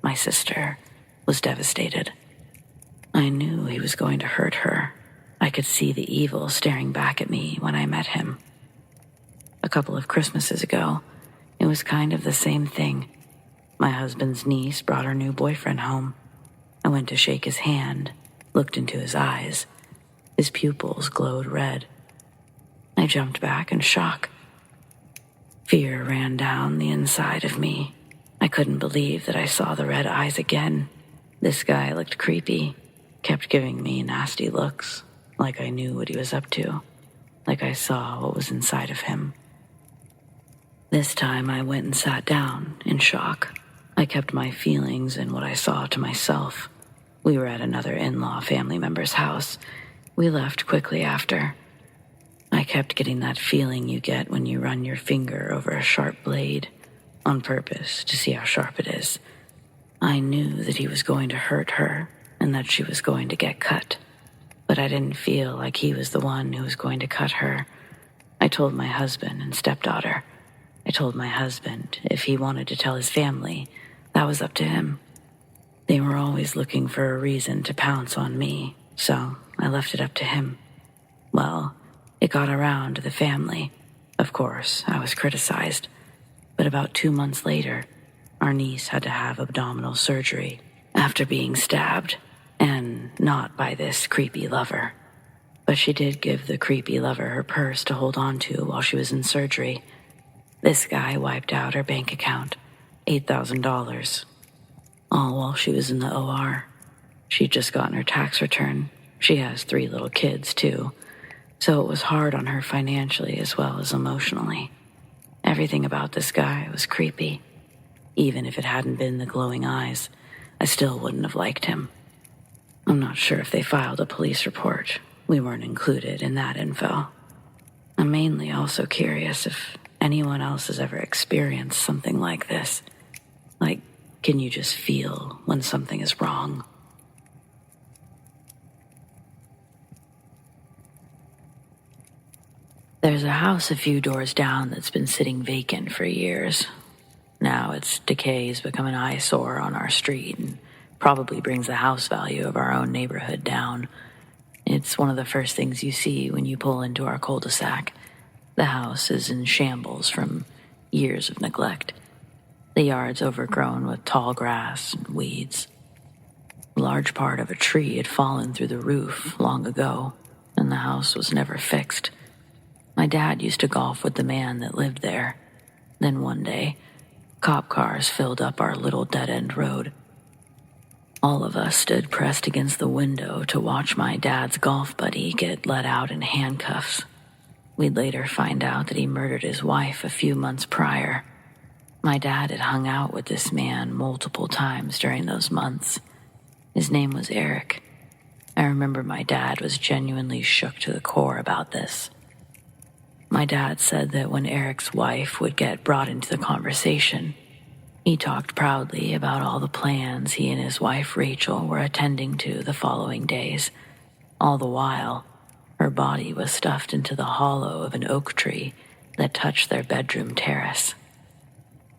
My sister was devastated. I knew he was going to hurt her. I could see the evil staring back at me when I met him. A couple of Christmases ago, it was kind of the same thing. My husband's niece brought her new boyfriend home. I went to shake his hand, looked into his eyes. His pupils glowed red. I jumped back in shock. Fear ran down the inside of me. I couldn't believe that I saw the red eyes again. This guy looked creepy, kept giving me nasty looks, like I knew what he was up to, like I saw what was inside of him. This time I went and sat down, in shock. I kept my feelings and what I saw to myself. We were at another in-law family member's house. We left quickly after. I kept getting that feeling you get when you run your finger over a sharp blade, on purpose to see how sharp it is. I knew that he was going to hurt her and that she was going to get cut. But I didn't feel like he was the one who was going to cut her. I told my husband and stepdaughter. I told my husband if he wanted to tell his family, that was up to him. They were always looking for a reason to pounce on me, so I left it up to him. Well, it got around to the family. Of course, I was criticized. But about 2 months later, our niece had to have abdominal surgery after being stabbed, and not by this creepy lover. But she did give the creepy lover her purse to hold on to while she was in surgery. This guy wiped out her bank account, $8,000. All while she was in the OR. She'd just gotten her tax return. She has 3 little kids, too. So it was hard on her financially as well as emotionally. Everything about this guy was creepy. Even if it hadn't been the glowing eyes, I still wouldn't have liked him. I'm not sure if they filed a police report. We weren't included in that info. I'm mainly also curious if anyone else has ever experienced something like this. Like, can you just feel when something is wrong? There's a house a few doors down that's been sitting vacant for years. Now its decay has become an eyesore on our street and probably brings the house value of our own neighborhood down. It's one of the first things you see when you pull into our cul-de-sac. The house is in shambles from years of neglect. The yard's overgrown with tall grass and weeds. A large part of a tree had fallen through the roof long ago, and the house was never fixed. My dad used to golf with the man that lived there. Then one day, cop cars filled up our little dead-end road. All of us stood pressed against the window to watch my dad's golf buddy get let out in handcuffs. We'd later find out that he murdered his wife a few months prior. My dad had hung out with this man multiple times during those months. His name was Eric. I remember my dad was genuinely shook to the core about this. My dad said that when Eric's wife would get brought into the conversation, he talked proudly about all the plans he and his wife Rachel were attending to the following days. All the while, her body was stuffed into the hollow of an oak tree that touched their bedroom terrace.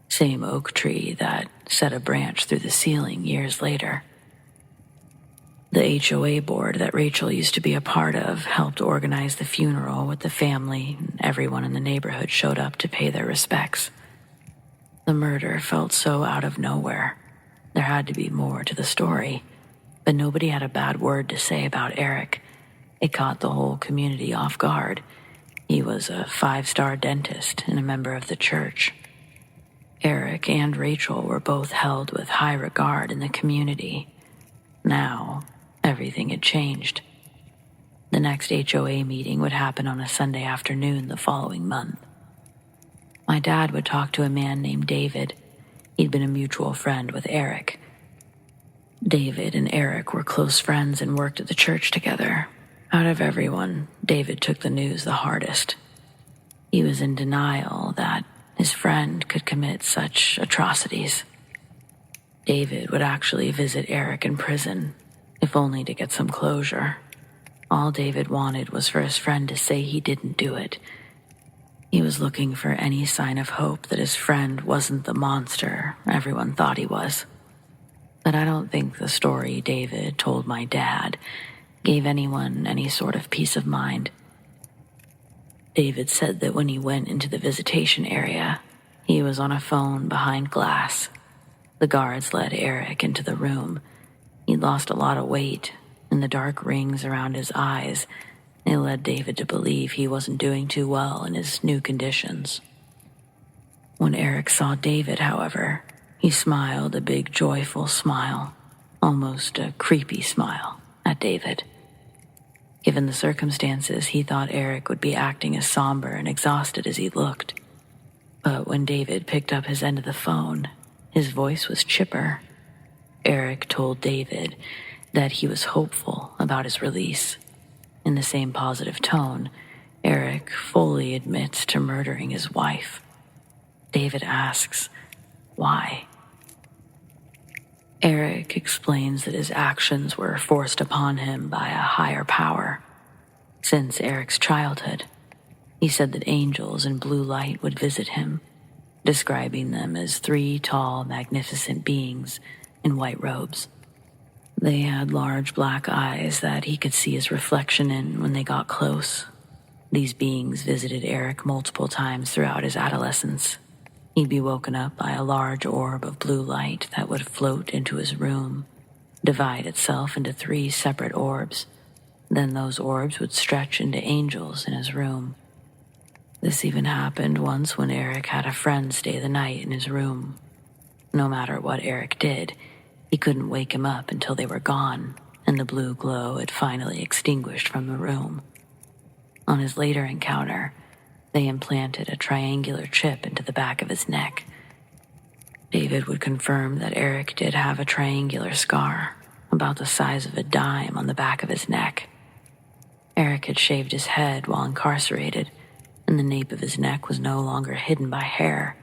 Same oak tree that set a branch through the ceiling years later. The HOA board that Rachel used to be a part of helped organize the funeral with the family, and everyone in the neighborhood showed up to pay their respects. The murder felt so out of nowhere. There had to be more to the story, but nobody had a bad word to say about Eric. It caught the whole community off guard. He was a 5-star dentist and a member of the church. Eric and Rachel were both held with high regard in the community. Now, everything had changed. The next HOA meeting would happen on a Sunday afternoon the following month. My dad would talk to a man named David. He'd been a mutual friend with Eric. David and Eric were close friends and worked at the church together. Out of everyone, David took the news the hardest. He was in denial that his friend could commit such atrocities. David would actually visit Eric in prison, if only to get some closure. All David wanted was for his friend to say he didn't do it. He was looking for any sign of hope that his friend wasn't the monster everyone thought he was. But I don't think the story David told my dad gave anyone any sort of peace of mind. David said that when he went into the visitation area, he was on a phone behind glass. The guards led Eric into the room. He'd lost a lot of weight, and the dark rings around his eyes, they led David to believe he wasn't doing too well in his new conditions. When Eric saw David, however, he smiled a big, joyful smile, almost a creepy smile, at David. Given the circumstances, he thought Eric would be acting as somber and exhausted as he looked. But when David picked up his end of the phone, his voice was chipper. Eric told David that he was hopeful about his release. In the same positive tone, Eric fully admits to murdering his wife. David asks, why? Eric explains that his actions were forced upon him by a higher power. Since Eric's childhood, he said that angels in blue light would visit him, describing them as 3 tall, magnificent beings in white robes. They had large black eyes that he could see his reflection in when they got close. These beings visited Eric multiple times throughout his adolescence. He'd be woken up by a large orb of blue light that would float into his room, divide itself into 3 separate orbs. Then those orbs would stretch into angels in his room. This even happened once when Eric had a friend stay the night in his room. No matter what Eric did, he couldn't wake him up until they were gone, and the blue glow had finally extinguished from the room. On his later encounter, they implanted a triangular chip into the back of his neck. David would confirm that Eric did have a triangular scar, about the size of a dime on the back of his neck. Eric had shaved his head while incarcerated, and the nape of his neck was no longer hidden by hair.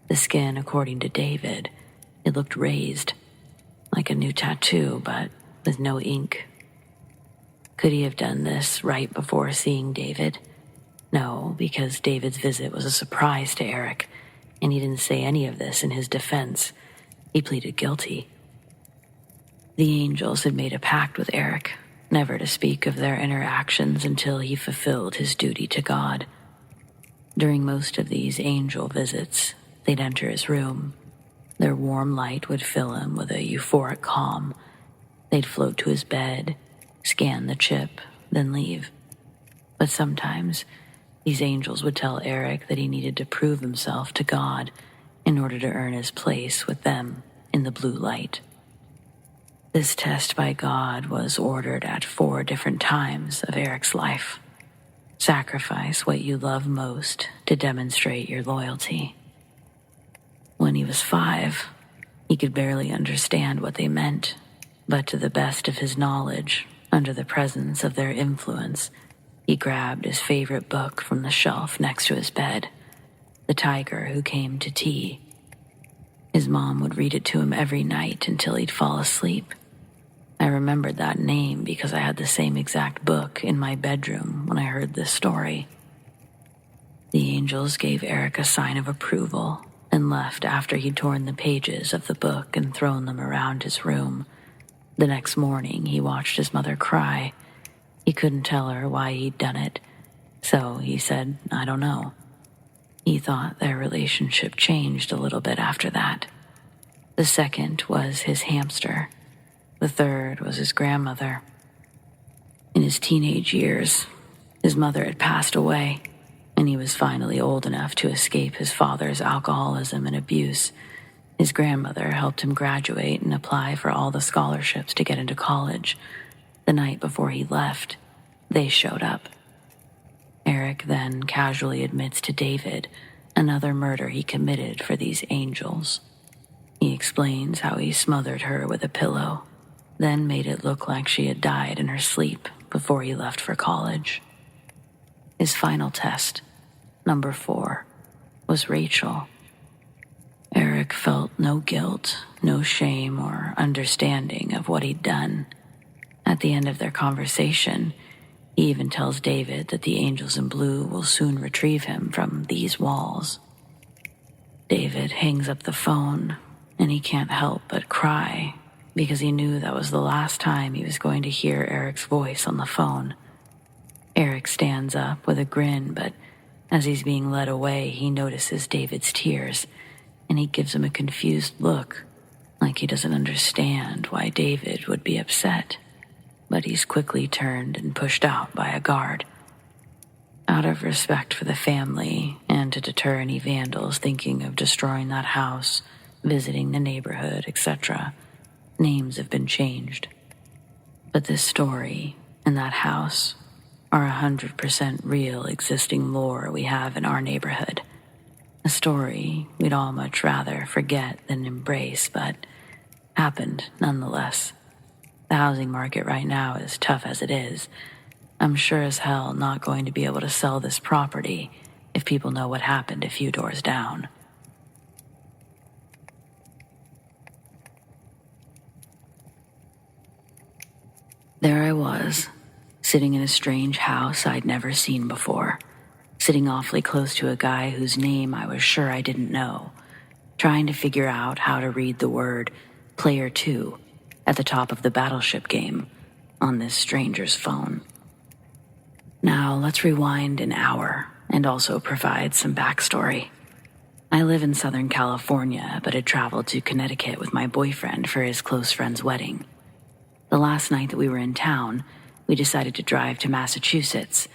The skin, according to David, it looked raised, like a new tattoo, but with no ink. Could he have done this right before seeing David? No, because David's visit was a surprise to Eric, and he didn't say any of this in his defense. He pleaded guilty. The angels had made a pact with Eric, never to speak of their interactions until he fulfilled his duty to God. During most of these angel visits, they'd enter his room. Their warm light would fill him with a euphoric calm. They'd float to his bed, scan the chip, then leave. But sometimes, these angels would tell Eric that he needed to prove himself to God in order to earn his place with them in the blue light. This test by God was ordered at 4 different times of Eric's life. Sacrifice what you love most to demonstrate your loyalty. When he was 5, he could barely understand what they meant, but to the best of his knowledge, under the presence of their influence, he grabbed his favorite book from the shelf next to his bed, The Tiger Who Came to Tea. His mom would read it to him every night until he'd fall asleep. I remembered that name because I had the same exact book in my bedroom when I heard this story. The angels gave Eric a sign of approval and left after he'd torn the pages of the book and thrown them around his room. The next morning, he watched his mother cry. He couldn't tell her why he'd done it, so he said, "I don't know." He thought their relationship changed a little bit after that. The second was his hamster. The third was his grandmother. In his teenage years, his mother had passed away, and he was finally old enough to escape his father's alcoholism and abuse. His grandmother helped him graduate and apply for all the scholarships to get into college. The night before he left, they showed up. Eric then casually admits to David another murder he committed for these angels. He explains how he smothered her with a pillow, then made it look like she had died in her sleep before he left for college. His final test, number 4, was Rachel. Eric felt no guilt, no shame or understanding of what he'd done. At the end of their conversation, he even tells David that the angels in blue will soon retrieve him from these walls. David hangs up the phone, and he can't help but cry because he knew that was the last time he was going to hear Eric's voice on the phone. Eric stands up with a grin, but as he's being led away, he notices David's tears, and he gives him a confused look, like he doesn't understand why David would be upset. But he's quickly turned and pushed out by a guard. Out of respect for the family and to deter any vandals thinking of destroying that house, visiting the neighborhood, etc., names have been changed. But this story and that house are 100% real existing lore we have in our neighborhood. A story we'd all much rather forget than embrace, but happened nonetheless. The housing market right now is tough as it is. I'm sure as hell not going to be able to sell this property if people know what happened a few doors down. There I was, sitting in a strange house I'd never seen before, sitting awfully close to a guy whose name I was sure I didn't know, trying to figure out how to read the word Player 2 at the top of the battleship game on this stranger's phone. Now let's rewind an hour and also provide some backstory. I live in Southern California, but had traveled to Connecticut with my boyfriend for his close friend's wedding. The last night that we were in town, we decided to drive to Massachusetts,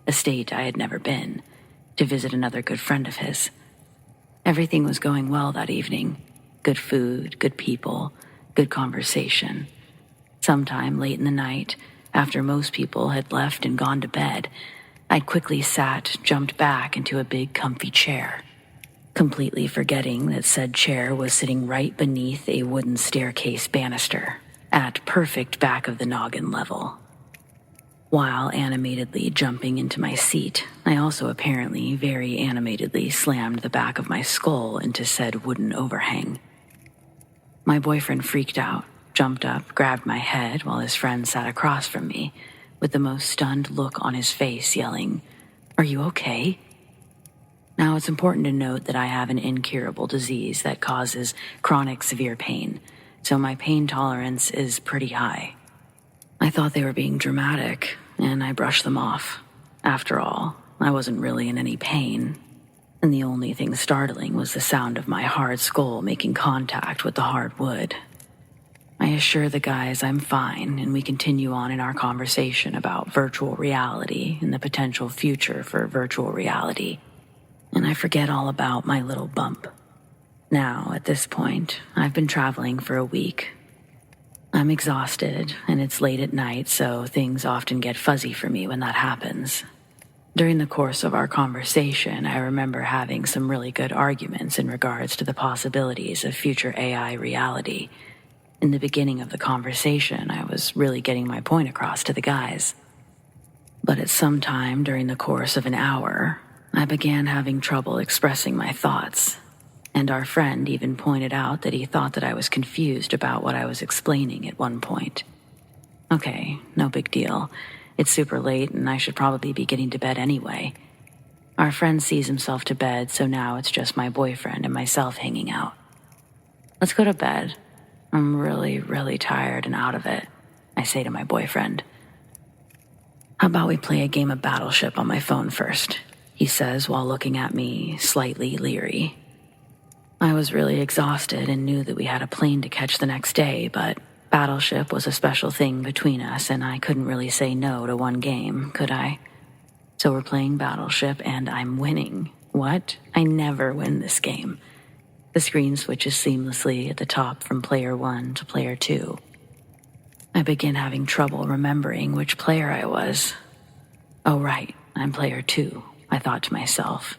a state I had never been, to visit another good friend of his. Everything was going well that evening. Good food, good people, good conversation. Sometime late in the night, after most people had left and gone to bed, I'd quickly jumped back into a big comfy chair, completely forgetting that said chair was sitting right beneath a wooden staircase banister, at perfect back of the noggin level. While animatedly jumping into my seat, I also apparently very animatedly slammed the back of my skull into said wooden overhang. My boyfriend freaked out, jumped up, grabbed my head while his friend sat across from me with the most stunned look on his face, yelling, "Are you okay?" Now, it's important to note that I have an incurable disease that causes chronic severe pain, so my pain tolerance is pretty high. I thought they were being dramatic, and I brushed them off. After all, I wasn't really in any pain, and the only thing startling was the sound of my hard skull making contact with the hard wood. I assure the guys I'm fine, and we continue on in our conversation about virtual reality and the potential future for virtual reality, and I forget all about my little bump. Now, at this point, I've been traveling for a week. I'm exhausted, and it's late at night, so things often get fuzzy for me when that happens. During the course of our conversation, I remember having some really good arguments in regards to the possibilities of future AI reality. In the beginning of the conversation, I was really getting my point across to the guys. But at some time during the course of an hour, I began having trouble expressing my thoughts, and our friend even pointed out that he thought that I was confused about what I was explaining at one point. Okay, no big deal. It's super late and I should probably be getting to bed anyway. Our friend sees himself to bed, so now it's just my boyfriend and myself hanging out. Let's go to bed. I'm really, really tired and out of it, I say to my boyfriend. How about we play a game of Battleship on my phone first, he says while looking at me slightly leery. I was really exhausted and knew that we had a plane to catch the next day, but Battleship was a special thing between us and I couldn't really say no to one game, could I? So we're playing Battleship and I'm winning. What? I never win this game. The screen switches seamlessly at the top from player 1 to player 2. I begin having trouble remembering which player I was. Oh right, I'm player 2, I thought to myself.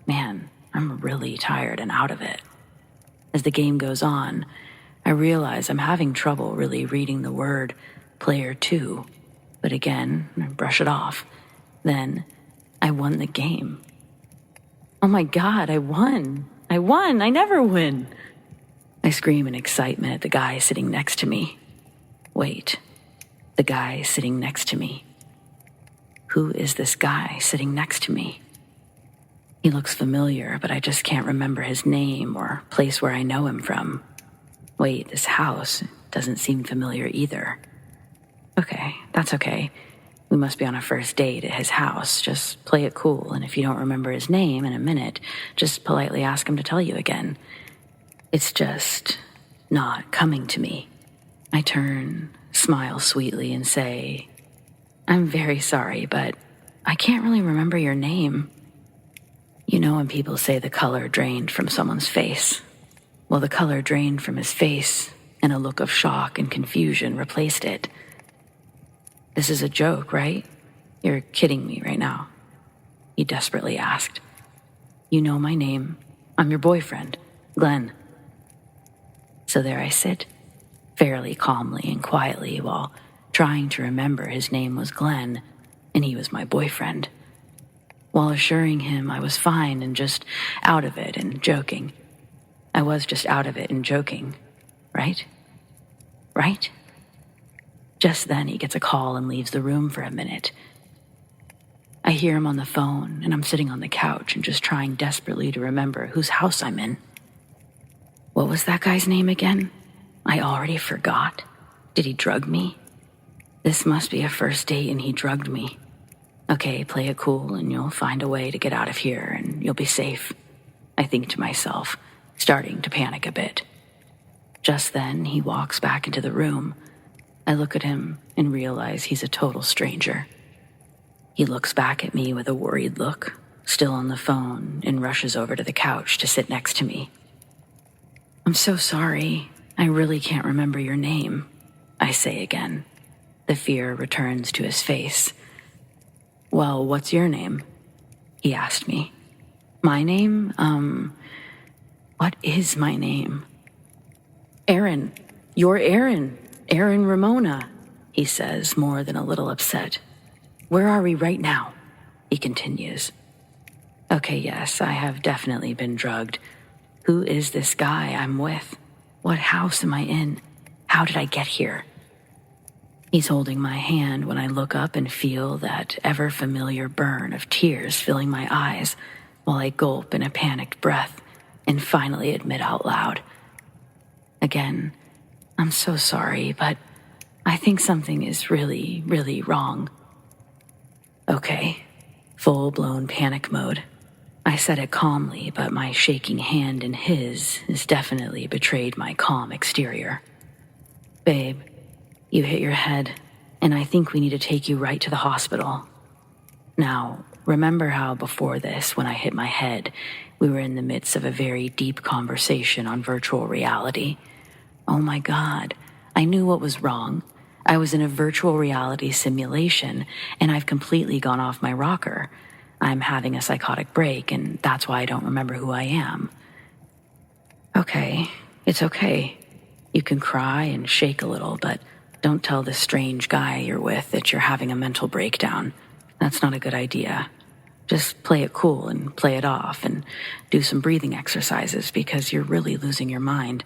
Man, I'm really tired and out of it. As the game goes on, I realize I'm having trouble really reading the word player 2, but again, I brush it off. Then, I won the game. Oh my God, I won! I won! I never win! I scream in excitement at the guy sitting next to me. Wait, the guy sitting next to me. Who is this guy sitting next to me? He looks familiar, but I just can't remember his name or place where I know him from. Wait, this house doesn't seem familiar either. Okay, that's okay. We must be on a first date at his house. Just play it cool, and if you don't remember his name in a minute, just politely ask him to tell you again. It's just not coming to me. I turn, smile sweetly, and say, I'm very sorry, but I can't really remember your name. You know when people say the color drained from someone's face? Well, the color drained from his face, and a look of shock and confusion replaced it. This is a joke, right? You're kidding me right now, he desperately asked. You know my name. I'm your boyfriend, Glenn. So there I sit, fairly calmly and quietly, while trying to remember his name was Glenn, and he was my boyfriend. While assuring him I was fine and just out of it and joking. I was just out of it and joking, right? Right? Just then he gets a call and leaves the room for a minute. I hear him on the phone, and I'm sitting on the couch and just trying desperately to remember whose house I'm in. What was that guy's name again? I already forgot. Did he drug me? This must be a first date and he drugged me. Okay, play it cool and you'll find a way to get out of here and you'll be safe, I think to myself, starting to panic a bit. Just then, he walks back into the room. I look at him and realize he's a total stranger. He looks back at me with a worried look, still on the phone, and rushes over to the couch to sit next to me. I'm so sorry. I really can't remember your name, I say again. The fear returns to his face. Well, what's your name? He asked me. My name? What is my name? Aaron. You're Aaron. Aaron Ramona, he says, more than a little upset. Where are we right now? He continues. Okay, yes, I have definitely been drugged. Who is this guy I'm with? What house am I in? How did I get here? He's holding my hand when I look up and feel that ever-familiar burn of tears filling my eyes while I gulp in a panicked breath and finally admit out loud. Again, I'm so sorry, but I think something is really, really wrong. Okay, full-blown panic mode. I said it calmly, but my shaking hand in his has definitely betrayed my calm exterior. Babe, you hit your head, and I think we need to take you right to the hospital. Now, remember how before this, when I hit my head, we were in the midst of a very deep conversation on virtual reality? Oh my God, I knew what was wrong. I was in a virtual reality simulation, and I've completely gone off my rocker. I'm having a psychotic break, and that's why I don't remember who I am. Okay, it's okay. You can cry and shake a little, but don't tell this strange guy you're with that you're having a mental breakdown. That's not a good idea. Just play it cool and play it off and do some breathing exercises because you're really losing your mind.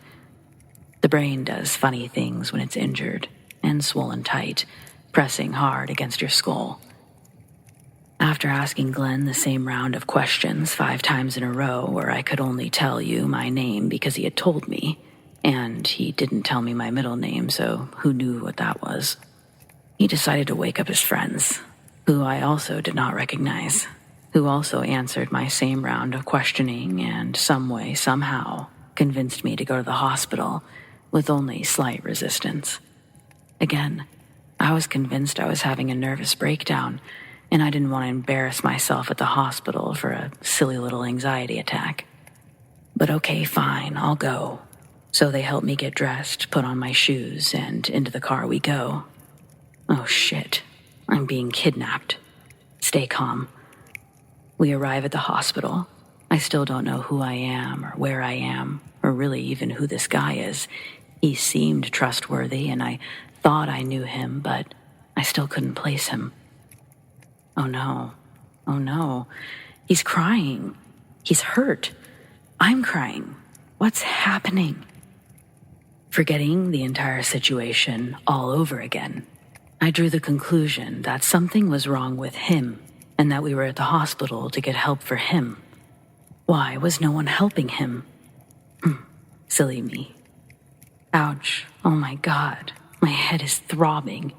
The brain does funny things when it's injured and swollen tight, pressing hard against your skull. After asking Glenn the same round of questions 5 times in a row where I could only tell you my name because he had told me, and he didn't tell me my middle name, so who knew what that was, he decided to wake up his friends, who I also did not recognize, who also answered my same round of questioning and some way, somehow, convinced me to go to the hospital with only slight resistance. Again, I was convinced I was having a nervous breakdown, and I didn't want to embarrass myself at the hospital for a silly little anxiety attack. But okay, fine, I'll go. So they helped me get dressed, put on my shoes, and into the car we go. Oh shit, I'm being kidnapped. Stay calm. We arrive at the hospital. I still don't know who I am or where I am, or really even who this guy is. He seemed trustworthy, and I thought I knew him, but I still couldn't place him. Oh no, he's crying. He's hurt. I'm crying. What's happening? Forgetting the entire situation all over again, I drew the conclusion that something was wrong with him and that we were at the hospital to get help for him. Why was no one helping him? Silly me. Ouch. Oh my God. My head is throbbing,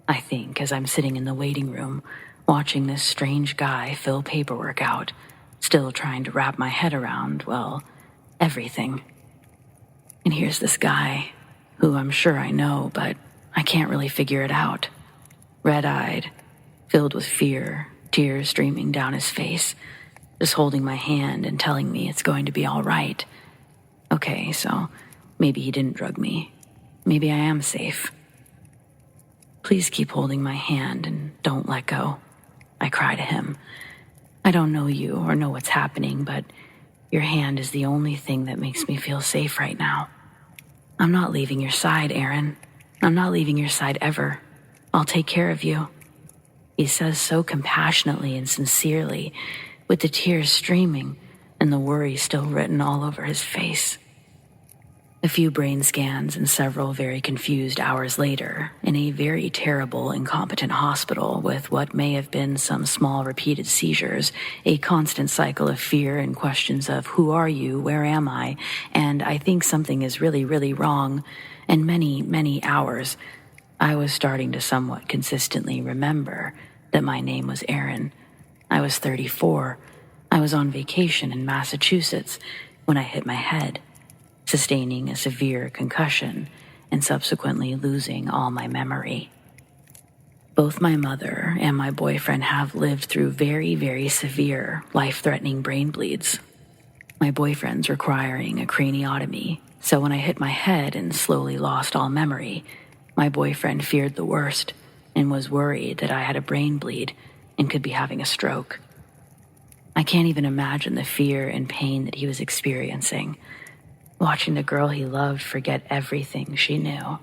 I think, as I'm sitting in the waiting room, watching this strange guy fill paperwork out, still trying to wrap my head around, well, everything. And here's this guy, who I'm sure I know, but I can't really figure it out. Red-eyed, filled with fear, tears streaming down his face, just holding my hand and telling me it's going to be all right. Okay, so maybe he didn't drug me. Maybe I am safe. Please keep holding my hand and don't let go, I cry to him. I don't know you or know what's happening, but your hand is the only thing that makes me feel safe right now. I'm not leaving your side, Aaron. I'm not leaving your side ever. I'll take care of you. He says so compassionately and sincerely, with the tears streaming and the worry still written all over his face. A few brain scans and several very confused hours later, in a very terrible, incompetent hospital with what may have been some small repeated seizures, a constant cycle of fear and questions of who are you, where am I, and I think something is really, really wrong, and many, many hours, I was starting to somewhat consistently remember that my name was Aaron. I was 34. I was on vacation in Massachusetts when I hit my head, sustaining a severe concussion and subsequently losing all my memory. Both my mother and my boyfriend have lived through very, very severe, life-threatening brain bleeds. My boyfriend's requiring a craniotomy, so when I hit my head and slowly lost all memory, my boyfriend feared the worst and was worried that I had a brain bleed and could be having a stroke. I can't even imagine the fear and pain that he was experiencing, watching the girl he loved forget everything she knew.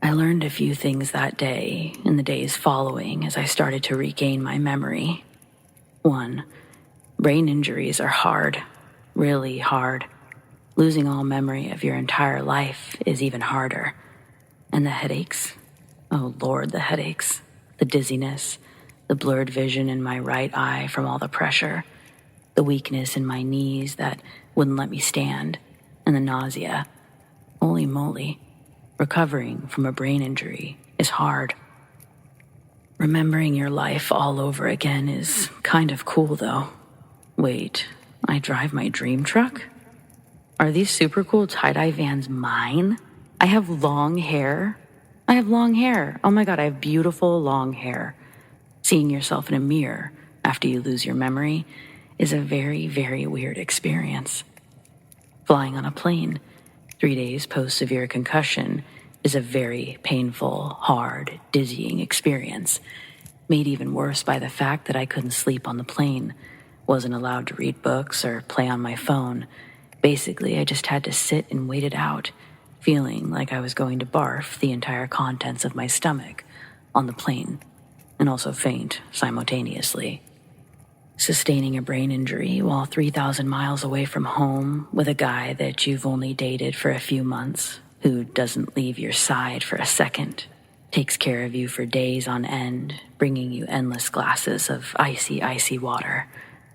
I learned a few things that day and the days following as I started to regain my memory. 1. Brain injuries are hard, really hard. Losing all memory of your entire life is even harder. And the headaches? Oh Lord, the headaches. The dizziness, the blurred vision in my right eye from all the pressure, the weakness in my knees that wouldn't let me stand, and the nausea. Holy moly, recovering from a brain injury is hard. Remembering your life all over again is kind of cool, though. Wait, I drive my dream truck? Are these super cool tie-dye vans mine? I have long hair. Oh my God, I have beautiful long hair. Seeing yourself in a mirror after you lose your memory is a very, very weird experience. Flying on a plane 3 days post-severe concussion is a very painful, hard, dizzying experience, made even worse by the fact that I couldn't sleep on the plane, wasn't allowed to read books or play on my phone. Basically, I just had to sit and wait it out, feeling like I was going to barf the entire contents of my stomach on the plane, and also faint simultaneously. Sustaining a brain injury while 3,000 miles away from home with a guy that you've only dated for a few months, who doesn't leave your side for a second, takes care of you for days on end, bringing you endless glasses of icy, icy water,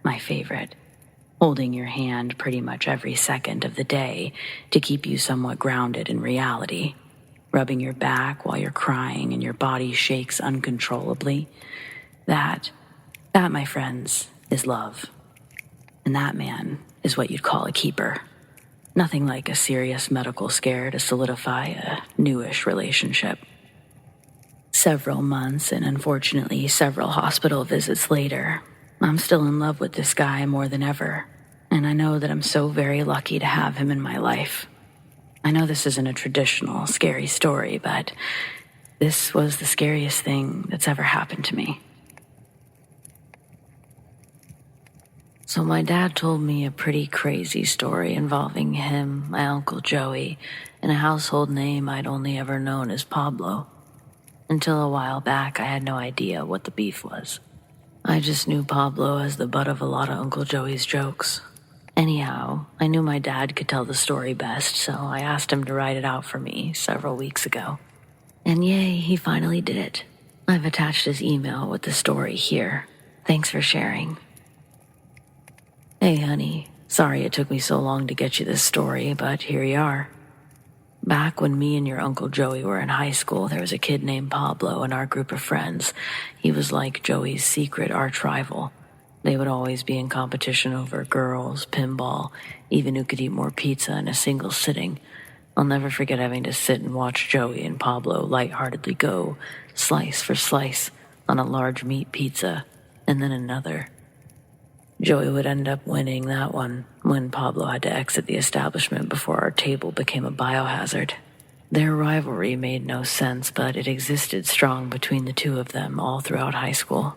my favorite, holding your hand pretty much every second of the day to keep you somewhat grounded in reality, rubbing your back while you're crying and your body shakes uncontrollably. That, my friends, is love. And that man is what you'd call a keeper. Nothing like a serious medical scare to solidify a newish relationship. Several months and unfortunately several hospital visits later, I'm still in love with this guy more than ever, and I know that I'm so very lucky to have him in my life. I know this isn't a traditional scary story, but this was the scariest thing that's ever happened to me. So my dad told me a pretty crazy story involving him, my Uncle Joey, and a household name I'd only ever known as Pablo. Until a while back, I had no idea what the beef was. I just knew Pablo as the butt of a lot of Uncle Joey's jokes. Anyhow, I knew my dad could tell the story best, so I asked him to write it out for me several weeks ago. And yay, he finally did it. I've attached his email with the story here. Thanks for sharing. Hey, honey. Sorry it took me so long to get you this story, but here you are. Back when me and your Uncle Joey were in high school, there was a kid named Pablo in our group of friends. He was like Joey's secret arch rival. They would always be in competition over girls, pinball, even who could eat more pizza in a single sitting. I'll never forget having to sit and watch Joey and Pablo lightheartedly go, slice for slice, on a large meat pizza, and then another. Joey would end up winning that one when Pablo had to exit the establishment before our table became a biohazard. Their rivalry made no sense, but it existed strong between the two of them all throughout high school.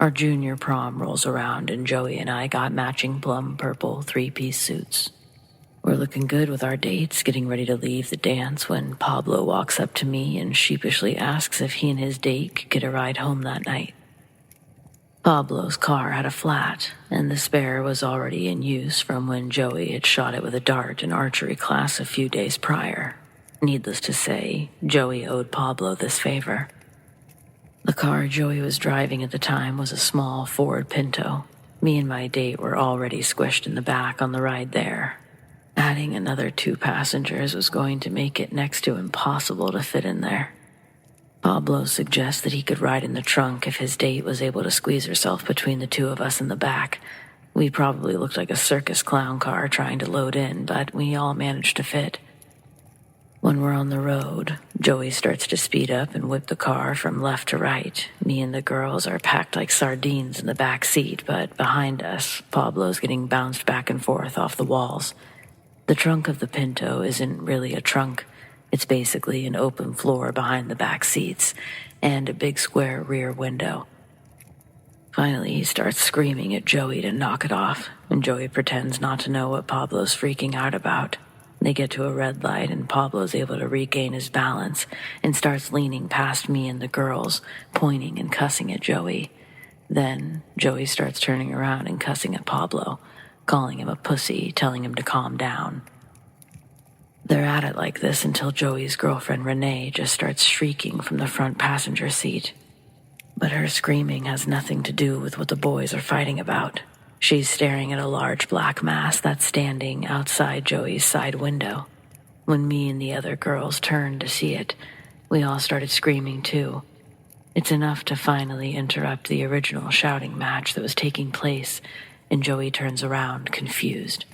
Our junior prom rolls around and Joey and I got matching plum purple 3-piece suits. We're looking good with our dates, getting ready to leave the dance when Pablo walks up to me and sheepishly asks if he and his date could get a ride home that night. Pablo's car had a flat, and the spare was already in use from when Joey had shot it with a dart in archery class a few days prior. Needless to say, Joey owed Pablo this favor. The car Joey was driving at the time was a small Ford Pinto. Me and my date were already squished in the back on the ride there. Adding another 2 passengers was going to make it next to impossible to fit in there. Pablo suggests that he could ride in the trunk if his date was able to squeeze herself between the two of us in the back. We probably looked like a circus clown car trying to load in, but we all managed to fit. When we're on the road, Joey starts to speed up and whip the car from left to right. Me and the girls are packed like sardines in the back seat, but behind us, Pablo's getting bounced back and forth off the walls. The trunk of the Pinto isn't really a trunk. It's basically an open floor behind the back seats and a big square rear window. Finally, he starts screaming at Joey to knock it off, and Joey pretends not to know what Pablo's freaking out about. They get to a red light, and Pablo's able to regain his balance and starts leaning past me and the girls, pointing and cussing at Joey. Then, Joey starts turning around and cussing at Pablo, calling him a pussy, telling him to calm down. They're at it like this until Joey's girlfriend Renee just starts shrieking from the front passenger seat. But her screaming has nothing to do with what the boys are fighting about. She's staring at a large black mass that's standing outside Joey's side window. When me and the other girls turned to see it, we all started screaming too. It's enough to finally interrupt the original shouting match that was taking place, and Joey turns around, confused.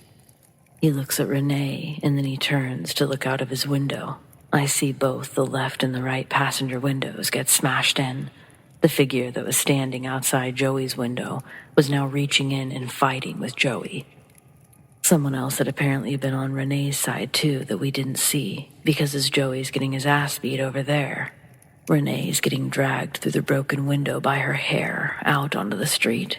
He looks at Renee, and then he turns to look out of his window. I see both the left and the right passenger windows get smashed in. The figure that was standing outside Joey's window was now reaching in and fighting with Joey. Someone else had apparently been on Renee's side too that we didn't see, because as Joey's getting his ass beat over there, Renee's getting dragged through the broken window by her hair out onto the street.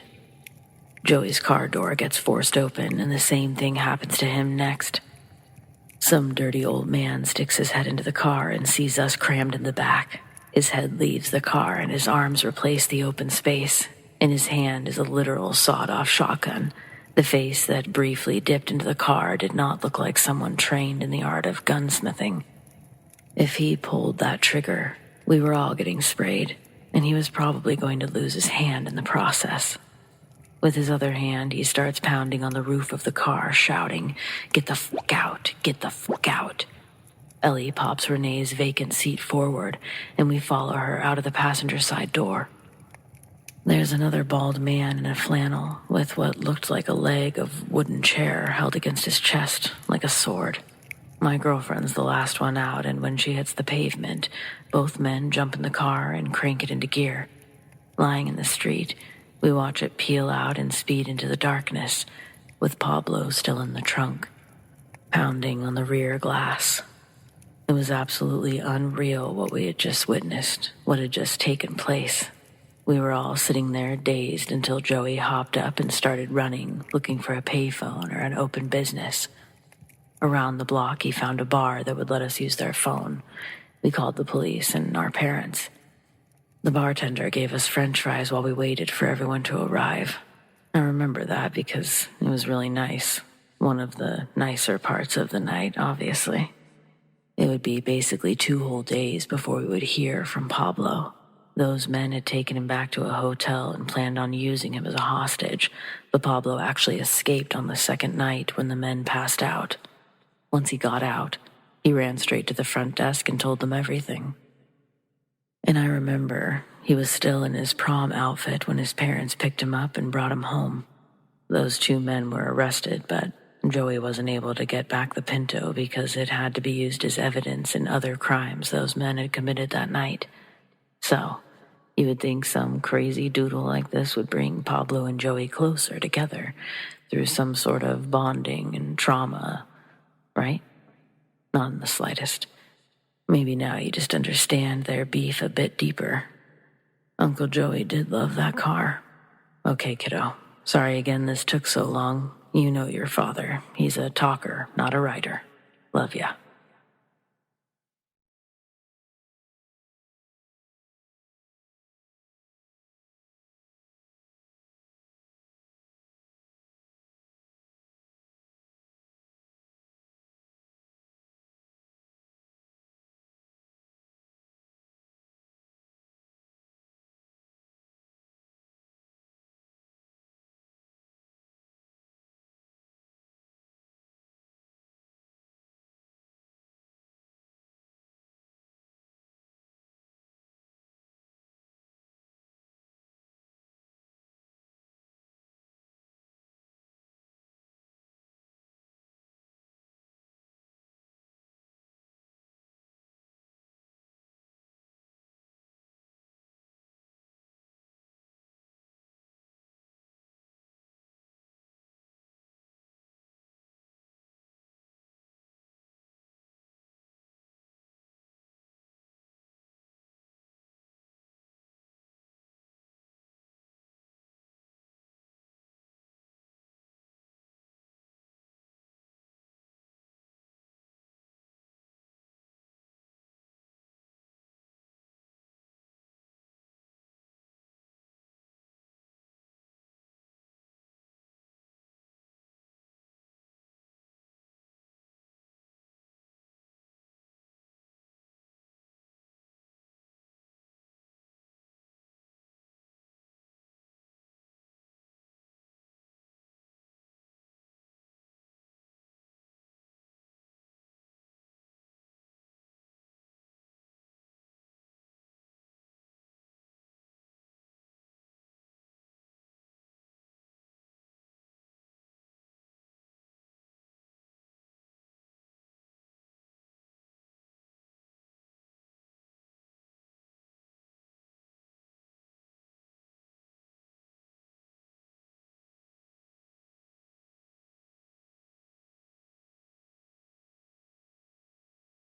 Joey's car door gets forced open, and the same thing happens to him next. Some dirty old man sticks his head into the car and sees us crammed in the back. His head leaves the car, and his arms replace the open space. In his hand is a literal sawed-off shotgun. The face that briefly dipped into the car did not look like someone trained in the art of gunsmithing. If he pulled that trigger, We were all getting sprayed, and he was probably going to lose his hand in the process. With his other hand, he starts pounding on the roof of the car, shouting, "Get the fuck out! Get the fuck out!" Ellie pops Renee's vacant seat forward, and we follow her out of the passenger side door. There's another bald man in a flannel with what looked like a leg of wooden chair held against his chest like a sword. My girlfriend's the last one out, and when she hits the pavement, both men jump in the car and crank it into gear. Lying in the street, we watch it peel out and speed into the darkness, with Pablo still in the trunk, pounding on the rear glass. It was absolutely unreal what we had just witnessed, what had just taken place. We were all sitting there dazed until Joey hopped up and started running, looking for a payphone or an open business. Around the block, he found a bar that would let us use their phone. We called the police and our parents. The bartender gave us French fries while we waited for everyone to arrive. I remember that because it was really nice. One of the nicer parts of the night, obviously. It would be basically 2 whole days before we would hear from Pablo. Those men had taken him back to a hotel and planned on using him as a hostage, but Pablo actually escaped on the second night when the men passed out. Once he got out, he ran straight to the front desk and told them everything. And I remember he was still in his prom outfit when his parents picked him up and brought him home. Those 2 men were arrested, but Joey wasn't able to get back the Pinto because it had to be used as evidence in other crimes those men had committed that night. So, you would think some crazy doodle like this would bring Pablo and Joey closer together through some sort of bonding and trauma, right? Not in the slightest. Maybe now you just understand their beef a bit deeper. Uncle Joey did love that car. Okay, kiddo. Sorry again this took so long. You know your father. He's a talker, not a writer. Love ya.